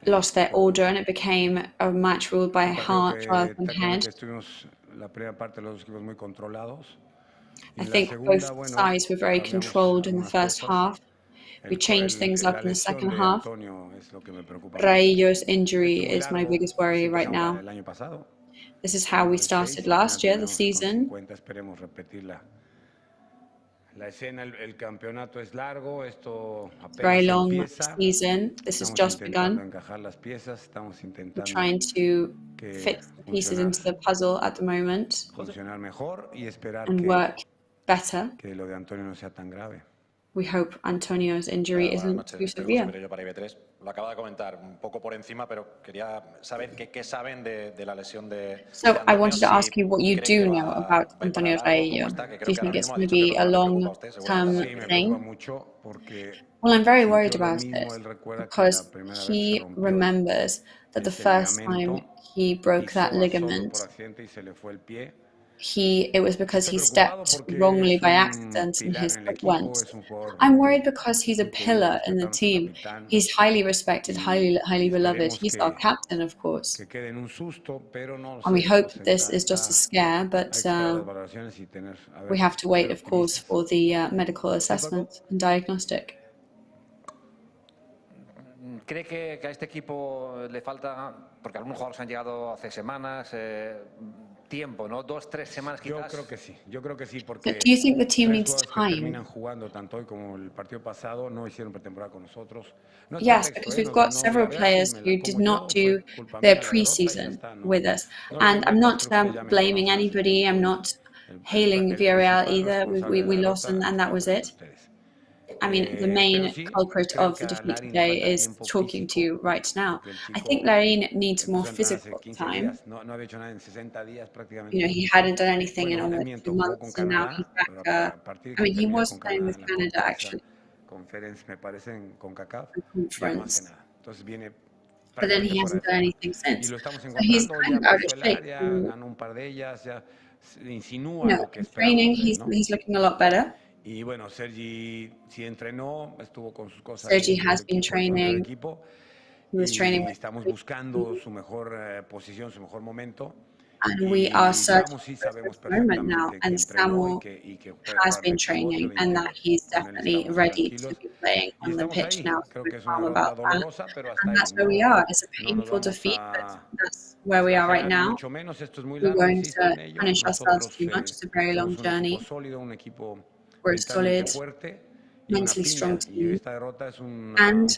Speaker 1: lost their order and it became a match ruled by heart rather than head.
Speaker 19: Estuvimos la primera parte los dos equipos muy controlados.
Speaker 1: I think both sides were very controlled in the first half. We changed things up in the second half. Raillo's injury is my biggest worry right now. This is how we started last year, the season.
Speaker 19: La escena, el campeonato es largo, esto apenas
Speaker 1: Very long
Speaker 19: empieza.
Speaker 1: season. This has just begun.
Speaker 19: Encajar las piezas, estamos
Speaker 1: We're
Speaker 19: intentando
Speaker 1: trying to fit the pieces into the puzzle at the moment
Speaker 19: funcionar mejor y esperar
Speaker 1: and work better.
Speaker 19: que lo de Antonio no sea tan grave.
Speaker 1: We hope Antonio's injury isn't too severe.
Speaker 21: Para IB3. Lo acaba de comentar un poco por encima, pero quería saber qué saben de la lesión de
Speaker 1: So I wanted to ask you what you do know about Antonio Raillo. Do you think it's going to be a long-term thing? Well, I'm very worried about it because he remembers that the first time he broke that ligament, it was because he stepped wrongly by accident and his foot went. I'm worried because he's a pillar in the team. He's highly respected, highly beloved. He's our captain, of course. And we hope that this is just a scare, but we have to wait, of course, for the medical assessment and diagnostic.
Speaker 22: ¿Cree que a este equipo le falta, porque algunos jugadores han llegado hace semanas,
Speaker 4: tiempo, ¿no? 2-3 semanas quizás.
Speaker 23: Yo creo que sí, porque
Speaker 1: do you think the team needs time?
Speaker 23: terminan jugando tanto hoy como el partido pasado, no hicieron pretemporada con nosotros. No
Speaker 1: Yes, because we've got several players who did not do their pre-season with us. And I'm not blaming anybody, I'm not hailing Villarreal either. We lost and that was it. I mean, the main culprit of the defeat today is talking to you right now. I think Larin needs more physical time. You know, he hadn't done anything in almost 2 months, and now he's back. I mean, he was playing with Canada, actually.
Speaker 23: Conference, me parece, en CONCACAF.
Speaker 1: Conference. But then he hasn't done anything since. So he's kind of out of shape.
Speaker 23: Ganó un par de ellas, ya insinúa lo que
Speaker 1: training, he's looking a lot better.
Speaker 23: Y bueno, Sergi sí entrenó, estuvo con sus cosas.
Speaker 1: Sergi has been training. He was training with
Speaker 23: estamos buscando su mejor posición, su mejor momento.
Speaker 1: And we are searching for the moment now. And Samu has been training, and that he's definitely ready to be playing on the pitch now. So we're calm about that. And that's where we are. It's a painful defeat, but that's where we are right now. We're going to punish ourselves too much. It's a very long journey. We're a solid, mentally strong team, and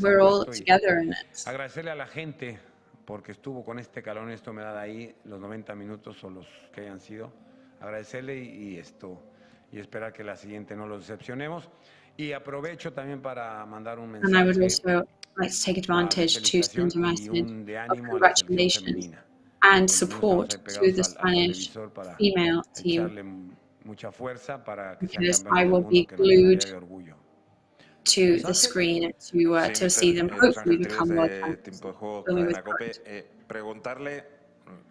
Speaker 1: we're all together in it.
Speaker 23: Agradecerle a la gente porque estuvo con este calor, esta humedad ahí los 90 minutos o los que hayan sido. Agradecerle y esperar que la siguiente no los decepcionemos. Y aprovecho también para mandar un mensaje.
Speaker 1: And I would also like to take advantage to send a message of congratulations and support to the Spanish female team.
Speaker 23: Mucha fuerza para que
Speaker 1: because I will be glued to the screen to see them hopefully become world champions.
Speaker 5: Preguntarle,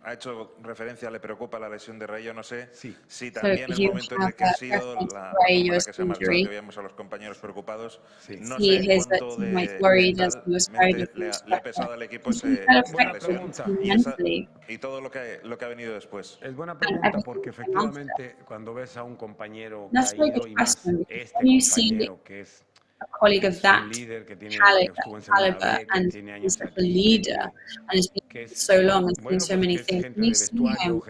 Speaker 5: ha hecho referencia, le preocupa la lesión de Rayo, no sé si también el momento en el que ha sido la que se ha marchado, que veíamos a los compañeros preocupados, no sé cuánto de le ha pesado al equipo esa lesión y todo lo que ha venido después.
Speaker 23: Es buena pregunta porque efectivamente cuando ves a un compañero caído y más este compañero que es
Speaker 1: a colleague of that caliber and is such a leader and has been so long and doing so many things. And you see him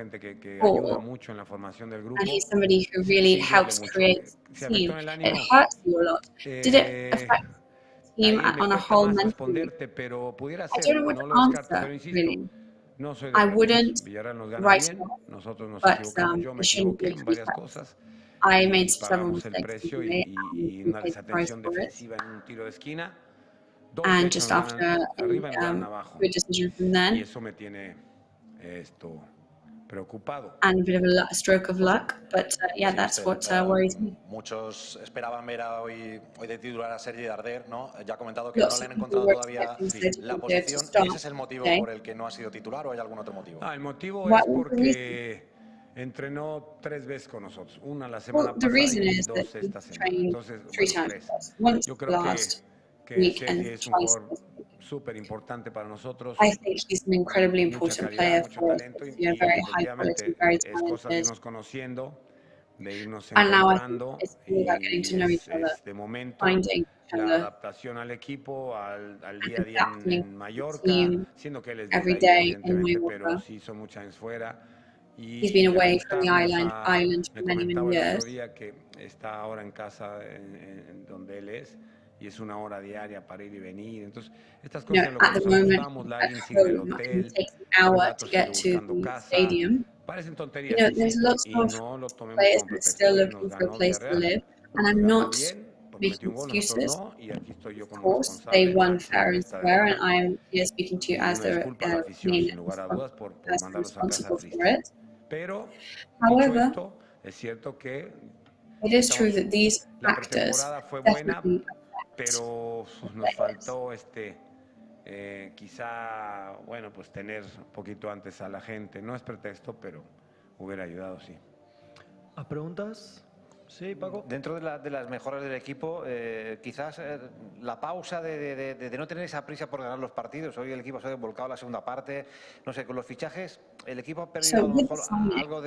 Speaker 1: fall, and he's somebody who really helps create the team. It hurts you a lot. Did it affect the team on a whole mentally? I don't know what to answer, really. I wouldn't write it off, but it shouldn't be feedback. I made several mistakes today and paid the price for it. And just after a good decision from then, and a bit of a stroke of luck, but yeah, that's what worries me.
Speaker 21: Muchos esperaban ver hoy de titular a Sergi Darder, ¿no? Ya ha comentado que no le han encontrado todavía la posición. ¿Ese es el motivo por el que no ha sido titular o hay algún otro motivo?
Speaker 23: El motivo es porque entrenó 3 veces con nosotros, una la semana pasada y 2 esta semana. Entonces, 3. Yo creo que Sergi es un jugador súper importante para nosotros.
Speaker 1: I think he's an incredibly important player for us. He's very high quality, very talented. And now I think it's really about getting to know each other, finding each other,
Speaker 23: adaptación al equipo, al día a día en Mallorca, siendo que él es
Speaker 1: every day in Mallorca.
Speaker 23: Pero sí hizo muchos años fuera.
Speaker 1: He's been away from the island for many years.
Speaker 23: Que está ahora en casa donde él es. Y es una hora diaria para ir y venir. Entonces, estas cosas en lo que nos ajustamos, la sigue del hotel, parecen tonterías,
Speaker 1: there's lots of players that still looking for a place to live, and I'm not making excuses. Of course, they won fair and square, and I'm here speaking to you as the main person responsible for it. However, it is true that these factors definitely
Speaker 23: pero nos faltó quizá, bueno, pues tener un poquito antes a la gente. No es pretexto, pero hubiera ayudado, sí.
Speaker 6: ¿A preguntas? Sí, Paco.
Speaker 4: Dentro de las mejoras del equipo, quizás la pausa de no tener esa prisa por ganar los partidos. Hoy el equipo se ha volcado a la segunda parte. No sé, con los fichajes, el equipo ha perdido a lo mejor algo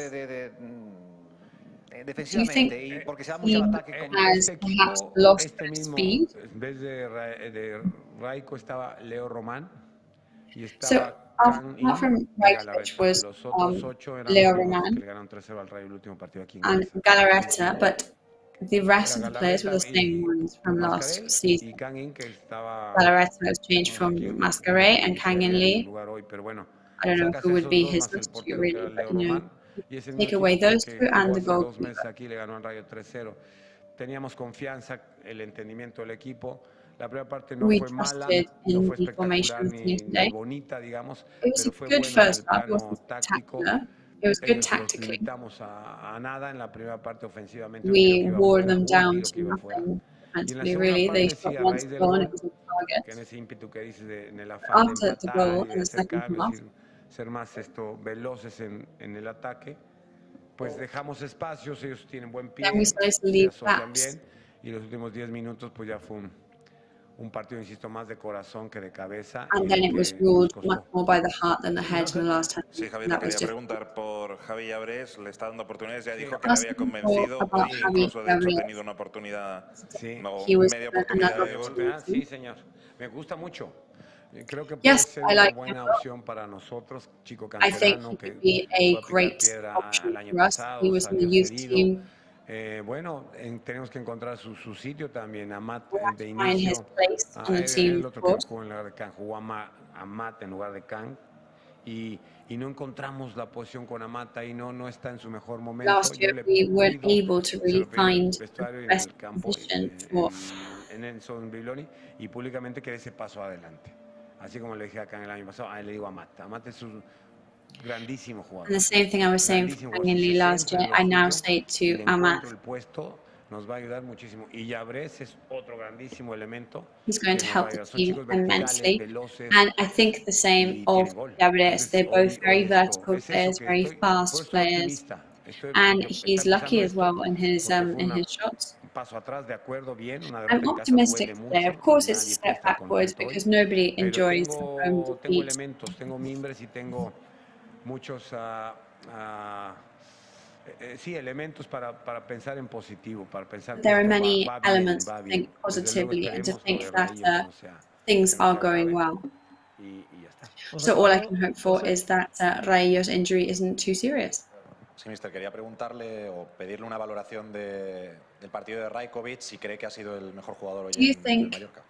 Speaker 4: defensivamente y porque se da mucho al ataque
Speaker 23: como este equipo, en vez de Raico estaba Leo Román y estaba
Speaker 1: Not from Raikovic was Leo Roman and Galarreta, but the rest of the players were the same ones from last season. Galarreta was changed from Mascaré and Kang In Lee. I don't know who would be his substitute really, but take away those two and the goalkeeper.
Speaker 23: Teníamos confianza, el entendimiento del equipo. La primera parte
Speaker 1: no fue mala, no fue espectacular ni bonita, digamos, pero fue bueno, táctico. It was good tactically.
Speaker 23: A nada en la primera parte ofensivamente.
Speaker 1: We wore them down to nothing. Mentally, really, they shot once the goal and it was a target.
Speaker 23: En ese ímpetu que dices en el afán de empatar y de hacer cambios, ser más veloces en el ataque, pues dejamos espacios, ellos tienen buen pie, se asocian bien, y los últimos 10 minutos pues ya fue un partido, insisto, más de corazón que de cabeza.
Speaker 1: And then it was ruled much more by the heart than the head in the last time.
Speaker 5: Sí, Javier, te quería preguntar por Javi Llabrés, le está dando oportunidades, ya dijo que le había convencido, incluso de hecho ha tenido una oportunidad, media oportunidad de gol.
Speaker 23: Sí, señor, me gusta mucho. Creo que puede ser una buena opción para nosotros, chico canterano que fue a picar piedra el año pasado, salió cedido. Bueno, tenemos que encontrar su sitio también. Amat de inicio, el otro que jugó en lugar de Kang, jugó Amat en lugar de Kang, y no encontramos la posición con Amat ahí, no está en su mejor momento.
Speaker 1: Last year we weren't able to really find the best position for
Speaker 23: en Enzo Bibloni, y públicamente que dé ese paso adelante. Así como le dije acá en el año pasado, le digo a Amat. Amat es un grandísimo jugador.
Speaker 1: And the same thing I was saying for Kang In Lee last year, I now say to Amat.
Speaker 23: El puesto nos va a ayudar muchísimo. Y Llabrés es otro grandísimo elemento.
Speaker 1: He's going to help the team immensely. And I think the same of Llabrés. They're both very vertical players, very fast players. And he's lucky as well in his shots. I'm optimistic today. Of course, it's a step backwards because nobody enjoys the home defeat.
Speaker 23: Tengo mimbres y tengo muchos elementos para pensar en positivo, para pensar.
Speaker 1: There are many elements to think positively and to think that things are going well. So all I can hope for is that Rayo's injury isn't too serious.
Speaker 21: Sí, mister, quería preguntarle o pedirle una valoración del partido de Raikovic, si cree que ha sido el mejor jugador hoy en Mallorca.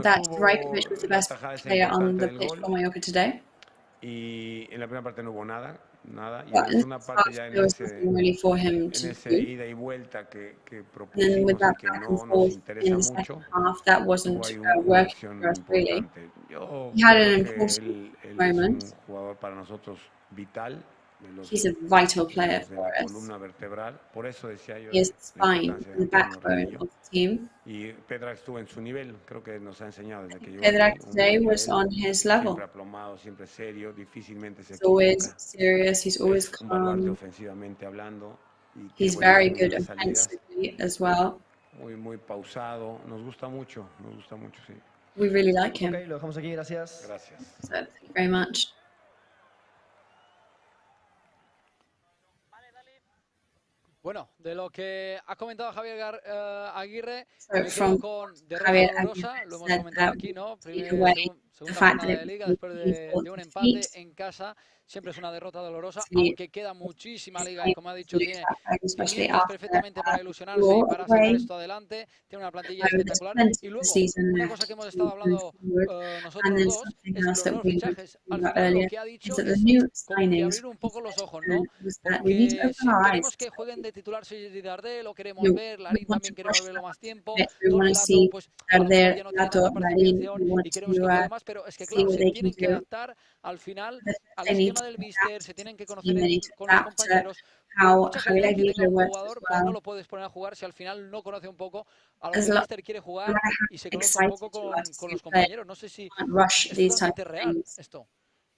Speaker 1: That Raikovic was the best player on the pitch for Mallorca today?
Speaker 23: Y en la primera parte no hubo nada. Y en la segunda parte ya en ese ida y vuelta que propusimos y que no nos interesa mucho,
Speaker 1: hubo una acción importante. Yo creo que él es un
Speaker 23: jugador para nosotros vital.
Speaker 1: He's a vital player for us.
Speaker 23: Columna vertebral, por eso decía yo.
Speaker 1: He is the spine, the backbone of the team.
Speaker 23: Y Pedra estuvo en su nivel, creo que nos ha enseñado desde que llegó.
Speaker 1: Pedra today was on his level.
Speaker 23: Siempre aplomado, siempre serio, difícilmente se
Speaker 1: equivoca. Always serious, he's always calm.
Speaker 23: Ofensivamente hablando.
Speaker 1: He's very good offensively as well.
Speaker 23: Muy pausado, nos gusta mucho, sí.
Speaker 1: We really like him.
Speaker 6: Okay, lo dejamos aquí, gracias.
Speaker 23: Gracias.
Speaker 1: So, thank you very much.
Speaker 14: Bueno, de lo que ha comentado Javier Aguirre, con
Speaker 1: derrota
Speaker 14: dolorosa, lo hemos comentado aquí, ¿no? Segunda jornada de Liga, después de un empate en casa, siempre es una derrota dolorosa, aunque queda muchísima Liga y, como ha dicho, tiene perfectamente para ilusionarse y para sacar esto adelante, tiene una plantilla espectacular. Y luego, una cosa que hemos estado hablando nosotros dos, es los nuevos fichajes. Al final, lo que ha dicho es como que abrir un poco los ojos, ¿no? Porque si queremos que jueguen de titular Dardé, lo queremos ver, Larín también queremos verlo más tiempo, Torlato, pues ya no tiene tanta participación y queremos que juegue más, pero es que claro, se tienen que adaptar al final al esquema del míster, se tienen que conocer con los compañeros. Mucha gente que tenga un jugador, pero no lo puedes poner a jugar si al final no conoce un poco a lo que el míster quiere jugar y se conoce un poco con los compañeros. No sé si es totalmente real esto.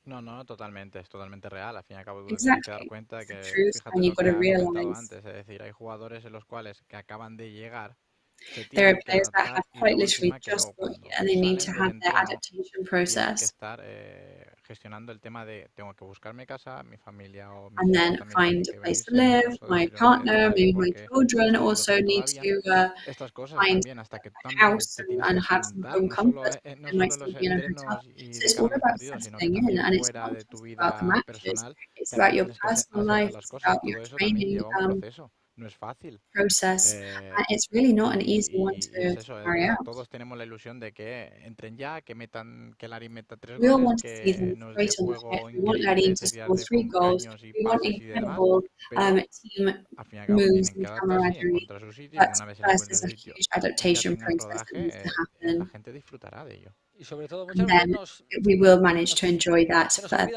Speaker 11: No, totalmente, es totalmente real. Al fin y al cabo, tienes que dar cuenta que, fíjate lo que he comentado antes, es decir, hay jugadores en los cuales que acaban de llegar
Speaker 1: There are players that have quite literally just got here and they need to have their adaptation process.
Speaker 11: Gestionando el tema de tengo que buscarme casa, mi familia o mi
Speaker 1: and then find a place to live. My partner, maybe my children also need to find a house and have some home comfort. They might still be in a hotel. So it's all about settling in, and it's not just about the matches. It's about your personal life, it's about your training process, and it's really not an easy one to carry out.
Speaker 11: Todos tenemos la ilusión de que entren ya, que Larry meta 3
Speaker 1: We all
Speaker 11: goles,
Speaker 1: want to see them straight on the pitch. We want Larry to score 3 goals. We want incredible team moves and camaraderie. But first, there's a huge adaptation process that needs to happen. And then we will manage to enjoy that further.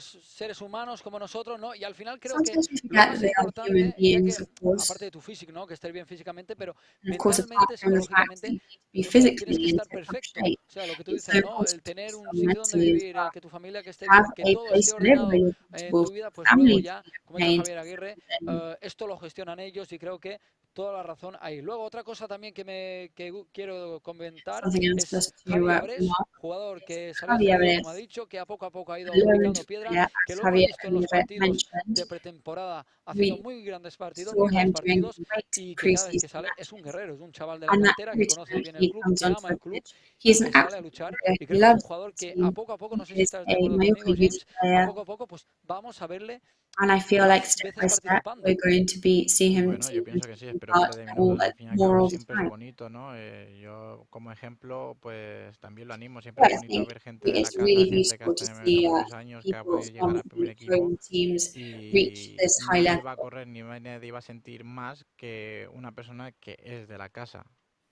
Speaker 14: Seres humanos como nosotros, ¿no? Y al final creo
Speaker 1: Sometimes
Speaker 14: que
Speaker 1: we forget they are human beings, of course.
Speaker 14: aparte de tu físico, ¿no? Que estés bien físicamente, pero
Speaker 1: And of course, apart
Speaker 14: mentalmente,
Speaker 1: from the fact that
Speaker 14: psicológicamente,
Speaker 1: you need to be
Speaker 14: tienes
Speaker 1: physically
Speaker 14: que
Speaker 1: in
Speaker 14: estar
Speaker 1: tip-top
Speaker 14: perfecto.
Speaker 1: shape.
Speaker 14: O sea, lo que tú
Speaker 1: It's
Speaker 14: dices,
Speaker 1: so
Speaker 14: ¿no? El
Speaker 1: important
Speaker 14: tener
Speaker 1: to
Speaker 14: un
Speaker 1: so
Speaker 14: sitio donde
Speaker 1: mentally as
Speaker 14: vivir,
Speaker 1: well.
Speaker 14: que tu familia que esté
Speaker 1: Have
Speaker 14: bien, que
Speaker 1: a
Speaker 14: todo
Speaker 1: place
Speaker 14: esté
Speaker 1: to live
Speaker 14: ordenado
Speaker 1: where you're
Speaker 14: en
Speaker 1: comfortable,
Speaker 14: tu vida, pues
Speaker 1: family
Speaker 14: luego
Speaker 1: to
Speaker 14: ya,
Speaker 1: be
Speaker 14: como dice
Speaker 1: entertained,
Speaker 14: Javier Aguirre, esto lo gestionan ellos y creo que toda la razón ahí. Luego, otra cosa también que quiero comentar
Speaker 1: something else
Speaker 14: es
Speaker 1: just to
Speaker 14: Javi Abrés,
Speaker 1: remark.
Speaker 14: jugador que salió
Speaker 1: Javi
Speaker 14: cedido, como ha
Speaker 1: Abrés,
Speaker 14: dicho, que a poco ha ido
Speaker 1: loaned
Speaker 14: picando piedra,
Speaker 1: player,
Speaker 14: que
Speaker 1: as
Speaker 14: lo hemos
Speaker 1: Javier
Speaker 14: visto en los
Speaker 1: Aguirre
Speaker 14: partidos
Speaker 1: mentioned.
Speaker 14: de pretemporada haciendo
Speaker 1: We
Speaker 14: muy grandes partidos,
Speaker 1: saw
Speaker 14: muy grandes
Speaker 1: him doing
Speaker 14: partidos,
Speaker 1: great
Speaker 14: y que cada vez que
Speaker 1: preseason
Speaker 14: sale es
Speaker 1: matches.
Speaker 14: un guerrero, es un chaval de la
Speaker 1: And that
Speaker 14: cantera
Speaker 1: every
Speaker 14: que conoce
Speaker 1: time
Speaker 14: bien el
Speaker 1: he
Speaker 14: club,
Speaker 1: comes
Speaker 14: que
Speaker 1: onto
Speaker 14: ama
Speaker 1: the
Speaker 14: el club
Speaker 1: pitch,
Speaker 14: y
Speaker 1: he's an
Speaker 14: que sale a
Speaker 1: absolute
Speaker 14: luchar.
Speaker 1: player.
Speaker 14: Y
Speaker 1: He
Speaker 14: creo que es un
Speaker 1: loves
Speaker 14: jugador
Speaker 1: the
Speaker 14: que
Speaker 1: team.
Speaker 14: a poco, no sé
Speaker 1: He
Speaker 14: si
Speaker 1: is
Speaker 14: estás de
Speaker 1: a
Speaker 14: acuerdo
Speaker 1: Mallorca
Speaker 14: conmigo,
Speaker 1: youth
Speaker 14: James,
Speaker 1: player.
Speaker 14: a poco, pues vamos a verle
Speaker 1: And I feel like
Speaker 14: más
Speaker 1: step by
Speaker 14: veces
Speaker 1: step,
Speaker 14: participando.
Speaker 1: we're going to see him
Speaker 11: Bueno, yo pienso que sí,
Speaker 1: taking
Speaker 11: espero que
Speaker 1: part
Speaker 11: le dé
Speaker 1: all,
Speaker 11: minutos, al fin y al
Speaker 1: more
Speaker 11: cabo
Speaker 1: all the
Speaker 11: siempre es
Speaker 1: time.
Speaker 11: bonito, ¿no? Yo como ejemplo, pues también lo animo, siempre es
Speaker 1: I
Speaker 11: bonito
Speaker 1: think
Speaker 11: ver gente de la
Speaker 1: it's
Speaker 11: casa,
Speaker 1: really
Speaker 11: gente que ha
Speaker 1: beautiful to
Speaker 11: estado en
Speaker 1: see
Speaker 11: América muchos años, que ha
Speaker 1: people
Speaker 11: podido llegar
Speaker 1: from
Speaker 11: al primer
Speaker 1: youth
Speaker 11: equipo
Speaker 1: growing teams reach
Speaker 11: y
Speaker 1: this high
Speaker 11: nadie
Speaker 1: level.
Speaker 11: va a correr ni nadie va a sentir más que una persona que es de la casa.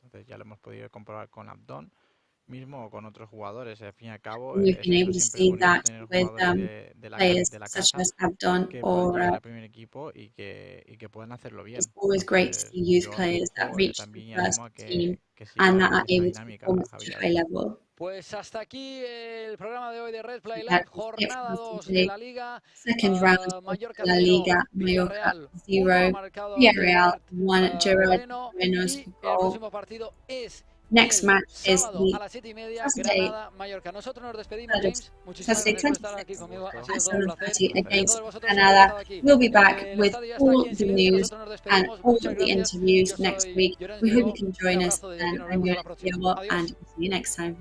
Speaker 11: Entonces ya lo hemos podido comprobar con Abdón mismo o con otros jugadores. Al fin y al cabo,
Speaker 1: And we've
Speaker 11: es
Speaker 1: been
Speaker 11: eso,
Speaker 1: able to
Speaker 11: siempre es
Speaker 1: see
Speaker 11: bonito
Speaker 1: that
Speaker 11: tener
Speaker 1: with
Speaker 11: jugadores de
Speaker 1: players
Speaker 11: la
Speaker 1: such
Speaker 11: casa
Speaker 1: as Abdon
Speaker 11: que puedan
Speaker 1: or
Speaker 11: llegar al primer equipo y que puedan hacerlo bien.
Speaker 1: it's always great to
Speaker 11: Entonces,
Speaker 1: see youth
Speaker 11: yo
Speaker 1: players that
Speaker 11: animo
Speaker 1: reach the
Speaker 11: también
Speaker 1: first
Speaker 11: animo a
Speaker 1: team
Speaker 11: que siga
Speaker 1: and that are
Speaker 11: esa
Speaker 1: able to
Speaker 11: dinámica
Speaker 1: perform at
Speaker 11: Javi
Speaker 1: such a high
Speaker 11: Abrés.
Speaker 1: level.
Speaker 14: Pues hasta aquí el programa de hoy de Red Play
Speaker 1: That
Speaker 14: Live,
Speaker 1: is it from
Speaker 14: jornada
Speaker 1: us
Speaker 14: 2 de
Speaker 1: today.
Speaker 14: la Liga,
Speaker 1: Second round of
Speaker 14: Mallorca
Speaker 1: La
Speaker 14: 0,
Speaker 1: Liga, Mallorca
Speaker 14: Villarreal 1,
Speaker 1: 0,
Speaker 14: ha marcado
Speaker 1: Villarreal
Speaker 14: Gerard
Speaker 1: 1, Gerard
Speaker 14: Moreno,
Speaker 1: Moreno's
Speaker 14: y el
Speaker 1: goal.
Speaker 14: próximo partido es
Speaker 1: Next
Speaker 14: el
Speaker 1: match is
Speaker 14: sábado a
Speaker 1: the
Speaker 14: las 7:30,
Speaker 1: Saturday,
Speaker 14: Granada-Mallorca. Nosotros nos despedimos,
Speaker 1: 3rd of
Speaker 14: James. Muchísimas
Speaker 1: Saturday
Speaker 14: gracias por estar
Speaker 1: 26th
Speaker 14: aquí conmigo. Ha
Speaker 1: at
Speaker 14: sido todo un placer.
Speaker 1: 7:30
Speaker 14: Y a
Speaker 1: against
Speaker 14: todos vosotros por haber
Speaker 1: Granada.
Speaker 14: estado aquí.
Speaker 1: We'll be back
Speaker 14: El
Speaker 1: with
Speaker 14: estadio ya está
Speaker 1: all
Speaker 14: aquí en
Speaker 1: the
Speaker 14: silencio.
Speaker 1: news
Speaker 14: Nosotros nos
Speaker 1: and
Speaker 14: despedimos.
Speaker 1: all
Speaker 14: Muchas
Speaker 1: of the
Speaker 14: gracias.
Speaker 1: interviews
Speaker 14: Yo
Speaker 1: next
Speaker 14: soy
Speaker 1: week.
Speaker 14: Llorens
Speaker 1: We hope
Speaker 14: Diego.
Speaker 1: you can
Speaker 14: Un
Speaker 1: join us
Speaker 14: abrazo desde
Speaker 1: then.
Speaker 14: aquí. Nos
Speaker 1: I'm
Speaker 14: vemos a la
Speaker 1: Llorens
Speaker 14: próxima.
Speaker 1: Diego
Speaker 14: Adiós.
Speaker 1: and see you next time.